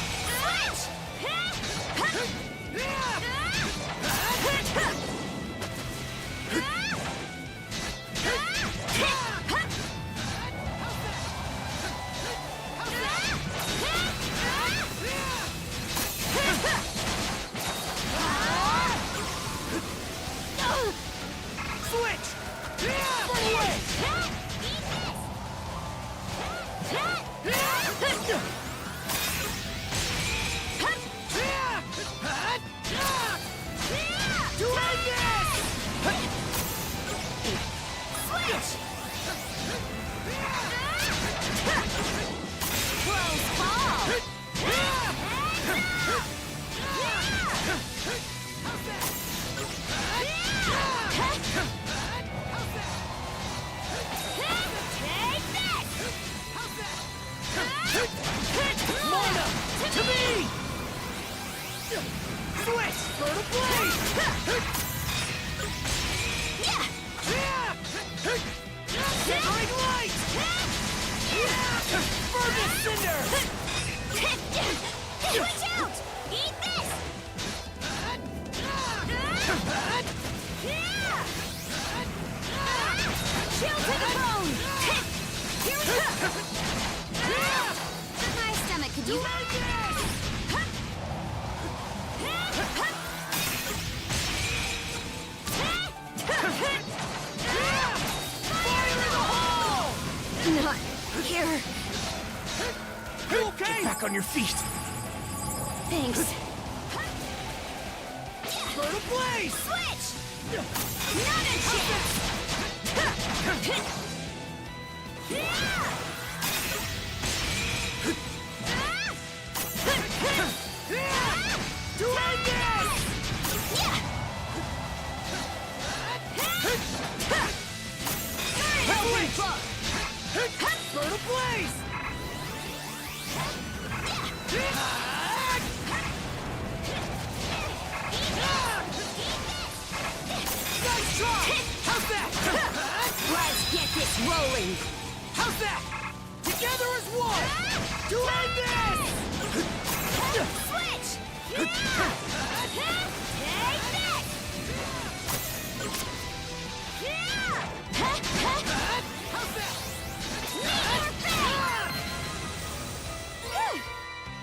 My stomach, could you? Not here. You okay? Get back on your feet. Thanks. Burn a blaze! Switch! Not a chance! To end this! Hellway Club! Burn a blaze! Nice try! How's that? Let's get this rolling! How's that? Together as one! To end this! Switch! Take this! How's that?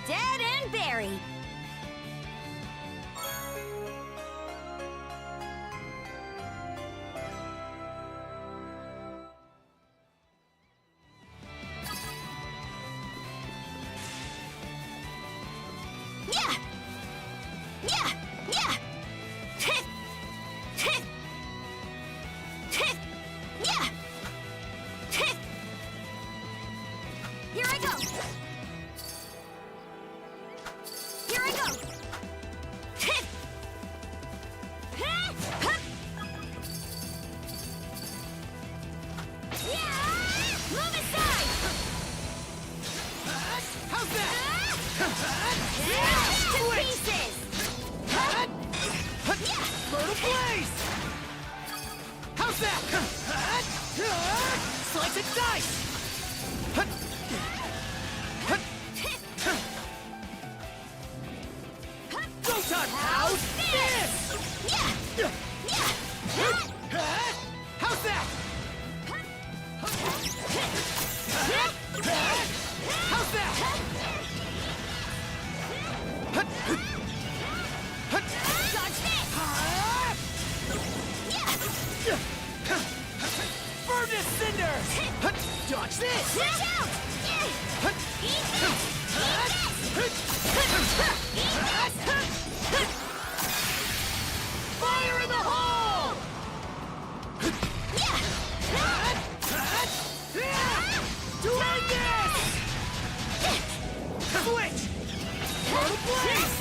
Dead and buried. Yeah! Yeah! Yeah! Yeah! Here I go! Here I go! Move aside! How's that? Smash to pieces! Burn a blaze! How's that? Slice and dice! Go time! How's this? How's that? How's that? Dodge this! Burn this cinder! Dodge this! Watch out! Eat this! Fire in the hole! To end this! Switch! Burn a blaze!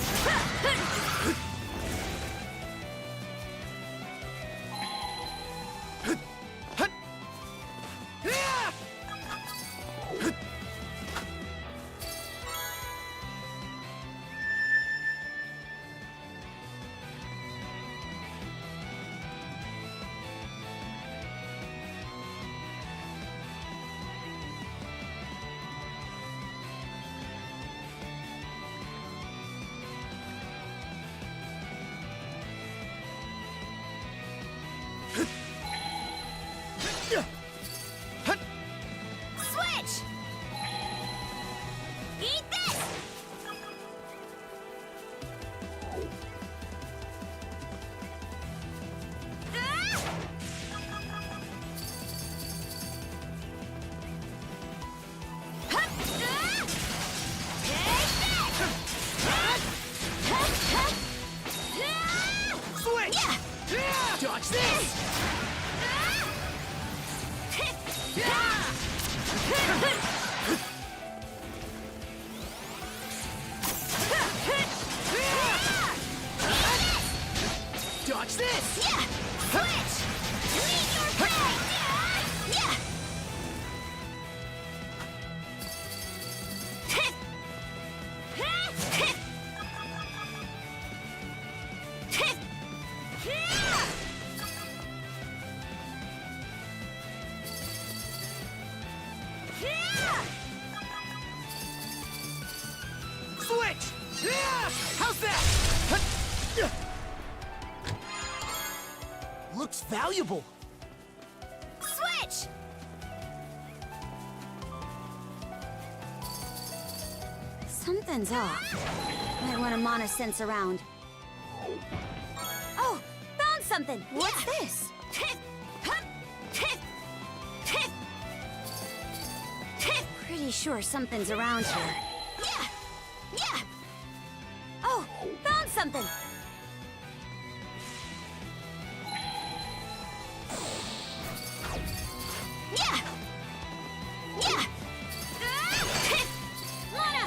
Switch! Yeah! How's that? Looks valuable. Switch! Something's off. Might want to mana sense around. Oh, found something! What's this? Pretty sure something's around here. Yeah! Oh, found something! Yeah! Mana!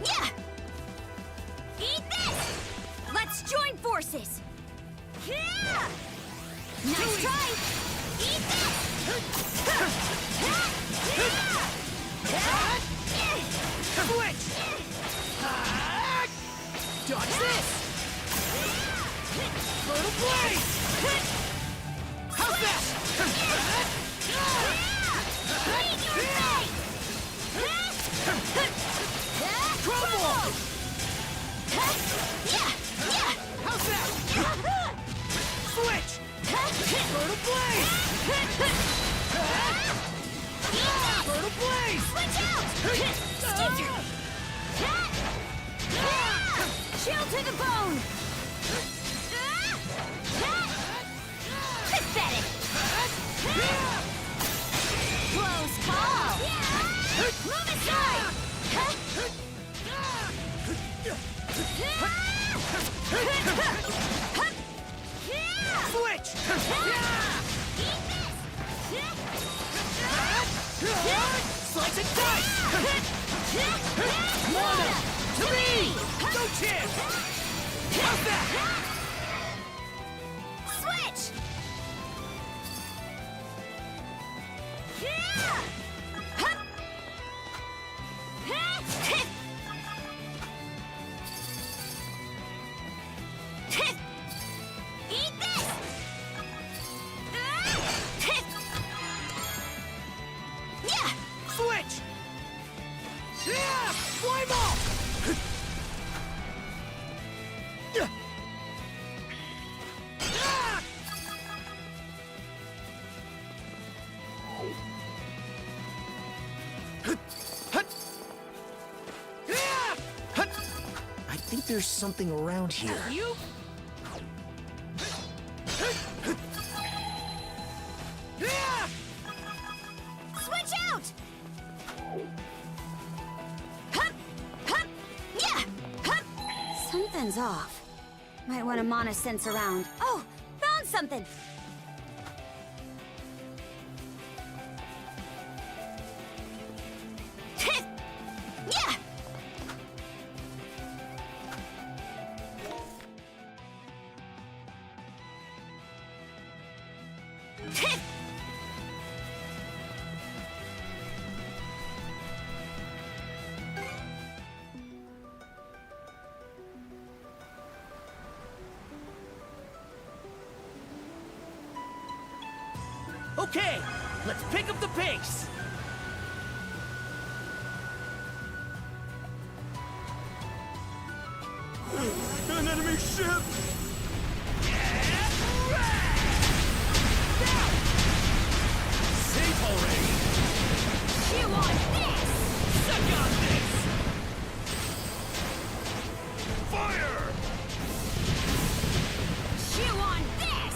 Yeah! Eat this! Let's join forces! Yeah! Nice try! Eat this! Switch! Dodge this! Brutal blade! How's that? Leave your face! Crumble! Yeah! How's that? Switch! Brutal blade! Brutal blade! Switch out! Skipper! Chill to the bone! Pathetic! Close call! Move aside! Switch! Slice and dice! Mana! To me! No chance! How's that? Switch! Eat this! Yeah! Switch! Yeah! Flame off! I think there's something around here. You? Switch out! Yeah! Something's off. Might want to mana sense around. Oh, found something! Yeah! Okay, let's pick up the pace. An enemy ship! Safe already. You want this? Suck on this. Fire! You want this?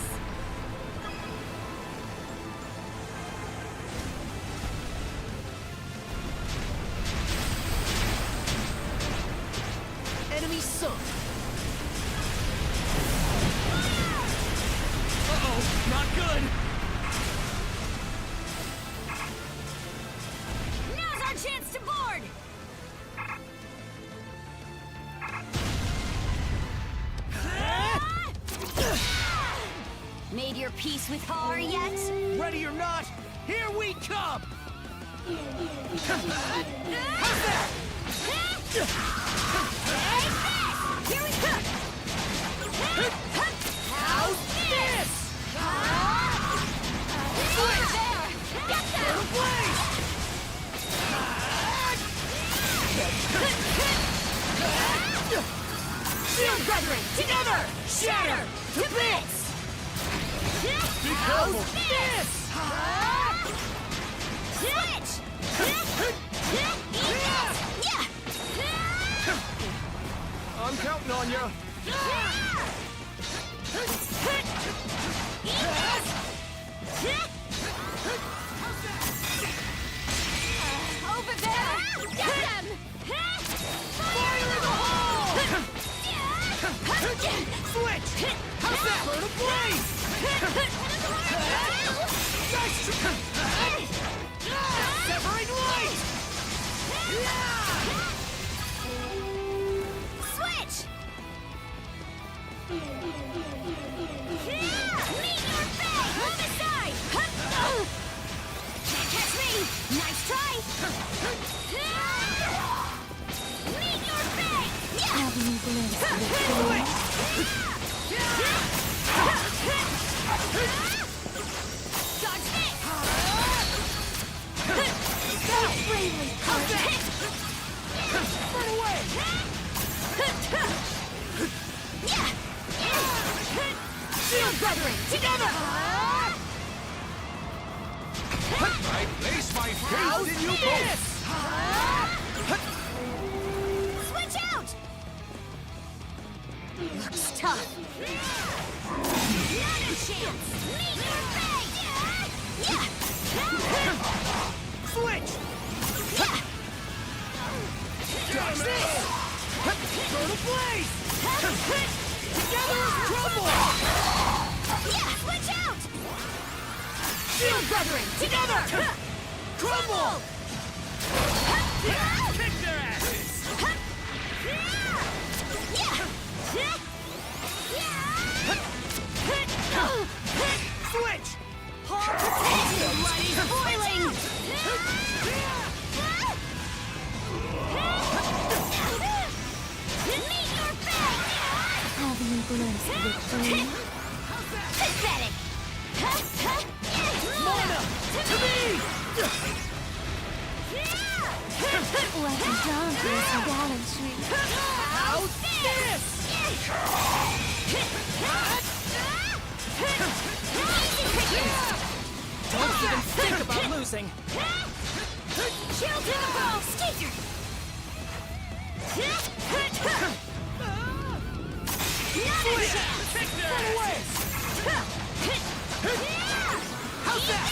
Enemy sunk. Uh-oh, not good. Now's our chance to board! Made your peace with Har yet? Ready or not, here we come! Here we go! How's this? Over there! Get them! Shield brethren, together! Shatter to bits! How's this? Switch! I'm counting on you. Over there! Get them! Fire in the hole! Switch! How's that? Burn a blaze! Severing light! Switch! Meet your fate! Move aside! Can't catch me! Nice try! Meet your fate! Dodge this! Run away! Shield brethren, together! I place my faith in you both! Switch out! Looks tough. Not a chance! Meet your fate! Switch! Dodge this! Go to blaze! Together is trouble! Switch out! Shield brethren, together! Crumble! Kick their asses! Switch! Bloody boiling! Meet your fate! Pathetic! Mana! To me! Like a donkey is gallantry. How's this? Don't even think about losing. Shield to the ball! Skater! Not a chance! Run away! How's that?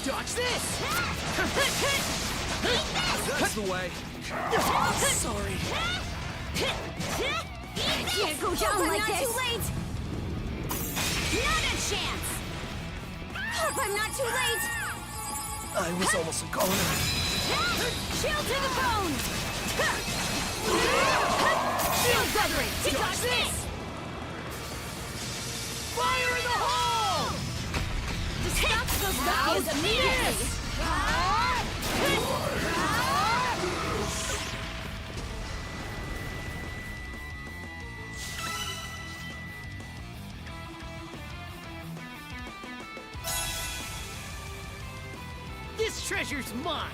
Dodge this! That's the way. Sorry. Can't go down like not this. Too late. Not a chance. Hope I'm not too late. I was almost a goner. Shield to the bone. Shield brethren, dodge this. Fire in the hole. Stop those guys immediately. This treasure's mine!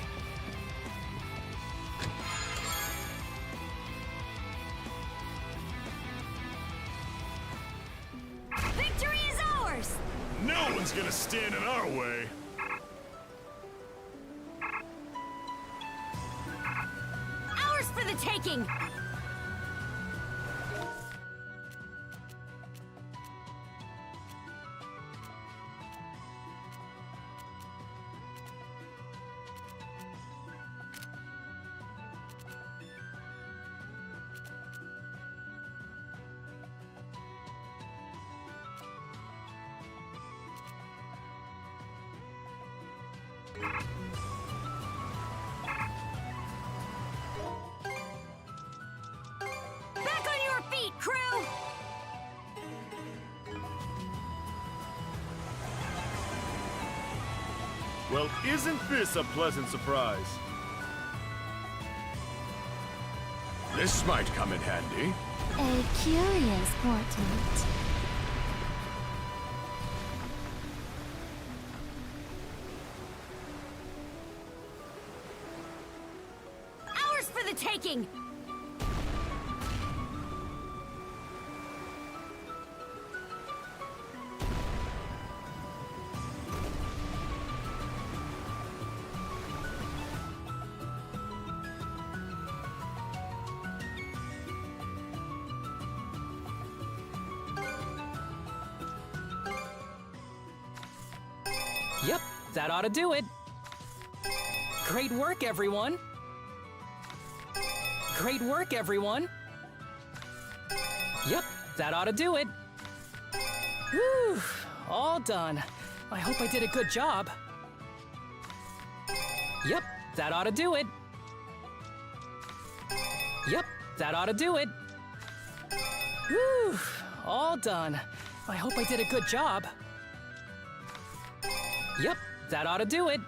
Victory is ours! No one's gonna stand in our way. Ours for the taking! Back on your feet, crew! Well, isn't this a pleasant surprise? This might come in handy. A curious portent. Ours for the taking! Yep, that ought to do it. Great work, everyone. Great work, everyone. Yep, that ought to do it. Whew, all done. I hope I did a good job. Yep, that ought to do it. Yep, that ought to do it. Whew, all done. I hope I did a good job. Yep, that ought to do it.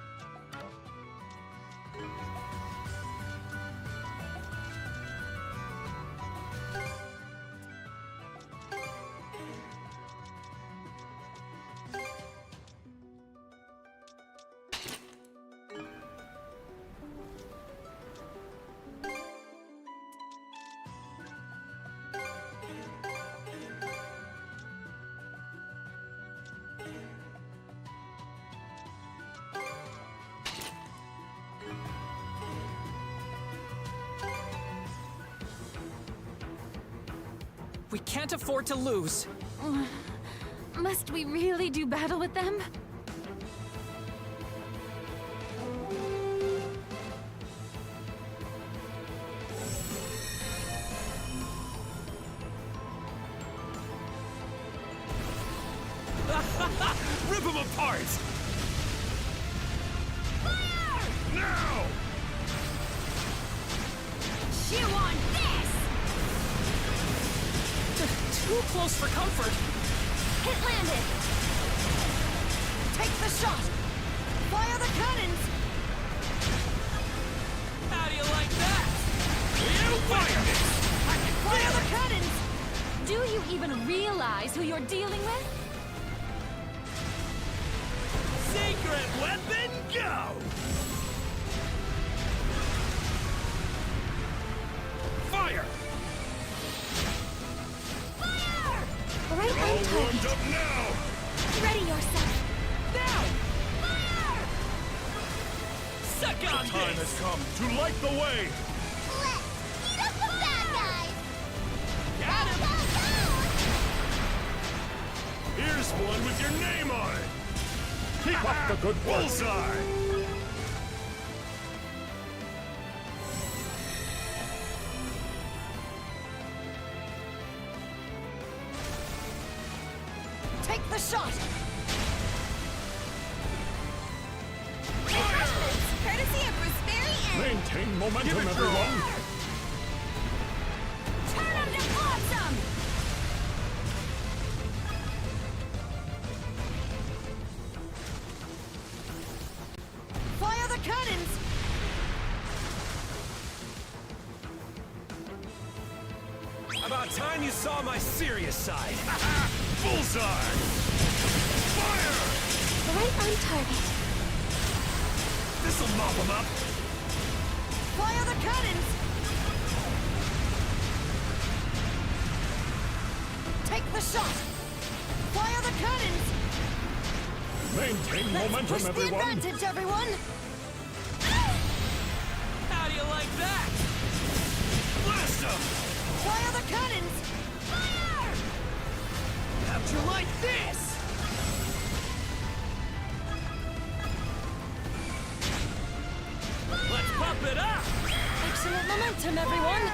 We can't afford to lose. Must we really do battle with them? Rip them apart! Fire! Now! Chew on this! Too close for comfort. Hit landed! Take the shot! Fire the cannons! How do you like that? You fire this! I can fire the cannons! Do you even realize who you're dealing with? Secret weapon, go! Fire! Right on All target. warmed up now! Ready yourself. Now! Suck The on time this! has come to light the way! Let's beat up the bad guys! Got him! Here's one with your name on it! Keep up the good work. Bullseye! Take the shot! Refreshments, courtesy of Gooseberry Inn. Maintain momentum, everyone. Turn them to blossom! Fire the cannons! About time you saw my serious side. Bullseye! Fire! Right on target. This'll mop them up! Fire the cannons! Take the shot! Fire the cannons! Maintain Let's momentum, push the everyone. advantage, everyone! How do you like that? Blast them! Fire the cannons! Fire! How'd you like this? Let's pump it up! Excellent momentum, everyone.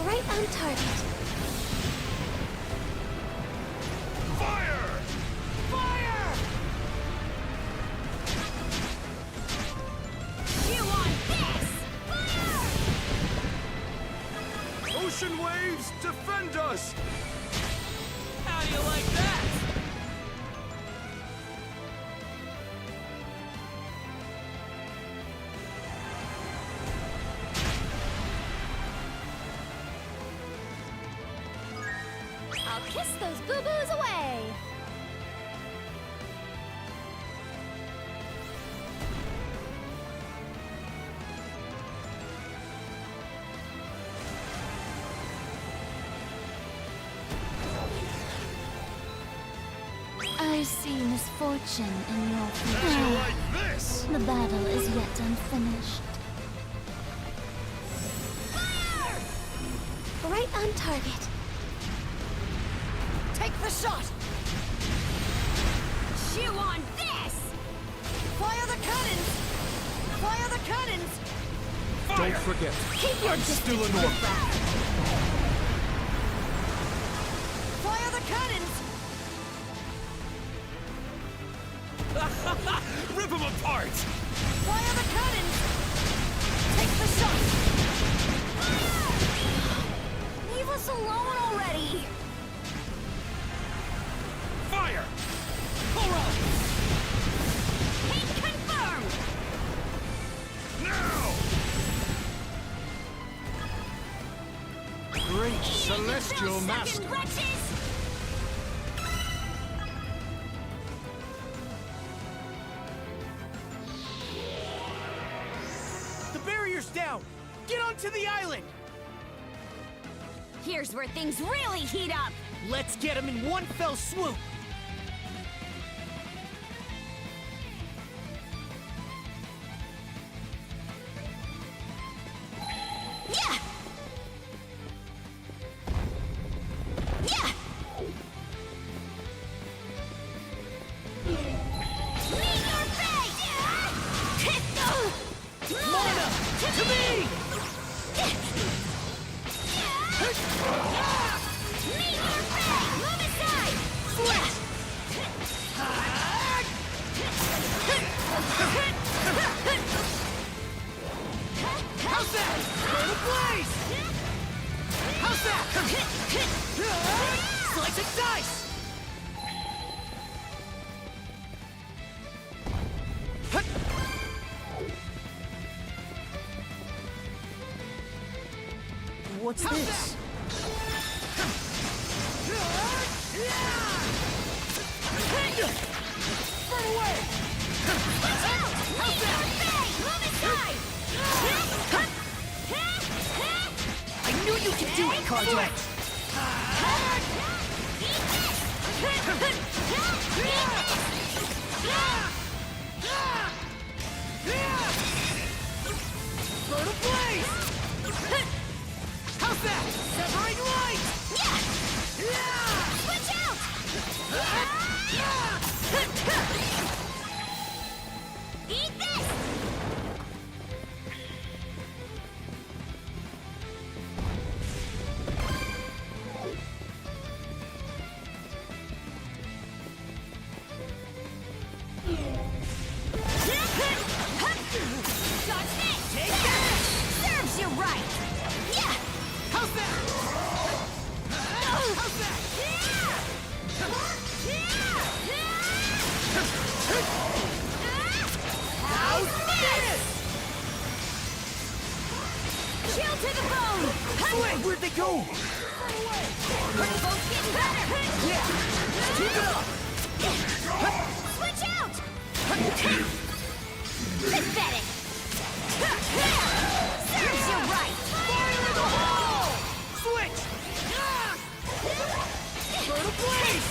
Right on target. Fire! Fire! You want this? Fire! Ocean waves, defend us! How do you like that? Kiss those boo-boos away! I see misfortune in your future. How'd you like this? The battle is yet unfinished. Right on target. Take the shot! Chew on this! Fire the cannons! Fire the cannons! Don't forget, I'm still a Nordic. Fire the cannons! Rip them apart! Fire the cannons! Take the shot! Leave us alone already! Fire! Hurrah! Hit confirmed! Now! Great celestial master. The barrier's down! Get onto the island! Here's where things really heat up! Let's get him in one fell swoop! Yeah! Yeah! Meet your fate! Lorna! To me! Meet your fate! Move aside! Switch! How's that? Burn a blaze! How's that? Slice and dice! What's this? Burn away! Watch out! Meet your fate! Move aside! I knew you could do it, Cardinal! Burn a blaze! How's that? Severing light! Switch out! Eat this! Dodge this! Take that! Serves you right! Yeah! How's that? How's that? How's this? Chill to the bone! Wait, where'd they go? We're both getting better! Yeah! Keep it up! Switch out! Pathetic! Serves you right! Fire in the hole! Switch! Burn a blaze!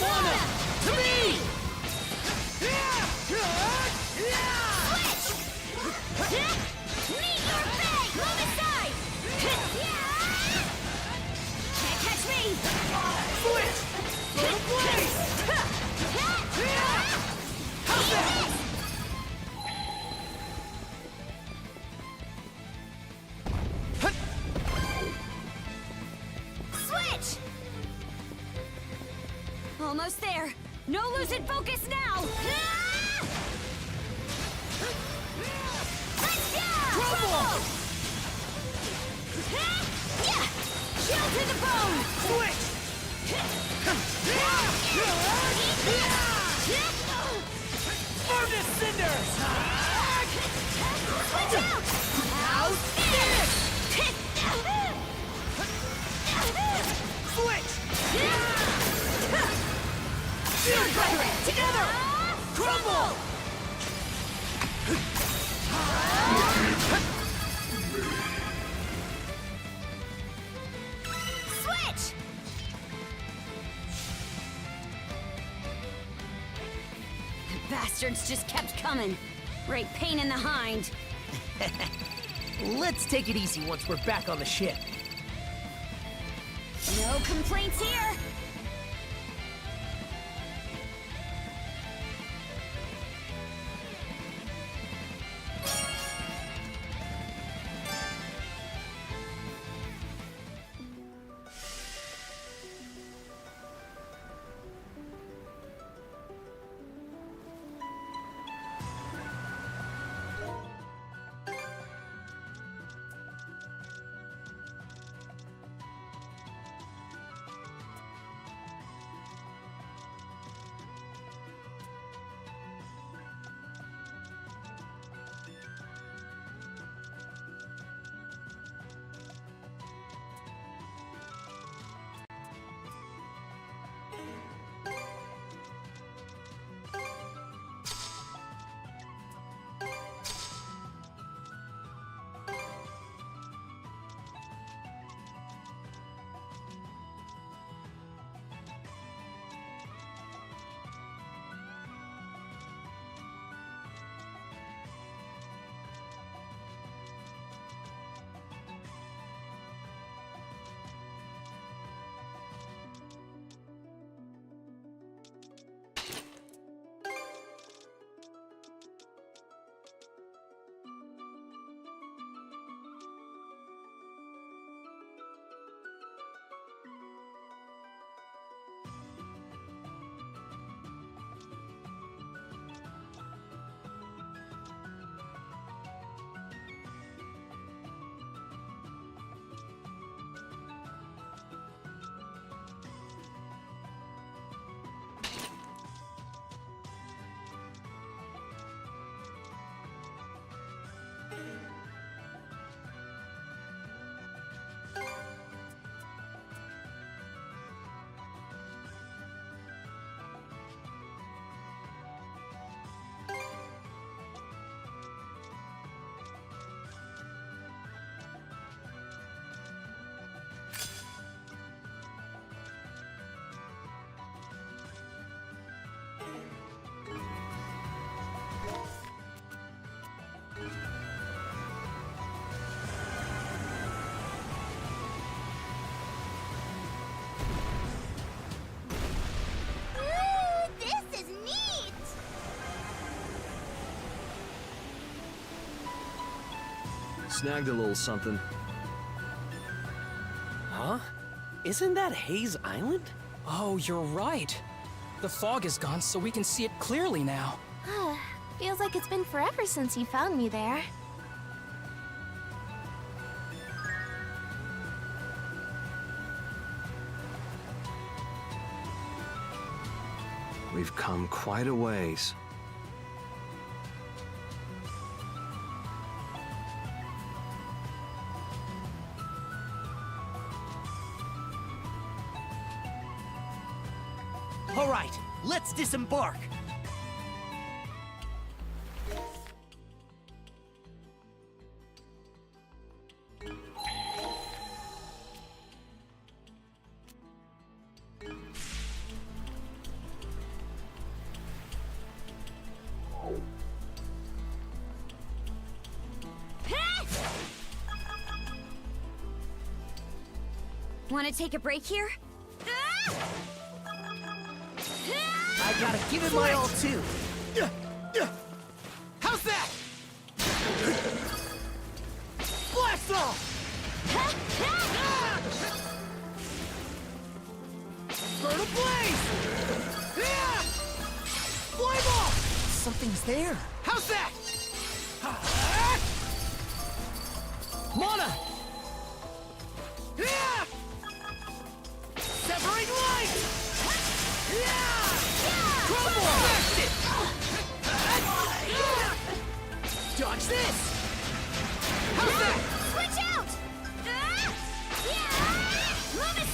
Lana! To me! Meet your fate! Move aside! Can't catch me! Switch! Burn a blaze! How's that? Switch! Almost there. No losing focus now! Let's go! Trouble! Yeah! Chill to the bone! Switch! Furnace cinders! Switch out! How's this? Switch! Together! Crumble! Switch! The bastards just kept coming. Great pain in the hind. Let's take it easy once we're back on the ship. No complaints here. This is neat! Snagged a little something. Huh? Isn't that Hayes Island? Oh, you're right. The fog is gone, so we can see it clearly now. Feels like it's been forever since you found me there. We've come quite a ways. All right, let's disembark. Want to take a break here? I gotta give it my all too. How's that? Blast off! Burn ablaze! Flame off! Something's there. How's that? Mana! Severing light! Crumble! Dodge this! How's that? Switch out! Move it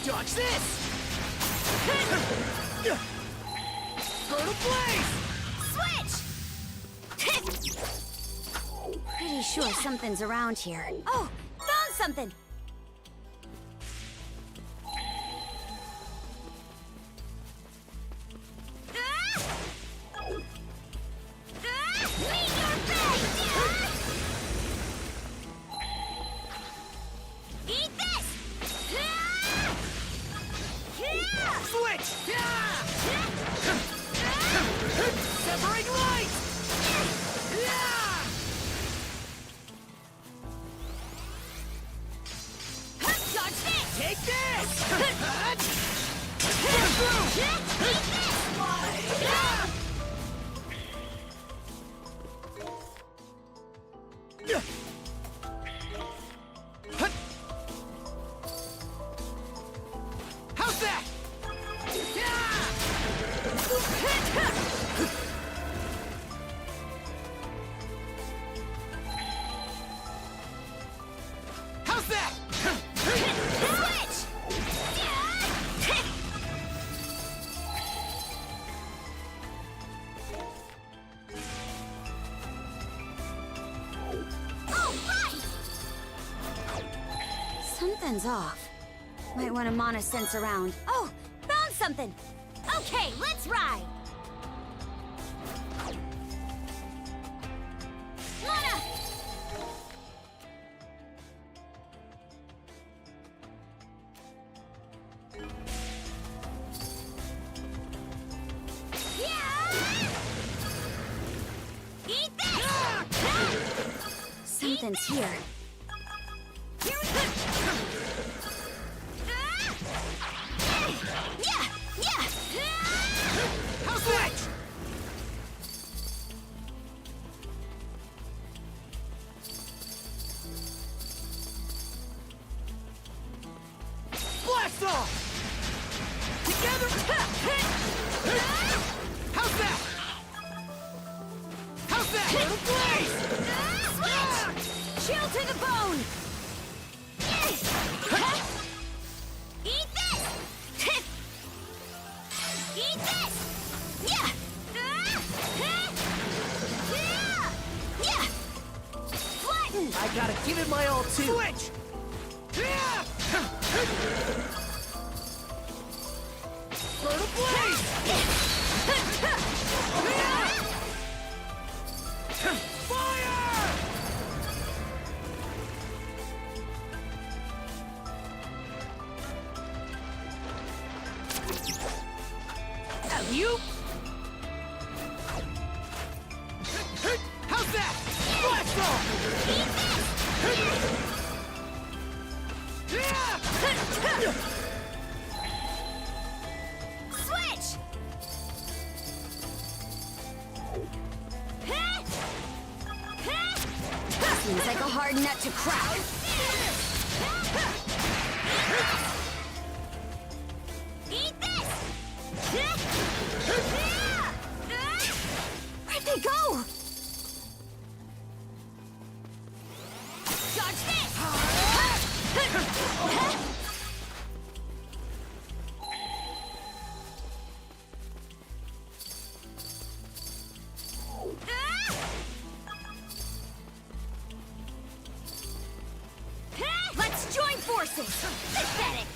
Dodge this! Brutal blaze! Switch! Pretty sure something's around here. Oh, found something! How's that? How's that? Something's off. Might want to mana sense around. Oh, found something! Okay, let's ride! Mana! Eat this! Something's here. How's that? Blast off! Together! How's that? How's that? Little blaze! Switch! Chill to the bone! Eat this! Eat this! Yeah! Yeah! Flatten! I gotta give it my all too. Switch! Brutal blaze! Fire! You? How's that? Blast Switch! Seems like a hard nut to crack. Eat this! Where'd they go? Dodge this! Let's join forces! Pathetic!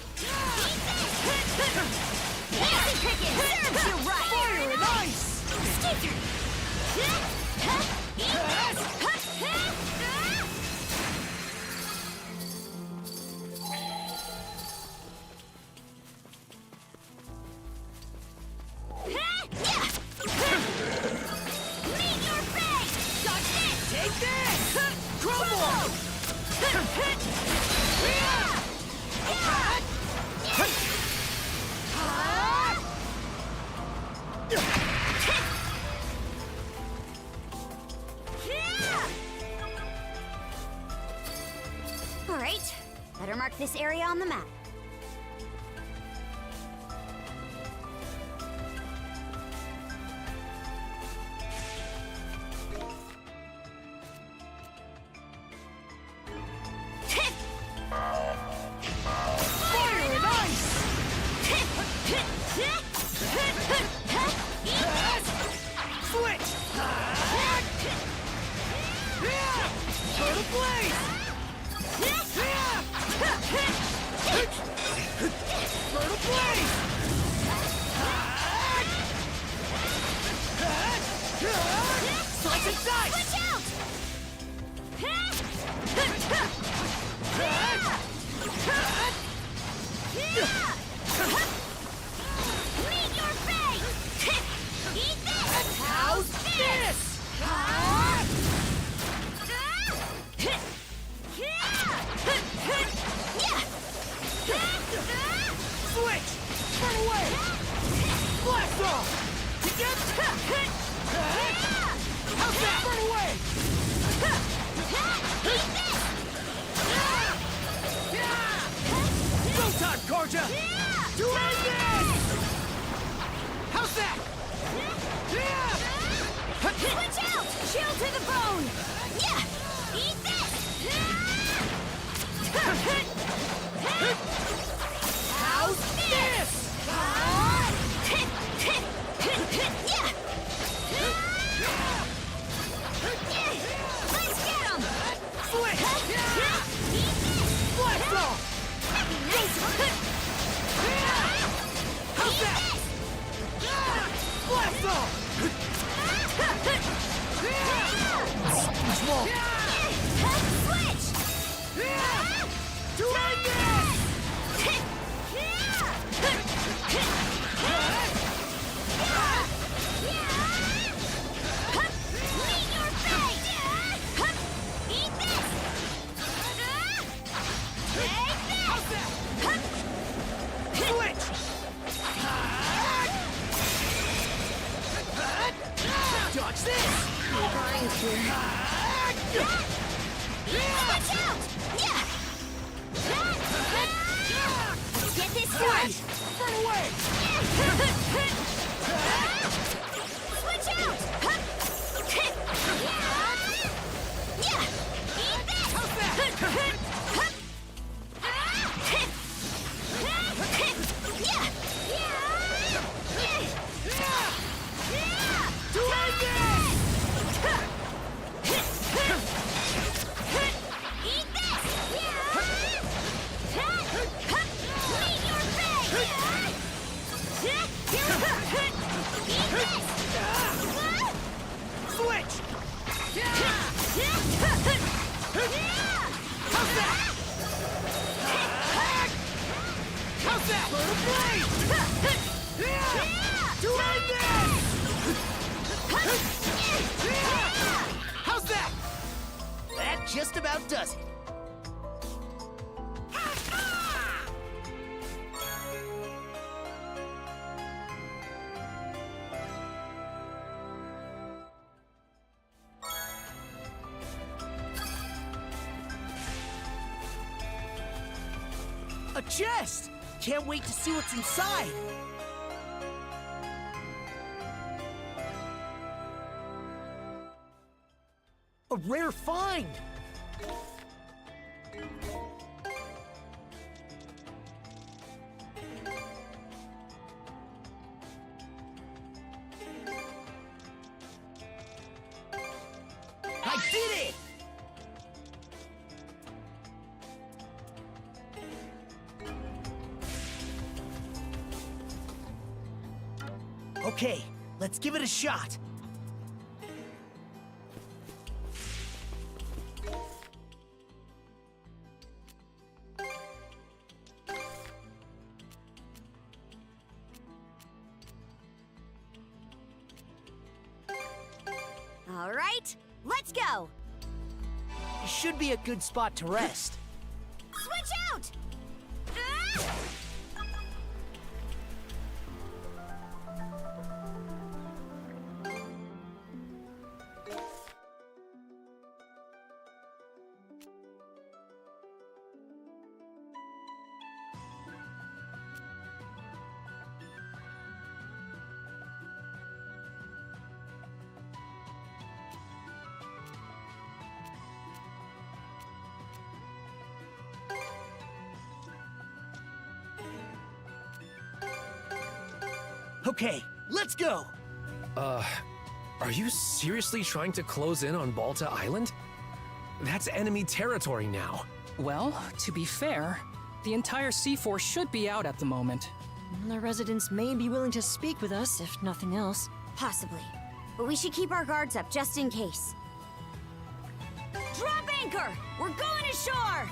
Easy picking! Serves you right! Fire and ice! Skater! Meet your fate! Dodge this! Take this! Crumble! mark this area on the map. Just about does it. A chest! Can't wait to see what's inside. A rare find! I did it! Okay, let's give it a shot. All right, let's go. It should be a good spot to rest. Switch out! Okay, let's go! Are you seriously trying to close in on Balta Island? That's enemy territory now. Well, to be fair, the entire Sea Force should be out at the moment. The residents may be willing to speak with us, if nothing else. Possibly. But we should keep our guards up just in case. Drop anchor! We're going ashore!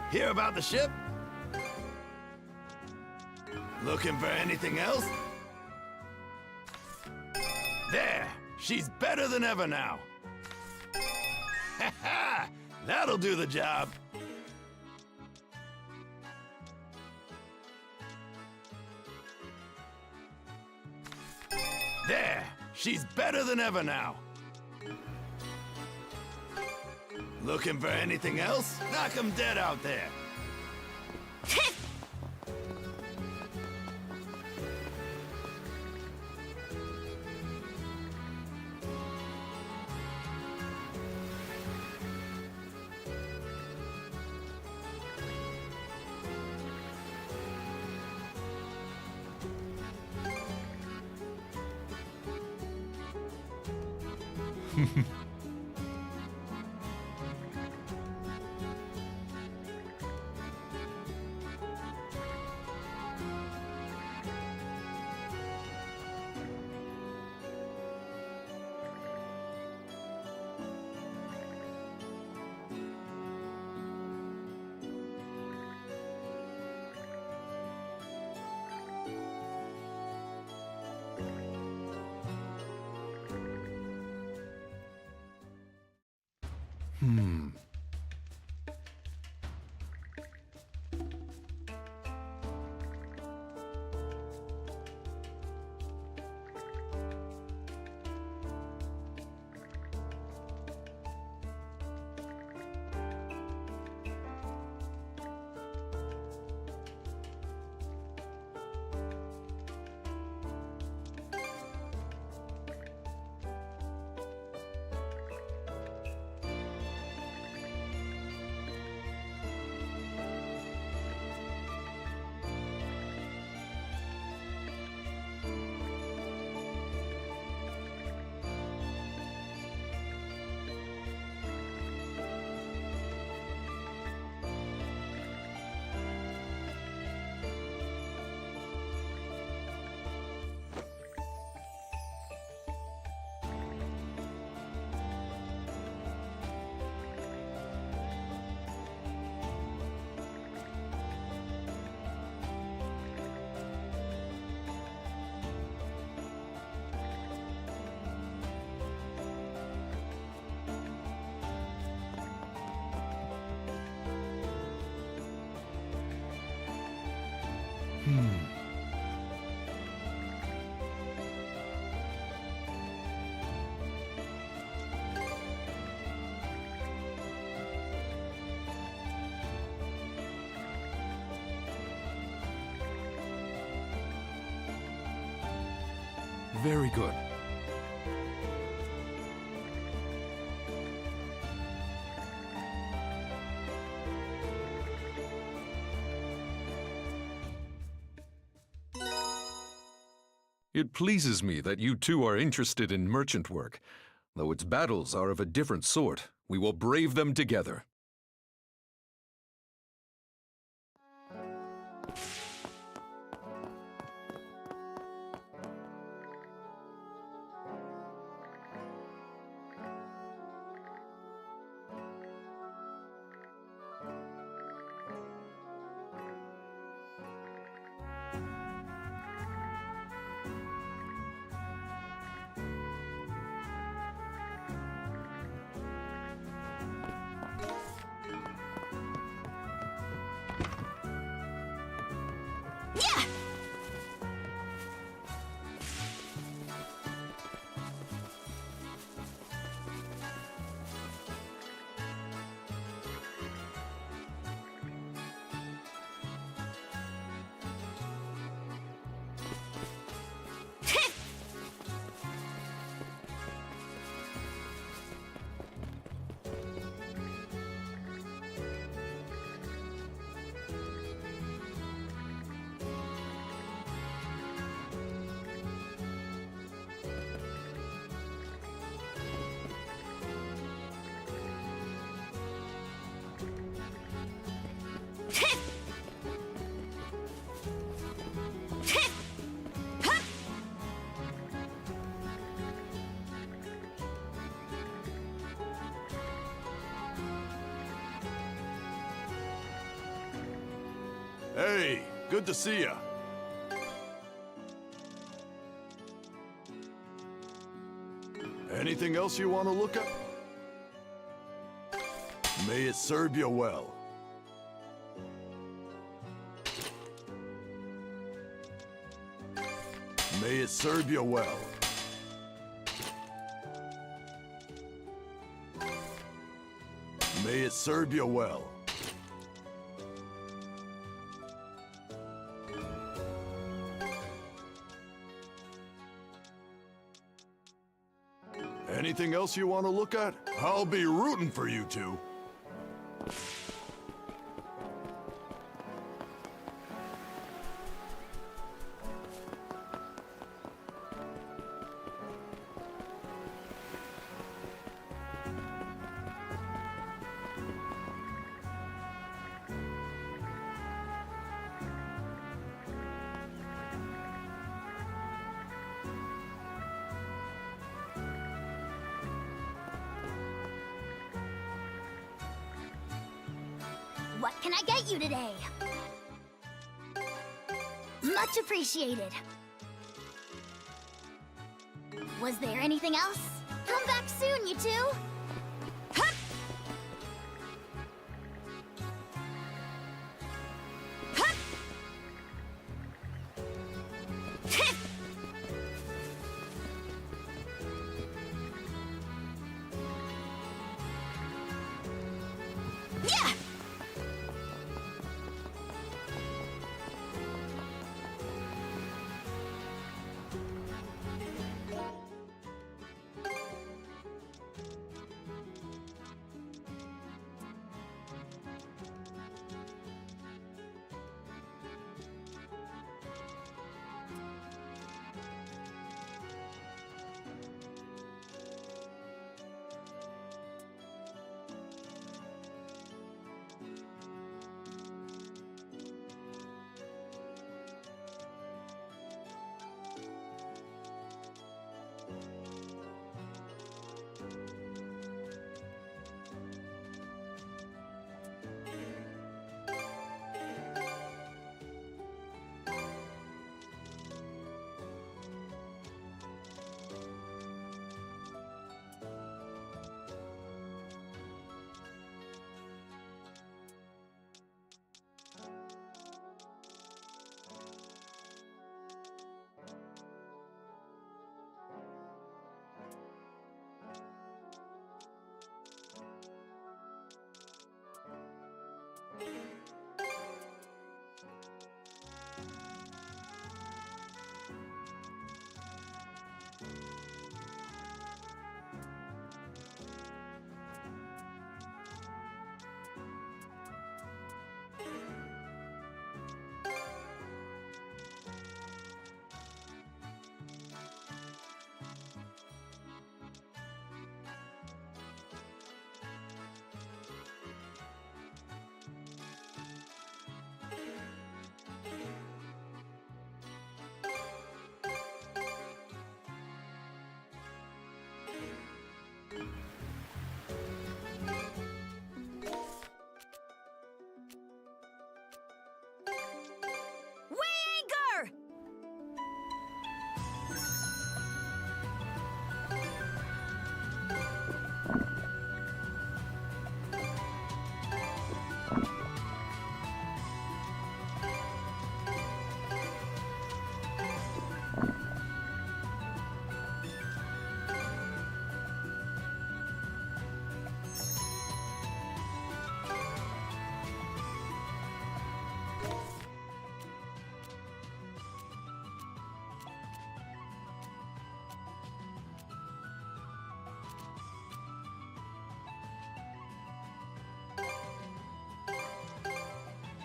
Hear about the ship? Looking for anything else? There! She's better than ever now! Ha ha! That'll do the job! There! She's better than ever now! Looking for anything else? Knock 'em dead out there! Very good. It pleases me that you two are interested in merchant work. Though its battles are of a different sort, we will brave them together. Hey, good to see ya. Anything else you want to look at? May it serve you well. May it serve you well. May it serve you well. Anything else you want to look at? I'll be rooting for you two. What can I get you today? Much appreciated. Was there anything else? Come back soon, you two! Hup! Hup! Yeah!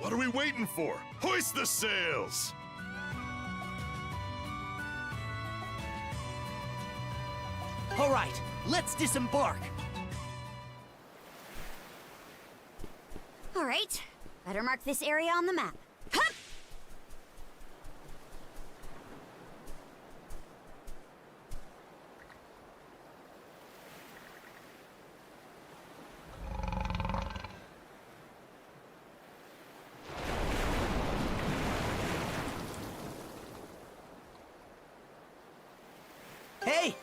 What are we waiting for? Hoist the sails! All right, let's disembark. All right, better mark this area on the map. Hup! Hey!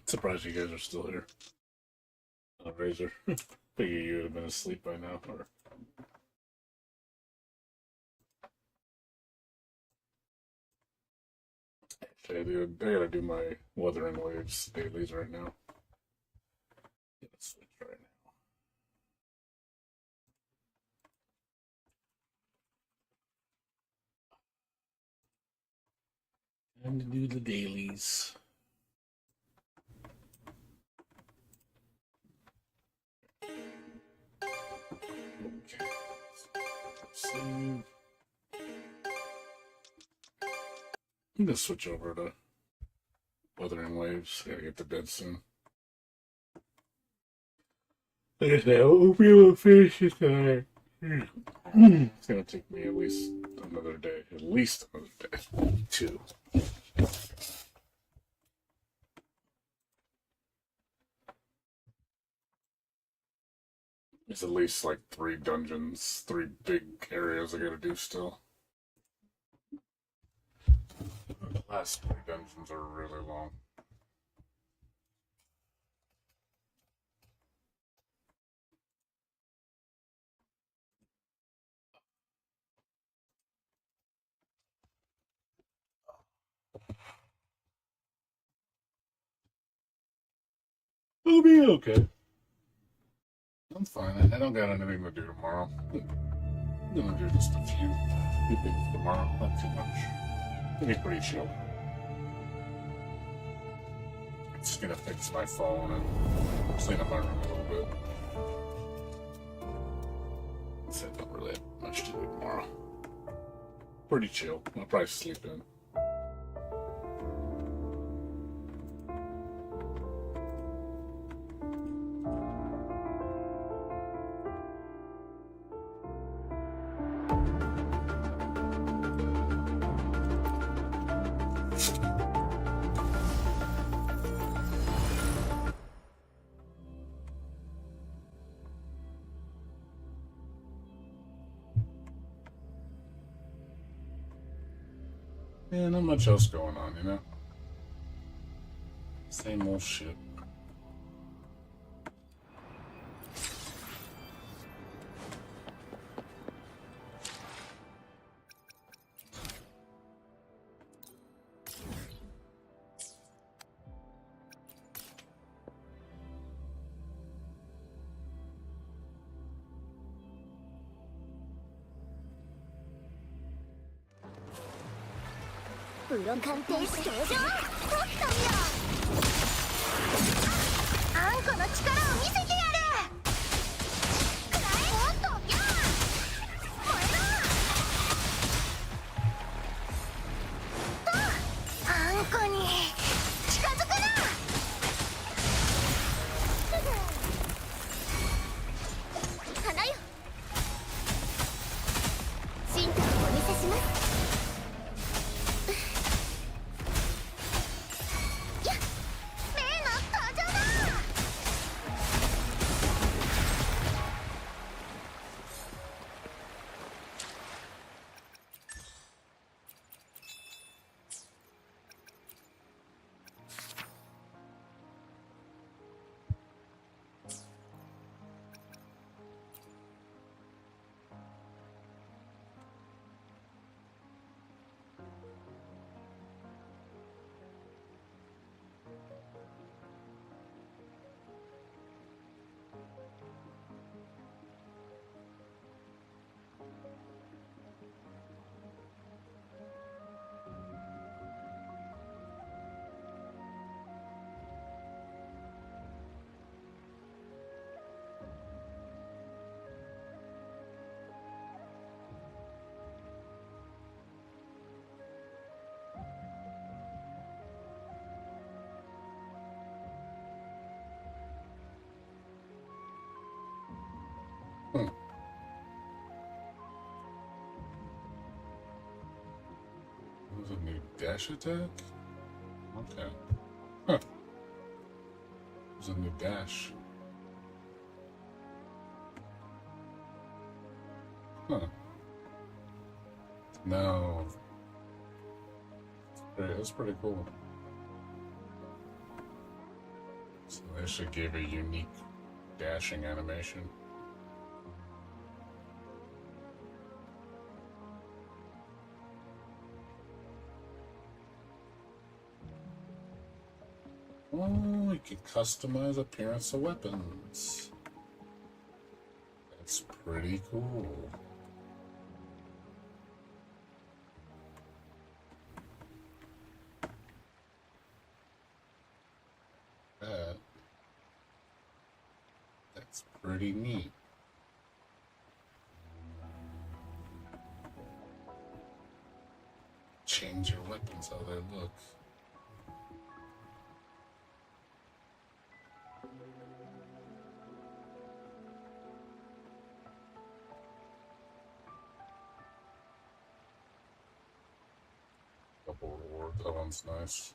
Surprised you guys are still here. Razor. Figure you would have been asleep by now. Or... Actually, dude, I gotta do my Wuthering Waves dailies right now. Let's switch right now. Time to do the dailies. Okay. Save. I'm gonna switch over to Wuthering Waves. Gotta get to bed soon. Like I said, I hope you'll finish it tonight. It's gonna take me at least another day. At least another day. 2. There's at least like 3 dungeons, 3 big areas I gotta do still. The last 3 dungeons are really long. It'll be okay. I'm fine. I don't got anything to do tomorrow. I'm gonna do just a few things tomorrow. Not too much. It'll be pretty chill. Just gonna fix my phone and clean up my room a little bit. So I don't really have much to do tomorrow. Pretty chill. I'll probably sleep in. Yeah, not much else going on, you know? Same old shit.プロ鑑定士登場。取ったんよ。あんこの力を見せてやる。くらえ。おっとやー。燃えろ。とあんこに近づくな。花よ。進化をお見せします。Was a new dash attack? Okay. Huh. There's a new dash. Huh. No. That's pretty cool. They should give a unique dashing animation. Oh, you can customize appearance of weapons. That's pretty cool. That's pretty neat. Change your weapons how they look. Double reward, that one's nice.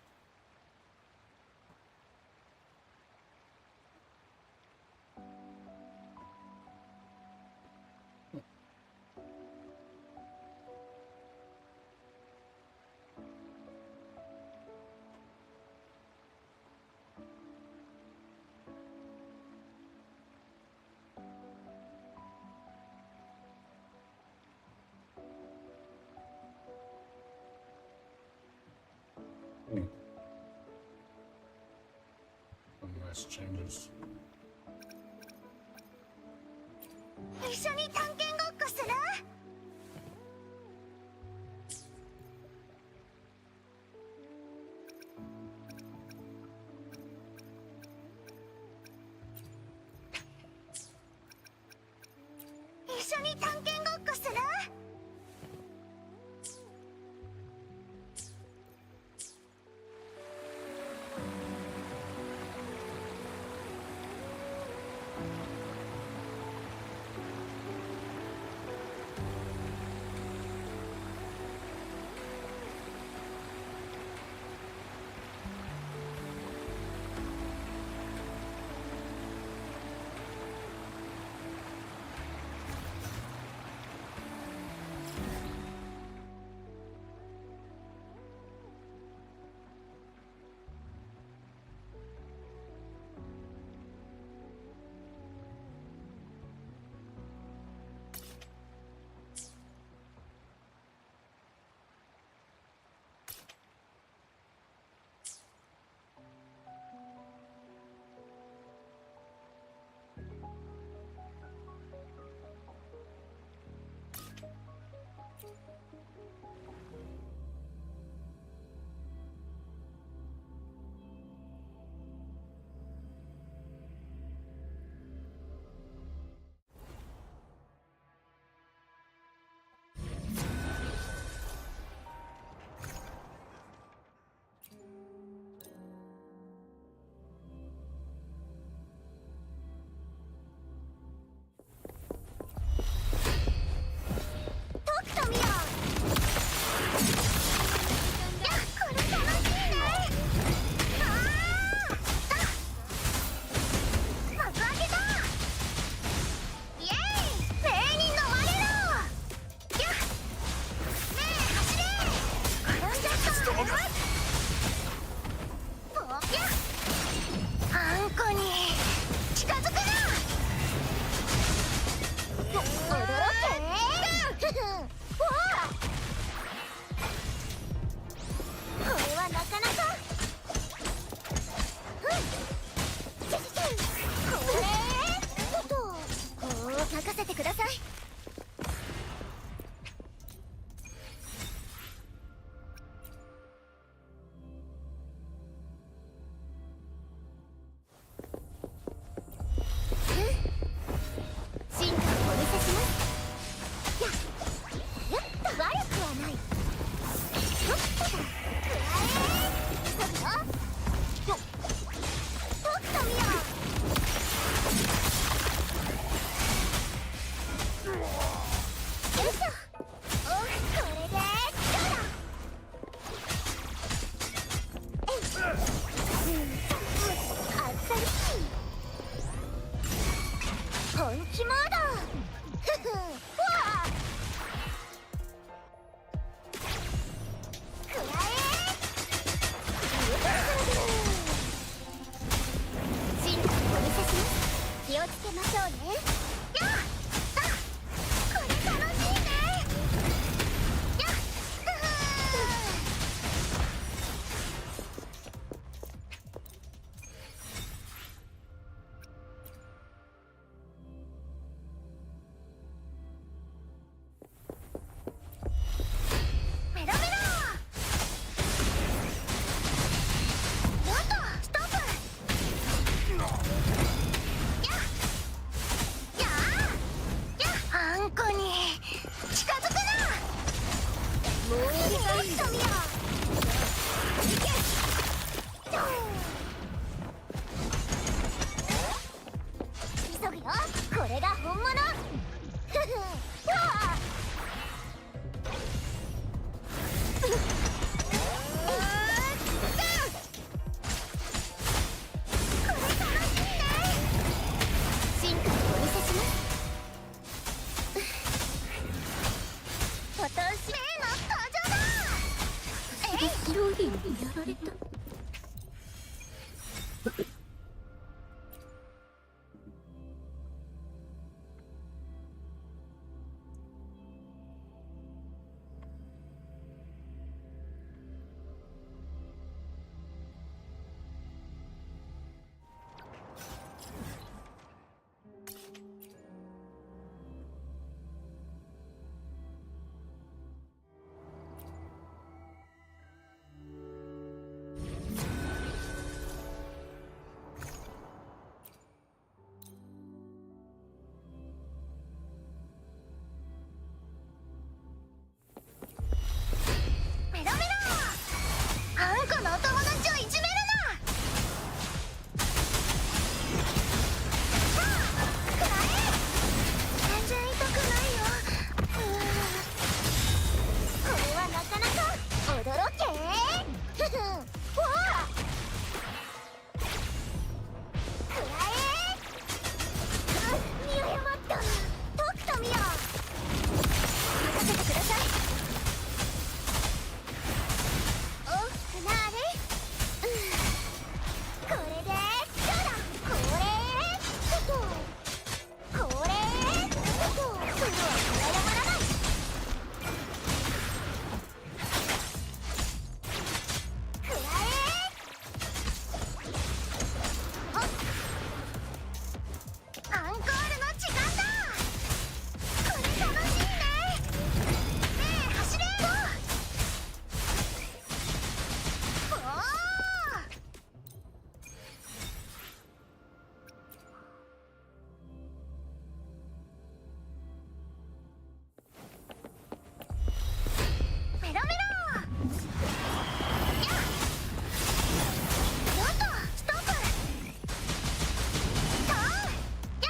Some nice changes. 一緒に探検ごっこする？一緒に探検ごっこする？つけましょうね。やあ、さあ、これ楽しいね。やあ、メロメロ。おっと、ストップ。あんこに近づくな。もう一回見よ。いけ。急ぐよ。これが本物。ふふ。わあ。これ楽しいね。進化をお見せします。私の登場だ。ヒロインにやられた。メロメロ。あんこのお友達をいじめるな。さあ、くらえ。全然痛くないよ。これはなかなか驚け。ふふ。わあ。くらえ。見誤った。とくと見よ。任せてください。大きくなれ。これでどうだ。これこれそれは見誤らない。くらえ。ほっ。アンコールの時間だ。これ楽しいね。ねえ走れ。おー。メロメロ。やあ。おっと、ストップ。ターン。や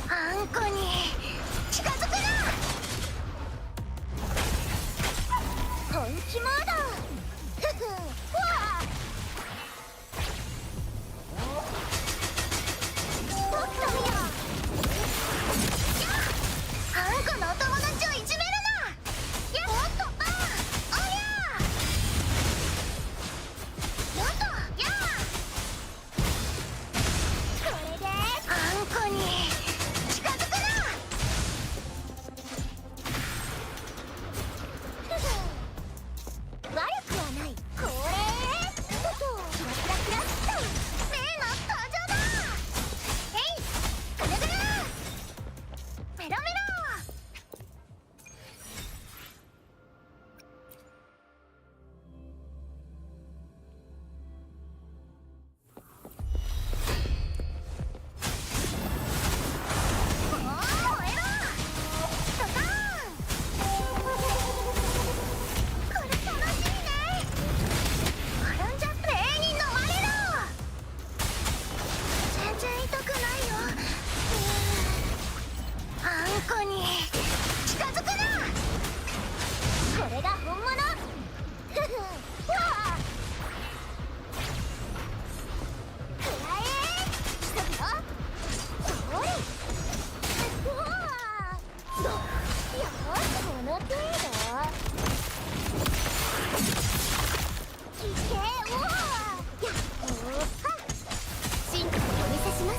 あ。あんこに近づくな。本気モード。ふふ。わあ。僕と見よ。やあ。あんこのお友達をいじめるな。やおっと、ああ。おりゃあ。おっと、やあ。これであんこに近づくな。ふふ。悪くはない。これふふ。キラキラキラっと。例の登場だ。えい。ぐるぐる。メロメロ。おー、燃えろ。ドターン。これ楽しいね。転んじゃって霊に飲まれろ。全然痛くないよ。あんこに近づくな。これが本物。ふふ。わあ。くらえ。急ぐよ。それ。うわあ。よし、この程度。いけ。うわあ。やっほーっは。進化をお見せします。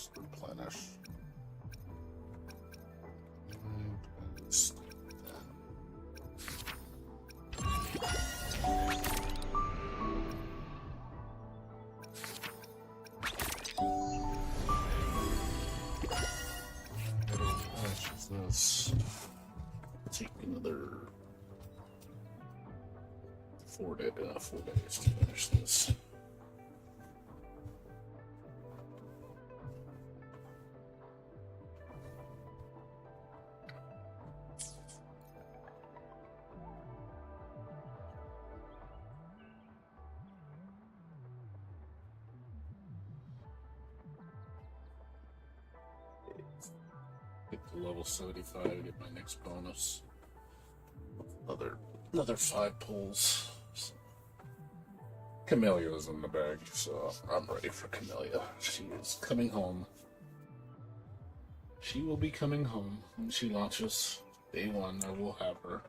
Just replenish. This take another 4 days to finish this. Get to level 75 to get my next bonus. Another 5 pulls. So, Camellia's in the bag, so I'm ready for Camellia. She is coming home. She will be coming home when she launches. Day 1, I will have her.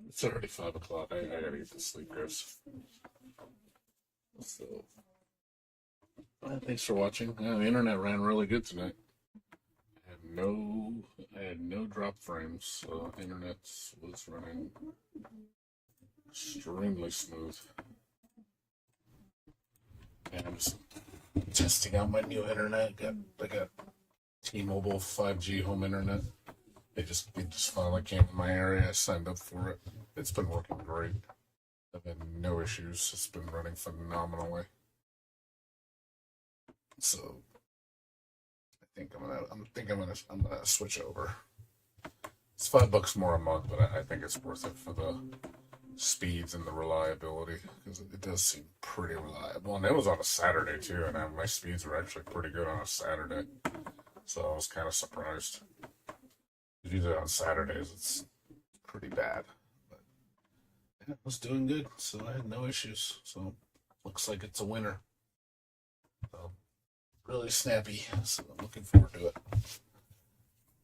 It's already 5 o'clock. I gotta get to sleep, guys. So, thanks for watching. The internet ran really good tonight. I had no drop frames, so internet was running extremely smooth. And I'm just testing out my new internet. I got T-Mobile 5G home internet. It just finally came in my area. I signed up for it. It's been working great. I've had no issues. It's been running phenomenally. So I'm gonna switch over. It's $5 more a month, but I think it's worth it for the speeds and the reliability, because it does seem pretty reliable. And it was on a Saturday too, and my speeds were actually pretty good on a Saturday. So I was kind of surprised. Usually on Saturdays it's pretty bad, but yeah, it was doing good, so I had no issues. So looks like it's a winner. So really snappy, so I'm looking forward to it.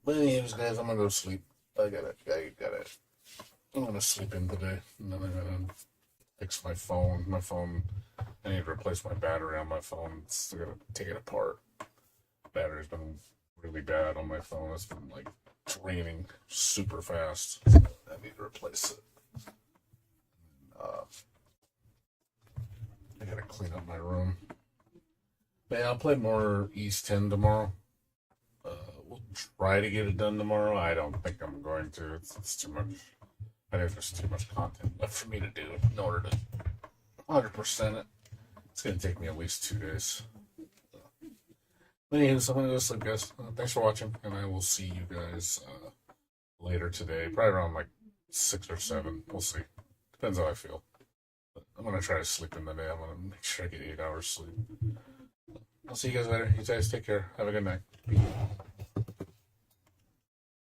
But anyways, guys, I'm gonna go sleep. I'm gonna sleep in today, and then I'm gonna fix my phone. I need to replace my battery on my phone. I gotta take it apart. Battery's been really bad on my phone. It's been like draining super fast. So I need to replace it. I gotta clean up my room. But yeah, I'll play more East 10 tomorrow. We'll try to get it done tomorrow. I don't think I'm going to. It's too much. I think there's too much content left for me to do in order to 100% it. It's going to take me at least 2 days. Anyways, I'm going to go sleep, guys. Thanks for watching, and I will see you guys later today. Probably around like 6 or 7. We'll see. Depends how I feel. But I'm going to try to sleep in the day. I'm going to make sure I get 8 hours sleep. I'll see you guys later. You guys take care. Have a good night.